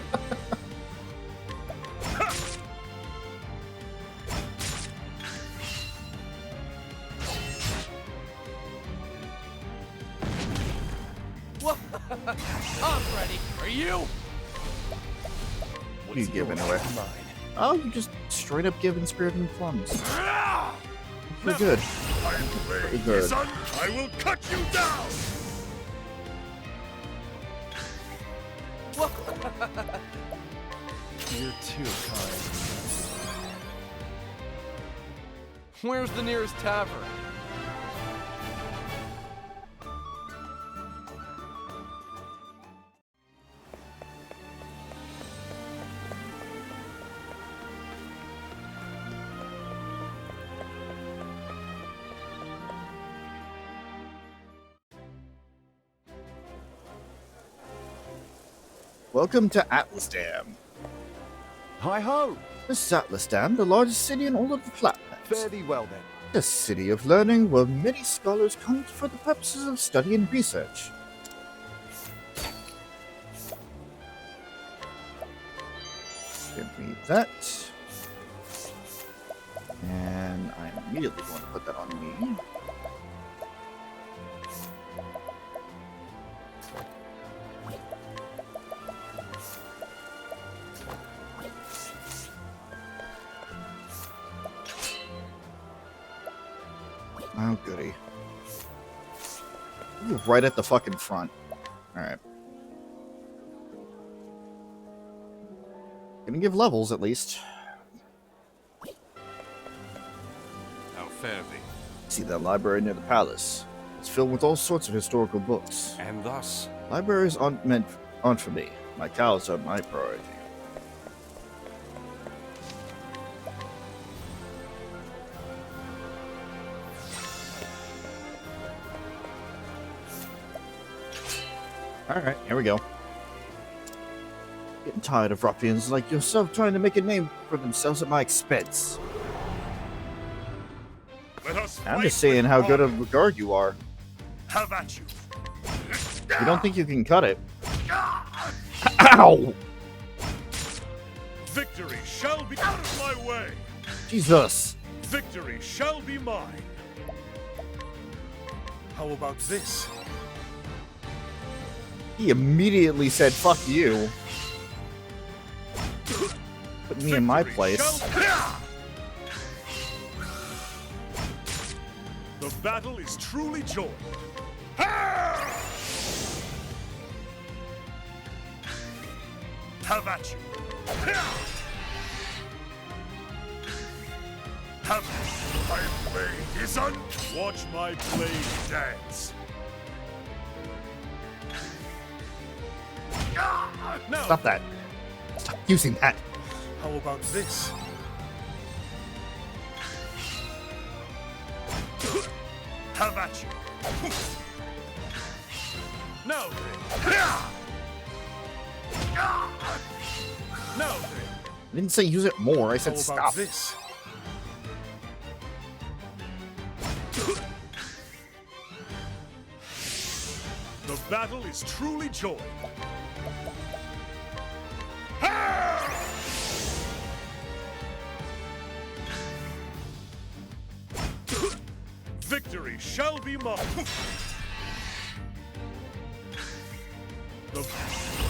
I'm ready. Are you? What are you giving away? Oh, you just straight up giving Spirit and Plums. Pretty good. Pretty good. Son, I will cut you down. You're too kind. Where's the nearest tavern? Welcome to Atlas Dam. Hi ho! This is Atlas Dam, the largest city in all of the Flatlands. Fare thee well then. The city of learning, where many scholars come for the purposes of study and research. Give me that. And I'm immediately going to put that on me. Oh, goody. Ooh, right at the fucking front. Alright. Gonna give levels, at least. How fare thee? See that library near the palace? It's filled with all sorts of historical books. And thus? Libraries aren't for me. My cows are my priority. Alright, here we go. Getting tired of ruffians like yourself trying to make a name for themselves at my expense. I'm just saying how good of a guard you are. Have at you. You don't think you can cut it? Ow! Victory shall be out of my way. Jesus. Victory shall be mine. How about this? He immediately said, fuck you. Put me in my place. The battle is truly joy. Have at you. Have my blade is on. Watch my blade dance. No. Stop that. Stop using that. How about this? Have at you. Now then. Now then. I didn't say use it more. I said How stop. about this? The battle is truly joy. Victory shall be mine.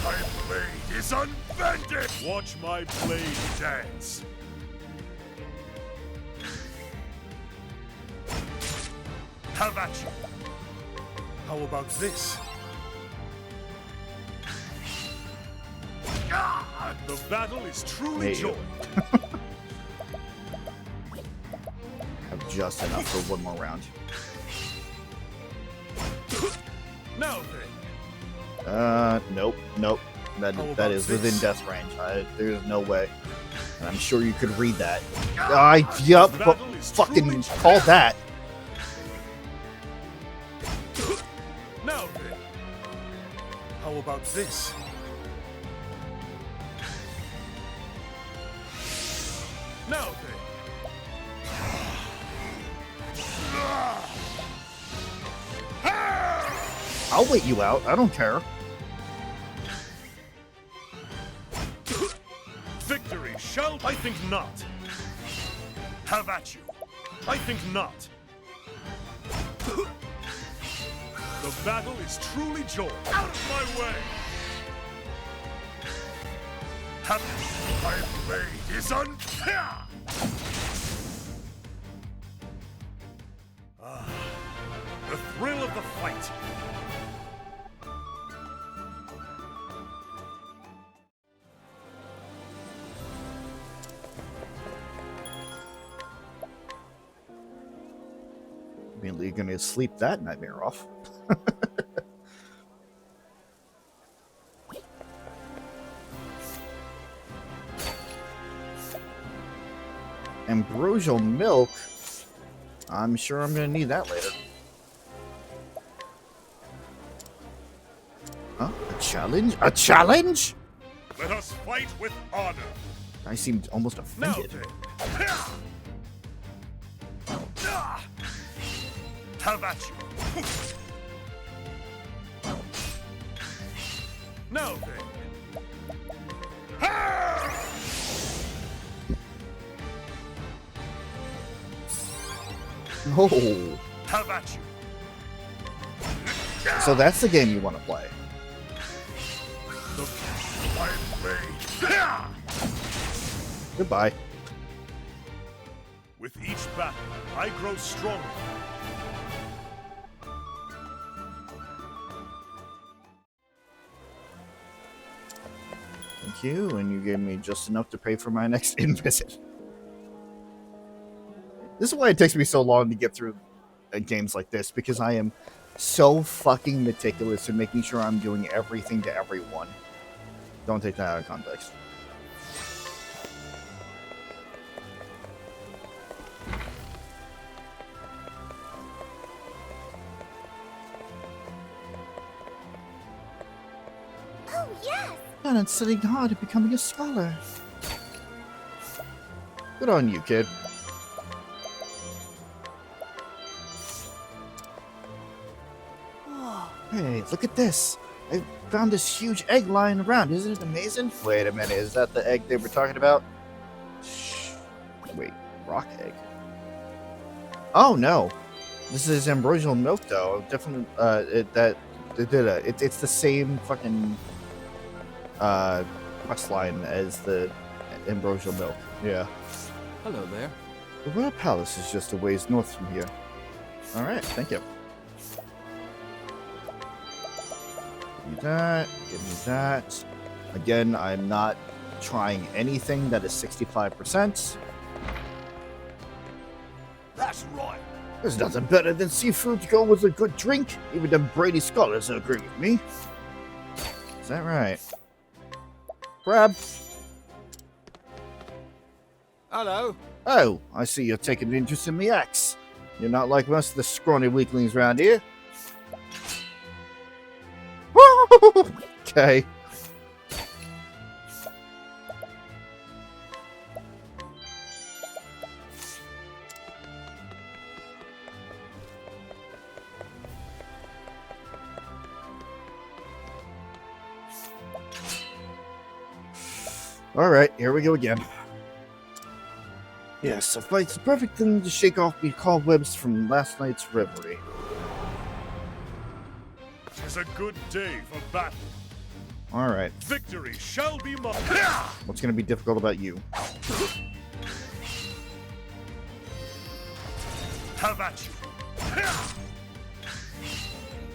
My blade is unbended. Watch my blade dance. Have at you. How about this? The battle is truly Hey, joy. Have just enough for one more round. Now then. Nope. That is within death range. There's no way. And I'm sure you could read that. Yup, but fucking call that. Now then. How about this? Now then. I'll wait you out. I don't care. Victory shall... I think not. Have at you. I think not. The battle is truly joy. Out of my way. Have my blade is on. The thrill of the fight. Immediately gonna sleep that nightmare off. Ambrosial milk. I'm sure I'm gonna need that later. Huh? A challenge? A challenge? Let us fight with honor. I seemed almost offended. Now then. Have at you. Now then. Oh. Have at you. So that's the game you want to play. The I've made. Goodbye. With each battle, I grow stronger. Thank you, and you gave me just enough to pay for my next in-visit. This is why it takes me so long to get through games like this, because I am so fucking meticulous in making sure I'm doing everything to everyone. Don't take that out of context. Oh, yes! And it's studying hard at becoming a scholar. Good on you, kid. Hey, look at this. I found this huge egg lying around. Isn't it amazing? Wait a minute. Is that the egg they were talking about? Shh. Wait, rock egg? Oh, no. This is ambrosial milk, though. Definitely, it's the same fucking, quest line as the ambrosial milk. Yeah. Hello there. The Royal Palace is just a ways north from here. Alright, thank you. Give me that, give me that. Again, I'm not trying anything that is 65%. That's right. There's nothing better than seafood to go with a good drink. Even them Brady scholars agree with me. Is that right? Crab. Hello. Oh, I see you're taking an interest in the axe. You're not like most of the scrawny weaklings around here. Okay. Alright, here we go again. Yes, a fight's the perfect thing to shake off the cobwebs from last night's revelry. Tis a good day for battle. Alright. Victory shall be mine. What's going to be difficult about you? Have at you.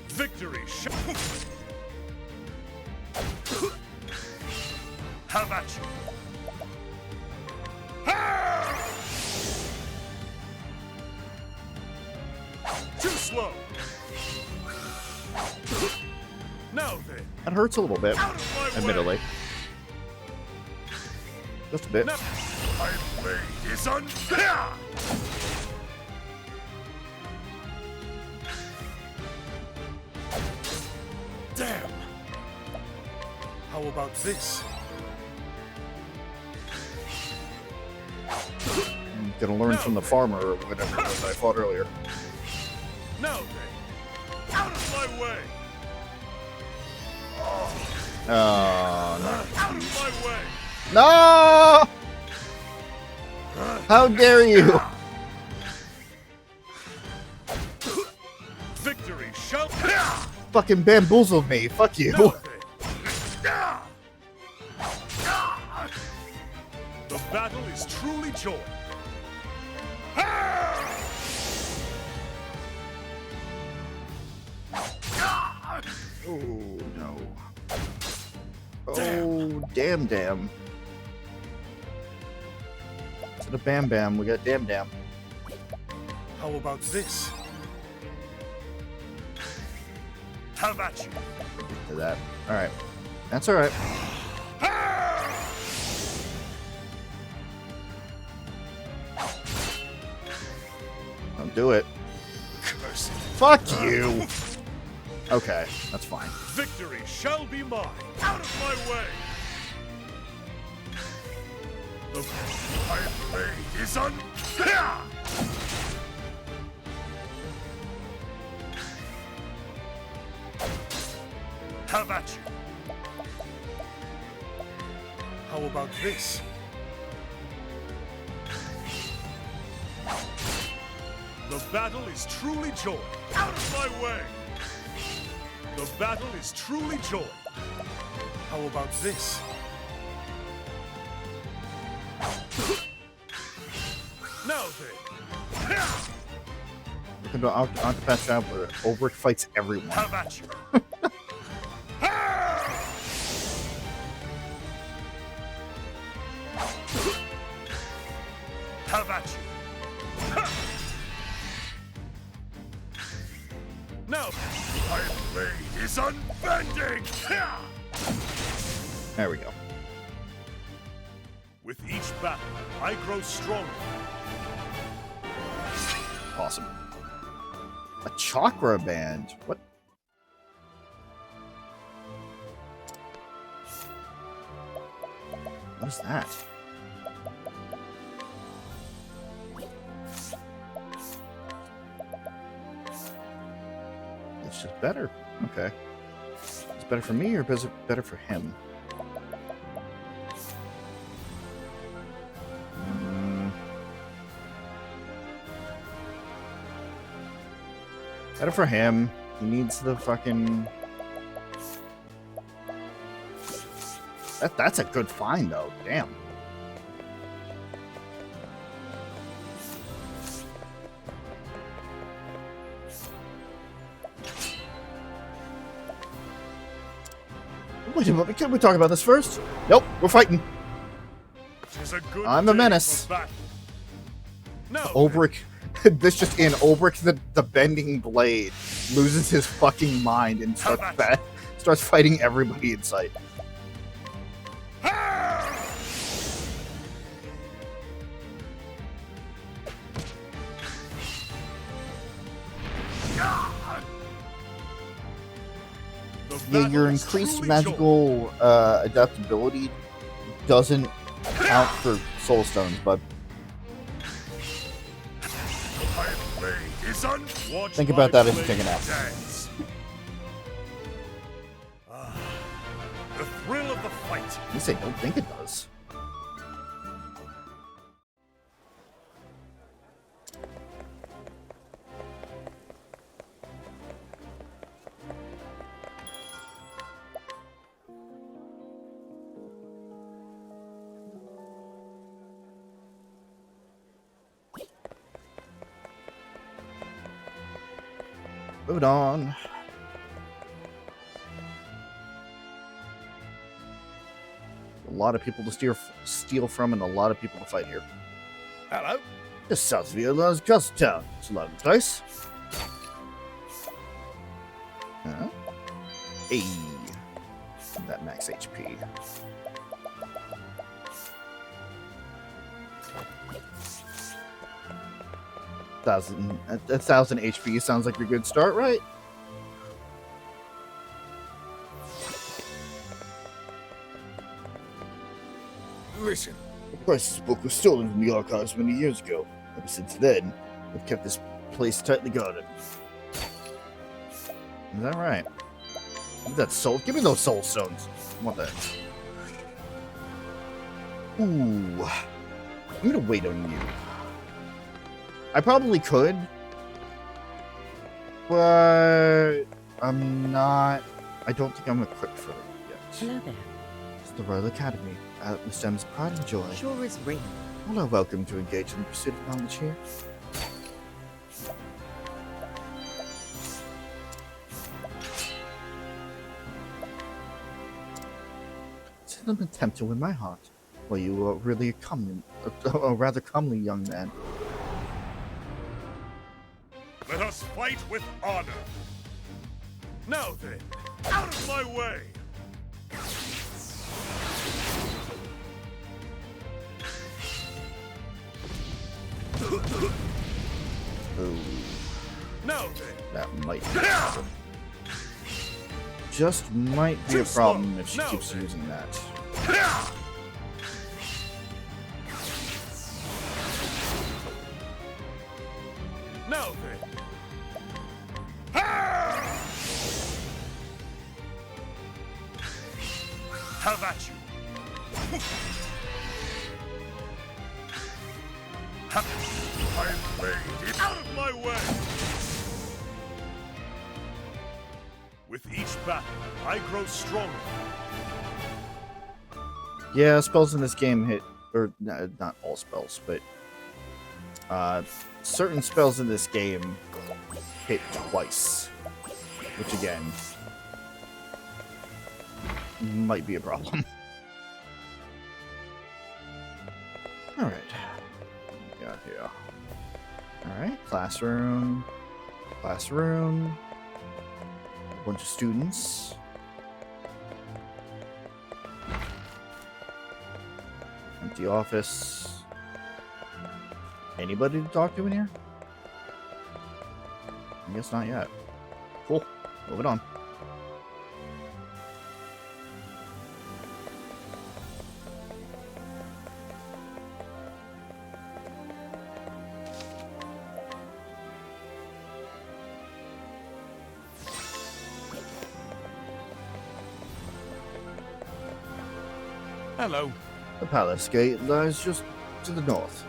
Victory shall... Have at you. Too slow. Now then. That hurts a little bit, admittedly. Just a bit. My blade is unfair. Damn. How about this? I'm gonna learn from the farmer or whatever it was I fought earlier. Now then. Out of my way. Oh, no. Out of my way. No! How dare you? Victory shall... Fucking bamboozled me. Fuck you. Now then. The battle is truly joined. Oh, no. Oh, damn. Instead of bam bam, we got damn. How about this? Have at you. To that. Alright. That's alright. Don't do it. Curse it. Fuck you! Okay, that's fine. Victory shall be mine. Out of my way. The my blade is unfair. Have at you. How about this? The battle is truly joined. Out of my way! The battle is truly joined. How about this? Now then. Looking to Octopath Traveler. Ulbrich fights everyone. Have at you. Have at you. Now, my blade is unbending. There we go. With each battle, I grow stronger. Awesome. A chakra band. What? What is that? It's just better. Okay. It's better for me, or is it better for him? Better for him. He needs the fucking... That's a good find, though. Damn. Wait a minute, can we talk about this first? Nope, we're fighting. I'm the menace. No. Ulbrich, this just in. Ulbrich, the bending blade, loses his fucking mind and starts fighting everybody in sight. Yeah, your increased magical adaptability doesn't count for soul stones, but think about that as you take a nap. The thrill of the fight. You say don't think it does. Moving on. A lot of people to steal from and a lot of people to fight here. Hello? This South Viola's Castle Town. It's a lovely place. Hey. That max HP. A 1,000 HP sounds like a good start, right? Listen. The priceless book was stolen from the archives many years ago. Ever since then, I've kept this place tightly guarded. Is that right? Give me that soul. Give me those soul stones. I want that. Ooh. I'm gonna wait on you. I probably could, but I'm not. I don't think I'm equipped for it yet. Hello there. It's the Royal Academy. Miss M's pride and joy. Sure is real. Well, I'm welcome to engage in the pursuit of knowledge here. It's an attempt to win my heart. Well, you are really a rather comely young man. Let us fight with honor. Now then, out of my way! Oh. Now then. That might be a problem. Just might be a problem if she keeps using that. Now then. Have at you. I've made it out of my way. With each battle, I grow stronger. Yeah, spells in this game hit, or not all spells, but certain spells in this game hit twice, which again might be a problem. All right, what we got here. All right, classroom, a bunch of students. Empty office. Anybody to talk to in here? I guess not yet. Cool. Moving on. Hello. The palace gate lies just to the north.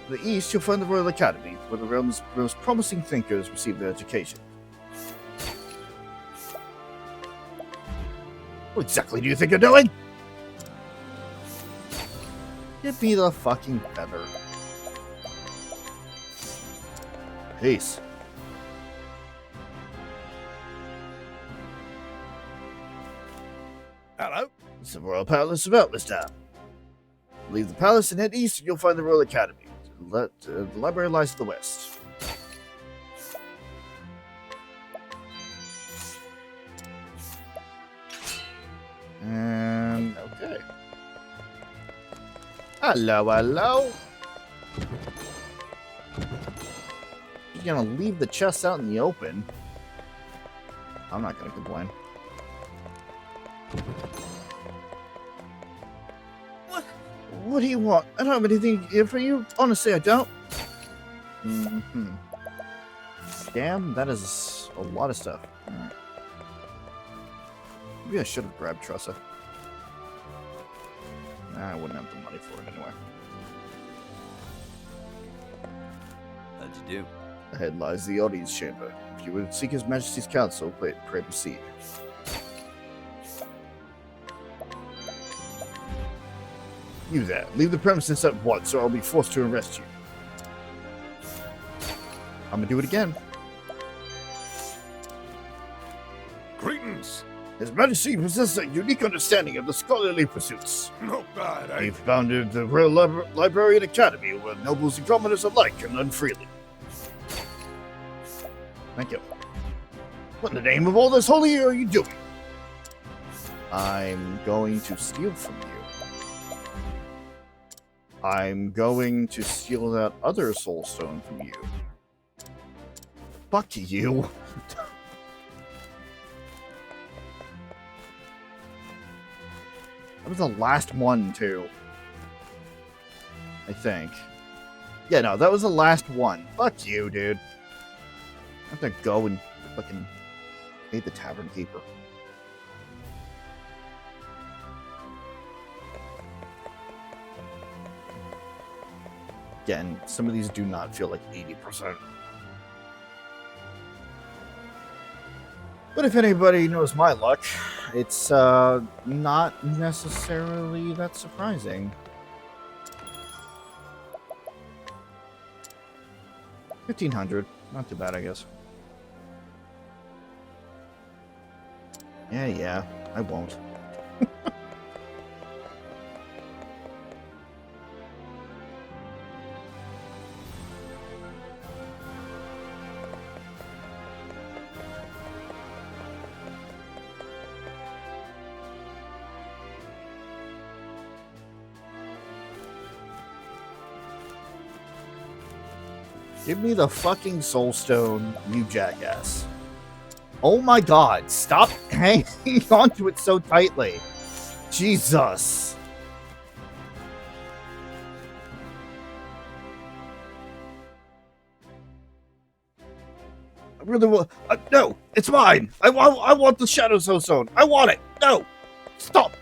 To the east, you'll find the Royal Academy, where the realm's most promising thinkers receive their education. What exactly do you think you're doing? Give me the fucking feather. Peace. Hello. It's the Royal Palace of Atlas Town. Leave the palace and head east, and you'll find the Royal Academy. The library lies to the west. And okay. Hello. You're gonna leave the chests out in the open. I'm not gonna complain. What do you want? I don't have anything here for you. Honestly, I don't. Damn, that is a lot of stuff. Right. Maybe I should have grabbed Tressa. Nah, I wouldn't have the money for it anyway. How'd you do? Ahead lies the audience chamber. If you would seek His Majesty's counsel, pray proceed. You there. Leave the premises at once, or I'll be forced to arrest you. I'm gonna do it again. Greetings. His Majesty possesses a unique understanding of the scholarly pursuits. Not bad, He founded the Royal Library and Academy, where nobles and commoners alike can learn freely. Thank you. What in the name of all this holy are you doing? I'm going to steal from you. I'm going to steal that other soul stone from you. Fuck you. That was the last one, too. I think. Yeah, no, that was the last one. Fuck you, dude. I have to go and fucking hate the tavern keeper. Again, some of these do not feel like 80%. But if anybody knows my luck, it's not necessarily that surprising. 1,500. Not too bad, I guess. Yeah, I won't. Give me the fucking soul stone, you jackass. Oh my god, stop hanging onto it so tightly. Jesus. I really will. No, it's mine. I want the shadow soul stone. I want it. No. Stop.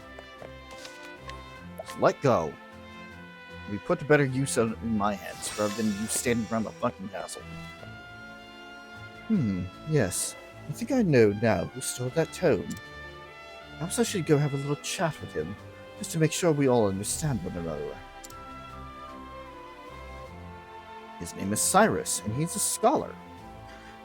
let go. We put to better use in my hands, rather than you standing around the fucking castle. Yes. I think I know now who stole that tome. Perhaps I should go have a little chat with him, just to make sure we all understand one another. His name is Cyrus, and he's a scholar.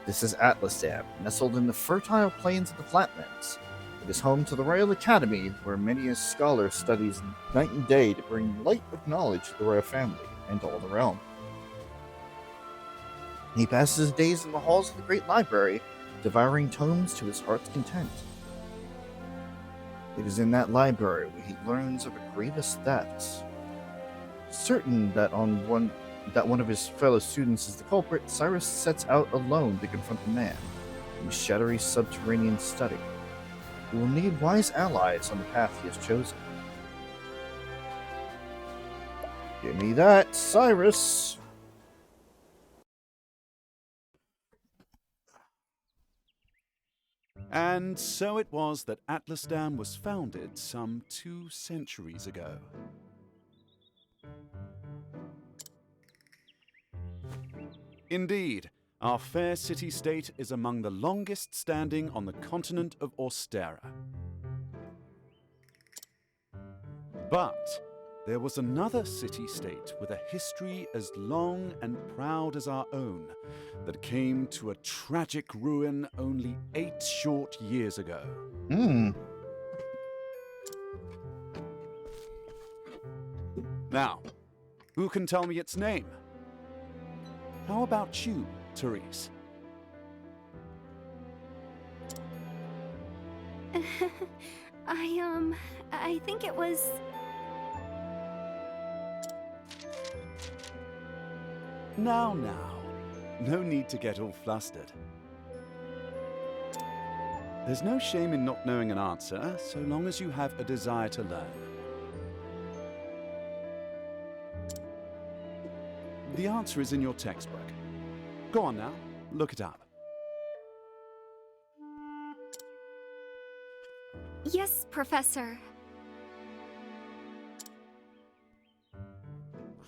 This is Atlas Dam, nestled in the fertile plains of the Flatlands. It is home to the Royal Academy, where many a scholar studies night and day to bring light of knowledge to the royal family and to all the realm. He passes his days in the halls of the great library, devouring tomes to his heart's content. It is in that library where he learns of a grievous theft. Certain that one of his fellow students is the culprit, Cyrus sets out alone to confront the man in his shadowy subterranean study. He will need wise allies on the path he has chosen. Give me that, Cyrus! And so it was that Atlasdam was founded some 2 centuries ago. Indeed, our fair city-state is among the longest standing on the continent of Austera. But there was another city-state with a history as long and proud as our own that came to a tragic ruin only 8 short years ago. Now, who can tell me its name? How about you, Therese? I think it was... Now, no need to get all flustered. There's no shame in not knowing an answer, so long as you have a desire to learn. The answer is in your textbook. Go on now, look it up. Yes, Professor.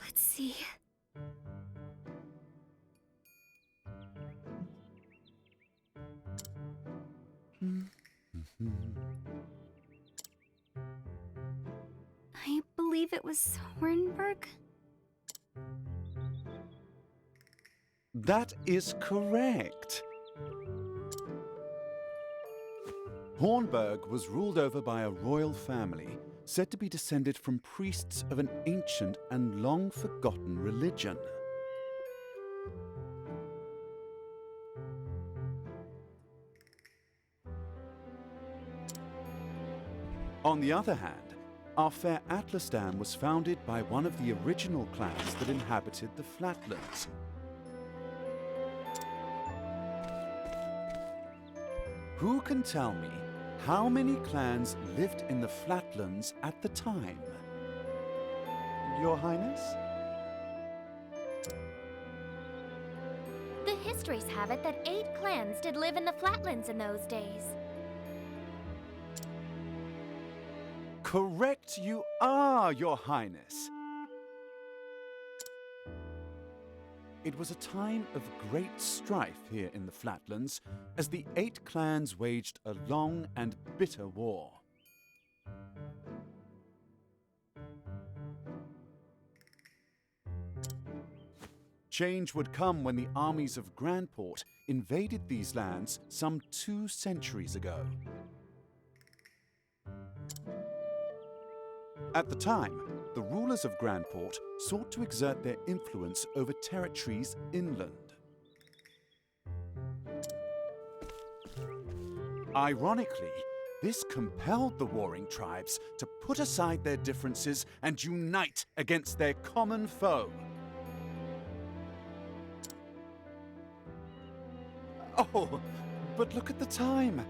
Let's see. I believe it was Hornburg. That is correct. Hornburg was ruled over by a royal family said to be descended from priests of an ancient and long-forgotten religion. On the other hand, our fair Atlasdam was founded by one of the original clans that inhabited the Flatlands. Who can tell me how many clans lived in the Flatlands at the time? Your Highness? The histories have it that 8 clans did live in the Flatlands in those days. Correct you are, Your Highness. It was a time of great strife here in the Flatlands as the 8 clans waged a long and bitter war. Change would come when the armies of Grandport invaded these lands some 2 centuries ago. At the time, the rulers of Grandport sought to exert their influence over territories inland. Ironically, this compelled the warring tribes to put aside their differences and unite against their common foe. Oh, but look at the time.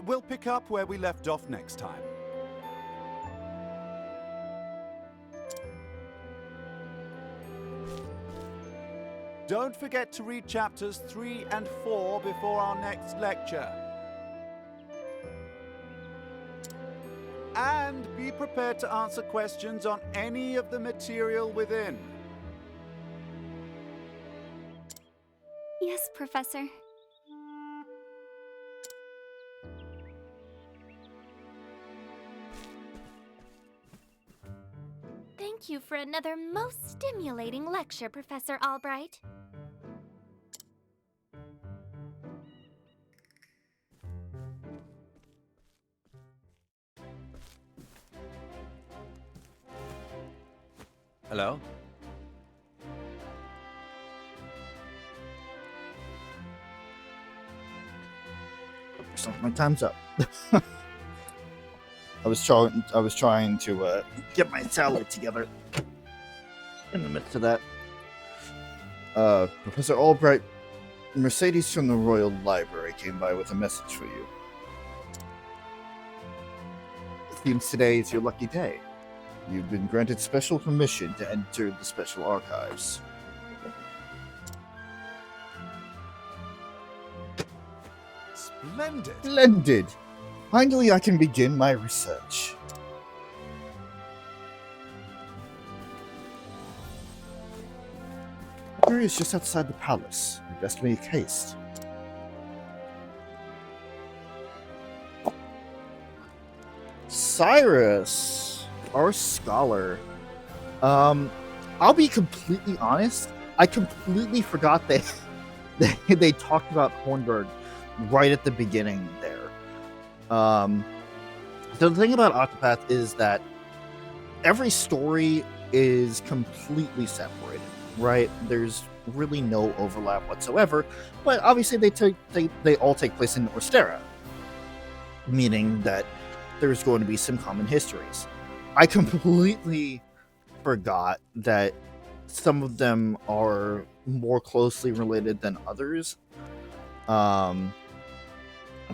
We'll pick up where we left off next time. Don't forget to read chapters 3 and 4 before our next lecture. and be prepared to answer questions on any of the material within. Yes, Professor. Thank you for another most stimulating lecture, Professor Albright. Hello? My time's up. I was trying to get my salad together in the midst of that. Professor Albright, Mercedes from the Royal Library came by with a message for you. It seems today is your lucky day. You've been granted special permission to enter the special archives. Splendid! Splendid! Finally, I can begin my research. The library is just outside the palace. You best make haste. Cyrus, our scholar. I'll be completely honest. I completely forgot that they talked about Hornburg right at the beginning there. So the thing about Octopath is that every story is completely separated, right? There's really no overlap whatsoever, but obviously they all take place in Orstera, meaning that there's going to be some common histories. I completely forgot that some of them are more closely related than others.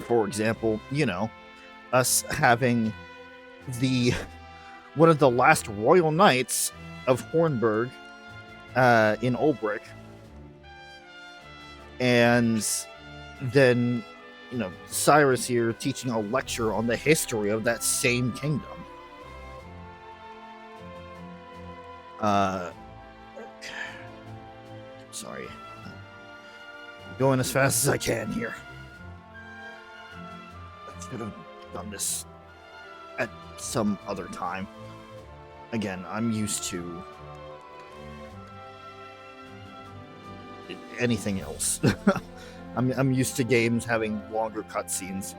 For example, us having one of the last royal knights of Hornburg in Ulbrich, and then Cyrus here teaching a lecture on the history of that same kingdom. Sorry, going as fast as I can here. I should have done this at some other time. Again, I'm used to anything else. I'm used to games having longer cutscenes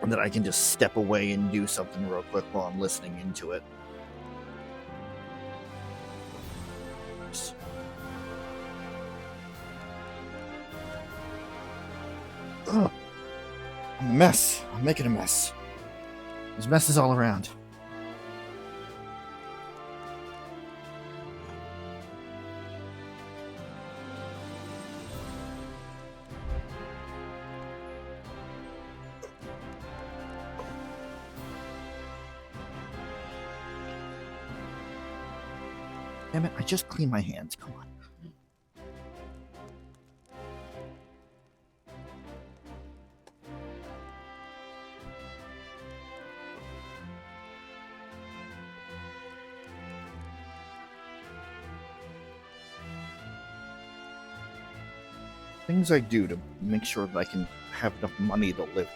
and that I can just step away and do something real quick while I'm listening into it. Ugh. I'm a mess. I'm making a mess. There's messes all around. Damn it, I just cleaned my hands. Come on. Things I do to make sure that I can have enough money to live.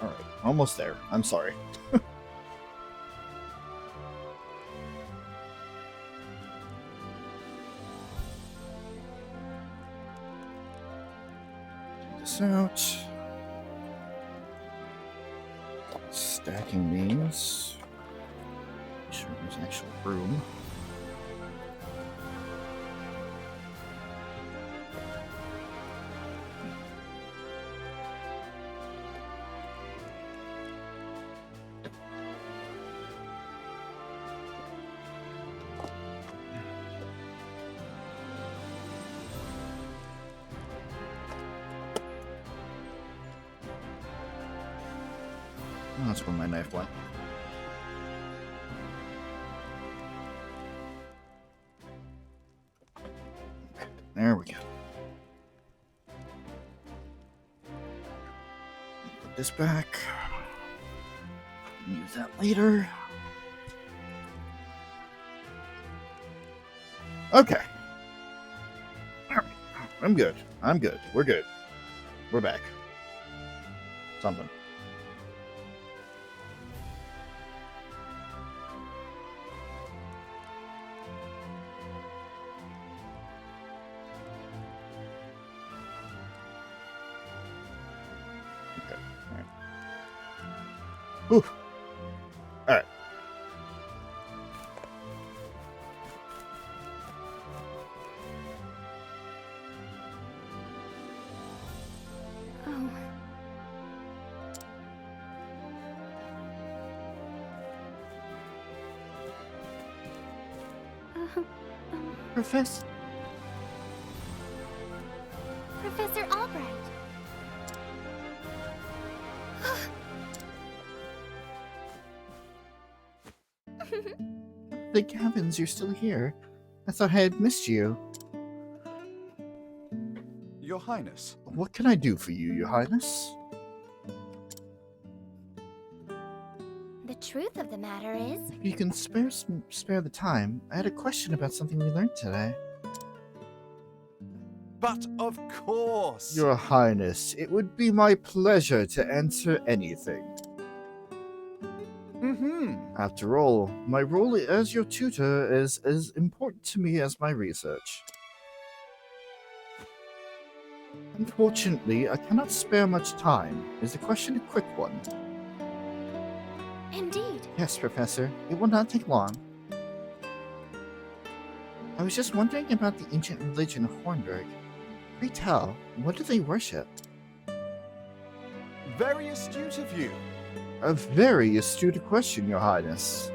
Alright, almost there. I'm sorry. Out. Stacking these. Make sure there's actual room. Oh, that's where my knife went. There we go. Put this back. Use that later. Okay. I'm good. I'm good. We're good. We're back. Something. Okay. All right. Whew. All right. Oh. Professor. Professor Albright. Thank heavens you're still here. I thought I had missed you. Your Highness. What can I do for you, Your Highness? The truth of the matter is, If you can spare the time, I had a question about something we learned today. But of course! Your Highness, it would be my pleasure to answer anything. After all, my role as your tutor is as important to me as my research. Unfortunately, I cannot spare much time. Is the question a quick one? indeed. Yes, Professor. It will not take long. I was just wondering about the ancient religion of Hornburg. Pray tell, what do they worship? Very astute of you. A very astute question, Your Highness.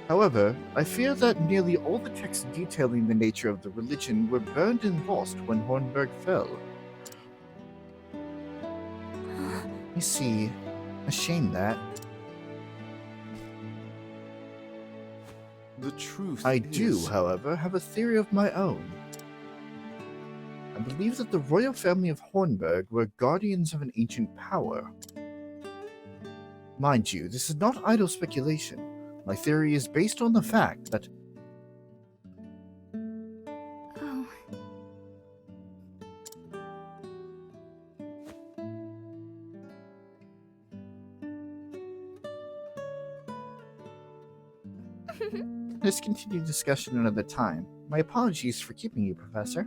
However, I fear that nearly all the texts detailing the nature of the religion were burned and lost when Hornburg fell. You see, a shame that. The truth I is... do, however, have a theory of my own. I believe that the royal family of Hornburg were guardians of an ancient power. Mind you, this is not idle speculation. My theory is based on the fact that... Oh. Let's continue discussion another time. My apologies for keeping you, Professor.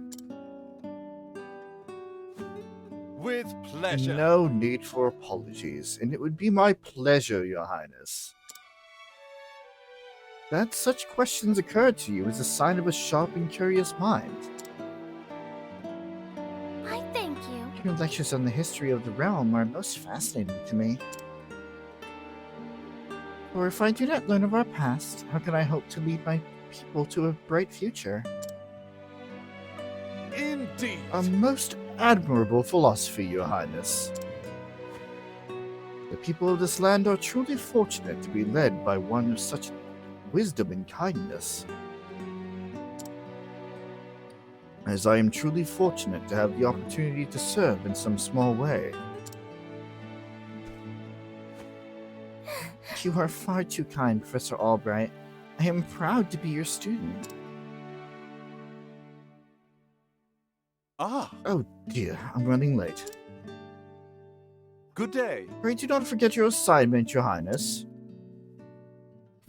With pleasure. No need for apologies, and it would be my pleasure, Your Highness. That such questions occur to you is a sign of a sharp and curious mind. I thank you. Your lectures on the history of the realm are most fascinating to me. For if I do not learn of our past, how can I hope to lead my people to a bright future? Indeed. A most admirable philosophy, Your Highness. The people of this land are truly fortunate to be led by one of such wisdom and kindness. As I am truly fortunate to have the opportunity to serve in some small way. You are far too kind, Professor Albright. I am proud to be your student. Ah. Oh dear, I'm running late. Good day. Pray do not forget your assignment, Your Highness.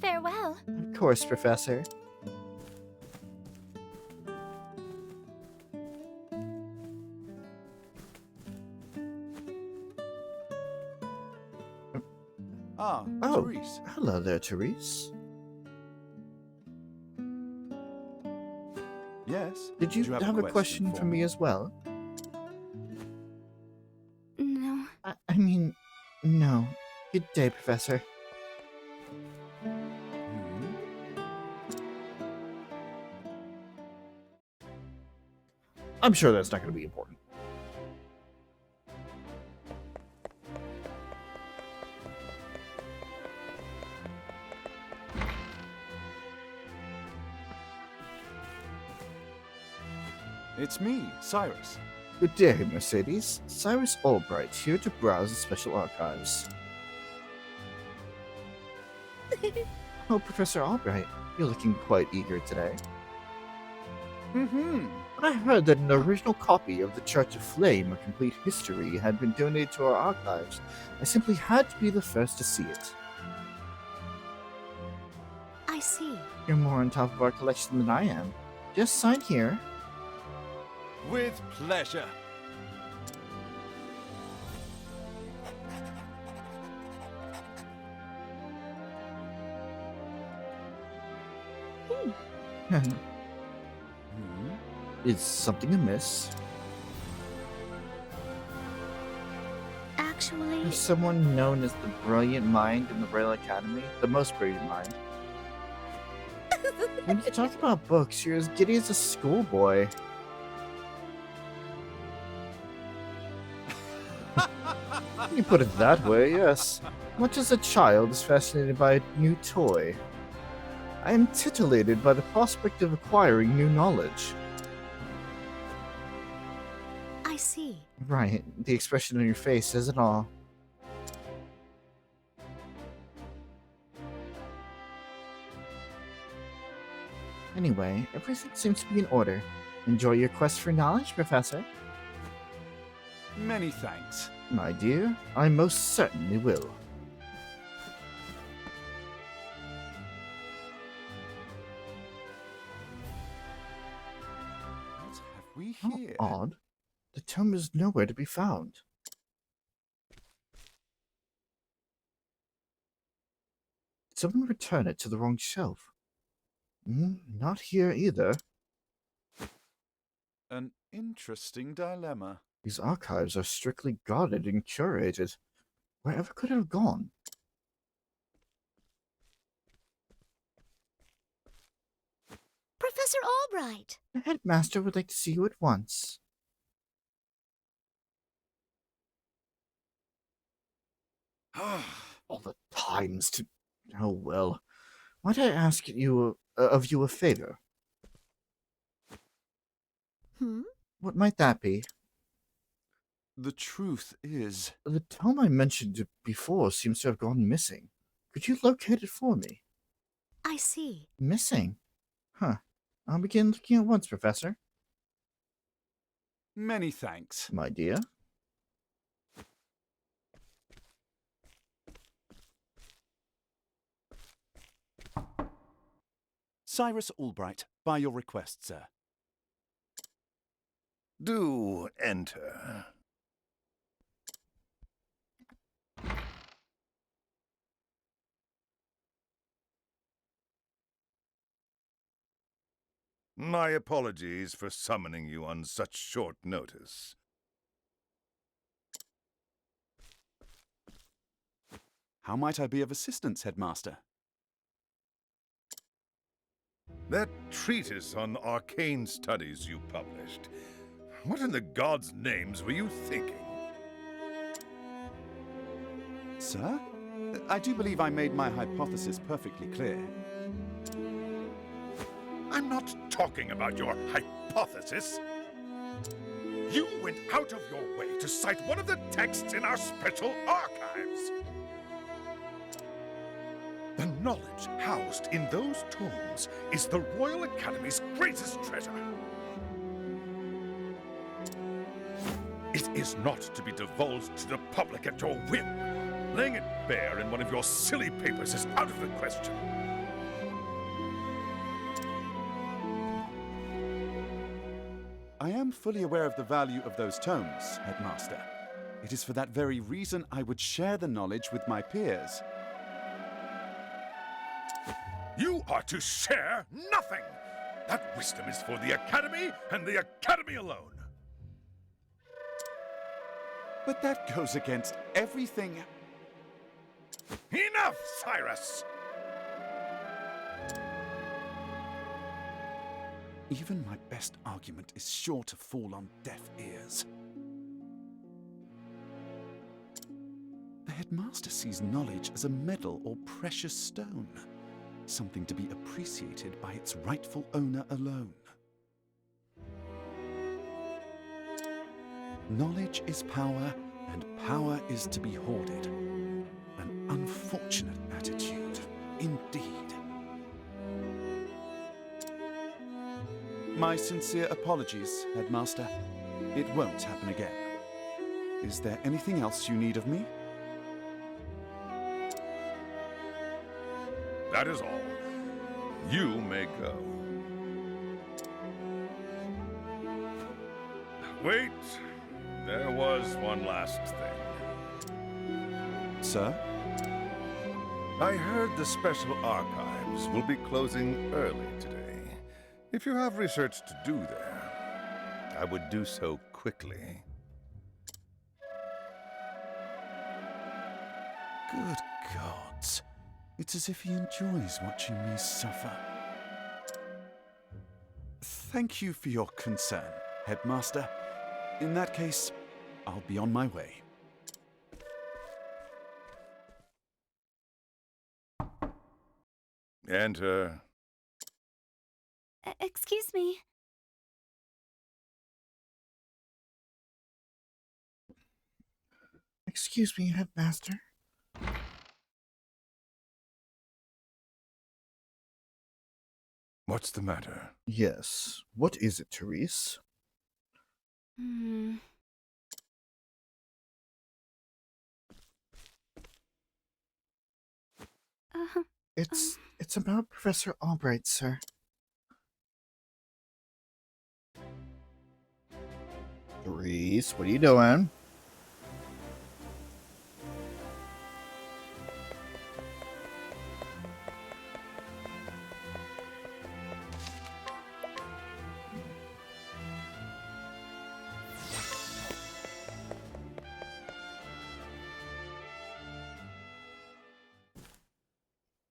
Farewell. Of course, Professor. Ah, Oh, Therese. hello there, Therese. Yes. Did you have a question for me as well? No. I mean, no. Good day, Professor. I'm sure that's not going to be important. It's me, Cyrus. Good day, Mercedes. Cyrus Albright, here to browse the special archives. Oh, Professor Albright, you're looking quite eager today. Mm-hmm. I heard that an original copy of the Church of Flame, A Complete History, had been donated to our archives. I simply had to be the first to see it. I see. You're more on top of our collection than I am. Just sign here. With pleasure. Is something amiss? Actually... There's someone known as the brilliant mind in the Royal Academy, the most brilliant mind. When you talk about books, you're as giddy as a schoolboy. You put it that way, yes. Much as a child is fascinated by a new toy. I am titillated by the prospect of acquiring new knowledge. I see. Right, the expression on your face says it all. Anyway, everything seems to be in order. Enjoy your quest for knowledge, Professor. Many thanks. My dear, I most certainly will. What have we How here? odd. The tome is nowhere to be found. Did someone return it to the wrong shelf? Not here either. An interesting dilemma. These archives are strictly guarded and curated. Wherever could it have gone? Professor Albright! The headmaster would like to see you at once. All the times to... Oh well. Might I ask you of you a favor? What might that be? The truth is... The tome I mentioned before seems to have gone missing. Could you locate it for me? I see. Missing? Huh. I'll begin looking at once, Professor. Many thanks. My dear. Cyrus Albright, by your request, sir. Do enter. My apologies for summoning you on such short notice. How might I be of assistance, Headmaster? That treatise on arcane studies you published. What in the gods' names were you thinking? Sir? I do believe I made my hypothesis perfectly clear. I'm not talking about your hypothesis. You went out of your way to cite one of the texts in our special archives. The knowledge housed in those tomes is the Royal Academy's greatest treasure. It is not to be divulged to the public at your whim. Laying it bare in one of your silly papers is out of the question. I am fully aware of the value of those tomes, Headmaster. It is for that very reason I would share the knowledge with my peers. You are to share nothing! That wisdom is for the Academy and the Academy alone! But that goes against everything... Enough, Cyrus! Even my best argument is sure to fall on deaf ears. The Headmaster sees knowledge as a medal or precious stone, something to be appreciated by its rightful owner alone. Knowledge is power, and power is to be hoarded. An unfortunate attitude, indeed. My sincere apologies, Headmaster. It won't happen again. Is there anything else you need of me? That is all. You may go. Wait, there was one last thing. Sir? I heard the Special Archives will be closing early today. If you have research to do there, I would do so quickly. Good gods. It's as if he enjoys watching me suffer. Thank you for your concern, Headmaster. In that case, I'll be on my way. Enter. Excuse me. Excuse me, Headmaster. What's the matter? Yes. What is it, Therese? It's about Professor Albright, sir. Therese, what are you doing?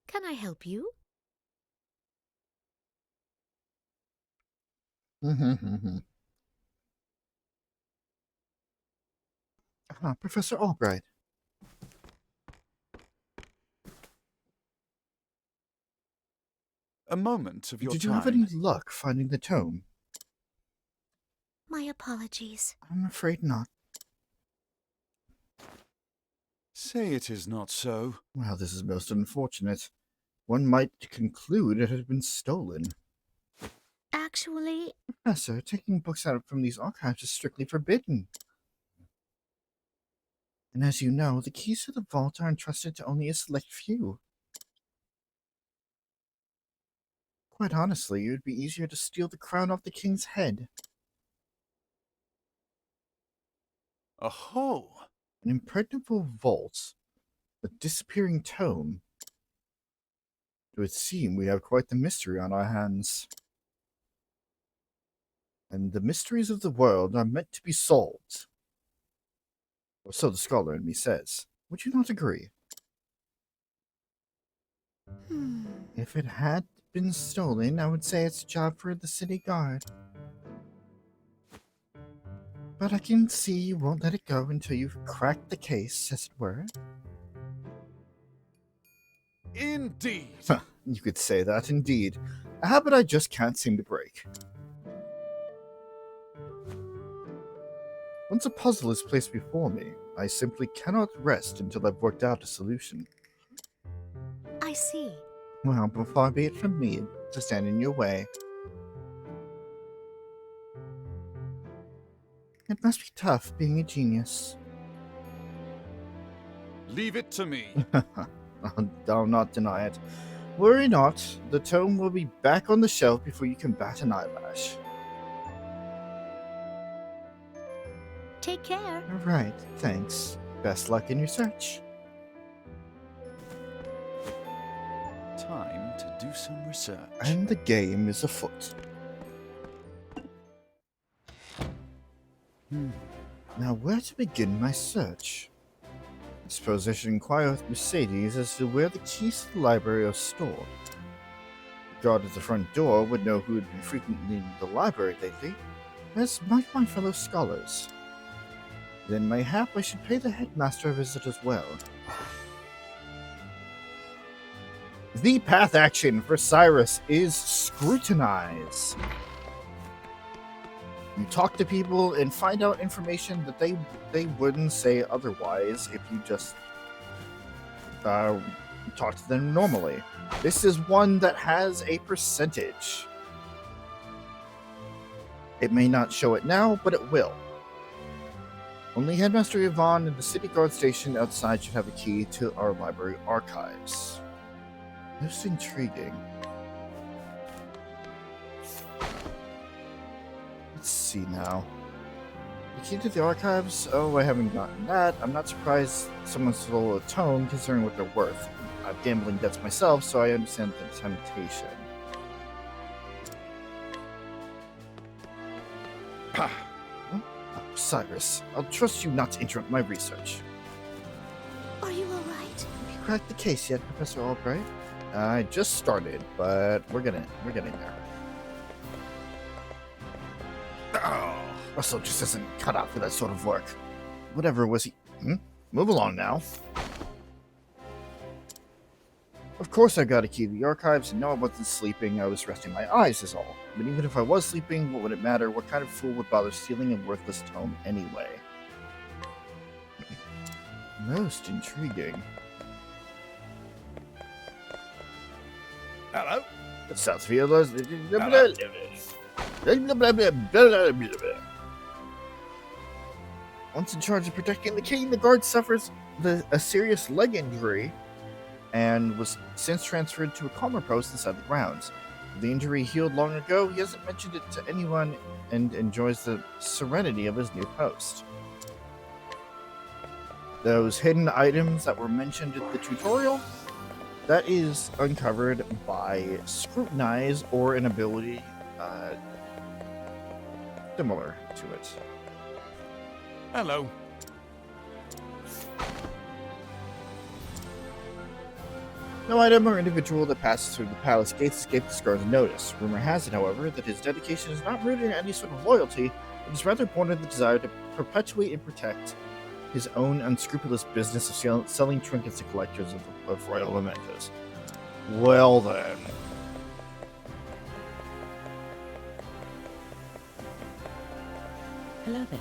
Can I help you? Professor Albright. A moment of your time. Did you have any luck finding the tome? My apologies. I'm afraid not. Say it is not so. Well, this is most unfortunate. One might conclude it had been stolen. Actually... Professor, taking books out from these archives is strictly forbidden. And as you know, the keys to the vault are entrusted to only a select few. Quite honestly, it would be easier to steal the crown off the king's head. Aho! An impregnable vault, a disappearing tome. It would seem we have quite the mystery on our hands. And the mysteries of the world are meant to be solved. Or so the scholar in me says. Would you not agree? If it had been stolen, I would say it's a job for the city guard. But I can see you won't let it go until you've cracked the case, as it were. Indeed! You could say that, indeed. A habit I just can't seem to break. Once a puzzle is placed before me, I simply cannot rest until I've worked out a solution. I see. Well, but far be it from me to stand in your way. It must be tough being a genius. Leave it to me. I'll not deny it. Worry not, the tome will be back on the shelf before you can bat an eyelash. Take care. All right, thanks. Best luck in your search. Time to do some research. And the game is afoot. Now, where to begin my search? I suppose I should inquire with Mercedes as to where the keys to the library are stored. The guard at the front door would know who had been frequenting the library lately, as might my fellow scholars. Then mayhap I should pay the headmaster a visit as well. The path action for Cyrus is scrutinize. You talk to people and find out information that they wouldn't say otherwise if you just talk to them normally. This is one that has a percentage. It may not show it now, but it will. Only Headmaster Yvonne and the city guard station outside should have a key to our library archives. Most intriguing. Let's see now. The key to the archives? Oh, I haven't gotten that. I'm not surprised someone stole a tome, considering what they're worth. I've gambling debts myself, so I understand the temptation. Huh? Cyrus, I'll trust you not to interrupt my research. Are you alright? Have you cracked the case yet, Professor Albright? I just started, but we're getting there. Oh, Russell just isn't cut out for that sort of work. Whatever was he? Move along now. Of course I got a key to the archives, and no, I wasn't sleeping, I was resting my eyes is all. But even if I was sleeping, what would it matter? What kind of fool would bother stealing a worthless tome anyway? Most intriguing. Hello? Southfield. Once in charge of protecting the king, the guard suffers a serious leg injury and was since transferred to a calmer post inside the grounds. The injury healed long ago, he hasn't mentioned it to anyone and enjoys the serenity of his new post. Those hidden items that were mentioned in the tutorial, that is uncovered by scrutinize or an ability similar to it. Hello. No item or individual that passes through the palace gates escaped the Scar's notice. Rumor has it, however, that his dedication is not rooted in any sort of loyalty, but is rather born of the desire to perpetuate and protect his own unscrupulous business of selling trinkets to collectors of royal mementos. Well then. Hello there.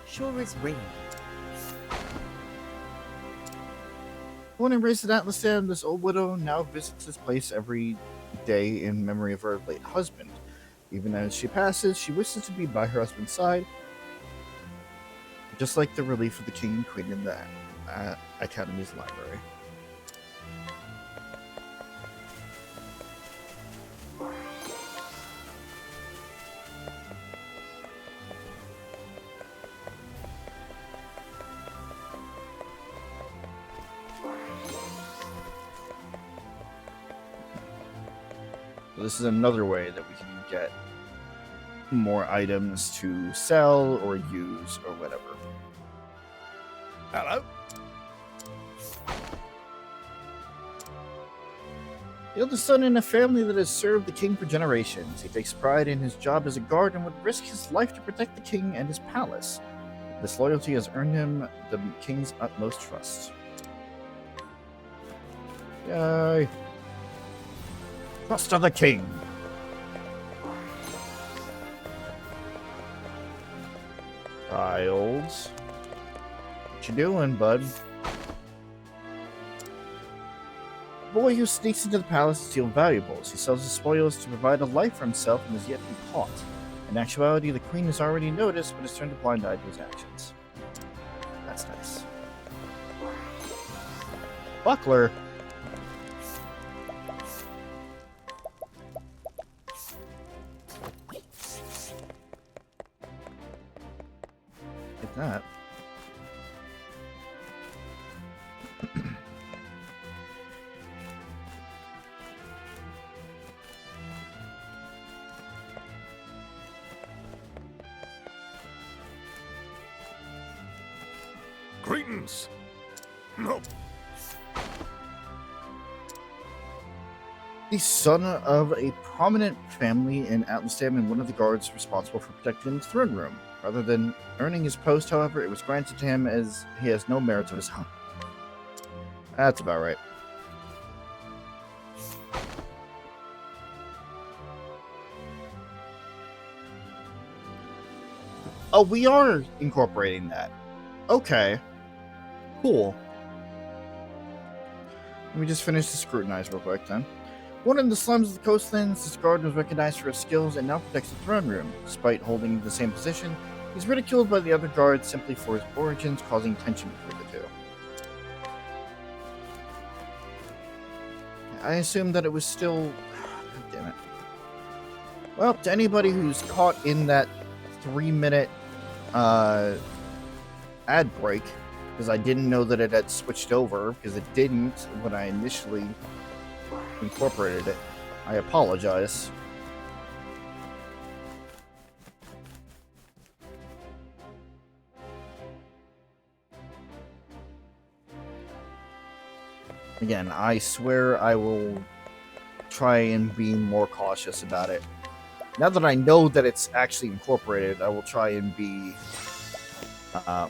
Sure is raining. Born and raised in Atlasam, this old widow now visits this place every day in memory of her late husband. Even as she passes, she wishes to be by her husband's side, just like the relief of the king and queen in the Academy's library. So this is another way that we can get more items to sell or use or whatever. Hello? The eldest son in a family that has served the king for generations. He takes pride in his job as a guard and would risk his life to protect the king and his palace. This loyalty has earned him the king's utmost trust. Yay! Trust of the king! Childs. What you doing, bud? Boy who sneaks into the palace to steal valuables. He sells his spoils to provide a life for himself and is yet to be caught. In actuality, the queen has already noticed, but has turned a blind eye to his actions. That's nice. Buckler. Get that. Greetings. No. The son of a prominent family in Atlasam and one of the guards responsible for protecting the throne room. Rather than earning his post, however, it was granted to him as he has no merits of his own. That's about right. Oh, we are incorporating that. Okay. Cool. Let me just finish the scrutinize real quick then. Born in the slums of the coastlands, this guard was recognized for his skills and now protects the throne room. Despite holding the same position, he's ridiculed by the other guards simply for his origins, causing tension between the two. I assumed that it was still... God damn it. Well, to anybody who's caught in that 3-minute ad break, because I didn't know that it had switched over, because it didn't when I initially incorporated it. I apologize. Again, I swear I will try and be more cautious about it. Now that I know that it's actually incorporated, I will try and be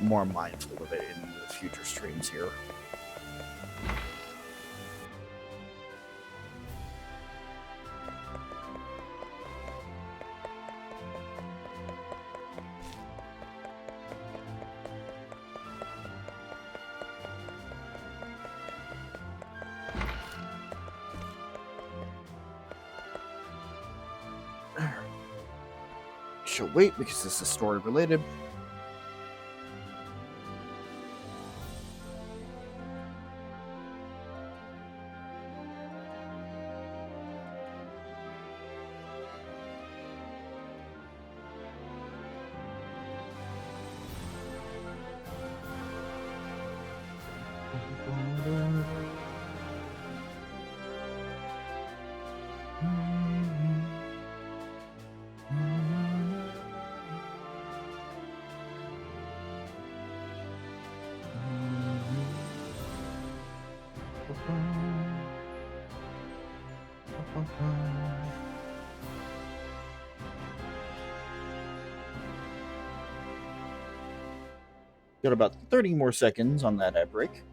more mindful of it in the future streams here. She'll wait because this is story related. Got about 30 more seconds on that ad break.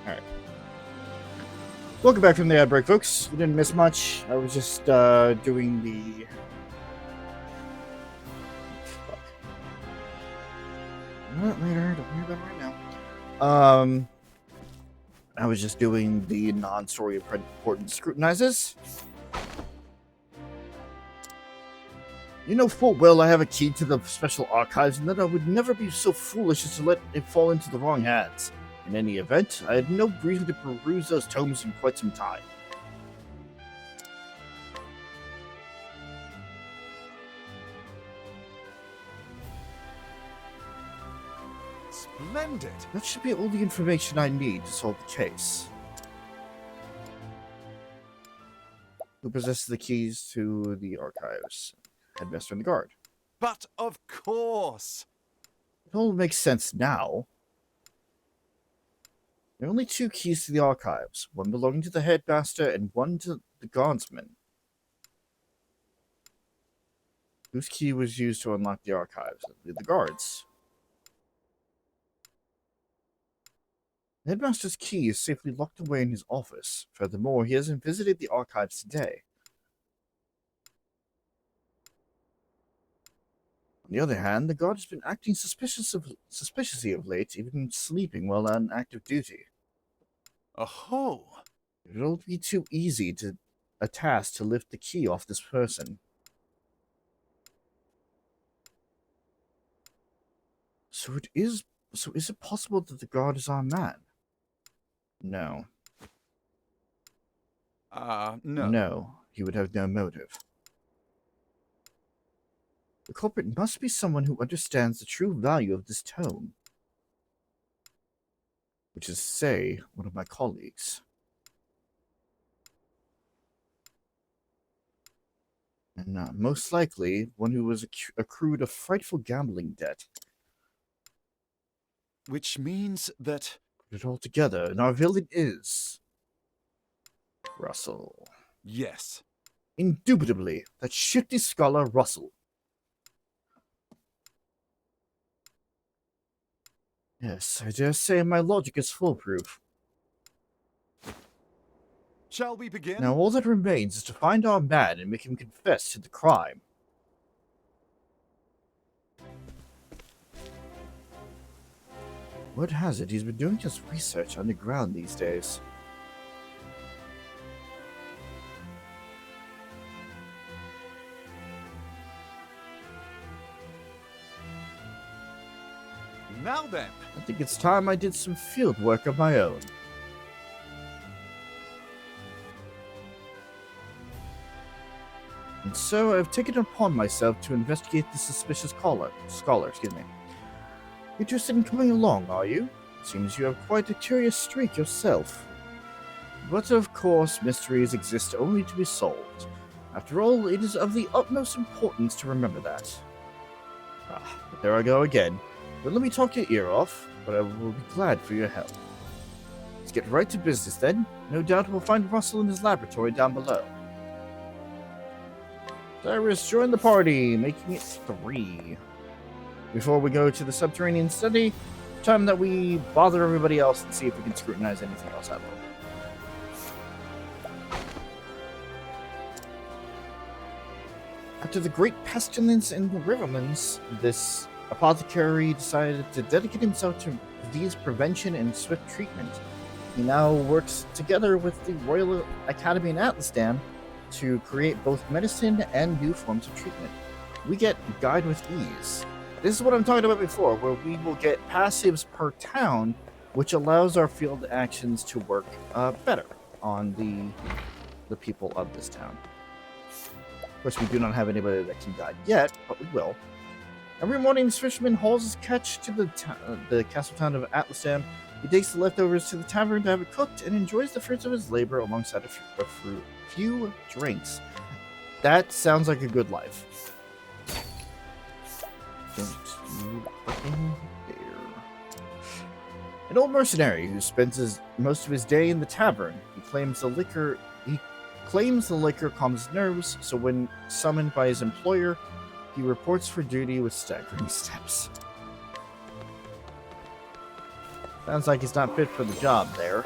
Alright. Welcome back from the ad break, folks. You didn't miss much. I was just doing the... Fuck. Not later. Don't worry about it right now. I was just doing the non-story important scrutinizes. You know full well I have a key to the special archives and that I would never be so foolish as to let it fall into the wrong hands. In any event, I had no reason to peruse those tomes in quite some time. Splendid! That should be all the information I need to solve the case. Who possesses the keys to the archives? Headmaster and the guard. But of course! It all makes sense now. There are only 2 keys to the archives, one belonging to the headmaster and one to the guardsman. Whose key was used to unlock the archives? The guards. The headmaster's key is safely locked away in his office. Furthermore, he hasn't visited the archives today. the other hand, the guard has been acting suspiciously of late, even sleeping while on active duty. Oh. It would all be too easy to a task to lift the key off this person. So is it possible that the guard is our man? No. No. No, he would have no motive. The culprit must be someone who understands the true value of this tome. Which is to say, one of my colleagues. And most likely, one who was accrued a frightful gambling debt. Which means that... Put it all together, and our villain is... Russell. Yes. Indubitably, that shifty scholar Russell. Yes, I dare say my logic is foolproof. Shall we begin? Now all that remains is to find our man and make him confess to the crime. Word has it he's been doing his research underground these days. Now then. I think it's time I did some field work of my own. And so I've taken it upon myself to investigate the suspicious scholar. Interested in coming along, are you? Seems you have quite a curious streak yourself. But of course, mysteries exist only to be solved. After all, it is of the utmost importance to remember that. But there I go again. But let me talk your ear off, but I will be glad for your help. Let's get right to business then. No doubt we'll find Russell in his laboratory down below. Cyrus, join the party, making it 3. Before we go to the subterranean study, it's time that we bother everybody else and see if we can scrutinize anything else out there. After the great pestilence in the Riverlands, this apothecary decided to dedicate himself to disease prevention and swift treatment. He now works together with the Royal Academy in Atlasdan to create both medicine and new forms of treatment. We get Guide with Ease. This is what I'm talking about before, where we will get passives per town, which allows our field actions to work better on the people of this town. Of course, we do not have anybody that can guide yet, but we will. Every morning, this fisherman hauls his catch to the castle town of Atlasdan. He takes the leftovers to the tavern to have it cooked and enjoys the fruits of his labor alongside a few drinks. That sounds like a good life. Don't you fucking dare. An old mercenary who spends most of his day in the tavern. He claims the liquor calms his nerves, so when summoned by his employer, he reports for duty with staggering steps. Sounds like he's not fit for the job there.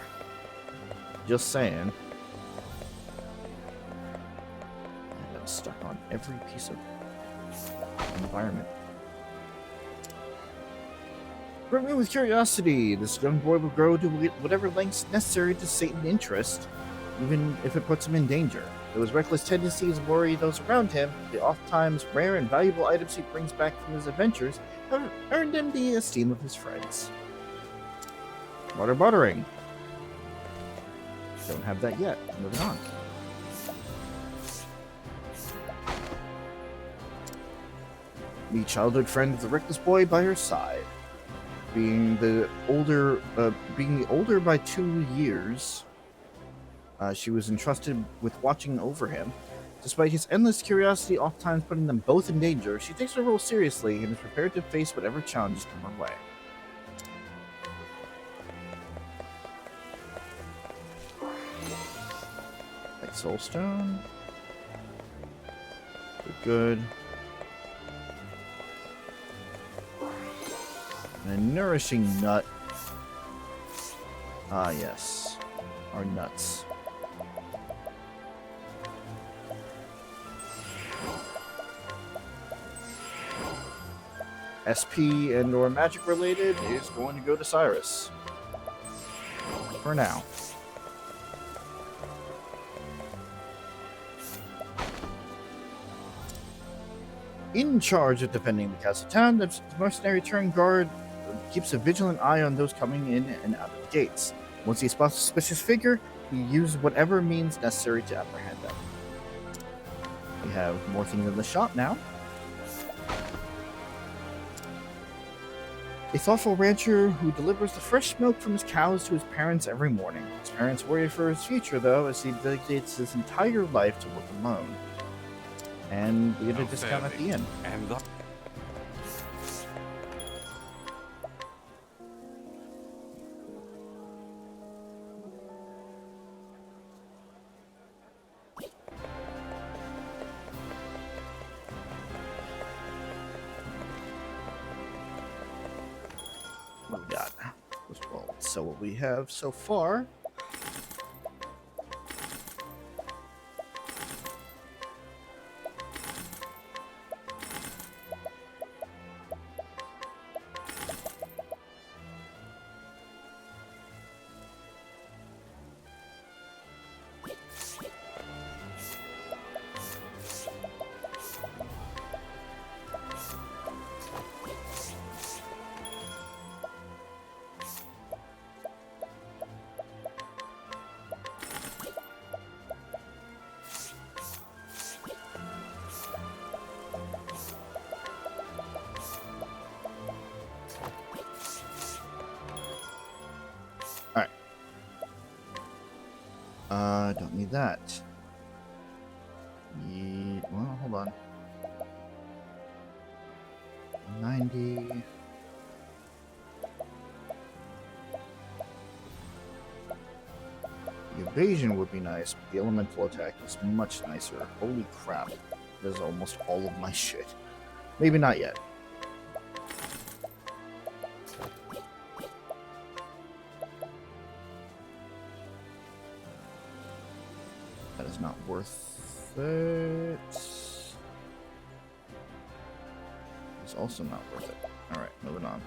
Just saying. And I'm stuck on every piece of environment. Brimming with curiosity, this young boy will grow to whatever lengths necessary to sate an interest, even if it puts him in danger. Though his reckless tendencies worry those around him, the oft-times rare and valuable items he brings back from his adventures have earned him the esteem of his friends. Buttering. Don't have that yet. Moving on. The childhood friend of the reckless boy by her side. Being the older by 2 years, she was entrusted with watching over him. Despite his endless curiosity oftentimes putting them both in danger, she takes her role seriously and is prepared to face whatever challenges come her way. Like Soulstone. Good. And a nourishing nut. Ah, yes. Our nuts. SP and or magic related is going to go to Cyrus. For now. In charge of defending the castle town, the mercenary turned guard keeps a vigilant eye on those coming in and out of the gates. Once he spots a suspicious figure, he uses whatever means necessary to apprehend them. We have more things in the shop now. A thoughtful rancher who delivers the fresh milk from his cows to his parents every morning. His parents worry for his future, though, as he dedicates his entire life to work alone. And we get a discount at the end. And the... What we got? Well, so what we have so far. Don't need that. Well, hold on. 90. The evasion would be nice, but the elemental attack is much nicer. Holy crap. That is almost all of my shit. Maybe not yet. That is not worth it. It's also not worth it. Alright, moving on.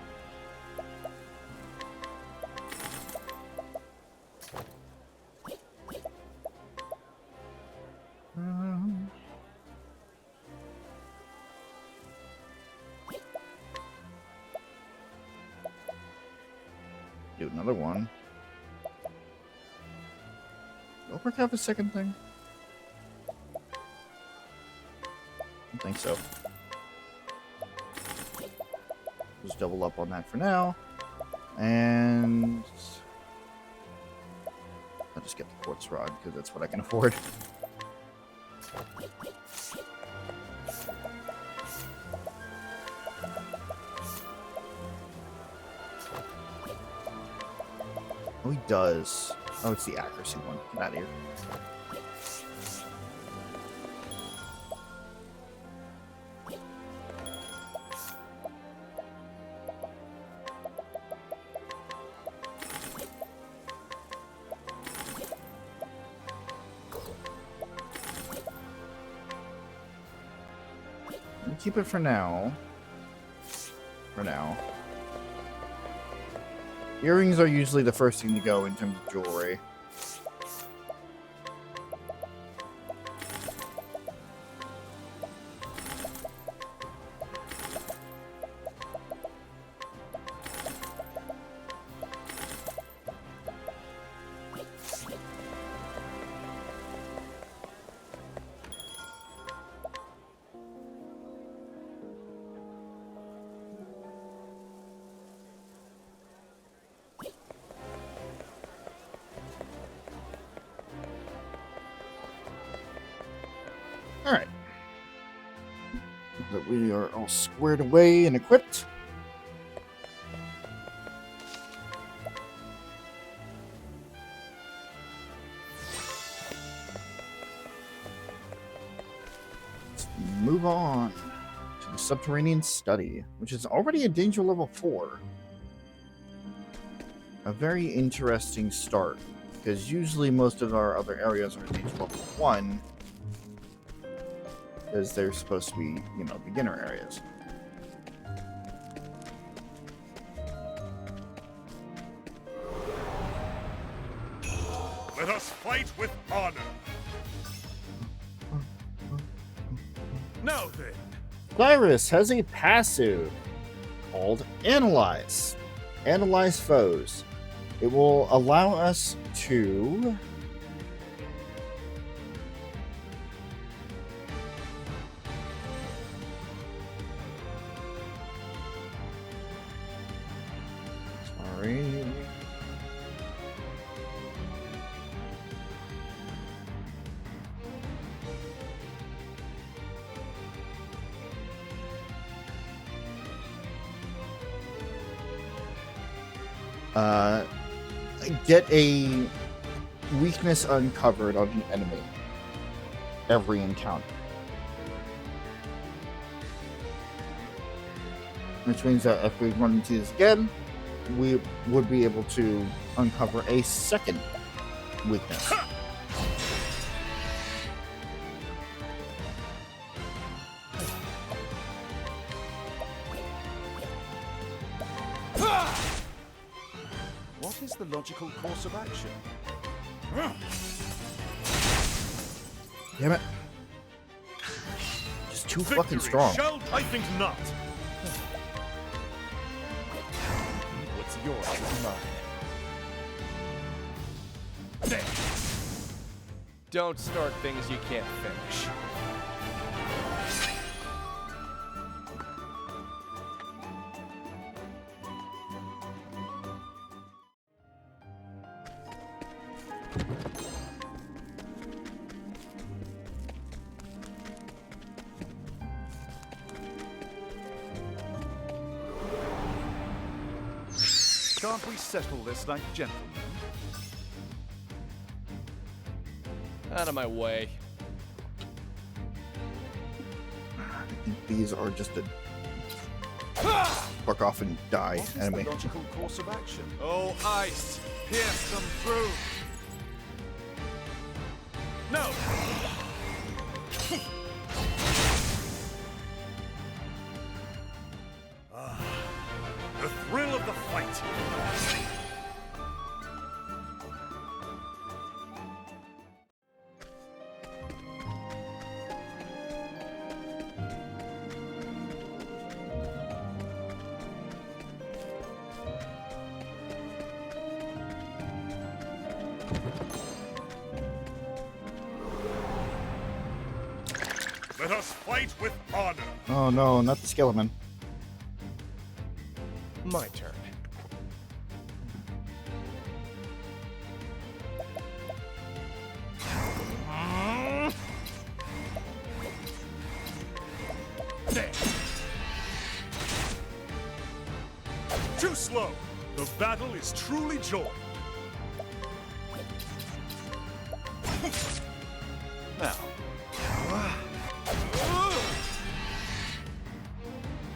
Do another one. Will Oprah have a second thing? I don't think so. Just double up on that for now. And I'll just get the quartz rod because that's what I can afford. Oh, he does. Oh, it's the accuracy one. Get out of here. We'll keep it for now. For now. Earrings are usually the first thing to go in terms of jewelry. Alright. That we are all squared away and equipped. Let's move on to the subterranean study, which is already a danger level 4. A very interesting start, because usually most of our other areas are danger level 1. Because they're supposed to be, you know, beginner areas. us fight with honor. Now then. Cyrus has a passive called Analyze. Analyze foes. It will allow us to get a weakness uncovered on an enemy every encounter. Which means that if we run into this again, we would be able to uncover a second weakness. What is the logical course of action? Damn it. Just too fucking strong. I think not. What's yours is mine. Don't start things you can't finish. Can't we settle this like gentlemen? Out of my way. I think these are just a fuck off and die What is enemy. the logical course of action? Oh, ice! Pierce them through! No! The thrill of the fight! Let us fight with honor! Oh no, not the skeleton. My turn. There. Too slow! The battle is truly joined. Now.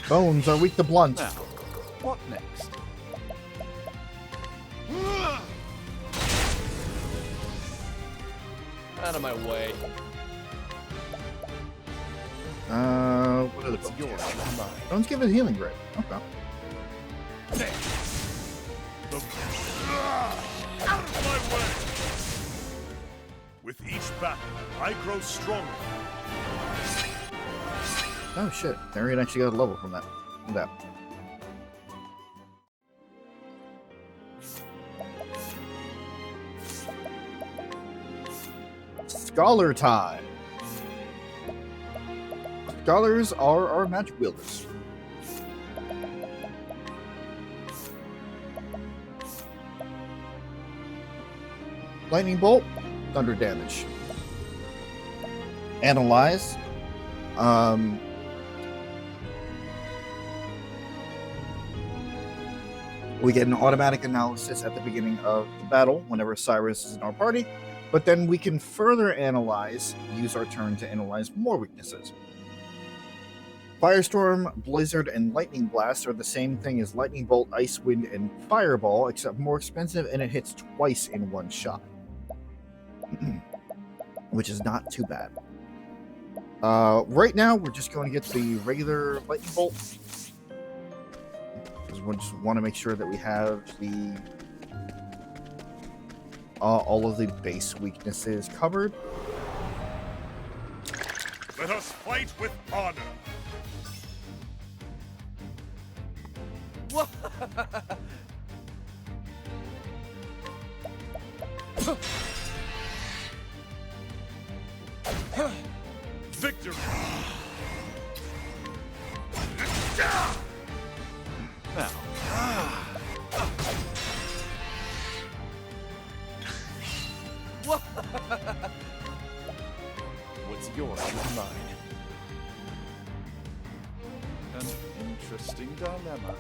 Bones are weak to blunt. Now, what next? Out of my way. What are the What's bones? yours is mine. Bones give it a healing grade. Okay. There. Out of my way! With each battle, I grow stronger. Oh shit, Therion actually got a level from that. Scholar time! Scholars are our magic wielders. Lightning bolt, thunder damage. Analyze. We get an automatic analysis at the beginning of the battle whenever Cyrus is in our party, but then we can further analyze, use our turn to analyze more weaknesses. Firestorm, Blizzard, and Lightning Blast are the same thing as Lightning Bolt, Ice Wind, and Fireball, except more expensive, and it hits twice in one shot. Which is not too bad. Right now, we're just going to get the regular Lightning Bolt. Because we just want to make sure that we have the all of the base weaknesses covered. Let us fight with honor. Victory! Now, What's yours is mine. an interesting dilemma.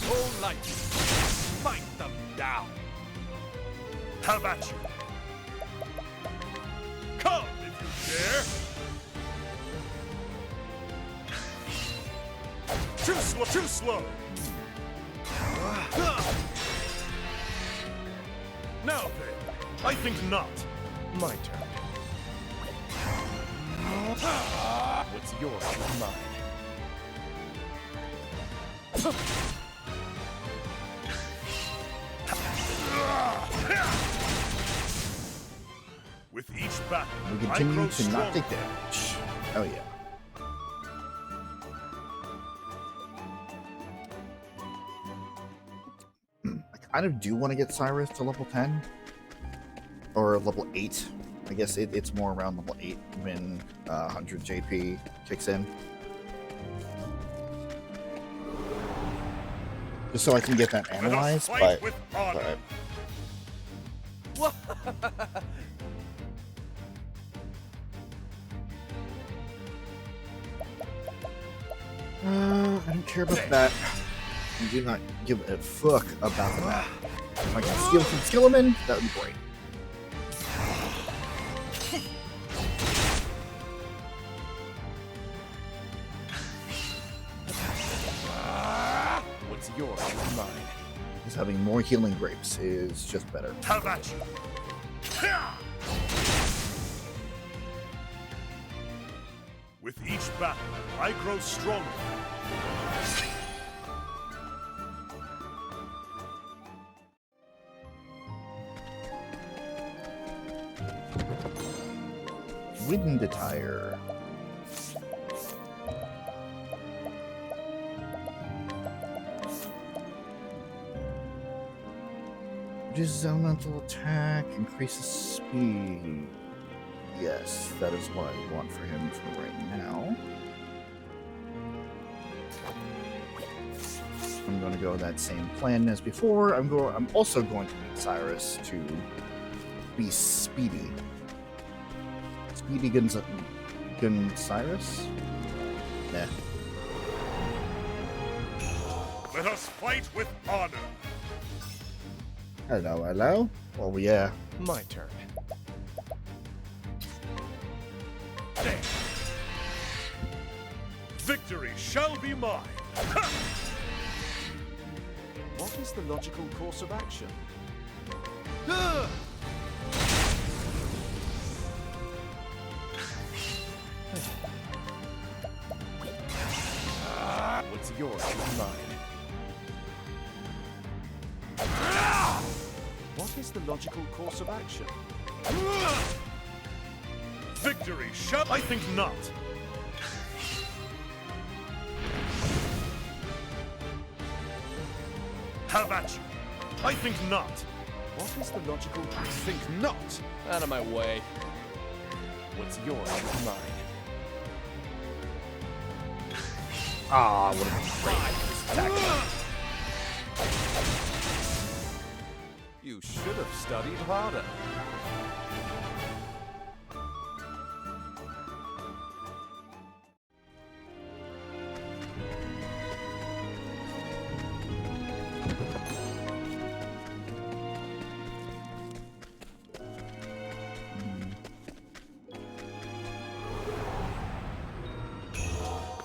All light! Fight them down! How about you? Come if you dare! Too slow! Too slow! Now then, I think not. My turn. What's yours is mine. With each battle, We I continue grow to stronger. not take damage. Oh yeah. I kind of do want to get Cyrus to level 10. Or level 8. I guess it's more around level 8 when 100 JP kicks in. Just so I can get that analyzed, fight but... with honor. I don't care about that. I do not give a fuck about that. If I can steal from Skillerman, that would be great. What's yours is mine. Because having more healing grapes is just better. How about you? With each battle, I grow stronger. Wind attire. Reduces elemental attack, increases speed. Yes, that is what I want for him for right now. I'm going to go with that same plan as before. I'm also going to need Cyrus to be speedy. Speedy Gun Cyrus? Nah. Let us fight with honor. Hello, hello? Oh yeah. My turn. There. Victory shall be mine. Ha! What is the logical course of action? What's yours is mine. What is the logical course of action? Victory shall... I think not. How about you? I think not. What is the logical... I think not. Out of my way. What's yours is mine. Ah, what a great. You should have studied harder.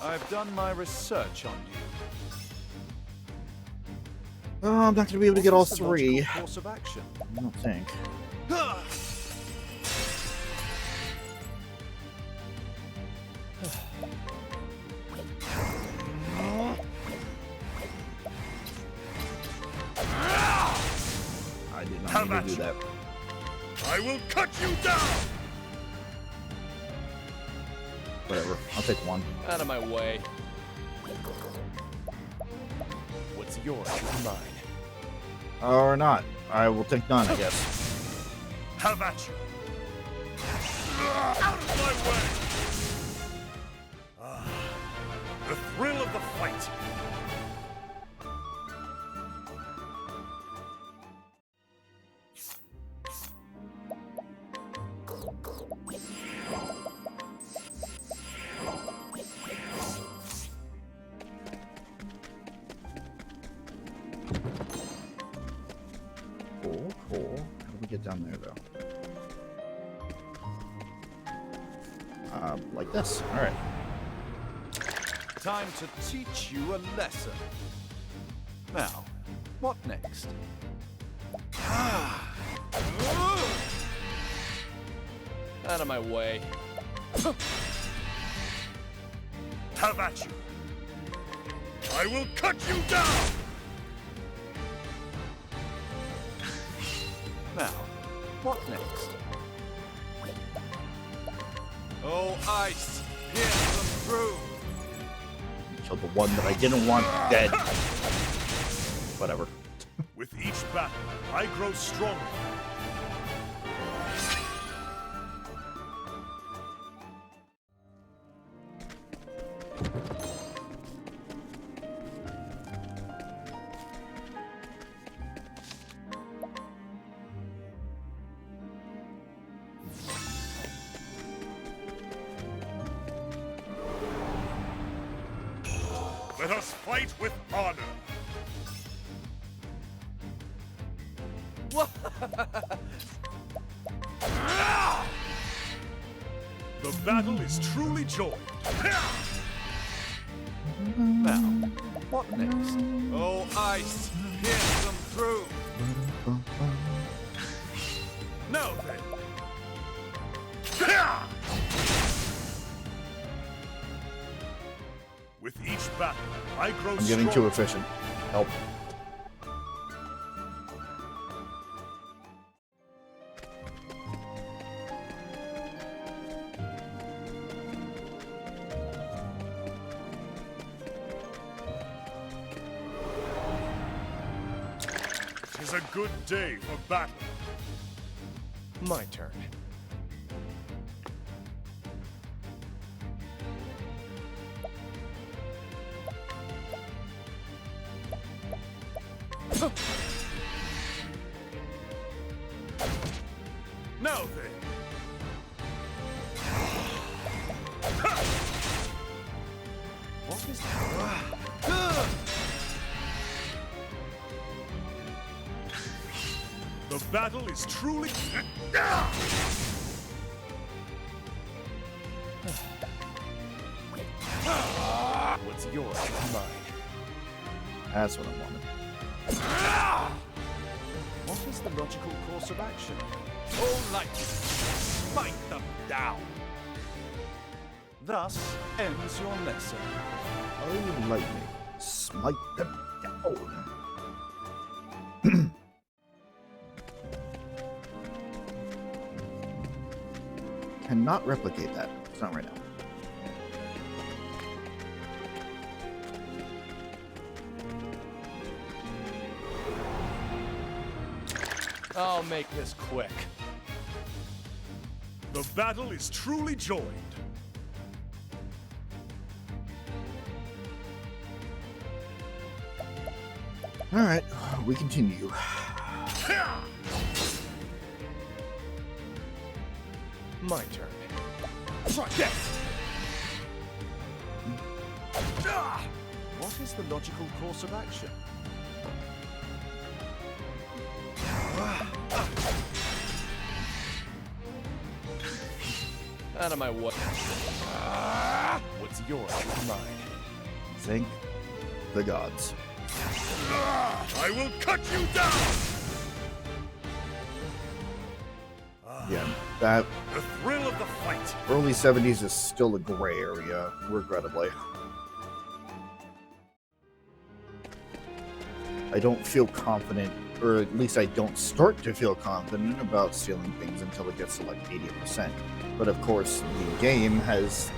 I've done my research on you. Oh, I'm not going to be able to get all What is the logical three. course of action? I don't think. I did not mean to do that. I will cut you down! Whatever. I'll take one. Out of my way. What's yours is mine. Or not. I will take none, I guess. Have at you! Out of my way! The thrill of the fight! Cool, cool. How do we get down there, though? Like this. All right. Time to teach you a lesson. Now, what next? Out of my way. Have at you! I will cut you down! Now, what next? Oh, ice! Pierce them through! Killed the one that I didn't want dead. Whatever. With each battle, I grow stronger. Let us fight with honor. The battle is truly joined. Now, what next? Oh, ice! Pierce them through! Now then. With each battle, I grow I'm getting too efficient. Help. Tis a good day for battle. My turn. Now then. What is The battle is truly... What's yours is mine. That's what I wanted. What is the logical course of action? All lightning, smite them down! Thus ends your lesson. Oh, lightning. Smite them down. Cannot replicate that. It's not right now. I'll make this quick. The battle is truly joined. All right, we continue. My turn. Try this. What is the logical course of action? Out of my way. What's yours is mine. Thank the gods. I will cut you down. Yeah, that The thrill of the fight. early 70s is still a gray area, regrettably. I don't feel confident, or at least I don't start to feel confident about stealing things until it gets to like 80%. But of course, the game has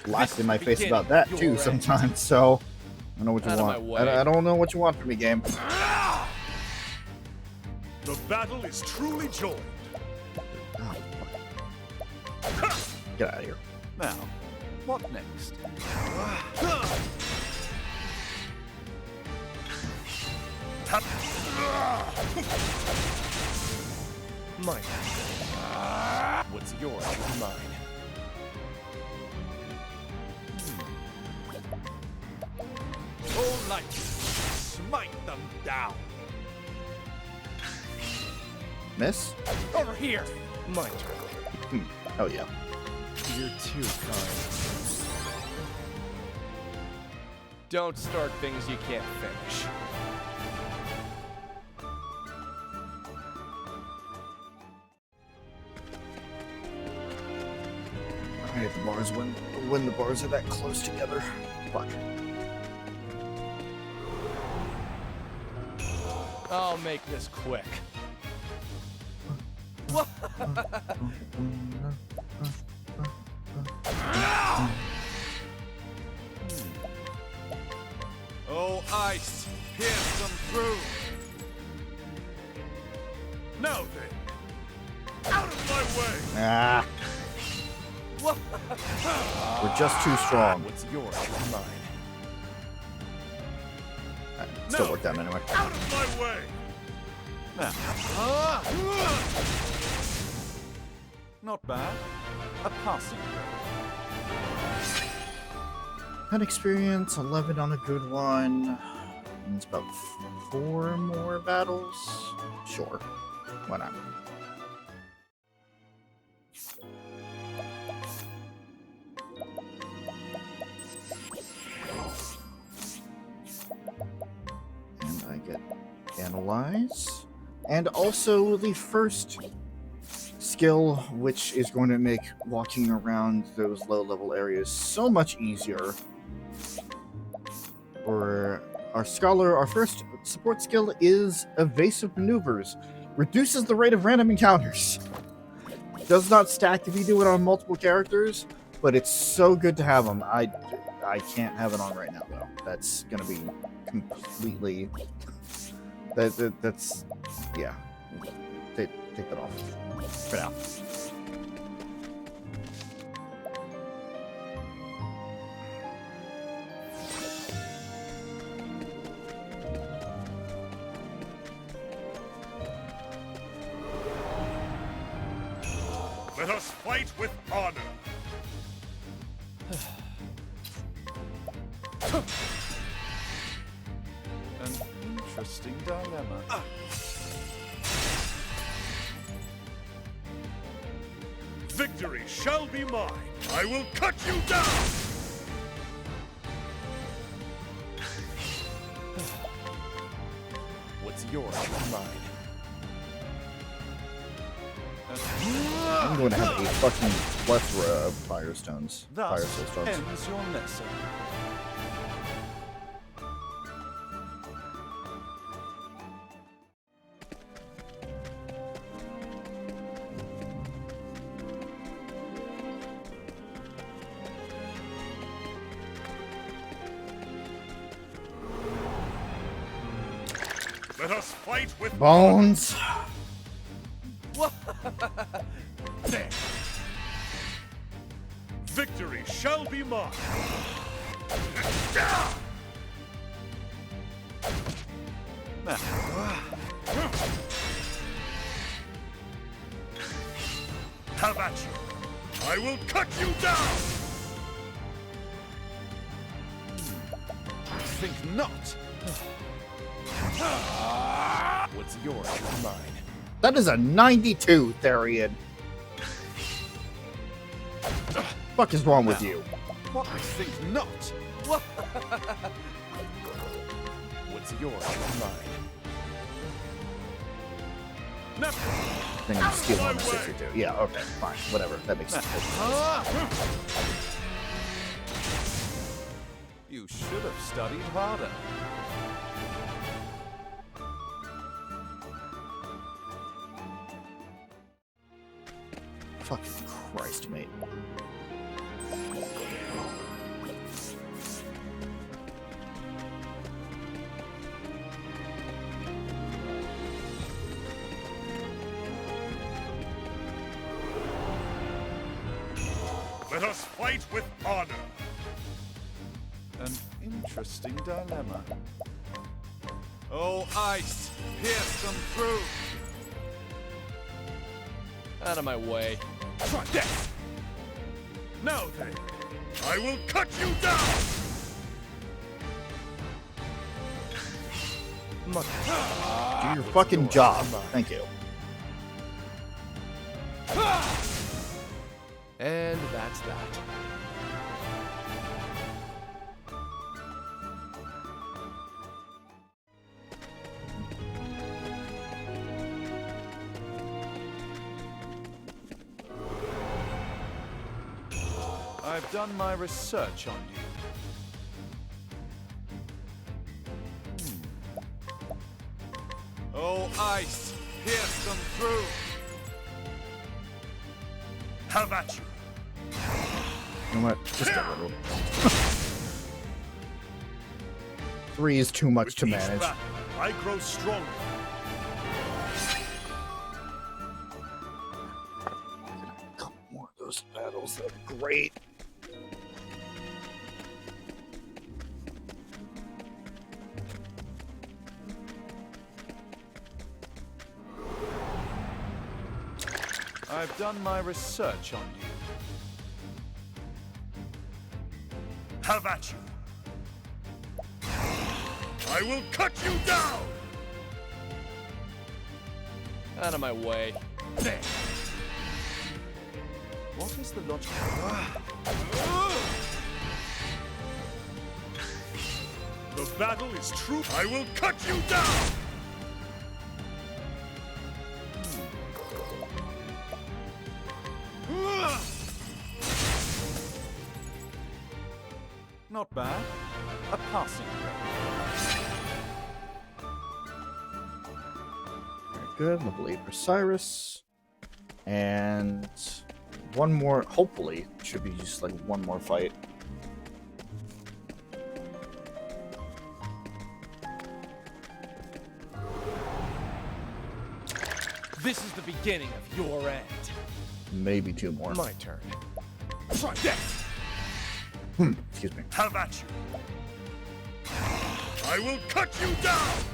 laughed in my face about that too sometimes. So I don't know what you want. I don't know what you want from me, game. The battle is truly joined. Get out of here. Now, what next? Mine. What's yours is mine. All light, smite them down. Miss? Over here. My turn. Oh yeah. You're too kind. Don't start things you can't finish. I hate the bars when the bars are that close together. Fuck. I'll make this quick. Oh, ice, pierce them through. Now then, out of my way. Ah. We're just too strong. What's yours is mine. Still worked out anyway. Out of my way. Not bad. A passing Had experience, 11 on a good one. And it's about 4 more battles. Sure. Why not? And I get Analyze. And also the first skill, which is going to make walking around those low-level areas so much easier. For our Scholar, our first support skill is Evasive Maneuvers. Reduces the rate of random encounters. Does not stack if you do it on multiple characters, but it's so good to have them. I can't have it on right now, though. That's going to be completely... That's... Yeah. Take that off. For now. Let us fight with honor. An interesting dilemma. Victory shall be mine. I will cut you down. What's yours is mine. I'm going to have a fucking plethora of Firestones. Fire Thus Soul Stones. ends your lesson. Let us fight with Bones. There. Victory shall be mine. Have at you. I will cut you down. Think not. What's yours is mine. That is a 92, Therion. Fuck is wrong with you? What I think not. What's yours is mine. Then you steal on the 62. Yeah, okay, fine. Whatever. That makes sense. You should have studied harder. Fucking Christ, mate. Let us fight with honor. An interesting dilemma. Oh, ice! Pierce them through! Out of my way. Try this! Now then, I will cut you down! Do your fucking job. Thank you. And that's that. I've done my research on you. Oh, ice! Pierce them through! Have at you! You know what? Just get rid of it. 3 is too much to manage. Battle, I grow stronger. A couple more of those battles, that'd be great. I've done my research on you. Have at you! I will cut you down! Out of my way. There! What is the logic? The battle is true. I will cut you down! Not bad. A passing grade. Very good. Level 8 for Cyrus. And one more, hopefully, should be just like one more fight. This is the beginning of your end. Maybe 2 more. My turn. Try this! Excuse me. Have at you! I will cut you down!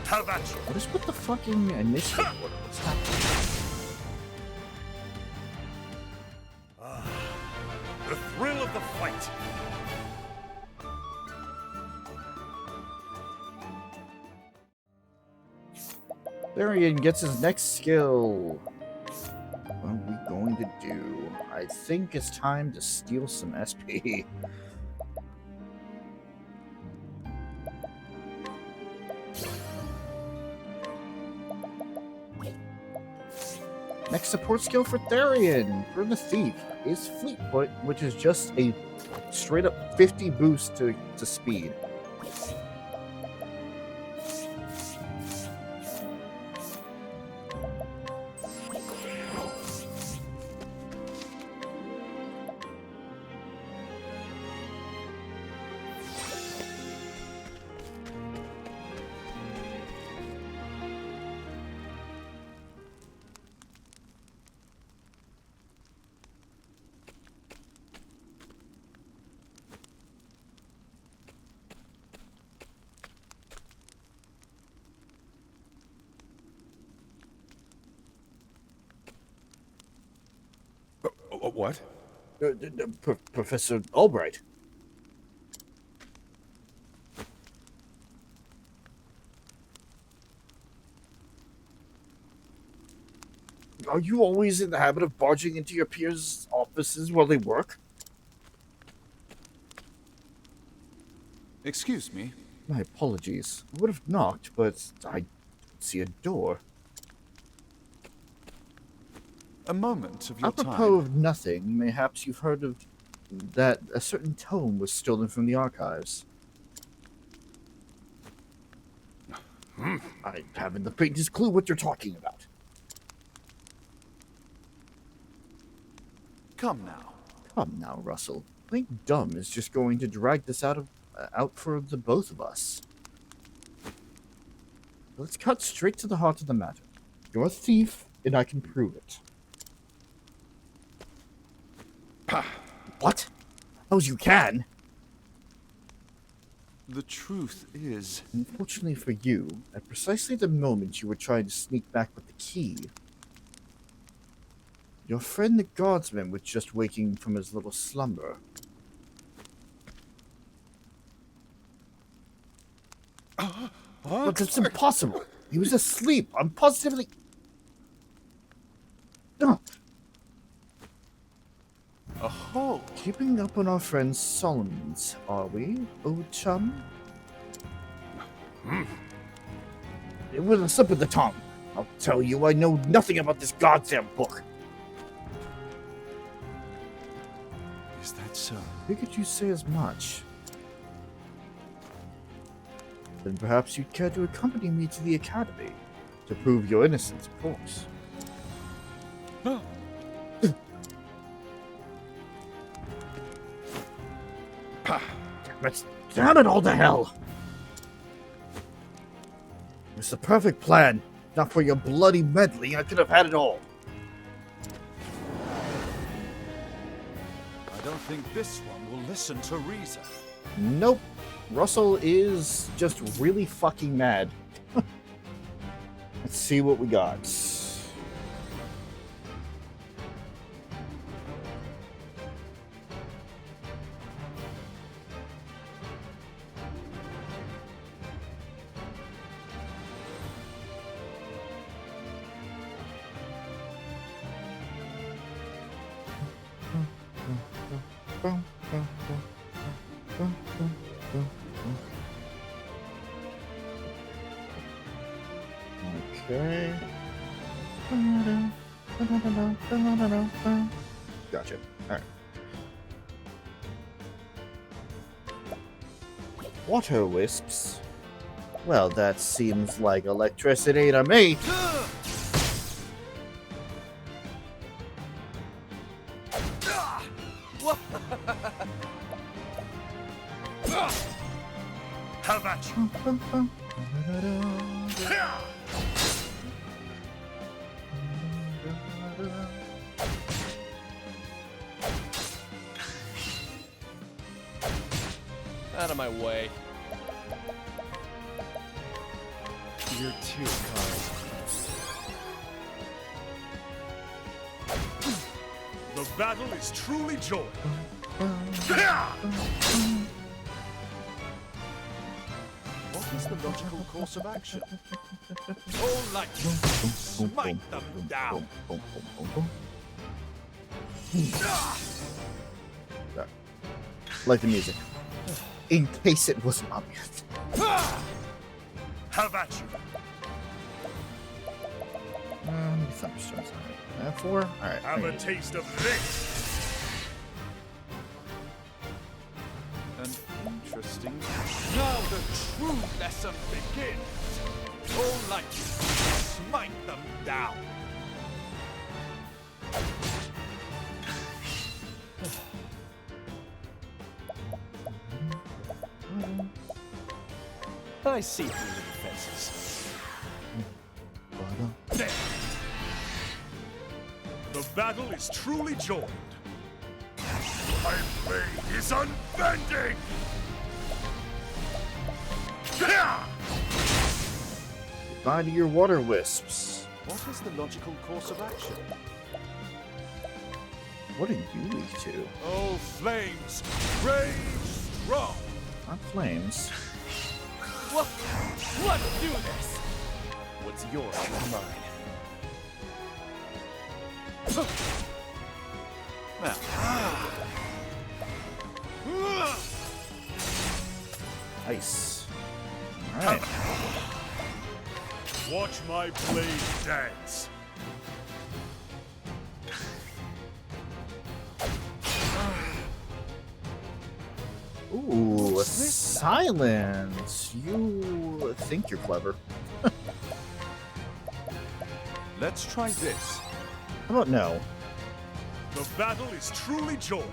Have at you! What is with the fucking initiative order? What's happening? The thrill of the fight! Therion gets his next skill. What are we going to do? I think it's time to steal some SP. Next support skill for Therion, for the Thief, is Fleetfoot, which is just a straight up 50 boost to speed. What? Professor Albright. Are you always in the habit of barging into your peers' offices while they work? Excuse me? My apologies. I would have knocked, but I see a door. a moment of your Apropos time. of nothing, mayhaps you've heard of that a certain tome was stolen from the archives. I haven't the faintest clue what you're talking about. Come now. Come now, Russell. Playing dumb is just going to drag this out for the both of us. Let's cut straight to the heart of the matter. You're a thief, and I can prove it. What? As you can. The truth is... Unfortunately for you, at precisely the moment you were trying to sneak back with the key, your friend the guardsman was just waking from his little slumber. But it's impossible. He was asleep. I'm positively... Oh, keeping up on our friend Solomon's, are we, old chum? It was a slip of the tongue. I'll tell you, I know nothing about this goddamn book. Is that so? Figured you say as much. Then perhaps you'd care to accompany me to the academy to prove your innocence, of course. Damn it all to hell! It's the perfect plan. Not for your bloody meddling, I could have had it all. I don't think this one will listen to reason. Nope. Russell is just really fucking mad. Let's see what we got. Okay. Gotcha. Alright. Water wisps? Well, that seems like electricity to me. How about you? Out of my way. You're too kind. The battle is truly joined. What is the logical course of action? All light, smite them down. Like the music. In case it wasn't obvious. How about you? Thunderstorms. 4? Alright. Have a taste of this. An interesting... Now the true lesson begins. All light, smite them down. I see through the defenses. There. The battle is truly joined. My blade is unbending. Goodbye to your water wisps. What is the logical course of action? What are you weak to? Oh, flames, rage strong. Not flames. Let's do this! What's yours is mine. Nice. Alright. Watch my blade dance. Ooh, a silence. You think you're clever. Let's try this. How about no? The battle is truly joined.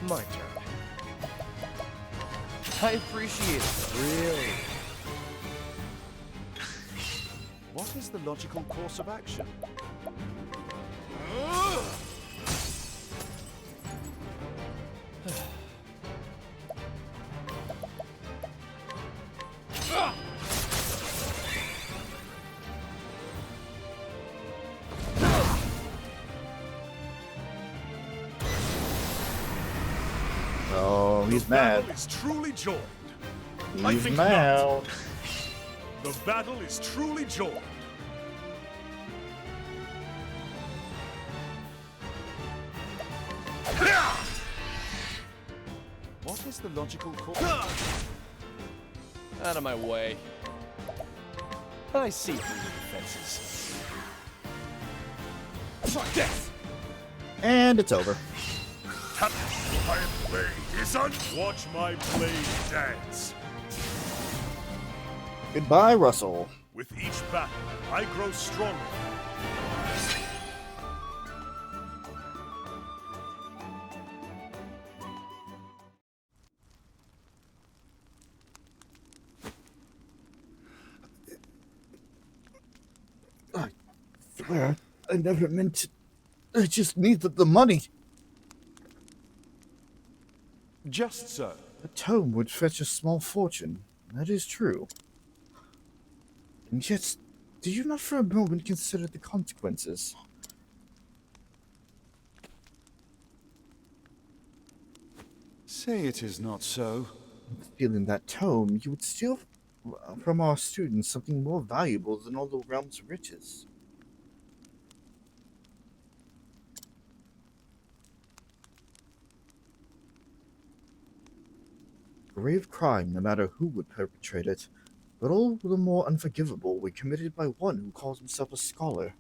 My turn. I appreciate it. Really. What is the logical course of action? Oh, he's mad. The battle is truly joined. He's mad. The battle is truly joined. What is the logical course? Out of my way. I see through your defenses. Try death! And it's over. My blade is on. Watch my blade dance. Goodbye, Russell. With each battle, I grow stronger. I swear, I never meant to. I just needed the money. Just so. A tome would fetch a small fortune. That is true. And yet, did you not for a moment consider the consequences? Say it is not so. Stealing that tome, you would steal from our students something more valuable than all the realm's riches. Grave crime, no matter who would perpetrate it, but all the more unforgivable when committed by one who calls himself a scholar.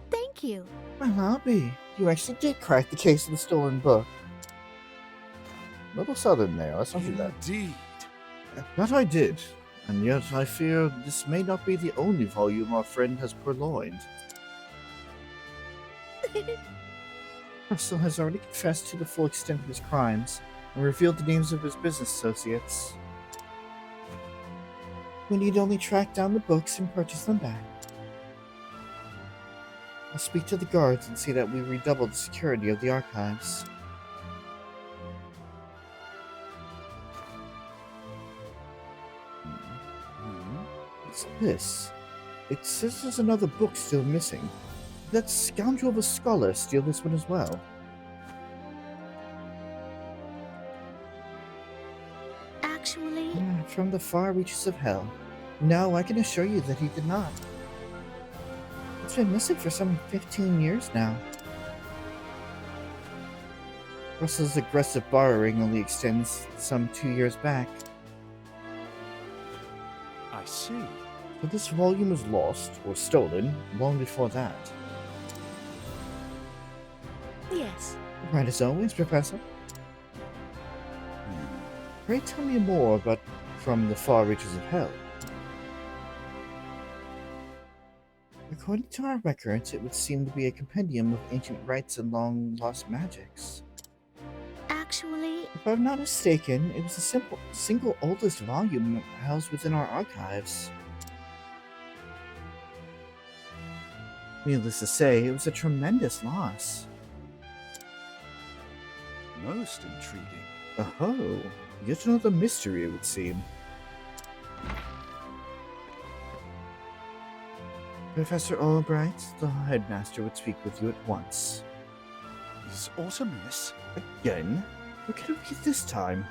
Thank you. Well, I'll be. You actually did crack the case of the stolen book. A little southern there, let's not do that. Indeed. That I did, and yet I fear this may not be the only volume our friend has purloined. Russell has already confessed to the full extent of his crimes and revealed the names of his business associates. We need only track down the books and purchase them back. I'll speak to the guards and see that we redouble the security of the archives. What's this? It says there's another book still missing. Did that scoundrel of a scholar steal this one as well? Actually... From the far reaches of hell. No, I can assure you that he did not. It's been missing for some 15 years now. Russell's aggressive borrowing only extends some 2 years back. I see. But this volume was lost, or stolen, long before that. Yes. Right as always, Professor. Pray tell me more about From the Far Reaches of Hell. According to our records, it would seem to be a compendium of ancient rites and long-lost magics. Actually... If I'm not mistaken, it was the single oldest volume housed within our archives. Needless to say, it was a tremendous loss. Most intriguing. Oh, yet another mystery, it would seem. Professor Albright, the headmaster would speak with you at once. Is Autumnus? Again? What could it be this time?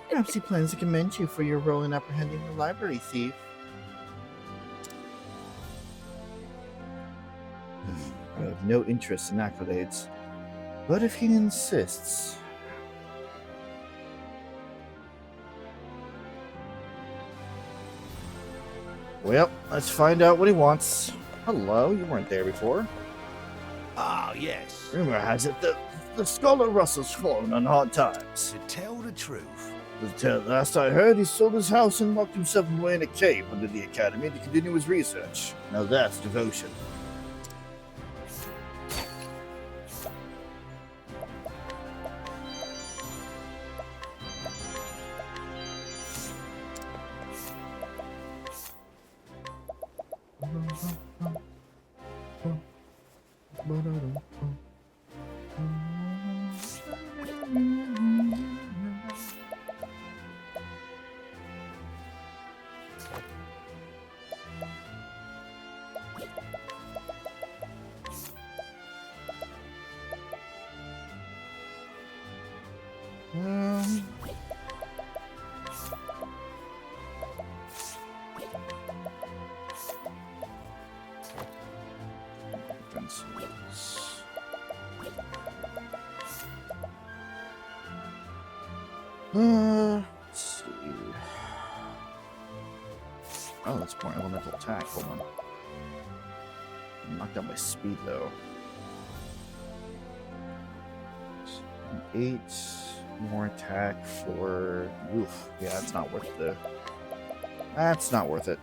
Perhaps he plans to commend you for your role in apprehending the library thief. I have no interest in accolades, but if he insists... Well, let's find out what he wants. Hello, you weren't there before. Ah, yes. Rumor has it that the scholar Russell's fallen on hard times. To tell the truth, Last I heard, he sold his house and locked himself away in a cave under the academy to continue his research. Now that's devotion. Let's see. Oh, that's more elemental attack. Hold on. Knocked out my speed though. 8 more attack for. Oof. Yeah, that's not worth the. That's not worth it.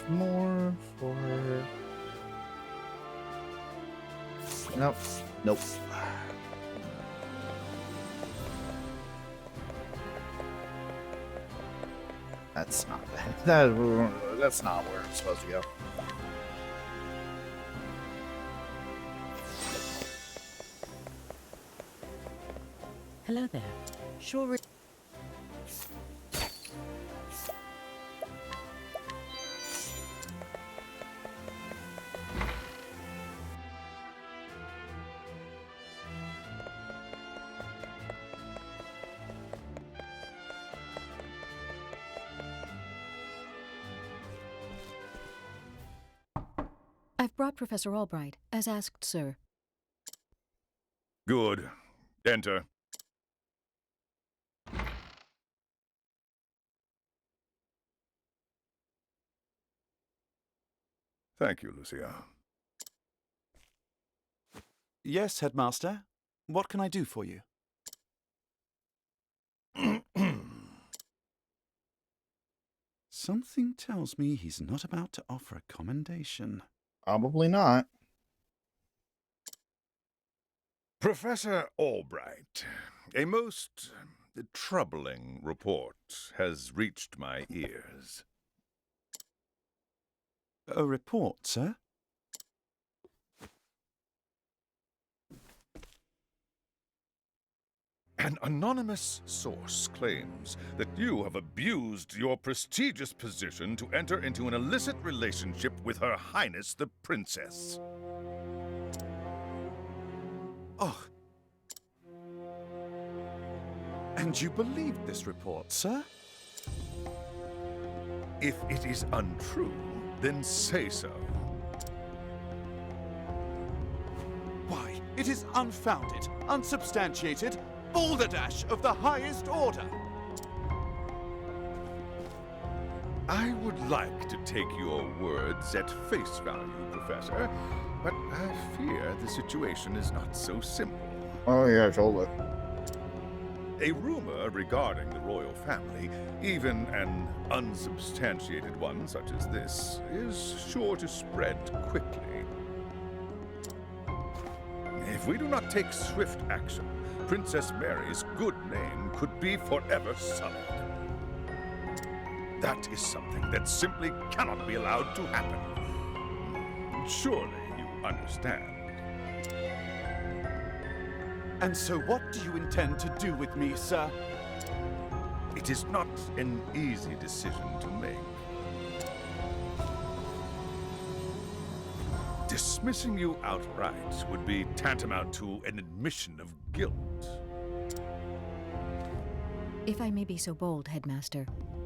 More for. Nope. Nope. That's not that's not where it's supposed to go. Hello there. Sure. I've brought Professor Albright, as asked, sir. Good. Enter. Thank you, Lucia. Yes, Headmaster. What can I do for you? Something tells me he's not about to offer a commendation. Probably not. Professor Albright, a most troubling report has reached my ears. A report, sir? An anonymous source claims that you have abused your prestigious position to enter into an illicit relationship with Her Highness the Princess. Oh. And you believed this report, sir? If it is untrue, then say so. Why, it is unfounded, unsubstantiated, balderdash of the highest order. I would like to take your words at face value, Professor, but I fear the situation is not so simple. Oh yeah, totally. A rumor regarding the royal family, even an unsubstantiated one such as this, is sure to spread quickly. If we do not take swift action, Princess Mary's good name could be forever sullied. That is something that simply cannot be allowed to happen. Surely you understand. And so what do you intend to do with me, sir? It is not an easy decision to make. Dismissing you outright would be tantamount to an admission of guilt. If I may be so bold, Headmaster,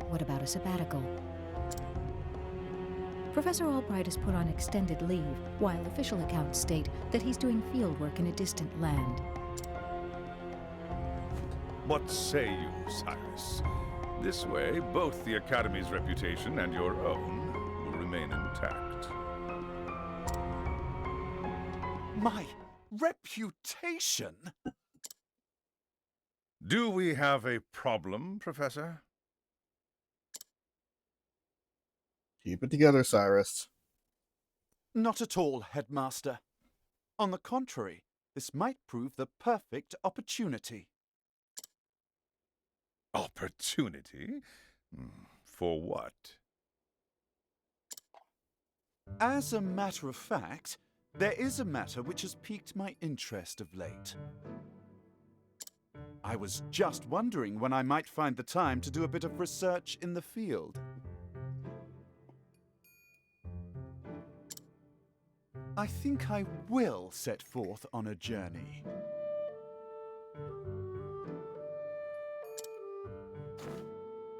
what about a sabbatical? Professor Albright is put on extended leave, while official accounts state that he's doing field work in a distant land. What say you, Cyrus? This way, both the Academy's reputation and your own will remain intact. My reputation? Do we have a problem, Professor? Keep it together, Cyrus. Not at all, Headmaster. On the contrary, this might prove the perfect opportunity. Opportunity? For what? As a matter of fact, there is a matter which has piqued my interest of late. I was just wondering when I might find the time to do a bit of research in the field. I think I will set forth on a journey.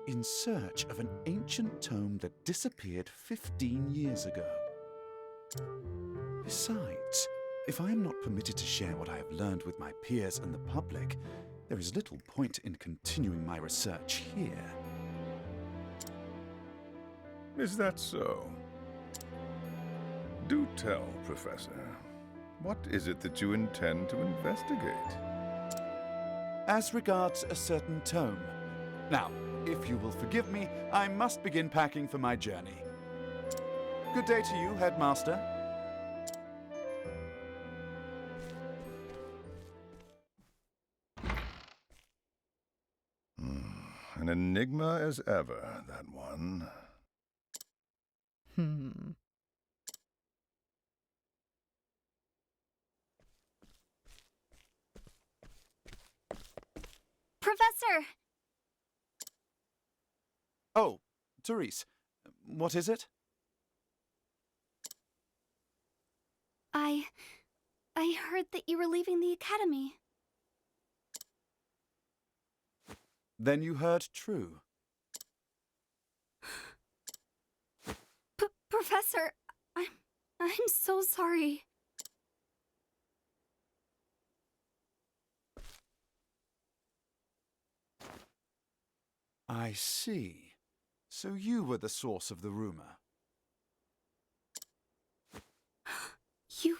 In search of an ancient tome that disappeared 15 years ago. Besides, if I am not permitted to share what I have learned with my peers and the public, there is little point in continuing my research here. Is that so? Do tell, Professor. What is it that you intend to investigate? As regards a certain tome. Now, if you will forgive me, I must begin packing for my journey. Good day to you, Headmaster. An enigma as ever, that one. Professor! Oh, Therese, what is it? I heard that you were leaving the academy. Then you heard true. Professor, I'm so sorry. I see. So you were the source of the rumor. You...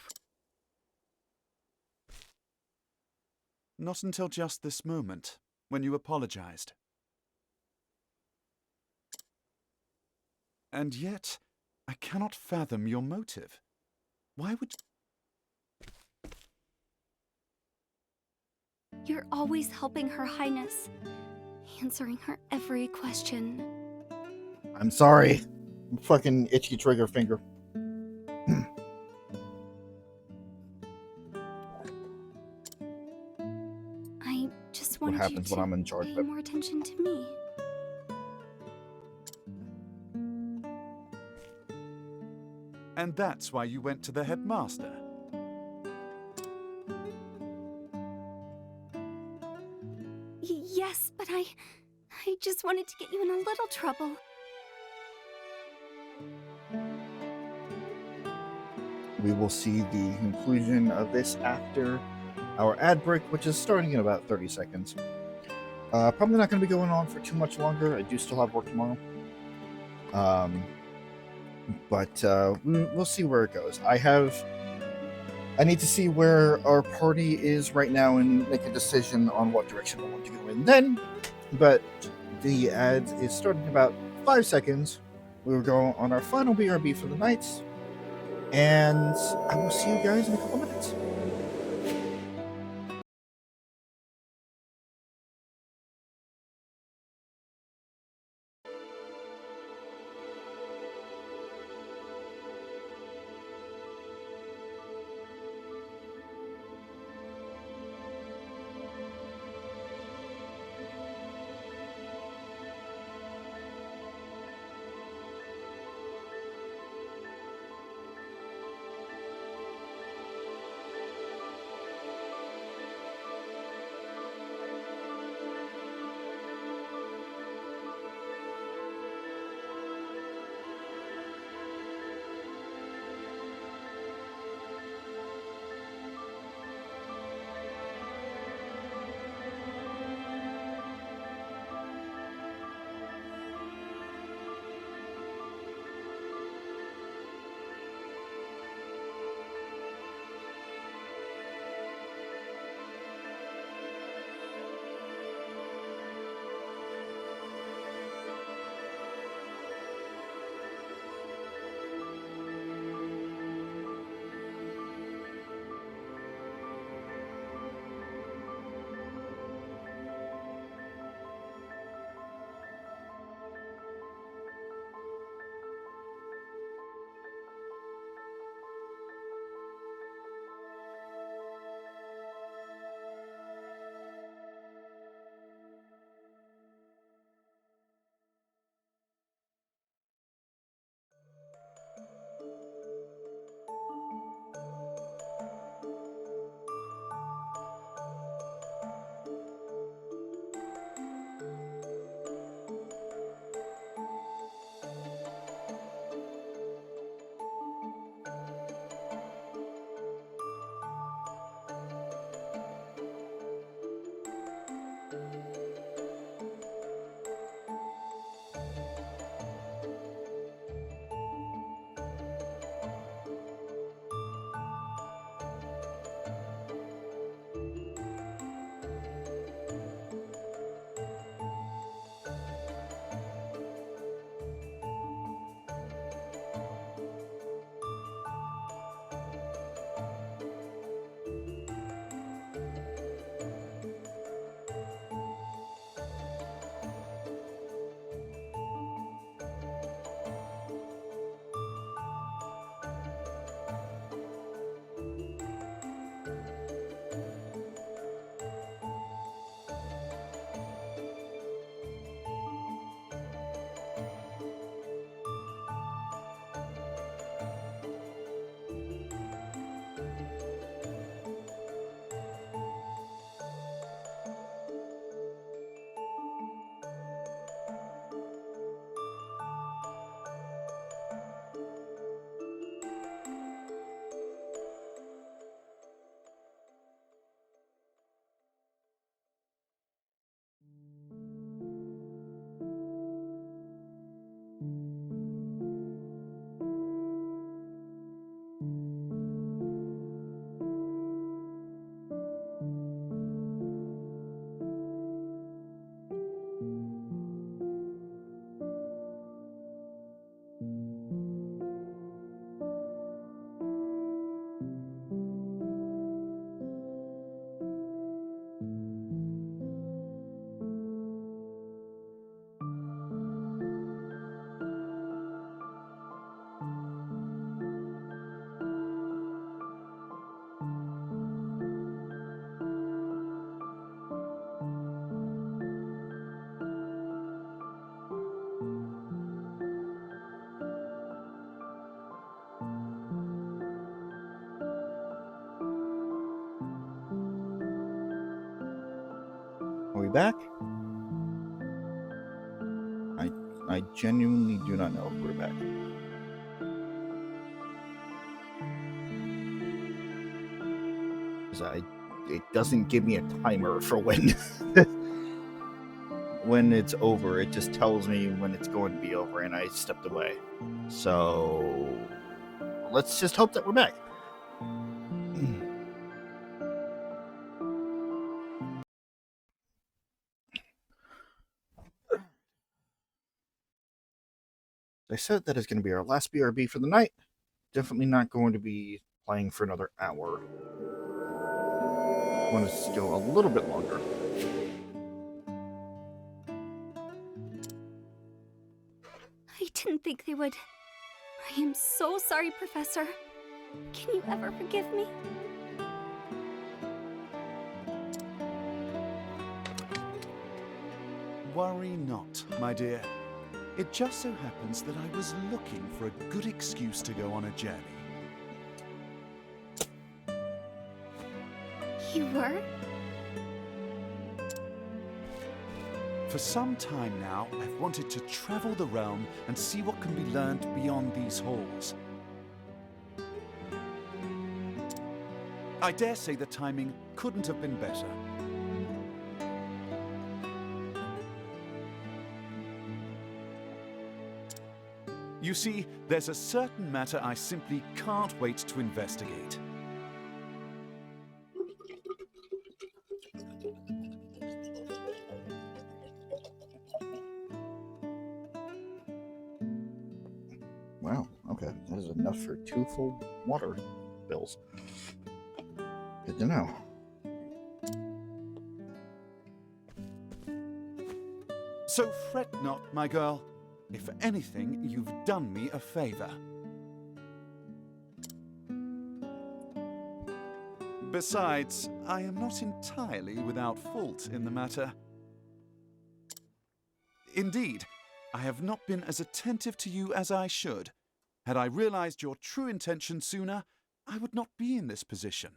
Not until just this moment, when you apologized. And yet, I cannot fathom your motive. Why would... You're always helping Her Highness, answering her every question. I'm sorry. Fucking itchy trigger finger. I just What wanted happens you when to I'm in charge pay of it? more attention to me. And that's why you went to the headmaster. Yes, but I just wanted to get you in a little trouble. We will see the conclusion of this after our ad break, which is starting in about 30 seconds. Probably not going to be going on for too much longer. I do still have work tomorrow. But we'll see where it goes. I need to see where our party is right now and make a decision on what direction I want to go in then. But the ad is starting in about 5 seconds. We will go on our final BRB for the night. And I will see you guys in a couple minutes. Are we back? I genuinely do not know if we're back. It doesn't give me a timer for when when it's over. It just tells me when it's going to be over, and I stepped away. So let's just hope that we're back. I said that is going to be our last BRB for the night. Definitely not going to be playing for another hour. I want us to go a little bit longer. I didn't think they would. I am so sorry, Professor. Can you ever forgive me? Worry not, my dear. It just so happens that I was looking for a good excuse to go on a journey. You were? For some time now, I've wanted to travel the realm and see what can be learned beyond these halls. I dare say the timing couldn't have been better. You see, there's a certain matter I simply can't wait to investigate. Wow, okay. That is enough for 2 full water bills. Good to know. So fret not, my girl. If anything, you've done me a favor. Besides, I am not entirely without fault in the matter. Indeed, I have not been as attentive to you as I should. Had I realized your true intention sooner, I would not be in this position.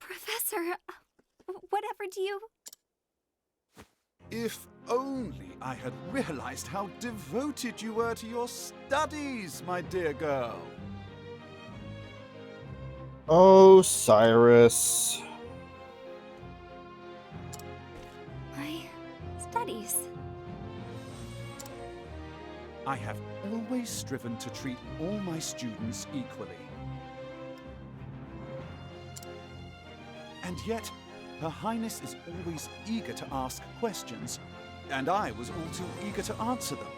Professor, whatever do you... If only I had realized how devoted you were to your studies, my dear girl. Oh, Cyrus. My studies. I have always striven to treat all my students equally. And yet, Her Highness is always eager to ask questions, and I was all too eager to answer them.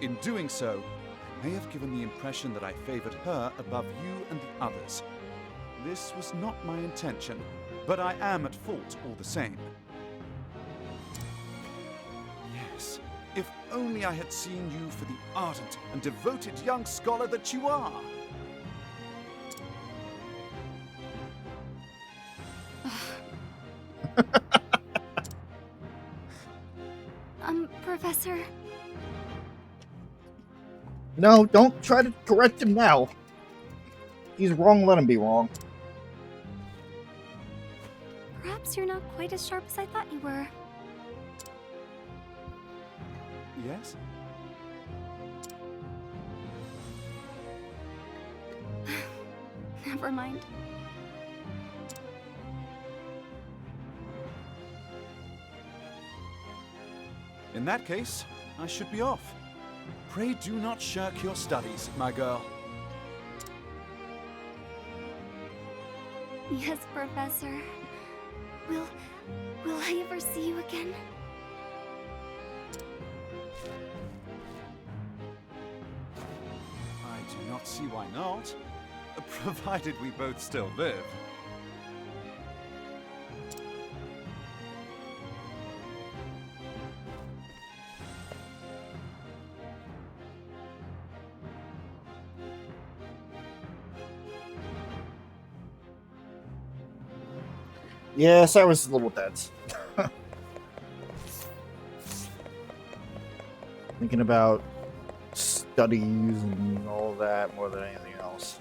In doing so, I may have given the impression that I favored her above you and the others. This was not my intention, but I am at fault all the same. Yes, if only I had seen you for the ardent and devoted young scholar that you are. Professor... No, don't try to correct him now. He's wrong, let him be wrong. Perhaps you're not quite as sharp as I thought you were. Yes? Never mind. In that case, I should be off. Pray do not shirk your studies, my girl. Yes, Professor. Will I ever see you again? I do not see why not, provided we both still live. Yeah, Cyrus is a little tense. Thinking about studies and all that more than anything else.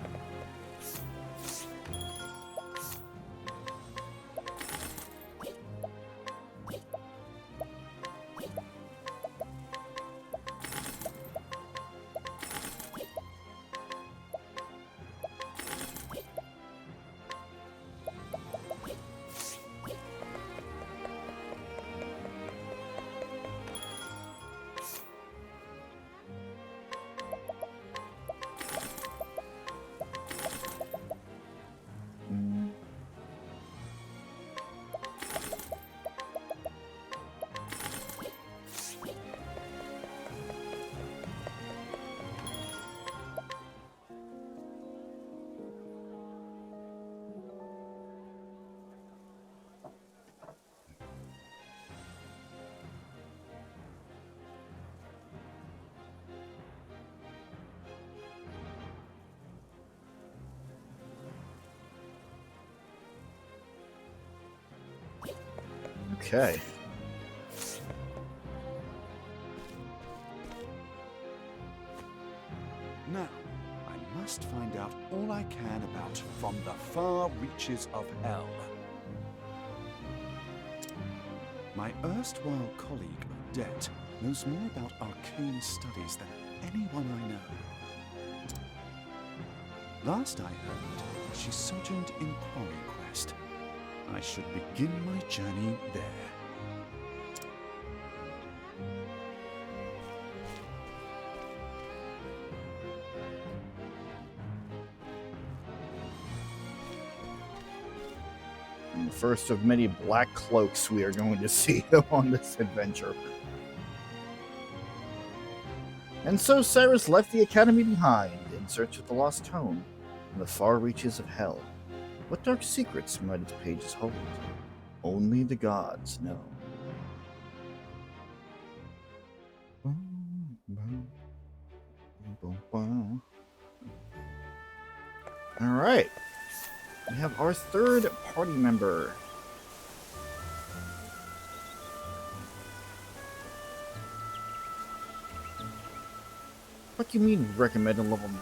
Okay. Now, I must find out all I can about From the Far Reaches of Hell. My erstwhile colleague Odette knows more about arcane studies than anyone I know. Last I heard, she sojourned in Quarry Quest. I should begin my journey there. The first of many black cloaks we are going to see on this adventure. And so Cyrus left the academy behind in search of the lost tome in the far reaches of hell. What dark secrets might its pages hold? Only the gods know. Alright. We have our third party member. What do you mean recommend a level 9?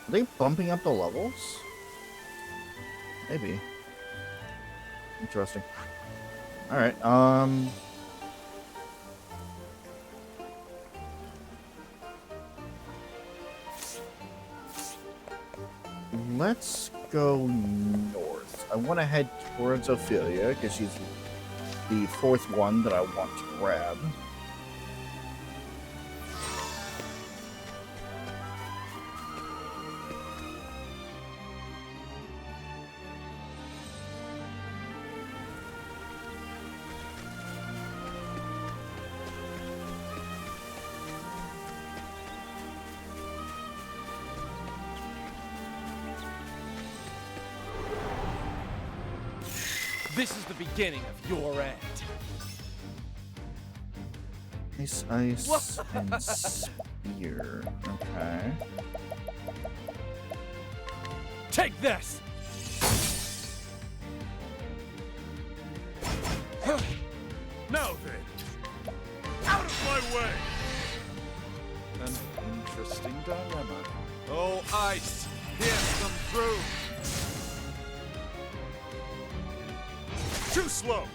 Are they bumping up the levels? Maybe. Interesting. Alright, let's go north. I want to head towards Ophelia, because she's the fourth one that I want to grab. This is the beginning of your end. Ice, ice, and spear. Okay. Take this! Now then, out of my way! An interesting dilemma. Oh, ice! Pierce them through! Too slow!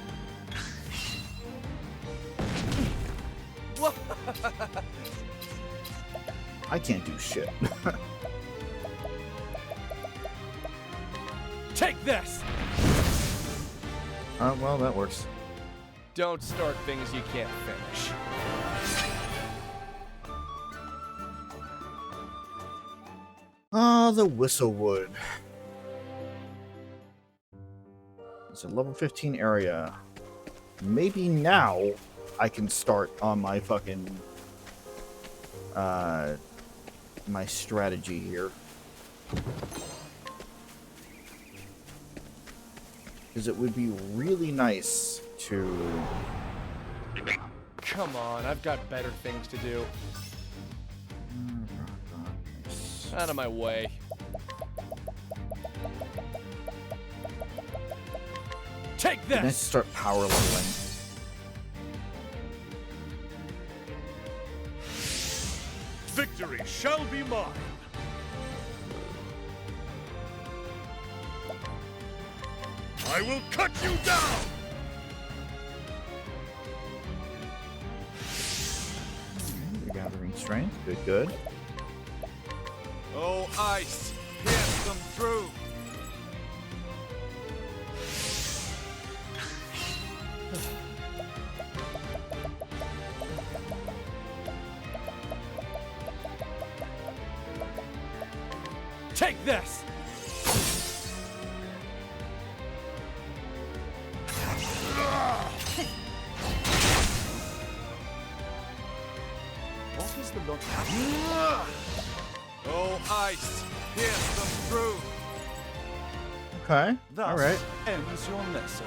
I can't do shit. Take this! Well, that works. Don't start things you can't finish. Ah, the Whistlewood. It's a level 15 area. Maybe now I can start on my fucking my strategy here. Because it would be really nice to... Come on, I've got better things to do. Out of my way. Take this! Nice to start power leveling. Victory shall be mine. I will cut you down! You're gathering strength. Good, good. Oh, ice! Pierce them through! Take this! What is the look? Oh, ice! Pierce them through! Okay. Thus All right. ends your lesson.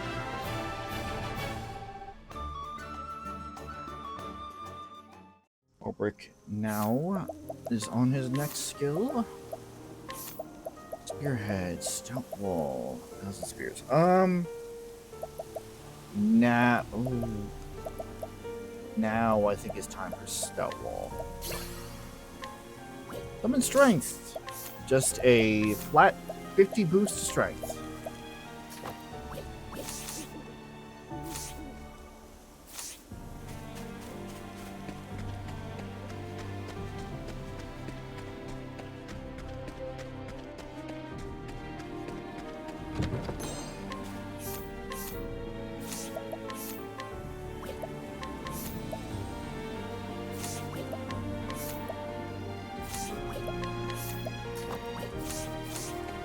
Ulbrich now is on his next skill. Spearhead, stout wall, 1,000 spears. Now I think it's time for stout wall. Summon strength. Just a flat 50 boost to strength.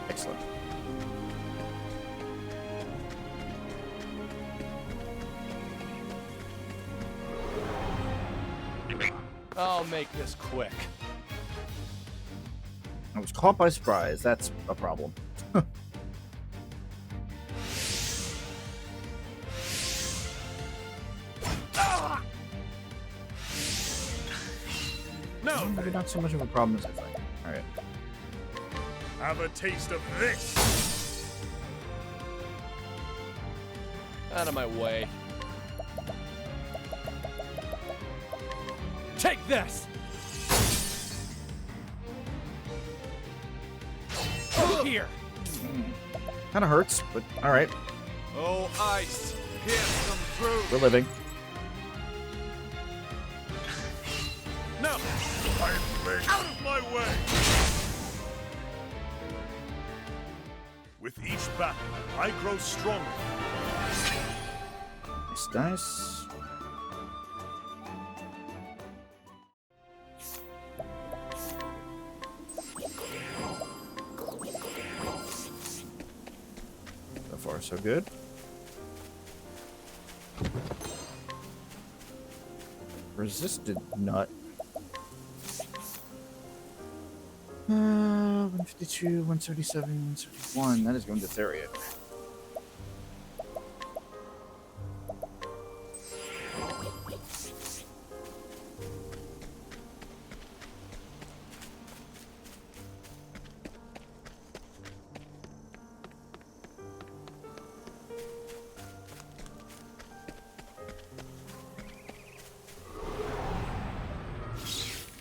Excellent. I'll make this quick. I was caught by surprise. That's a problem. No, Maybe not so much of a problem as I think. Alright. have a taste of this. Out of my way. Take this! Over here! Kinda hurts, but alright. Oh, ice! Pierce them through! We're living. No! Out of my way! With each battle, I grow stronger. Nice dice. So far, so good. Resisted nut. 152, 177, 171. That is going to Therion.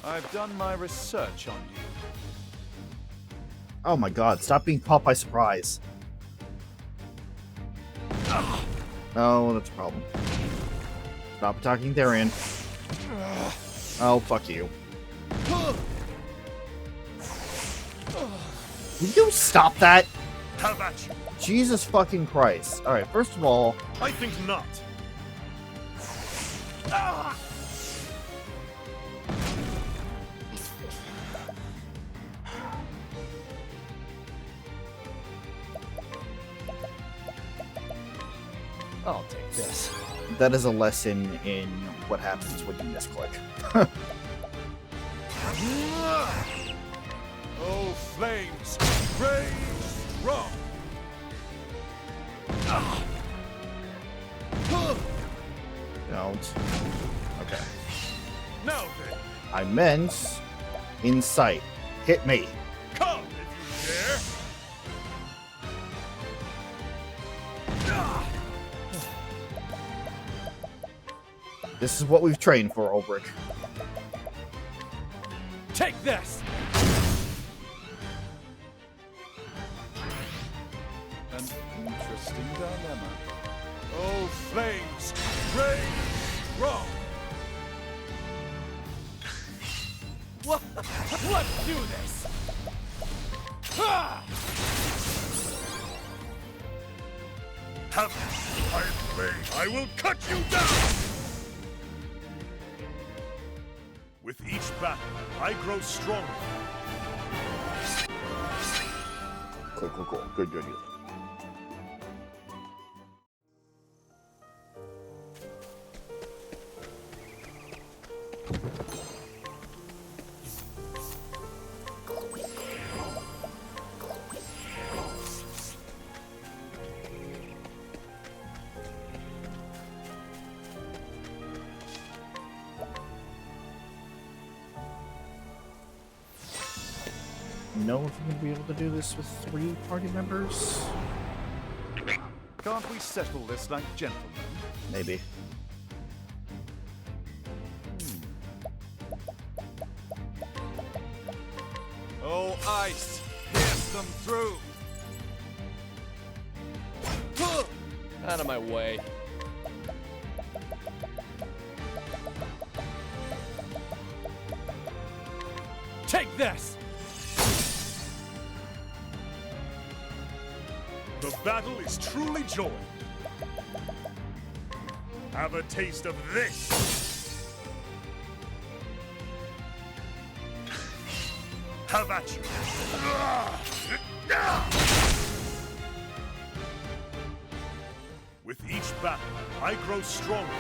I've done my research on you. Oh my god, stop being caught by surprise. Oh, that's a problem. Stop attacking Therion. Oh, fuck you. Will you stop that? How about you? Jesus fucking Christ. Alright, first of all... I think not. I'll take this. That is a lesson in what happens when you misclick. Oh, flames! Rage strong! Don't. Okay. Now then, I meant in sight. Hit me. come if you dare. This is what we've trained for, Ulbrich. Take this! An interesting dilemma. Oh, flames, rain, strong! Let's do this! Have I blade. I will cut you down! With each battle, I grow stronger. Cool. Good. Know if we're going to be able to do this with 3 party members? Can't we settle this like gentlemen? Maybe. Oh, ice! Pierce them through! Out of my way. Take this! The battle is truly joined. Have a taste of this. Have at you. With each battle, I grow stronger.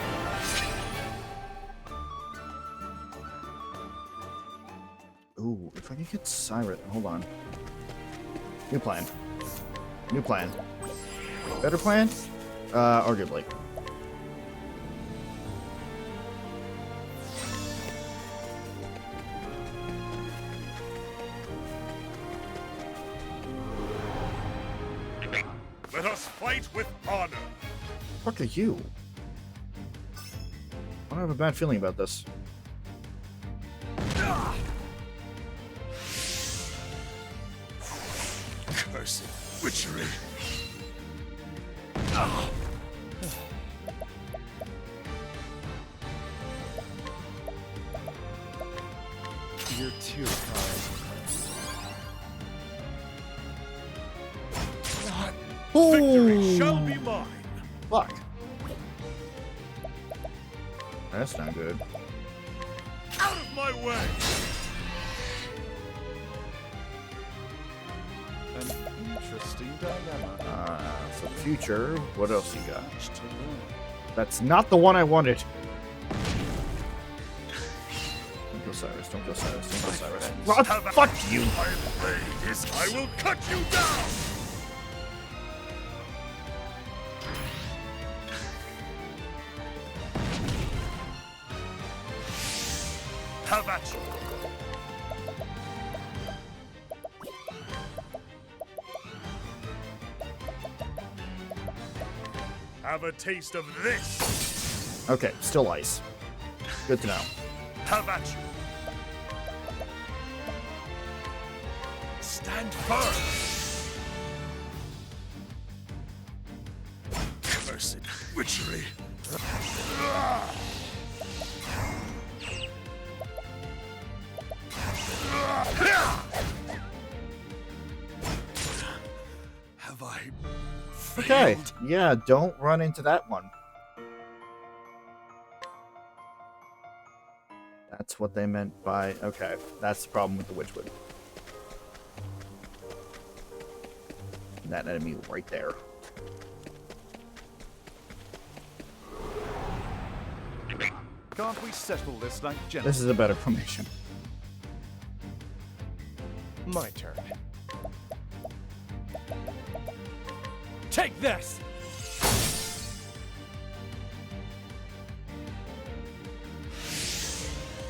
Ooh, if I could get Siren. Hold on. New plan. Better plan? Arguably. Let us fight with honor. Fuck are you? I have a bad feeling about this. Cursed witchery. You're too kind. Victory shall be mine. Fuck. That's not good. Out of my way. An interesting dilemma. For the future, what else you got? That's not the one I wanted. Don't kill Cyrus, don't kill Cyrus. What? Fuck you! I will cut you down! Have at you! Have a taste of this! Okay, still ice. Good to know. Have at you! Stand firm! Cursed witchery! Have I failed? Okay, yeah, don't run into that one. That's what they meant by... Okay, that's the problem with the Witchwood. That enemy right there. Can't we settle this like gentlemen? This is a better formation. My turn. Take this!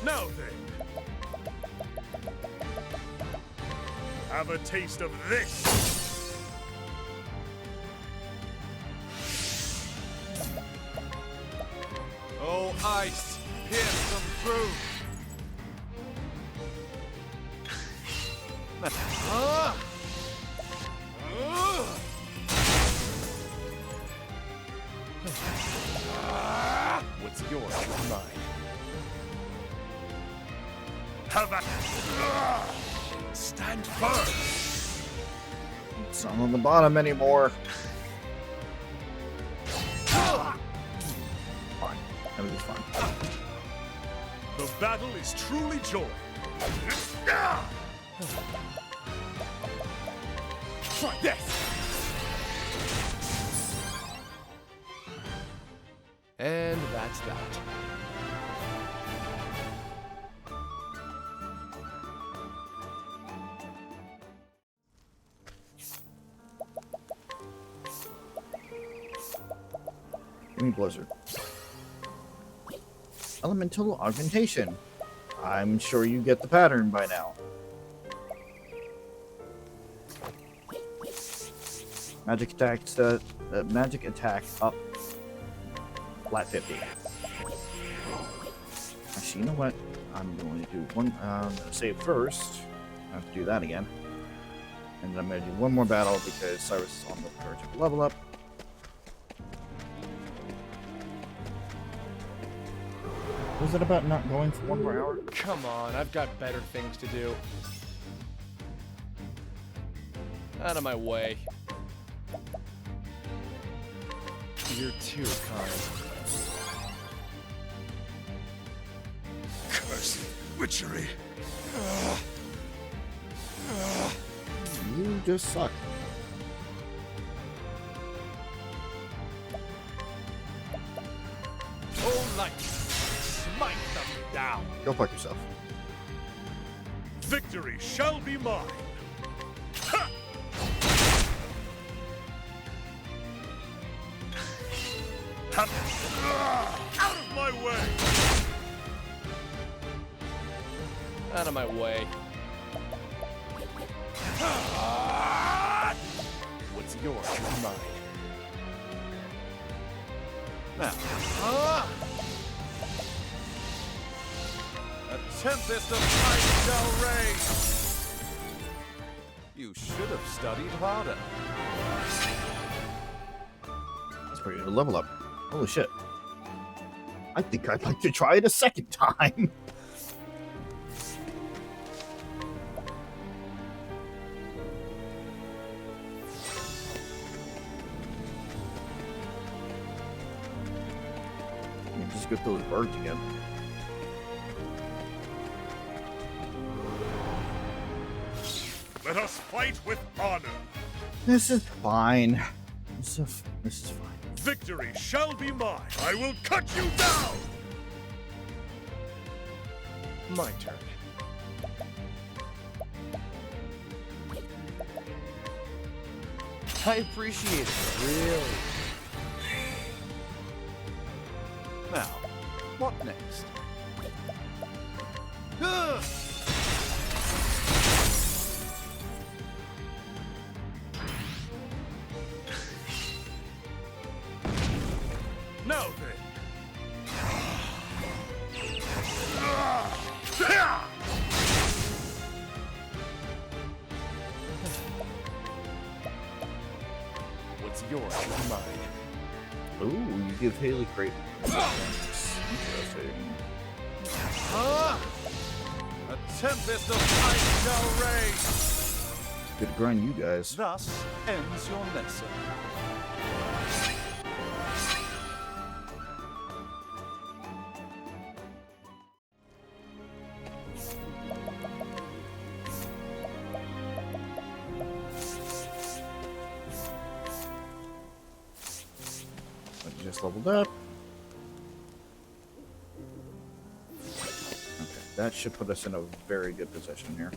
Now then, have a taste of this. Oh, ice! Pierce them through! What's yours is mine. How about... Stand firm! It's not on the bottom anymore. Fine. Everything's fine. The battle is truly joined. Try this! And that's that. Give me Blizzard. Elemental augmentation. I'm sure you get the pattern by now. Magic attack up. Flat 50. Actually, you know what? I'm going to do one. I'm going to save first. I have to do that again. And then I'm going to do one more battle because Cyrus is on the verge of level up. Was it about not going for one more hour? Come on, I've got better things to do. Out of my way. You're too kind. Cursed witchery. You just suck. Oh, light! Smite them down! Go fuck yourself. Victory shall be mine! Ha! Out of my way! Out of my way. What's yours is mine. Now, a tempest of light shall rage. You should have studied harder. That's pretty good. Level up. Holy shit. I think I'd like to try it a second time. Just go through the birds again. Let us fight with honor. This is fine. This is fine. Victory shall be mine. I will cut you down. My turn. I appreciate it, really. Now, what next? Now then. What's yours is mine. Ooh, you give Haley great. Interesting. A tempest of light shall rage. Good grind, you guys. Thus ends your lesson. I just leveled up. Okay, that should put us in a very good position here.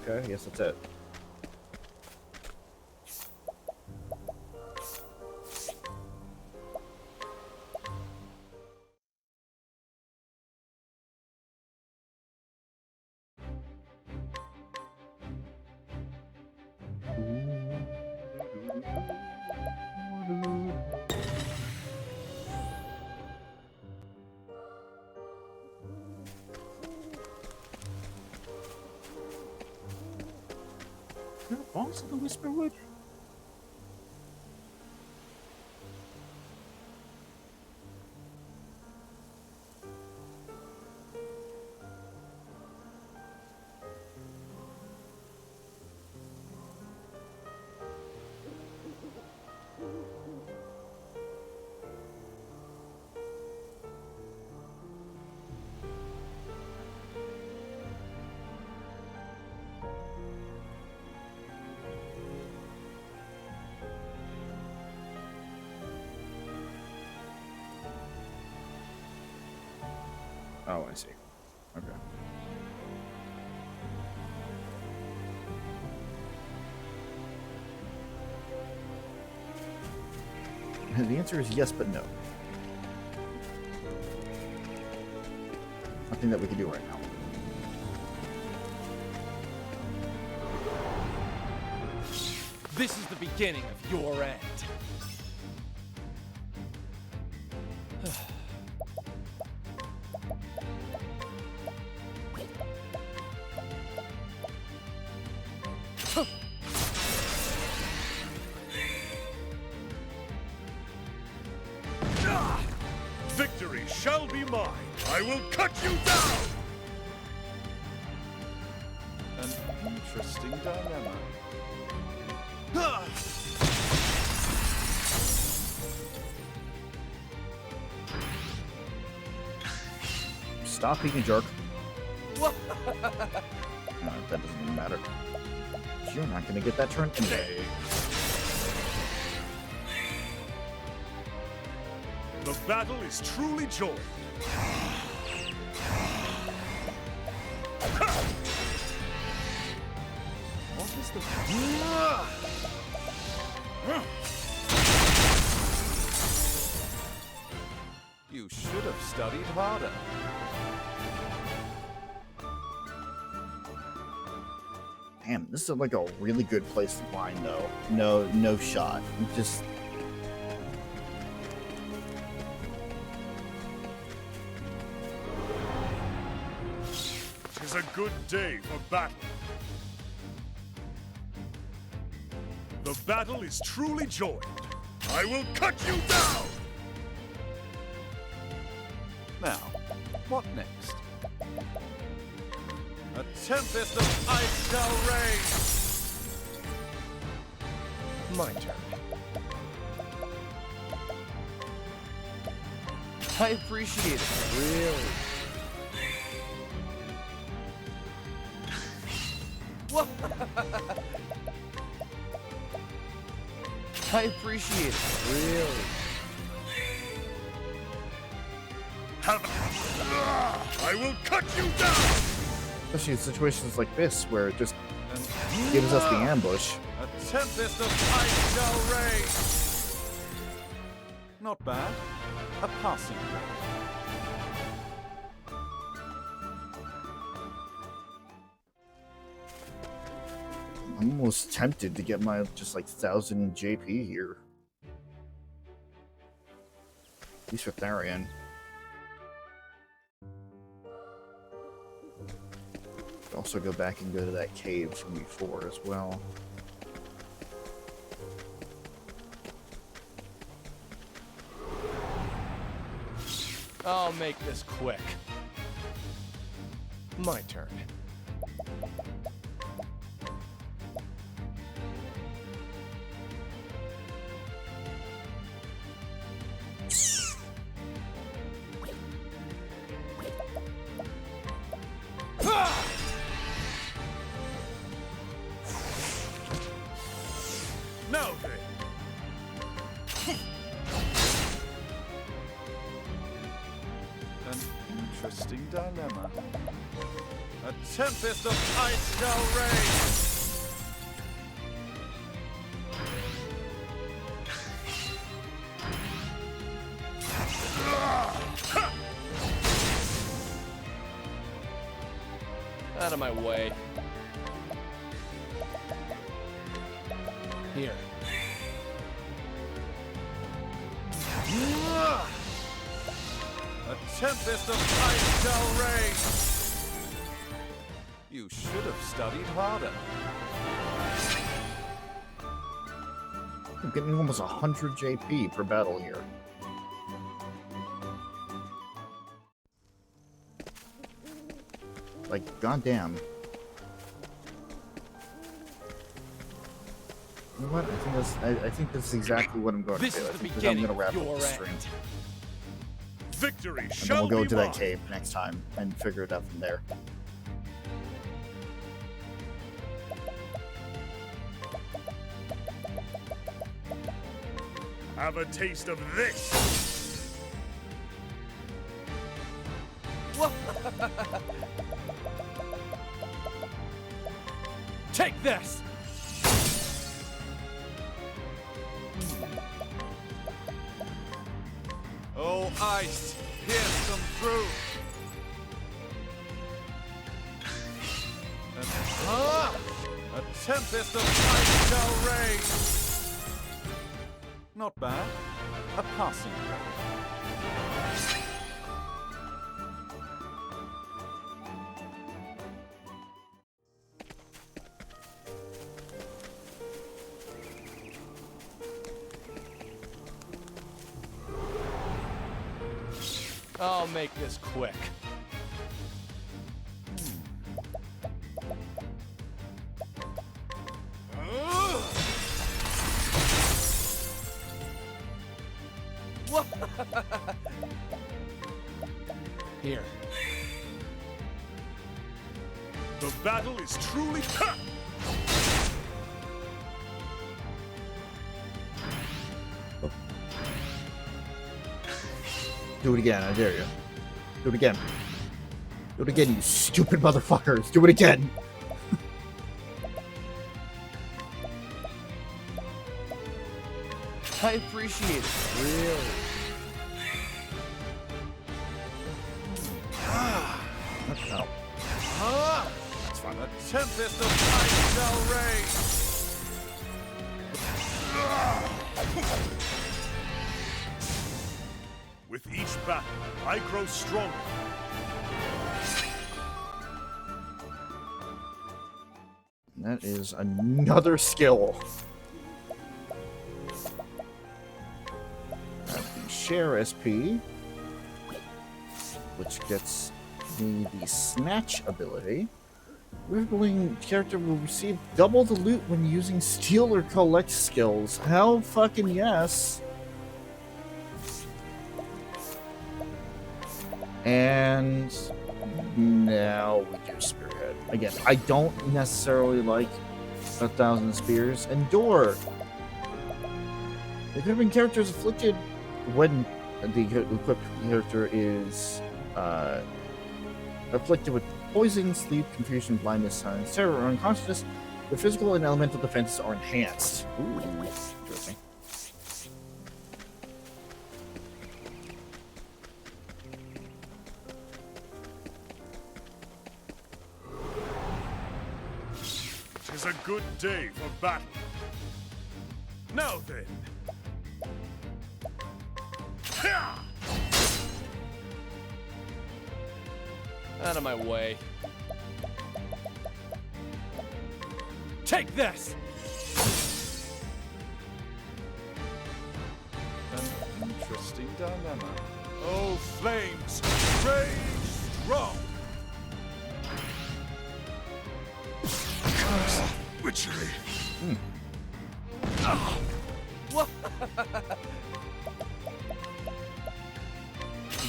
Okay, I guess that's it. there a boss of the Whisperwood? Oh, I see. Okay. The answer is yes, but no. Nothing that we can do right now. This is the beginning of your end. Victory shall be mine. I will cut you down. An interesting dilemma. Stop being a jerk. No, that doesn't even matter. You're not gonna get that turn anyway. The battle is truly joined. What is the... You should have studied harder. Damn, this is like a really good place to grind, though. No shot. Just... Tis a good day for battle. The battle is truly joined. I will cut you down! Now, what next? A tempest of ice shall rage! My turn. I appreciate it, really. What? I appreciate it, really. I will cut you down! Especially in situations like this, where it just gives us the ambush. A tempest of ice shall rage! Not bad. A passing grade. I'm almost tempted to get my just like 1000 JP here. At least for Therion. Also go back and go to that cave from before as well. I'll make this quick. My turn. Now then. An interesting dilemma. A tempest of ice shall rage! Out of my way. Here. A tempest of ice shall rage! You should have studied harder. I'm getting almost 100 JP per battle here. Like, goddamn. You know what? I think that's exactly what I'm going to do. I think that I'm going to wrap up the stream. Victory And then shall we'll go be to that mine. cave next time and figure it out from there. Have a taste of this. Take this! Oh, ice, pierce them through. A tempest of ice shall rage. Not bad. A passing grade. I'll make this quick. Here. The battle is truly cut. Do it again, I dare you. Do it again. Do it again, you stupid motherfuckers. Do it again. I appreciate it. Really. No. That's fine. A tempest of ice shall rage. With each battle, I grow stronger. That is another skill. Share SP, which gets me the Snatch ability. Revealing character will receive double the loot when using steal or collect skills. Hell fucking yes. And now we do Spearhead. Again, I don't necessarily like 1,000 Spears. Endure. The equipping character is afflicted when the equipped character is afflicted with poison, sleep, confusion, blindness, silence, terror, or unconsciousness. The physical and elemental defenses are enhanced. Ooh, interesting. Tis a good day for battle. Now then. Out of my way. Take this! An interesting dilemma. Oh, flames, rage strong. Witchery.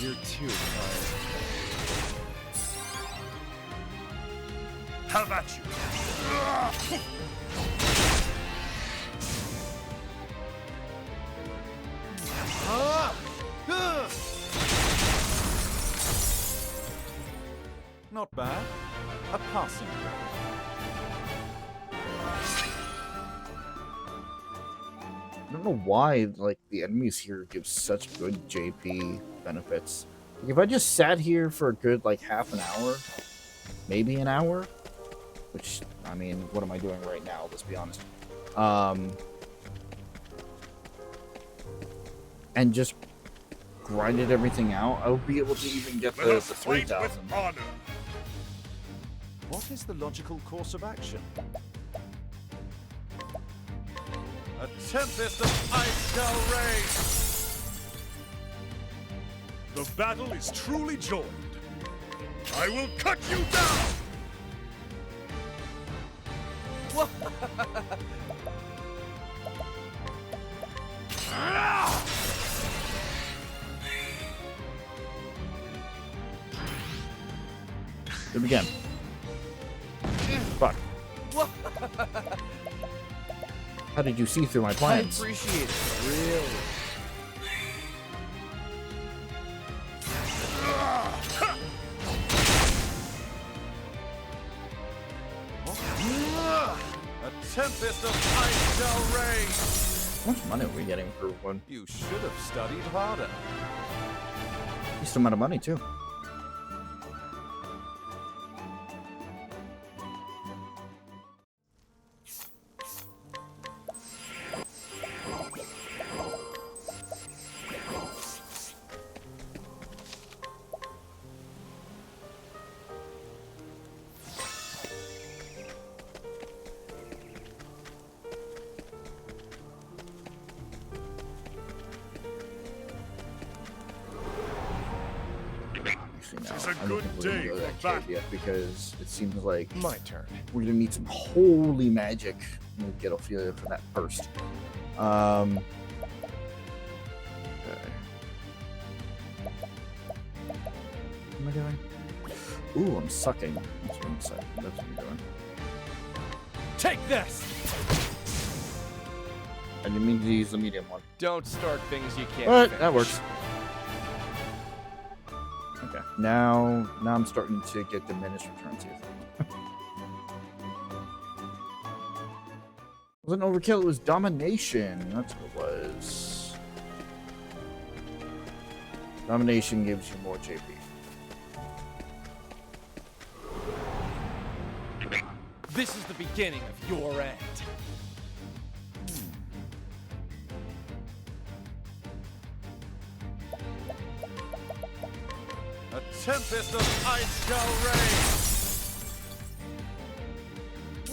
You're too tired. How about you? Not bad. A passing grade. I don't know why, like, the enemies here give such good JP benefits. Like, if I just sat here for a good, like, half an hour, maybe an hour, which, I mean, what am I doing right now? Let's be honest. And just grinded everything out, I would be able to even get the 3,000. What is the logical course of action? A tempest of ice shall rage! The battle is truly joined. I will cut you down! Do it again. Fuck. How did you see through my I plans? appreciate it. Really. A tempest of ice shall rage! How much money are we getting for one? You should have studied harder. Decent amount of money, too. It's a good day for battle. Yet because it seems like My turn. we're gonna need some holy magic. We'll get Ophelia for that first. Okay. What am I doing? Ooh, I'm sucking. That's what I'm sucking. That's what I'm doing. Take this! I didn't mean to use the medium one. Don't start things you can't But finish. that works. Okay. Now I'm starting to get diminished returns here. It wasn't overkill, it was domination. That's what it was. Domination gives you more JP. This is the beginning of your end. A tempest of ice shall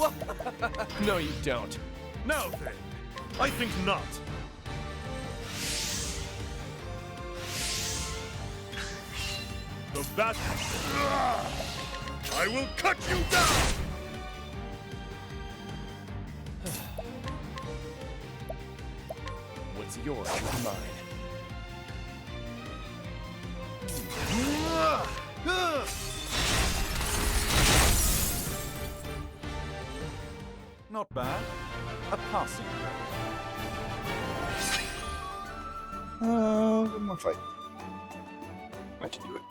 rage! No, you don't. Now then, I think not. The battle. I will cut you down! What's yours is mine. Not bad. A passing grade. One more fight. I can do it.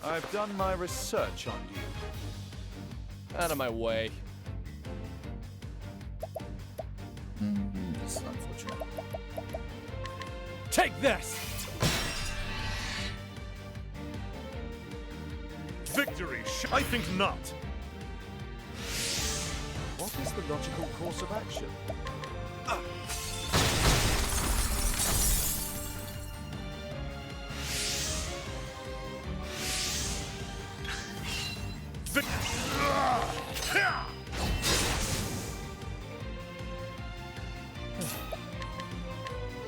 I've done my research on you. Out of my way. This is unfortunate. Take this! Victory! I think not. What is the logical course of action?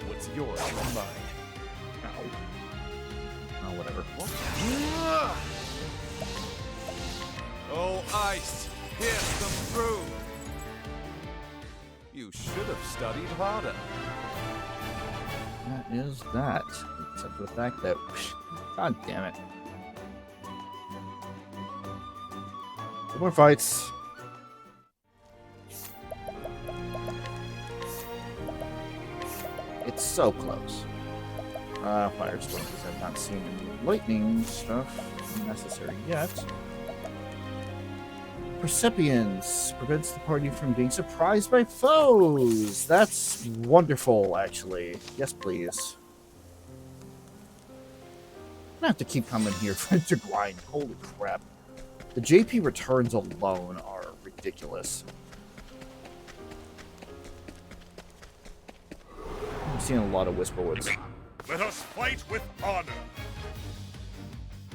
What's yours is mine. Oh, whatever. Oh, ice! Pierce them through! You should have studied harder. That is that. Except for the fact that... God damn it. 2 more fights. It's so close. Firestorm, because I've not seen any lightning stuff necessary yet. Percipience prevents the party from being surprised by foes. That's wonderful, actually. Yes, please. I'm gonna have to keep coming here to grind. Holy crap. The JP returns alone are ridiculous. seen a lot of Whisperwoods. Let us fight with honor.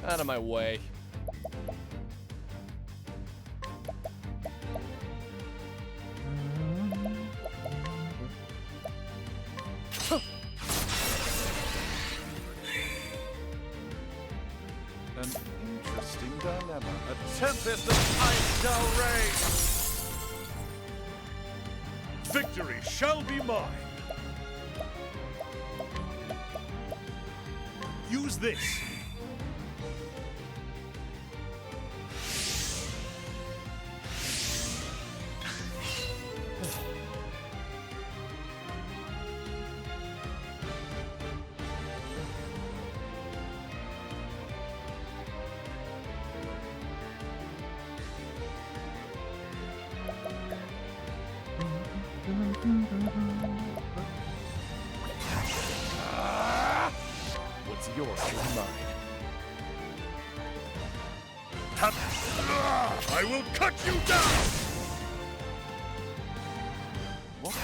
Out of my way. An interesting dilemma. A tempest of ice shall rage. Victory shall be mine. Use this. What's yours is mine. I will cut you down! What?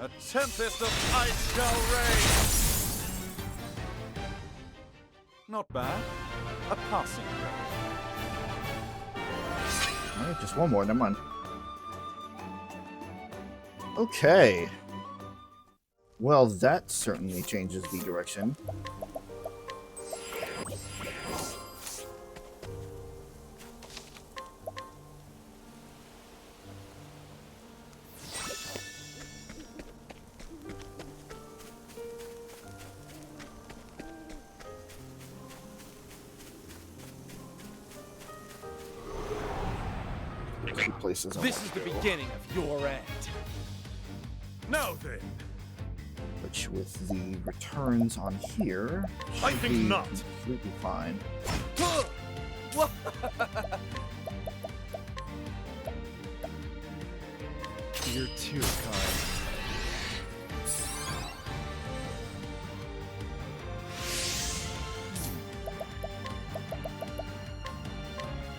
A tempest of ice shall rage. Not bad. A passing grade. Alright, just one more, never mind. Okay. Well, that certainly changes the direction. Two places I This want is to the go. beginning of your end. Now then, Which, with the returns on here, I should think be not. completely fine. You're too kind.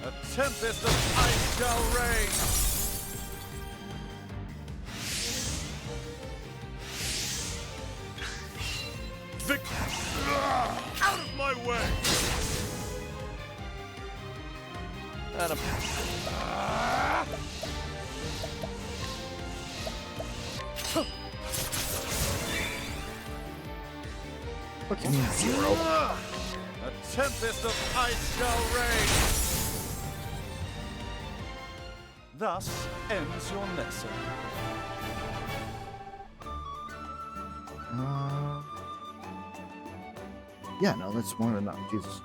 A tempest of ice shall rage. Vicky! Out of my way! Out of... What do you mean, zero? A tempest of ice shall rage. Thus ends your lesson. Yeah, no, that's more than enough. Jesus.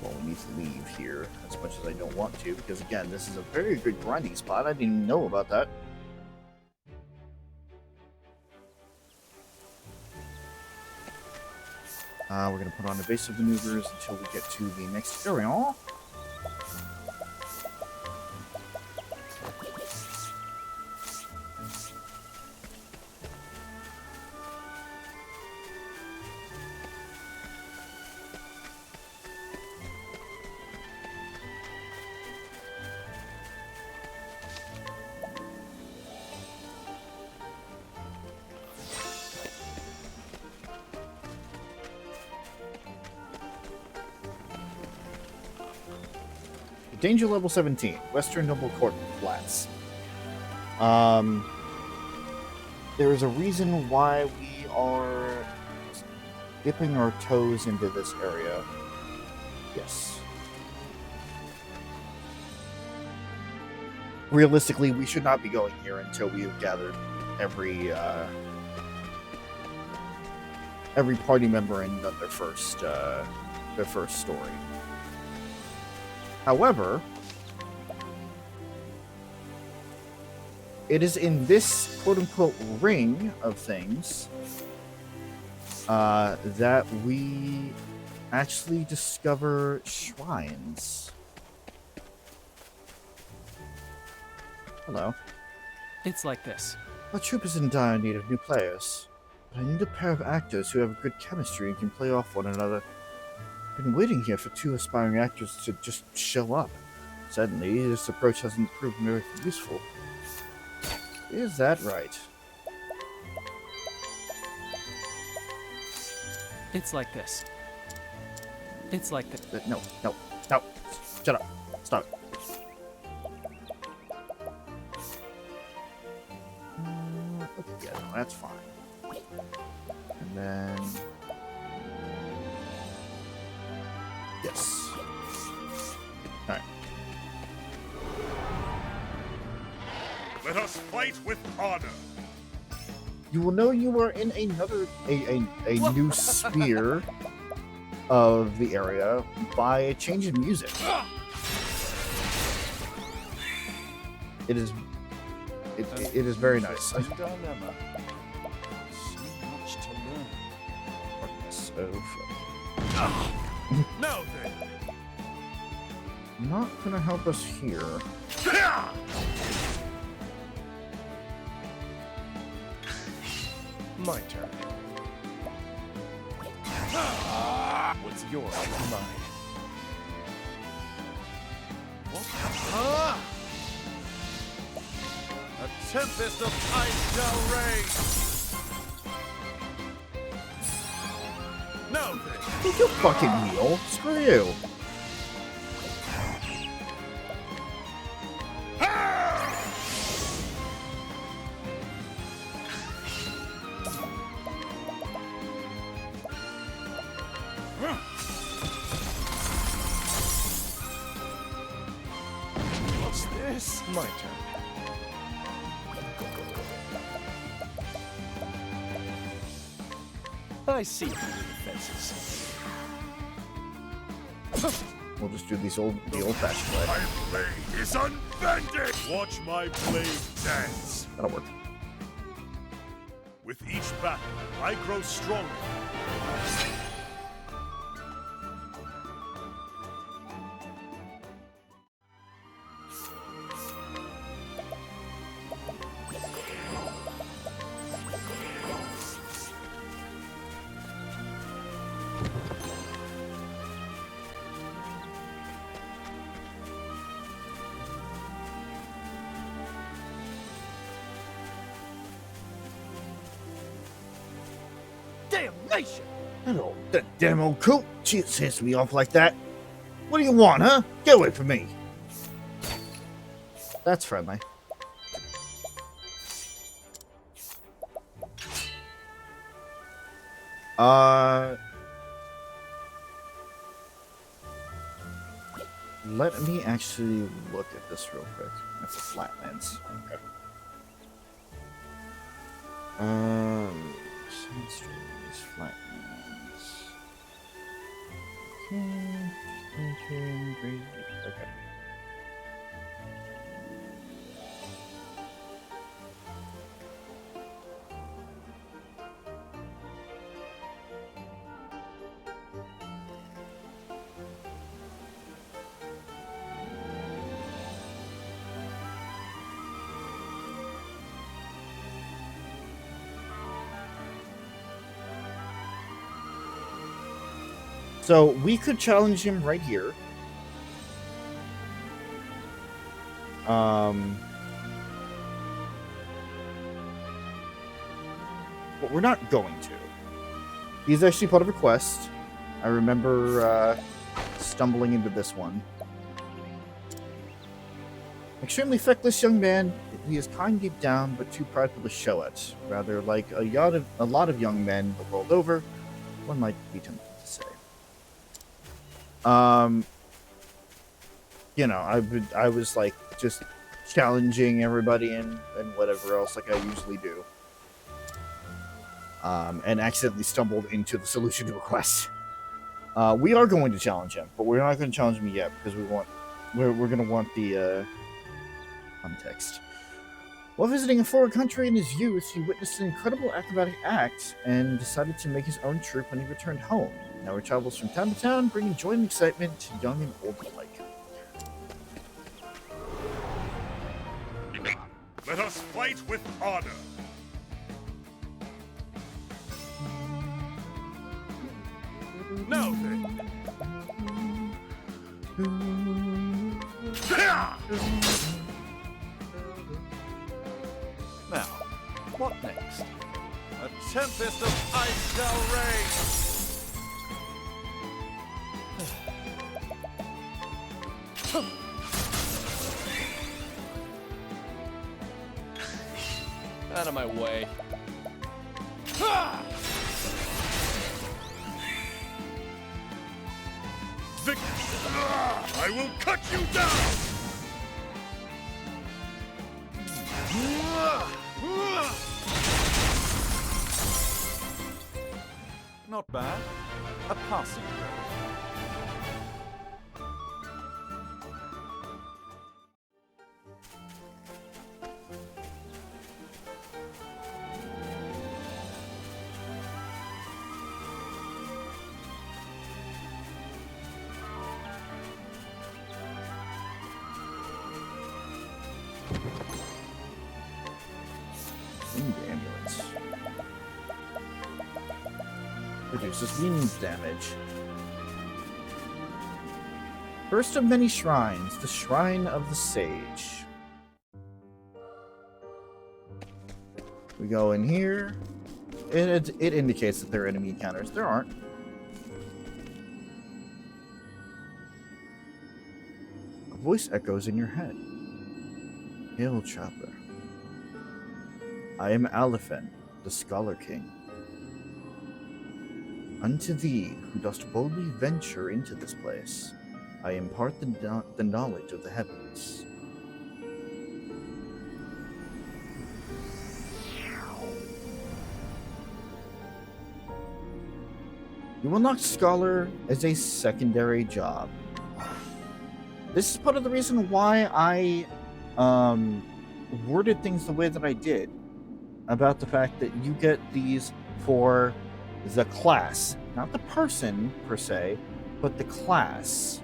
Well, we need to leave here as much as I don't want to, because again, this is a very good grinding spot. I didn't even know about that. We're going to put on evasive maneuvers until we get to the next area. Danger level 17, Western Noble Court Flats. There is a reason why we are dipping our toes into this area. Yes. Realistically, we should not be going here until we have gathered every party member and done their first story. However, it is in this quote-unquote ring of things that we actually discover shrines. Hello. It's like this. Our troop is in dire need of new players, but I need a pair of actors who have good chemistry and can play off one another. I've been waiting here for two aspiring actors to just show up. Suddenly, this approach hasn't proven very useful. Is that right? It's like this. It's like this. No. Shut up. Stop it. Yeah, no, that's fine. And then... Yes. Alright. Let us fight with honor. You will know you are in another a new sphere of the area by a change in music. It is very nice. Dilemma. So much to learn. So Now then. not gonna help us here. My turn. What's yours is mine. A tempest of ice shall rage! Now then. Take your fucking wheel. Screw you. What's this? My turn. I see through the fences. We'll just do the old-fashioned way. My blade is unbending! Watch my blade dance. That'll work. With each battle, I grow stronger. Damnation! That damn old coot. She sets me off like that. What do you want, huh? Get away from me. That's friendly. Let me actually look at this real quick. At the flatlands. Okay. Sandstorms, flatlands. Okay. So we could challenge him right here. But we're not going to. He's actually part of a quest. I remember stumbling into this one. Extremely feckless young man, he is kind deep down, but too prideful to show it. Rather like a lot of young men the world over, one might be tempted to say. You know, I was like just challenging everybody and whatever else like I usually do. And accidentally stumbled into the solution to a quest. We are going to challenge him, but we're not going to challenge him yet because we're going to want the context. While visiting a foreign country in his youth, he witnessed an incredible acrobatic act and decided to make his own troupe when he returned home. Now he travels from town to town, bringing joy and excitement to young and old alike. Let us fight with honor. Now then. Now, what next? A tempest of ice shall rage! Out of my way. Vicky, I will cut you down! Not bad. A passing grade. Wind ambulance. Reduces wind damage. First of many shrines, the Shrine of the Sage. We go in here. It indicates that there are enemy encounters. There aren't. A voice echoes in your head. Hail, Traveler. I am Aliphen, the Scholar King. Unto thee, who dost boldly venture into this place, I impart the knowledge of the heavens. You will unlock Scholar as a secondary job. This is part of the reason why I worded things the way that I did about the fact that you get these for the class, not the person per se, but the class.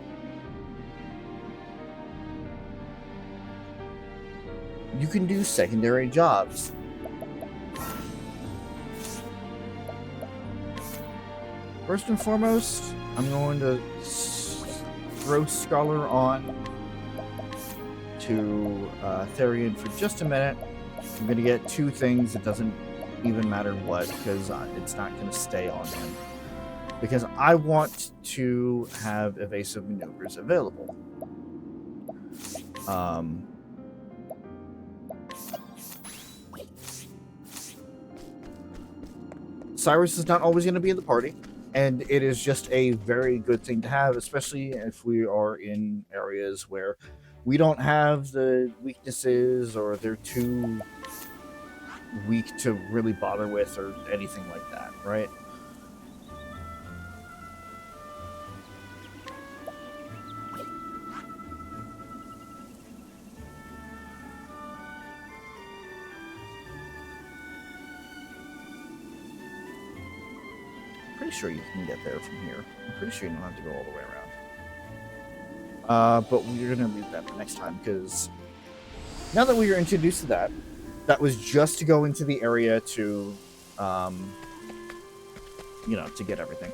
You can do secondary jobs. First and foremost, I'm going to throw Scholar on to Therion for just a minute. I'm going to get two things. It doesn't even matter what, because it's not going to stay on him. Because I want to have evasive maneuvers available. Cyrus is not always going to be in the party, and it is just a very good thing to have, especially if we are in areas where we don't have the weaknesses or they're too weak to really bother with or anything like that, right? Pretty sure you can get there from here. I'm pretty sure you don't have to go all the way around. But we're going to leave that for next time, because now that we are introduced to that, that was just to go into the area to, you know, to get everything.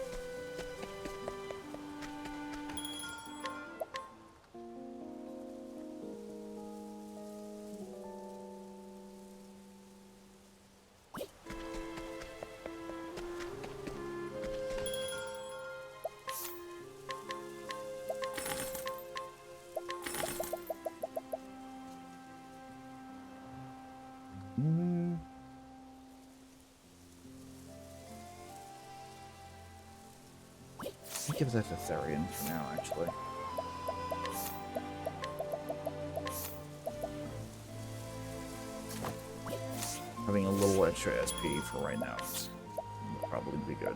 Give that to Therion for now, actually. Having a little extra SP for right now would probably be good.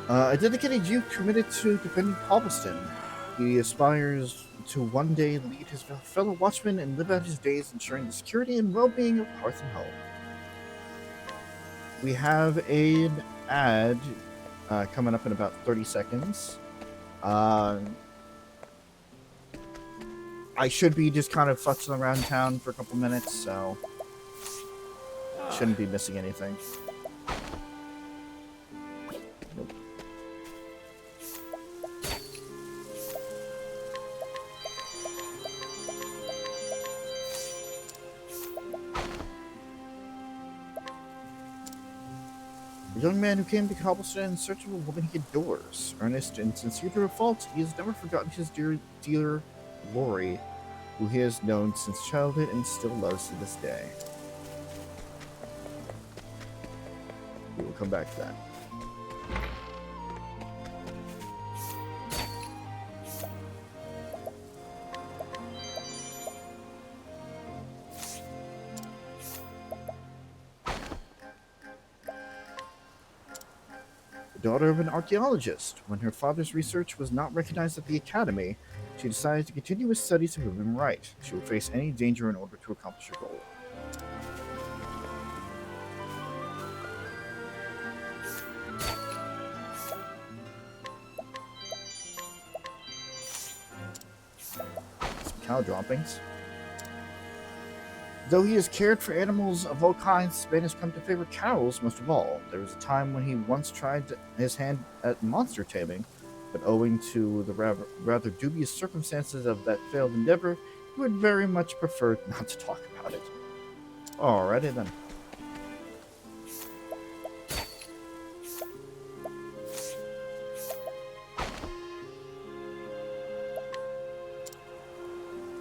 A dedicated youth committed to defending Palmerston. He aspires to one day lead his fellow watchmen and live out his days ensuring the security and well-being of Hearth and Home. we have an ad coming up in about 30 seconds. I should be just kind of futzing around town for a couple minutes, so shouldn't be missing anything. Nope. A young man who came to Cobblestone in search of a woman he adores. Earnest and sincere to a fault, he has never forgotten his dear Lori, who he has known since childhood and still loves to this day. We will come back to that. Daughter of an archaeologist. When her father's research was not recognized at the academy, she decided to continue his studies to prove him right. She will face any danger in order to accomplish her goal. Some cow droppings. Though he has cared for animals of all kinds, Ben has come to favor cows most of all. There was a time when he once tried his hand at monster taming, but owing to the rather dubious circumstances of that failed endeavor, he would very much prefer not to talk about it. Alrighty then.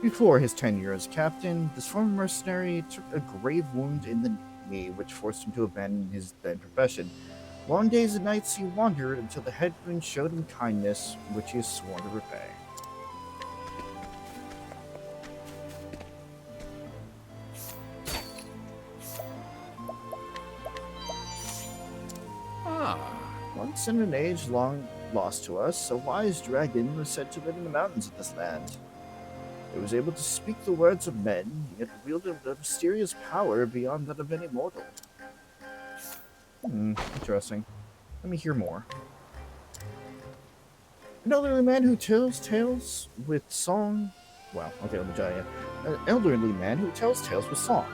Before his tenure as captain, this former mercenary took a grave wound in the knee, which forced him to abandon his then profession. Long days and nights he wandered until the headwind showed him kindness, which he is sworn to repay. Once in an age long lost to us, a wise dragon was said to live in the mountains of this land. It was able to speak the words of men, yet wielded a mysterious power beyond that of any mortal. Interesting. Let me hear more. An elderly man who tells tales with song... Wow, okay, let me try again. An elderly man who tells tales with song.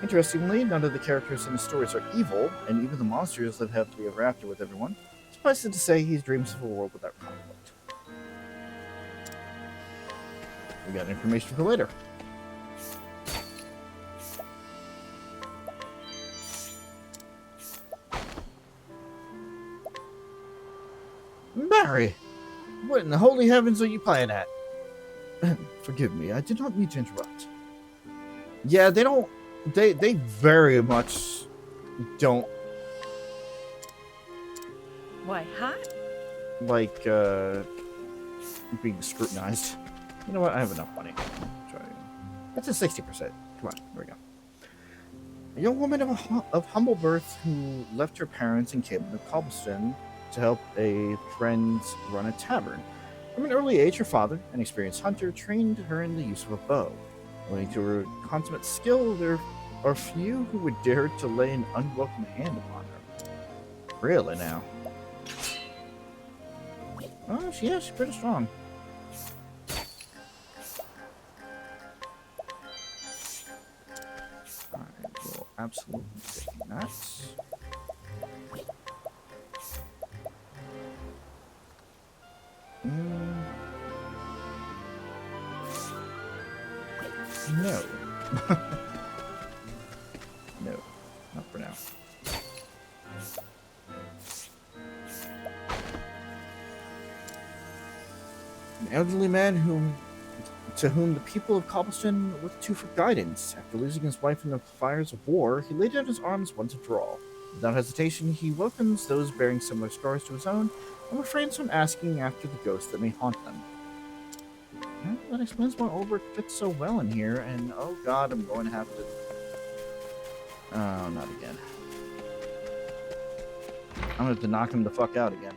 Interestingly, none of the characters in the stories are evil, and even the monsters live happily ever after with everyone. Suffice it to say, he dreams of a world without conflict. We got information for later. Barry! What in the holy heavens are you playing at? Forgive me, I did not mean to interrupt. Yeah, they don't... They very much don't... Why, huh? Like, being scrutinized. You know what? I have enough money. It's a 60%. Come on, here we go. A young woman of humble birth who left her parents and came to Cobblestone to help a friend run a tavern. From an early age, her father, an experienced hunter, trained her in the use of a bow. Owing to her consummate skill, there are few who would dare to lay an unwelcome hand upon her. Really now? Oh, yeah, she's pretty strong. Absolutely taking that. No. No, not for now. An elderly man to whom the people of Cobblestone look to for guidance. After losing his wife in the fires of war, he laid out his arms once for all. Without hesitation, he welcomes those bearing similar scars to his own, and refrains from asking after the ghosts that may haunt them. Well, that explains why Ulrich fits so well in here, and oh god, I'm going to have to... Oh, not again. I'm going to have to knock him the fuck out again.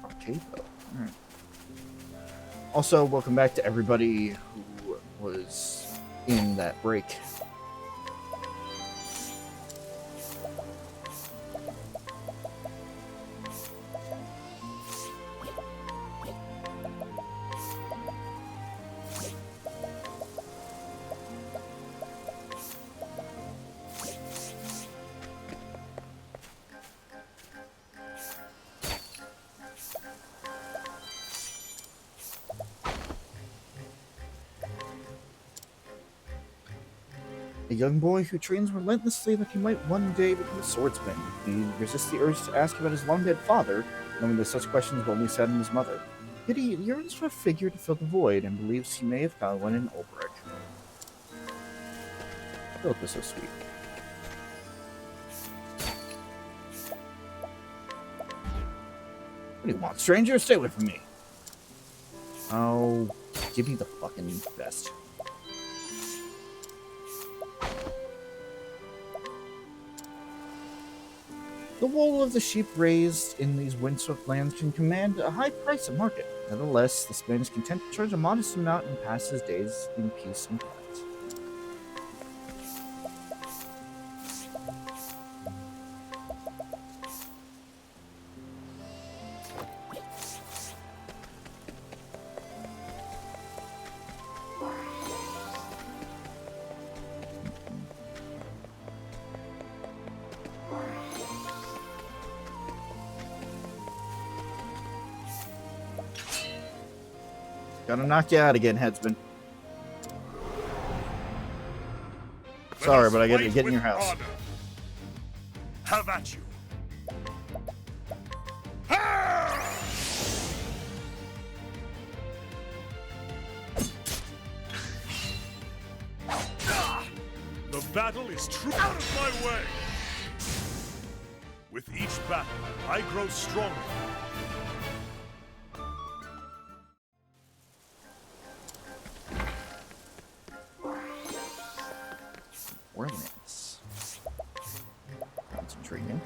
Okay, though. Alright. Also, welcome back to everybody who was in that break. A young boy who trains relentlessly that he might one day become a swordsman. He resists the urge to ask about his long-dead father, knowing that such questions will only sadden his mother. Yet he yearns for a figure to fill the void and believes he may have found one in Ulbrich. Philip is so sweet. What do you want, stranger? Stay away from me. Oh, give me the fucking vest. The wool of the sheep raised in these windswept lands can command a high price at market. Nevertheless, this man is content to charge a modest amount and pass his days in peace and quiet. Gonna knock you out again, headsman. Sorry, but I gotta get in your house. Honor. Have at you. The battle is true. Out of my way! With each battle, I grow stronger. Ordnance. Sounds intriguing.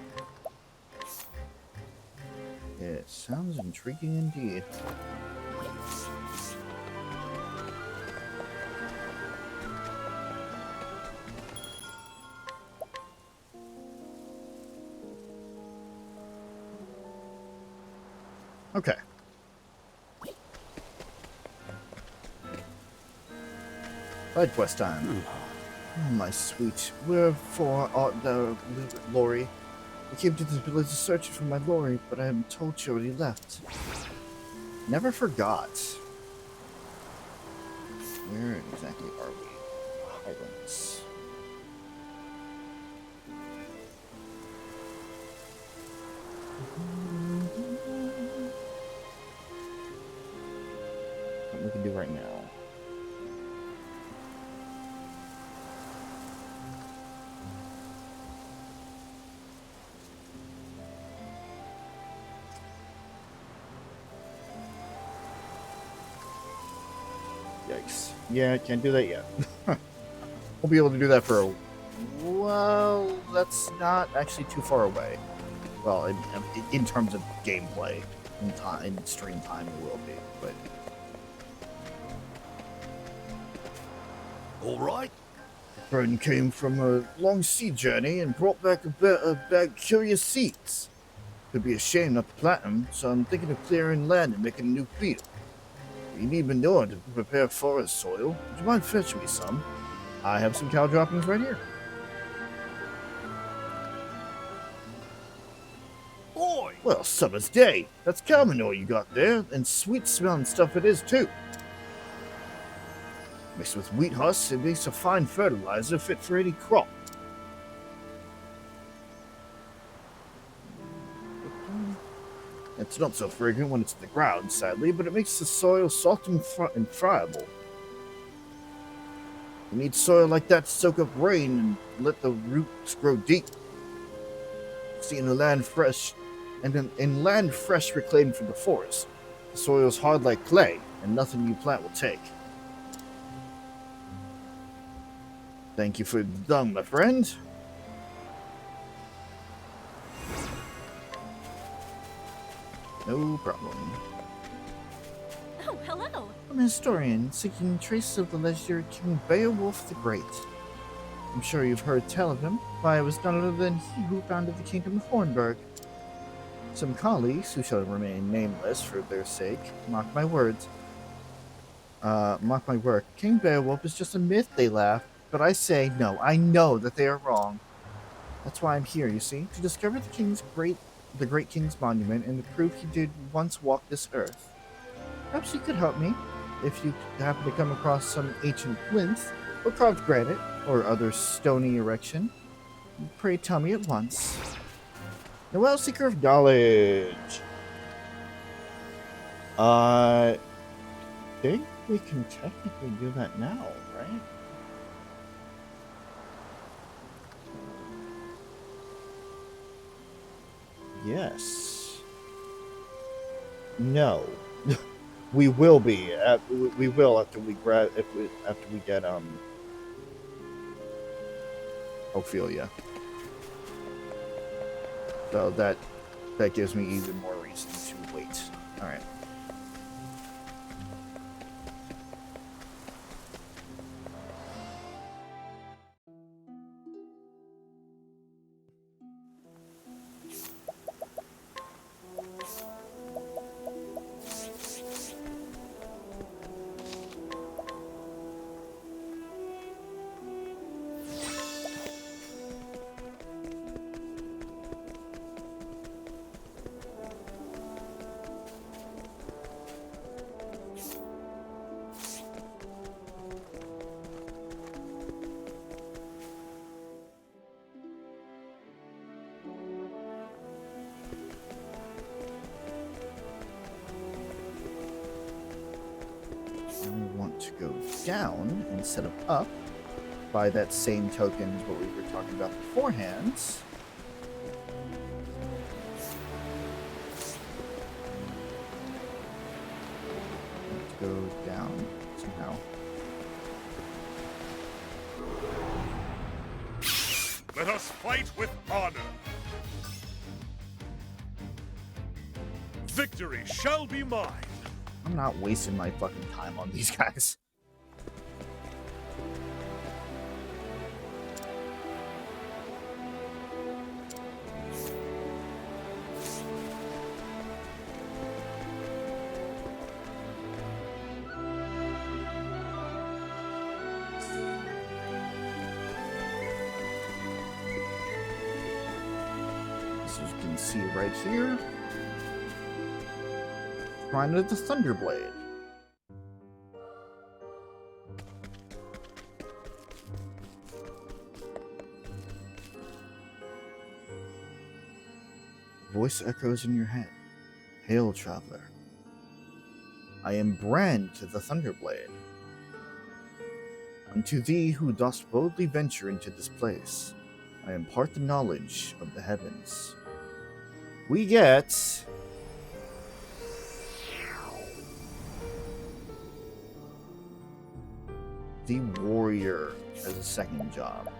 It sounds intriguing indeed. Okay. Side quest time. Oh, my sweet, wherefore art thou, Lori? I came to this village to search for my Lori, but I am told she already left. Never forgot. Where exactly are we? Highlands. What we can do right now. Yikes. Yeah, can't do that yet. We'll be able to do that for a... Well, that's not actually too far away. Well, in terms of gameplay. In stream time, it will be, but... Alright. Friend came from a long sea journey and brought back a bag of curious seeds. It'd be a shame not to plant them, so I'm thinking of clearing land and making a new field. You need manure to prepare forest soil. Would you mind fetching me some? I have some cow droppings right here. Oi! Well, summer's day. That's cow manure you got there, and sweet smelling stuff it is too. Mixed with wheat husks, it makes a fine fertilizer fit for any crop. It's not so fragrant when it's in the ground, sadly, but it makes the soil soft and friable. You need soil like that to soak up rain and let the roots grow deep. See, in the land fresh, and in land fresh reclaimed from the forest, the soil's hard like clay, and nothing you plant will take. Thank you for the dung, my friend. No problem. Oh, hello. I'm a historian seeking traces of the legendary King Beowulf the Great. I'm sure you've heard tell of him, why it was none other than he who founded the kingdom of Hornburg. Some colleagues, who shall remain nameless for their sake, mock my words. Mock my work. King Beowulf is just a myth, they laugh, but I say no, I know that they are wrong. That's why I'm here, you see, to discover the great king's monument and to prove he did once walk this earth. Perhaps you could help me, if you happen to come across some ancient plinth or carved granite, or other stony erection, pray tell me at once. Noelle, Seeker of Knowledge. I think we can technically do that now, right? Yes. No. We will be. We will after we get Ophelia. So that gives me even more reason to wait. All right. To go down instead of up. By that same token is what we were talking about beforehand. Let's go down somehow. Let us fight with honor. Victory shall be mine. I'm not wasting my fucking time on these guys. As you can see right here, Shrine of the Thunderblade. Voice echoes in your head. Hail, traveler. I am Brand to the Thunderblade. Unto thee who dost boldly venture into this place, I impart the knowledge of the heavens. We get the warrior as a second job.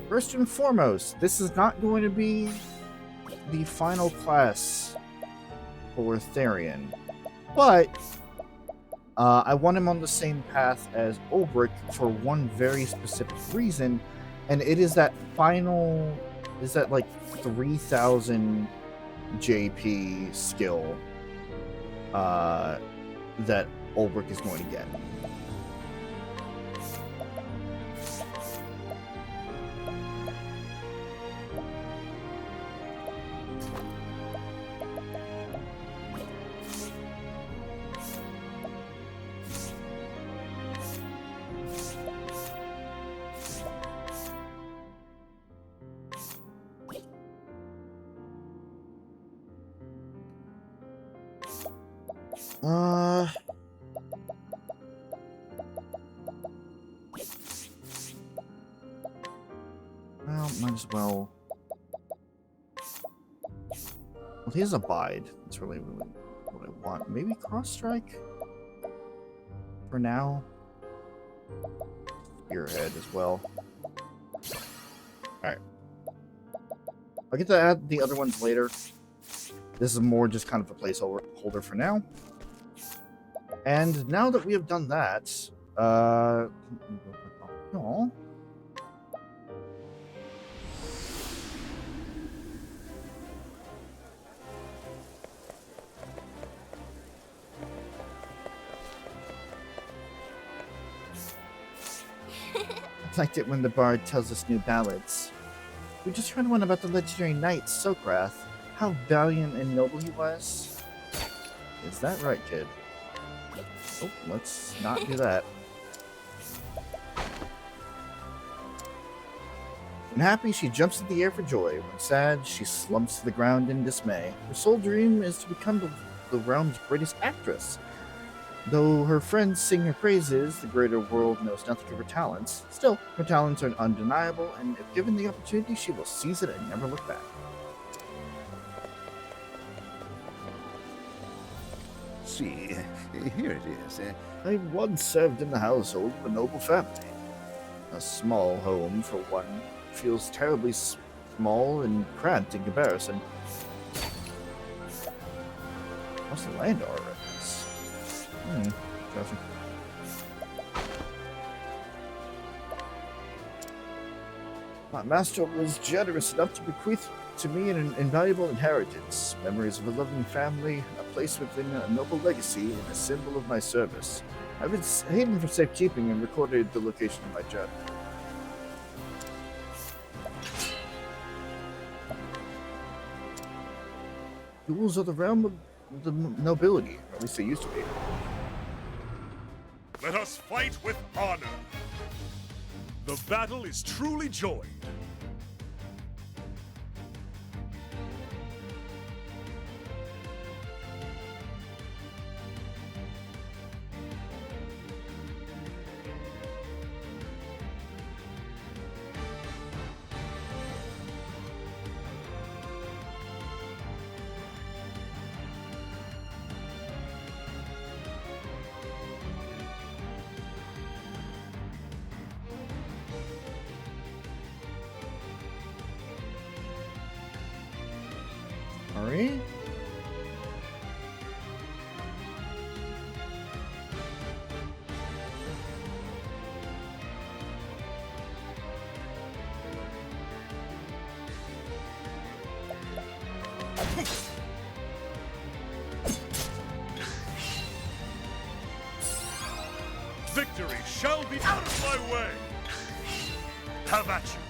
First and foremost, this is not going to be the final class for Therion, but I want him on the same path as Ulbrich for one very specific reason, and it is that final, is that like 3,000 JP skill that Ulbrich is going to get. Well, might as well. Well, he has Abide. That's really what I want. Maybe Cross Strike? For now. Spearhead as well. Alright. I'll get to add the other ones later. This is more just kind of a placeholder for now. And now that we have done that, oh. I liked it when the bard tells us new ballads. We just heard one about the legendary knight, Sokrath. How valiant and noble he was. Is that right, kid? Oh, let's not do that. When happy, she jumps in the air for joy. When sad, she slumps to the ground in dismay. Her sole dream is to become the realm's greatest actress. Though her friends sing her praises, the greater world knows nothing of her talents. Still, her talents are undeniable, and if given the opportunity, she will seize it and never look back. See, here it is. I once served in the household of a noble family. A small home, for one, feels terribly small and cramped in comparison. What's the land already? Interesting. My master was generous enough to bequeath to me an invaluable inheritance, memories of a loving family, a place within a noble legacy, and a symbol of my service. I've been hidden for safekeeping and recorded the location of my journey. Duels are the realm of the nobility, or at least they used to be. Let us fight with honor. The battle is truly joined. Alright. Victory shall be out of my way. Have at you.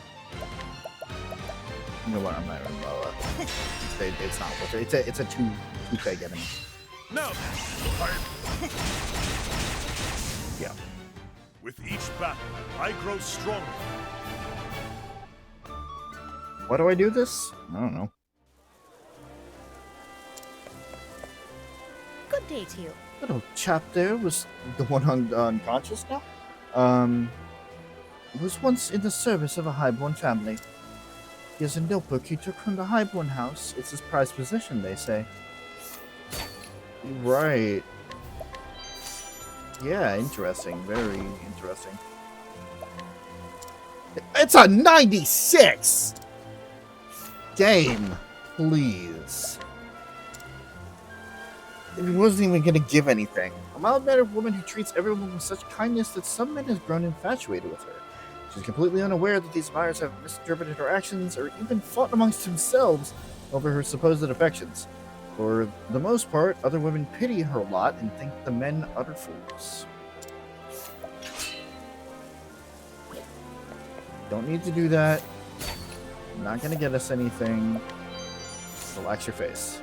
You know what? I'm not even lower. It's not worth it. It's a two big enemy. Now, Yeah. with each battle, I grow stronger. Why do I do this? I don't know. Good day to you. Little chap there was the one unconscious now. Was once in the service of a highborn family. He has a notebook he took from the highborn house. It's his prized possession, they say. Right. Yeah, interesting. Very interesting. It's a 96! Game, please. He wasn't even gonna give anything. A mild-mannered woman who treats everyone with such kindness that some men has grown infatuated with her. She's completely unaware that these buyers have misinterpreted her actions or even fought amongst themselves over her supposed affections. For the most part, other women pity her lot and think the men utter fools. Don't need to do that. Not gonna get us anything. Relax your face.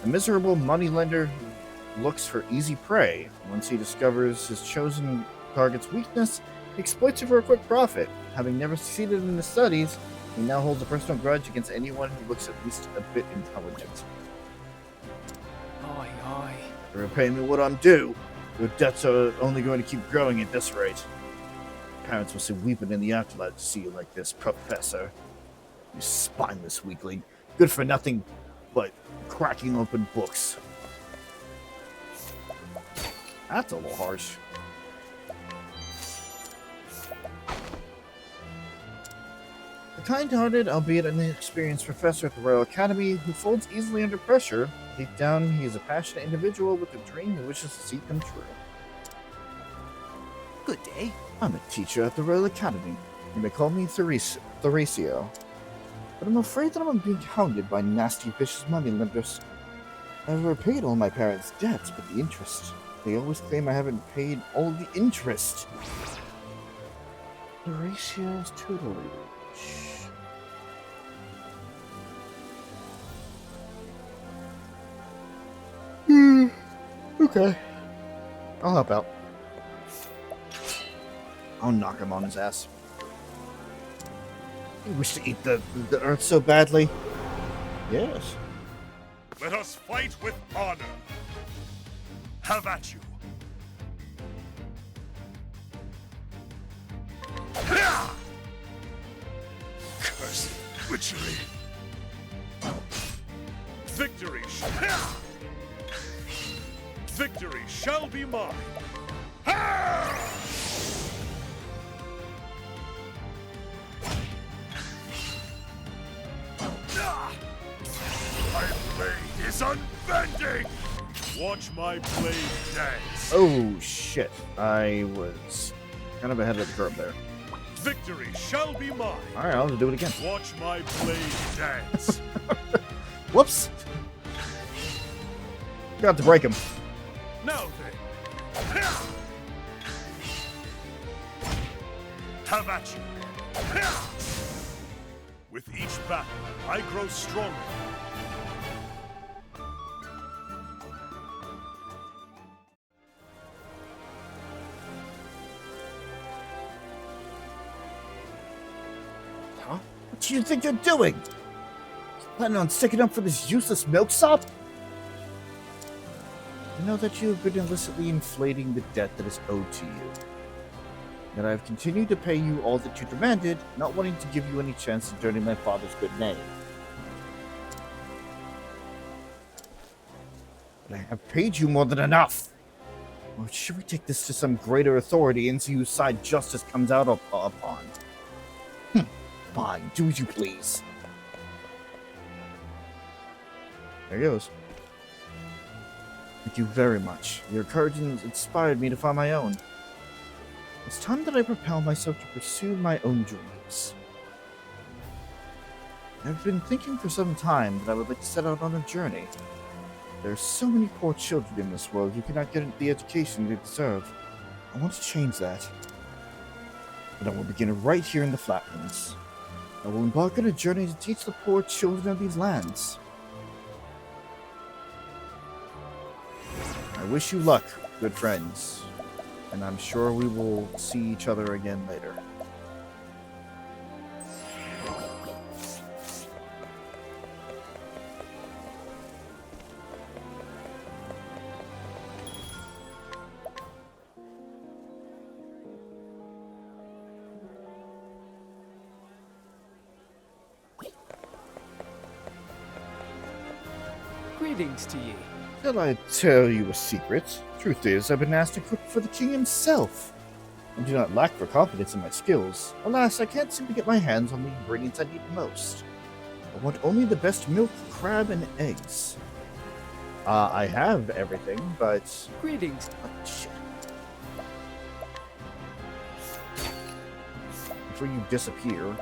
A miserable moneylender who looks for easy prey. Once he discovers his chosen target's weakness, he exploits it for a quick profit. Having never succeeded in his studies, he now holds a personal grudge against anyone who looks at least a bit intelligent. Aye, aye. To repay me what I'm due, your debts are only going to keep growing at this rate. Parents will sit weeping in the afterlife to see you like this, Professor. You spineless weakling. Good for nothing but cracking open books. That's a little harsh. A kind-hearted, albeit inexperienced professor at the Royal Academy who folds easily under pressure, deep down he is a passionate individual with a dream he wishes to see come true. Good day. I'm a teacher at the Royal Academy. You may call me Therion. But I'm afraid that I'm being hounded by nasty, vicious moneylenders. I've repaid all my parents' debts, but the interest. They always claim I haven't paid all the interest. Horacio's tutelage. Okay. I'll help out. I'll knock him on his ass. You wish to eat the earth so badly? Yes. Let us fight with honor. Have at you. Cursed witchery. Victory. Victory shall be mine. My blade is unbending. Watch my blade dance. Oh shit! I was kind of ahead of the curve there. Victory shall be mine. All right, I'll do it again. Watch my blade dance. Whoops! Forgot to break him. Now then. Have at you. With each battle, I grow stronger. Huh? What do you think you're doing? Planning on sticking up for this useless milksop? I know that you have been illicitly inflating the debt that is owed to you. Yet I have continued to pay you all that you demanded, not wanting to give you any chance to dirty my father's good name. But I have paid you more than enough! Or should we take this to some greater authority and see whose side justice comes out upon? Fine, do as you please. There goes. Thank you very much. Your courage has inspired me to find my own. It's time that I propel myself to pursue my own dreams. I've been thinking for some time that I would like to set out on a journey. There are so many poor children in this world who cannot get the education they deserve. I want to change that. But I will begin right here in the Flatlands. I will embark on a journey to teach the poor children of these lands. I wish you luck, good friends, and I'm sure we will see each other again later. Greetings to ye. Shall I tell you a secret? Truth is, I've been asked to cook for the king himself. I do not lack for confidence in my skills. Alas, I can't seem to get my hands on the ingredients I need most. I want only the best milk, crab, and eggs. I have everything, but... Greetings. Oh, shit. Before you disappear...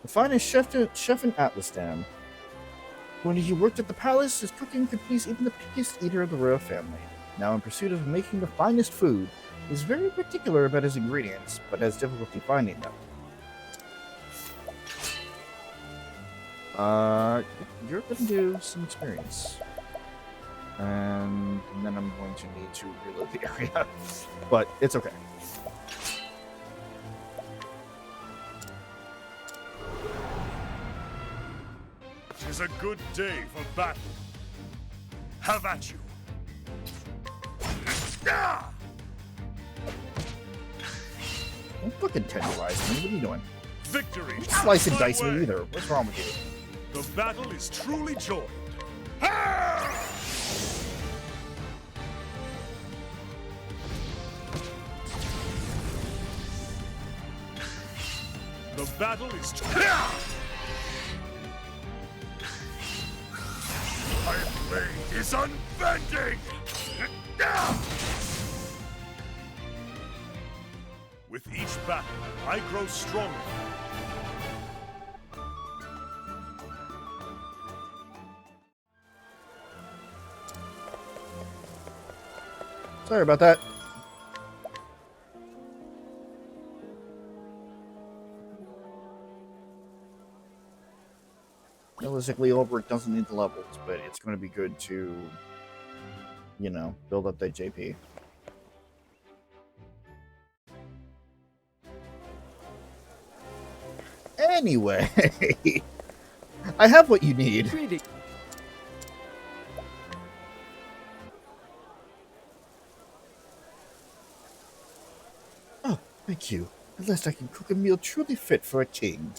The finest chef in Atlastan. When he worked at the palace, his cooking could please even the pickiest eater of the royal family. Now in pursuit of making the finest food, he is very particular about his ingredients, but has difficulty finding them. You're going to do some experience. And then I'm going to need to reload the area. But it's okay. Tis a good day for battle. Have at you. Don't fucking tenderize me. What are you doing? Victory! Don't slice and my dice way. me either. What's wrong with you? The battle is truly joined. The battle is my blade is unbending! With each battle, I grow stronger. Sorry about that. That realistically, Ulbrich doesn't need the levels, but it's going to be good to, you know, build up that JP. Anyway, I have what you need. Really? Oh, thank you. At least I can cook a meal truly fit for a king.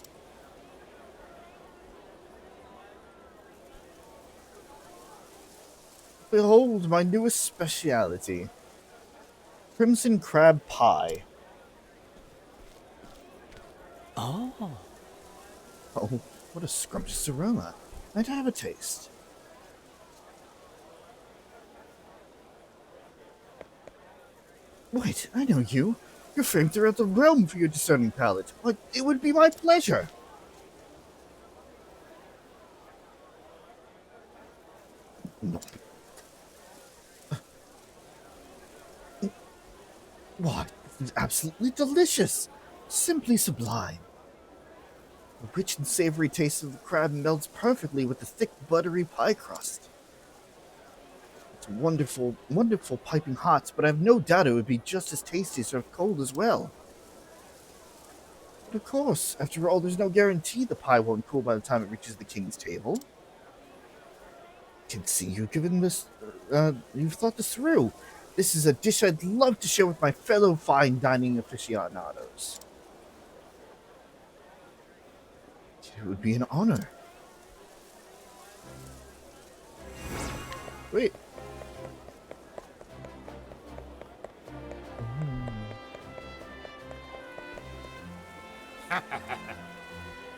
Behold my newest speciality. Crimson crab pie. Oh. Oh, what a scrumptious aroma. Might I have a taste? Wait, I know you. You're famed throughout the realm for your discerning palate. But it would be my pleasure. Why, this is absolutely delicious. Simply sublime. The rich and savory taste of the crab melds perfectly with the thick, buttery pie crust. It's wonderful, wonderful piping hot, but I have no doubt it would be just as tasty served cold as well. But of course, after all, there's no guarantee the pie won't cool by the time it reaches the king's table. I can see you've given this, you've thought this through. This is a dish I'd love to share with my fellow fine dining aficionados. It would be an honor. Wait.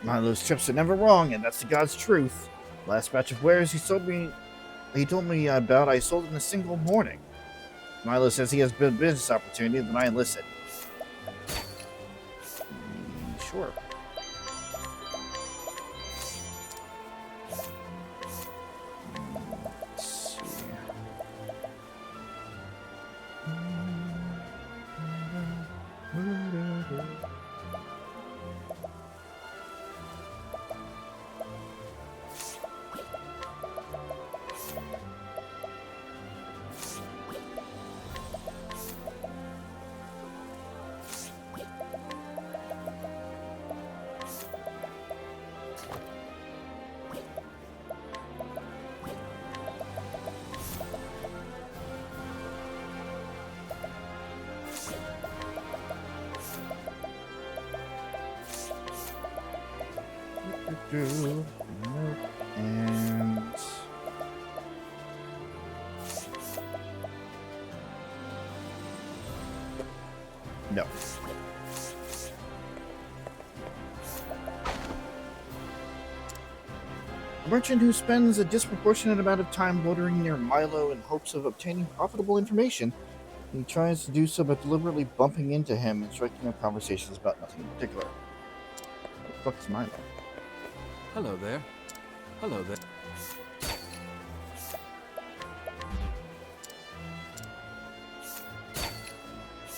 Milo's trips are never wrong, and that's the God's truth. Last batch of wares he told me about I sold in a single morning. Milo says he has a business opportunity, then I listen. Sure. And no. A merchant who spends a disproportionate amount of time loitering near Milo in hopes of obtaining profitable information. He tries to do so by deliberately bumping into him and striking up conversations about nothing in particular. What the fuck is Milo? Hello there. Hello there.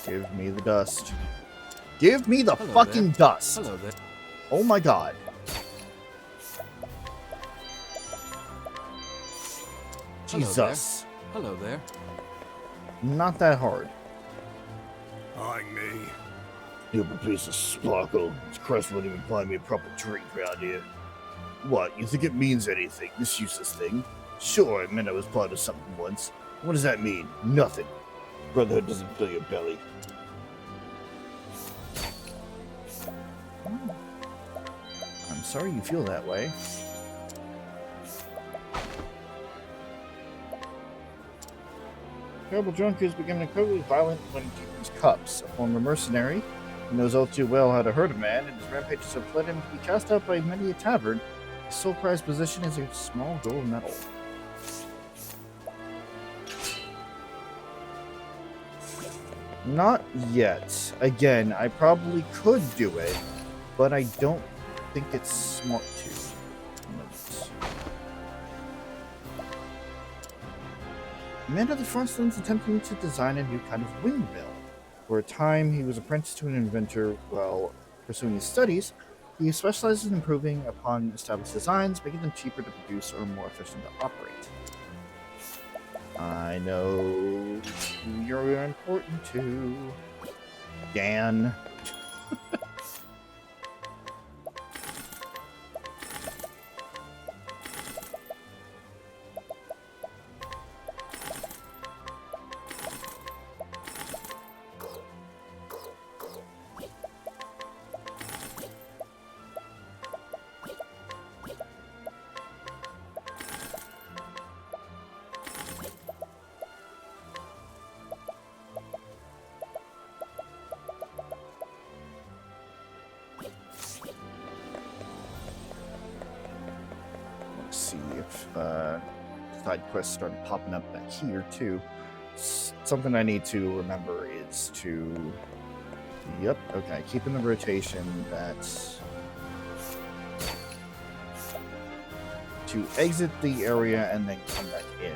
Give me the dust. Give me the Hello fucking there. dust. Hello there. Oh my god. Hello Jesus. there. Hello there. Not that hard. Eyeing me. Stupid piece of sparkle. This crust won't even find me a proper drink around here. What, you think it means anything, this useless thing? Sure, it meant I was part of something once. What does that mean? Nothing. Brotherhood doesn't fill your belly. I'm sorry you feel that way. Terrible drunk is becoming incredibly violent when he keeps cups. A former mercenary, he knows all too well how to hurt a man, and his rampages have led him to be cast out by many a tavern. His sole prized possession is a small gold medal. Not yet. Again, I probably could do it, but I don't think it's smart to. Amanda the Frostland's attempting to design a new kind of windmill. For a time, he was apprenticed to an inventor while pursuing his studies, He specializes in improving upon established designs, making them cheaper to produce or more efficient to operate. I know who you're important to. Dan. See if side quests start popping up back here too. Something I need to remember is to, yep, okay, keep in the rotation that to exit the area and then come back in.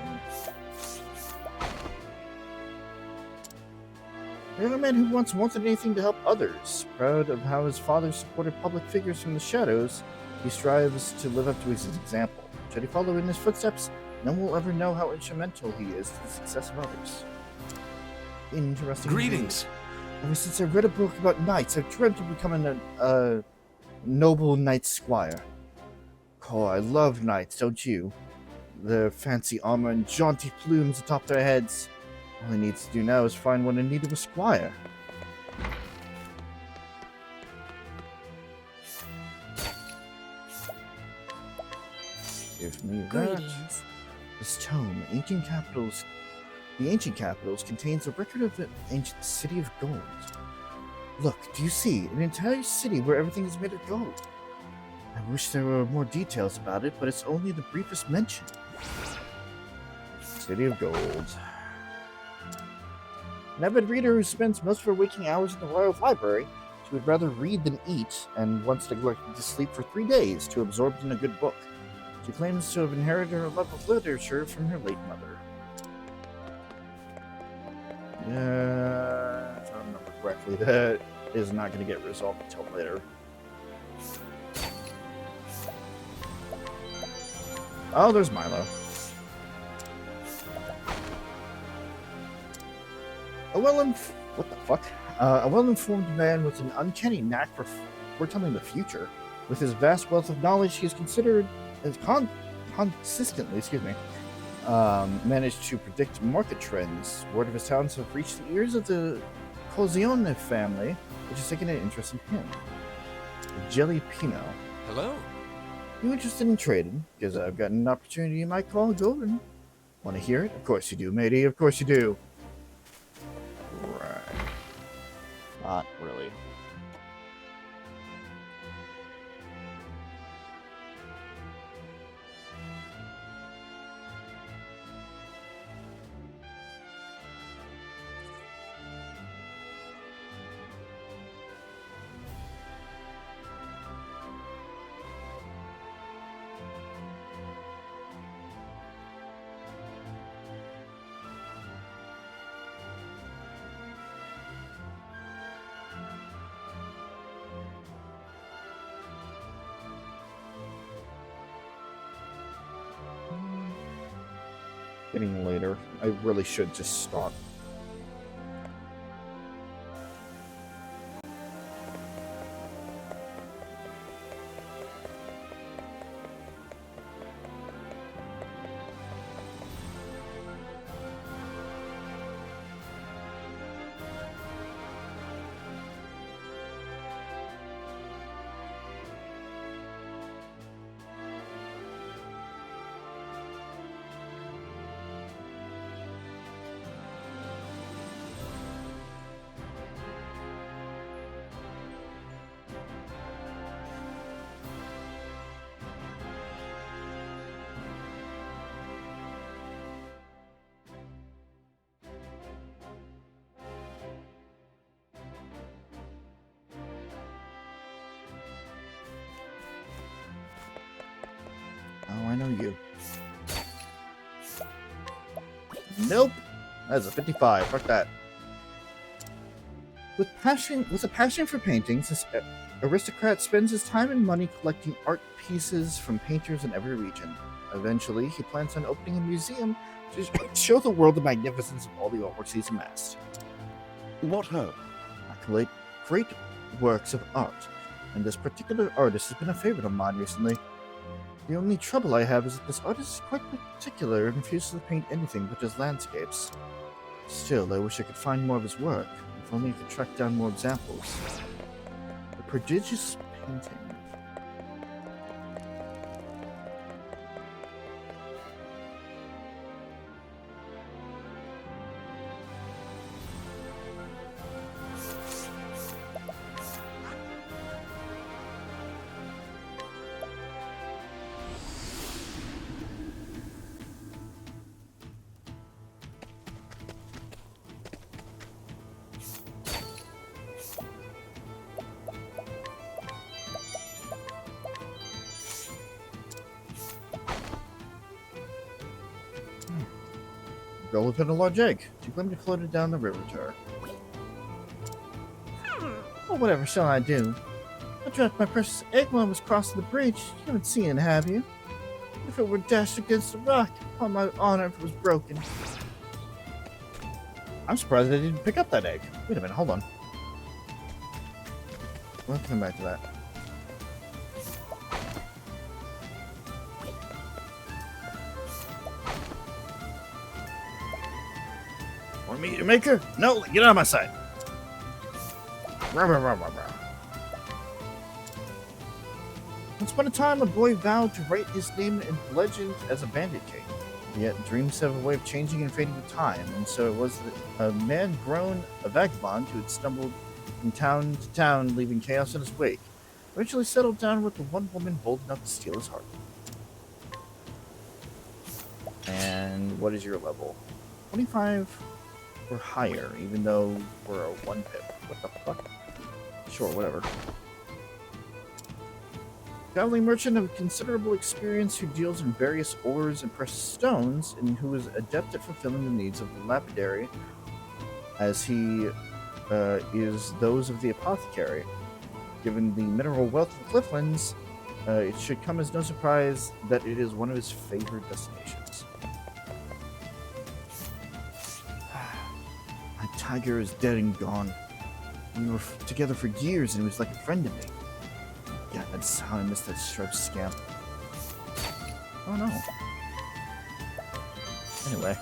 A young man who once wanted anything to help others, proud of how his father supported public figures from the shadows, he strives to live up to his example. Should he follow in his footsteps, no one will ever know how instrumental he is to the success of others. Interesting. Greetings! Ever since I read a book about knights, I've dreamt of becoming a noble knight squire. Oh, I love knights, don't you? Their fancy armor and jaunty plumes atop their heads. All he needs to do now is find one in need of a squire. Give me that. Greetings. This tome, Ancient Capitals. The Ancient Capitals contains a record of an ancient city of gold. Look, do you see? An entire city where everything is made of gold. I wish there were more details about it, but it's only the briefest mention. City of Gold. An avid reader who spends most of her waking hours in the Royal Library, she would rather read than eat, and once neglected to sleep for 3 days to absorb in a good book. She claims to have inherited her love of literature from her late mother. Yeah, if I remember correctly, that is not going to get resolved until later. Oh, there's Milo. What the fuck? A well-informed man with an uncanny knack for foretelling the future. With his vast wealth of knowledge, he is considered as consistently, managed to predict market trends. Word of his talents have reached the ears of the Cozione family, which has taken an interest in him. Jelly Pino. Hello. You interested in trading? Because I've got an opportunity you might call golden. Want to hear it? Of course you do, matey. Of course you do. Right. Not really. Getting later. I really should just stop. Oh, I know you. Nope. That's a 55. Fuck that. With a passion for paintings, aristocrat spends his time and money collecting art pieces from painters in every region. Eventually, he plans on opening a museum to show the world the magnificence of all the artworks he's amassed. What ho? I collect great works of art, and this particular artist has been a favorite of mine recently. The only trouble I have is that this artist is quite particular and refuses to paint anything but his landscapes. Still, I wish I could find more of his work, if only I could track down more examples. A prodigious painting. Girl within a large egg. Too limited to float it down the river to her. Well, whatever shall I do? I dropped my precious egg when I was crossing the bridge. You haven't seen it, have you? If it were dashed against a rock, upon my honor, if it was broken. I'm surprised I didn't pick up that egg. Wait a minute, hold on. We'll come back to that. Want me to make her? No, get out of my sight. Rah, rah, rah, rah, rah. Once upon a time, a boy vowed to write his name in legend as a bandit king. Yet dreams have a way of changing and fading with time, and so it was that a man grown a vagabond who had stumbled from town to town, leaving chaos in his wake, eventually settled down with the one woman bold enough to steal his heart. And what is your level? 25 or higher, even though we're a 1 pip. What the fuck? Sure, whatever. Traveling merchant of considerable experience who deals in various ores and precious stones, and who is adept at fulfilling the needs of the lapidary, as he is those of the apothecary. Given the mineral wealth of the Clifflands, it should come as no surprise that it is one of his favorite destinations. My tiger is dead and gone. We were together for years, and he was like a friend to me. God, that's how I missed that striped scamp. Oh no. Anyway.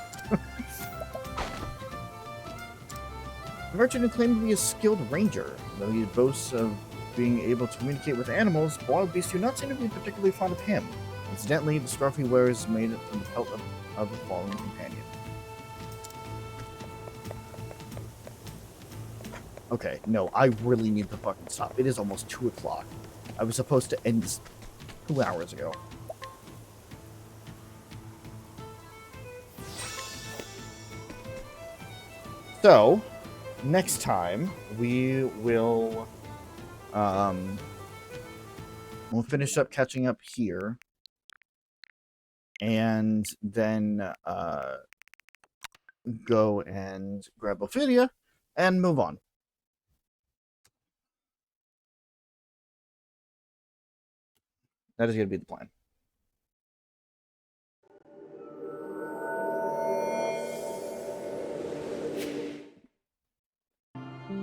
The merchant who claimed to be a skilled ranger, though he boasts of being able to communicate with animals, wild beasts do not seem to be particularly fond of him. Incidentally, the scarf he wears is made from the pelt of a fallen companion. Okay, no, I really need to fucking stop. It is almost 2 o'clock. I was supposed to end this 2 hours ago. So, next time we will we'll finish up catching up here, and then go and grab Ophidia and move on. That is going to be the plan.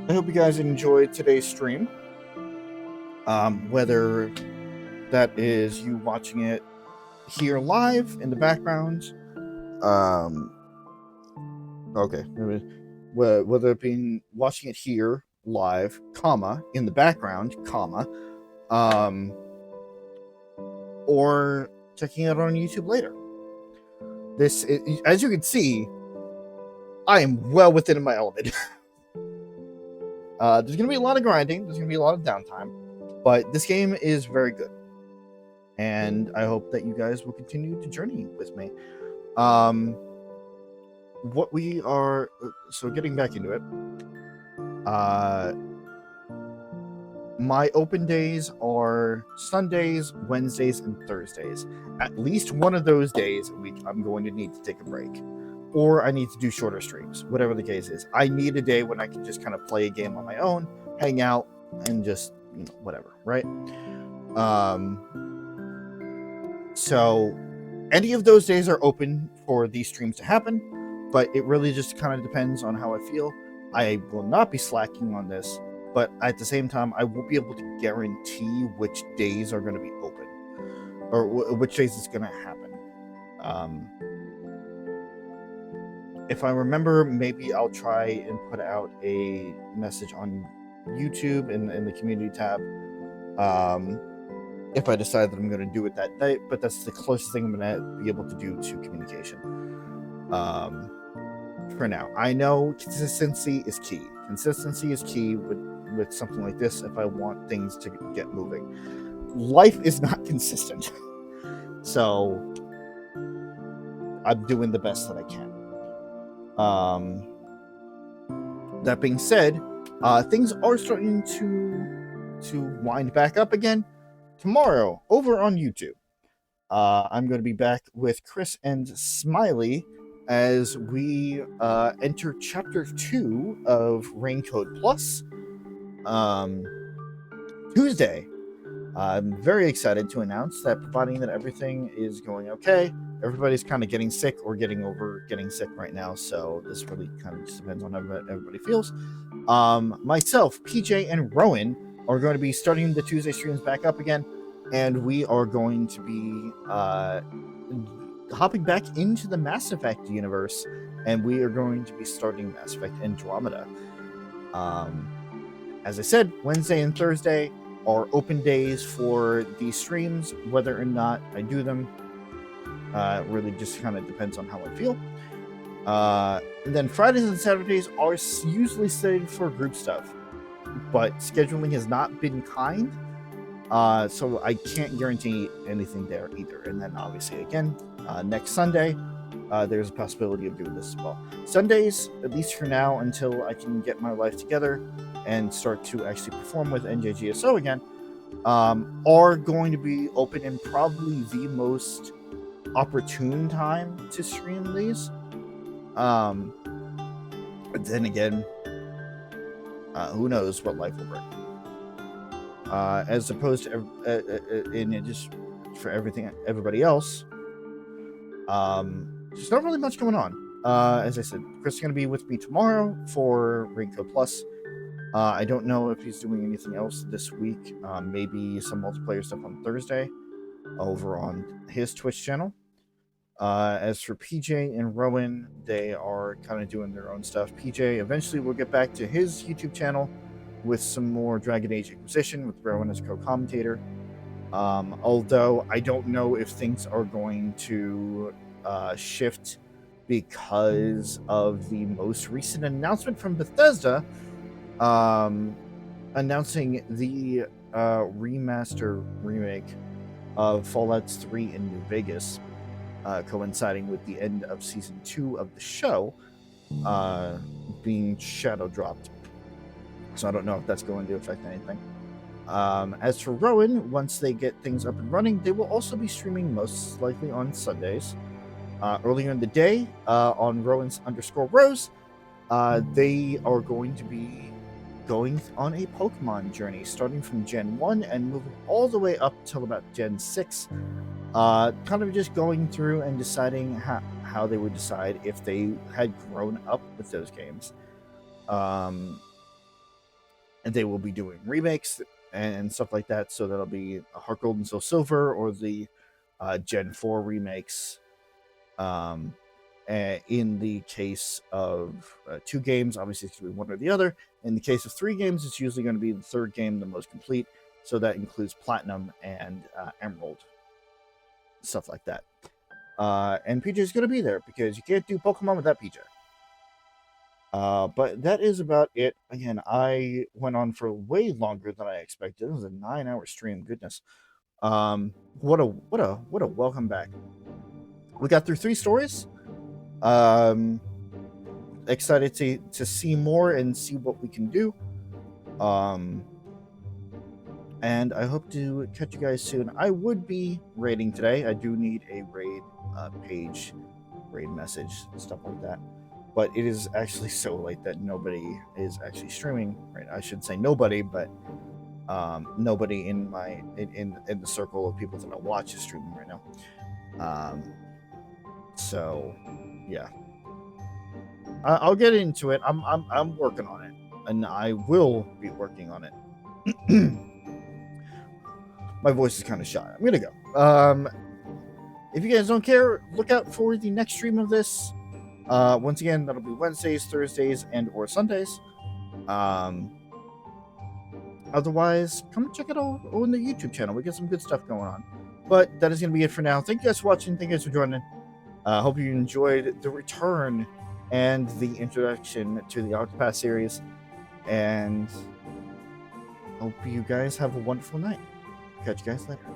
I hope you guys enjoyed today's stream. Whether that is you watching it here live in the background, okay, whether it being watching it here live, comma, in the background, comma, or checking it out on YouTube later. This, as you can see, I am well within my element. There's going to be a lot of grinding. There's going to be a lot of downtime. But this game is very good. And I hope that you guys will continue to journey with me. What we are... So getting back into it. My open days are Sundays, Wednesdays, and Thursdays. At least one of those days a week, I'm going to need to take a break. Or I need to do shorter streams, whatever the case is. I need a day when I can just kind of play a game on my own, hang out, and just, whatever, right? So any of those days are open for these streams to happen, but it really just kind of depends on how I feel. I will not be slacking on this, but at the same time, I won't be able to guarantee which days are going to be open or which days it's going to happen. If I remember, maybe I'll try and put out a message on YouTube in the community tab. If I decide that I'm going to do it that night, but that's the closest thing I'm going to be able to do to communication. For now, I know consistency is key. Consistency is key with something like this if I want things to get moving. Life is not consistent. So I'm doing the best that I can. That being said, things are starting to wind back up again. Tomorrow, over on YouTube, I'm going to be back with Chris and Smiley as we enter Chapter 2 of Raincoat Plus Tuesday. I'm very excited to announce that, providing that everything is going okay, everybody's kind of getting sick or getting over getting sick right now, so this really kind of just depends on how everybody feels. Myself, PJ, and Rowan are going to be starting the Tuesday streams back up again, and we are going to be hopping back into the Mass Effect universe, and we are going to be starting Mass Effect Andromeda. As I said, Wednesday and Thursday are open days for these streams. Whether or not I do them really just kind of depends on how I feel. And then Fridays and Saturdays are usually slated for group stuff, but scheduling has not been kind, so I can't guarantee anything there either. And then obviously again, next Sunday, there's a possibility of doing this as well. Sundays, at least for now, until I can get my life together and start to actually perform with NJGSO again, are going to be open in probably the most opportune time to stream these. But then again, who knows what life will bring. As opposed to in just for everybody else, there's not really much going on. As I said, Chris is going to be with me tomorrow for Raincoat Plus. I don't know if he's doing anything else this week. Maybe some multiplayer stuff on Thursday over on his Twitch channel. As for PJ and Rowan, they are kind of doing their own stuff. PJ eventually will get back to his YouTube channel with some more Dragon Age Inquisition with Rowan as co-commentator. Although I don't know if things are going to shift because of the most recent announcement from Bethesda announcing the remake of Fallout 3 in New Vegas, coinciding with the end of Season 2 of the show being shadow dropped. So I don't know if that's going to affect anything. As for Rowan, once they get things up and running, they will also be streaming most likely on Sundays. Earlier in the day, on Rowan's_Rose, they are going to be going on a Pokemon journey, starting from Gen 1 and moving all the way up till about Gen 6. Kind of just going through and deciding how they would decide if they had grown up with those games. And they will be doing remakes and stuff like that, so that'll be Heart Gold and Soul Silver or the Gen 4 remakes. In the case of 2 games, obviously it's going to be one or the other. In the case of 3 games, it's usually going to be the 3rd game, the most complete. So that includes Platinum and Emerald. Stuff like that. And PJ is going to be there because you can't do Pokemon without PJ. But that is about it. Again, I went on for way longer than I expected. It was a 9-hour stream. Goodness. What a welcome back. We got through 3 stories. Excited to see more and see what we can do. And I hope to catch you guys soon. I would be raiding today. I do need a raid page, raid message, stuff like that. But it is actually so late that nobody is actually streaming. Right? I should say nobody, but Nobody in my in the circle of people that I watch is streaming right now. So yeah, I'll get into it. I'm working on it, and I will be working on it. My voice is kind of shy. I'm gonna go. If you guys don't care, look out for the next stream of this. Once again, that'll be Wednesdays, Thursdays, and or Sundays. Otherwise, come check it out on the YouTube channel. We got some good stuff going on. But that is going to be it for now. Thank you guys for watching. Thank you guys for joining. Hope you enjoyed the return and the introduction to the Octopath series. And hope you guys have a wonderful night. Catch you guys later.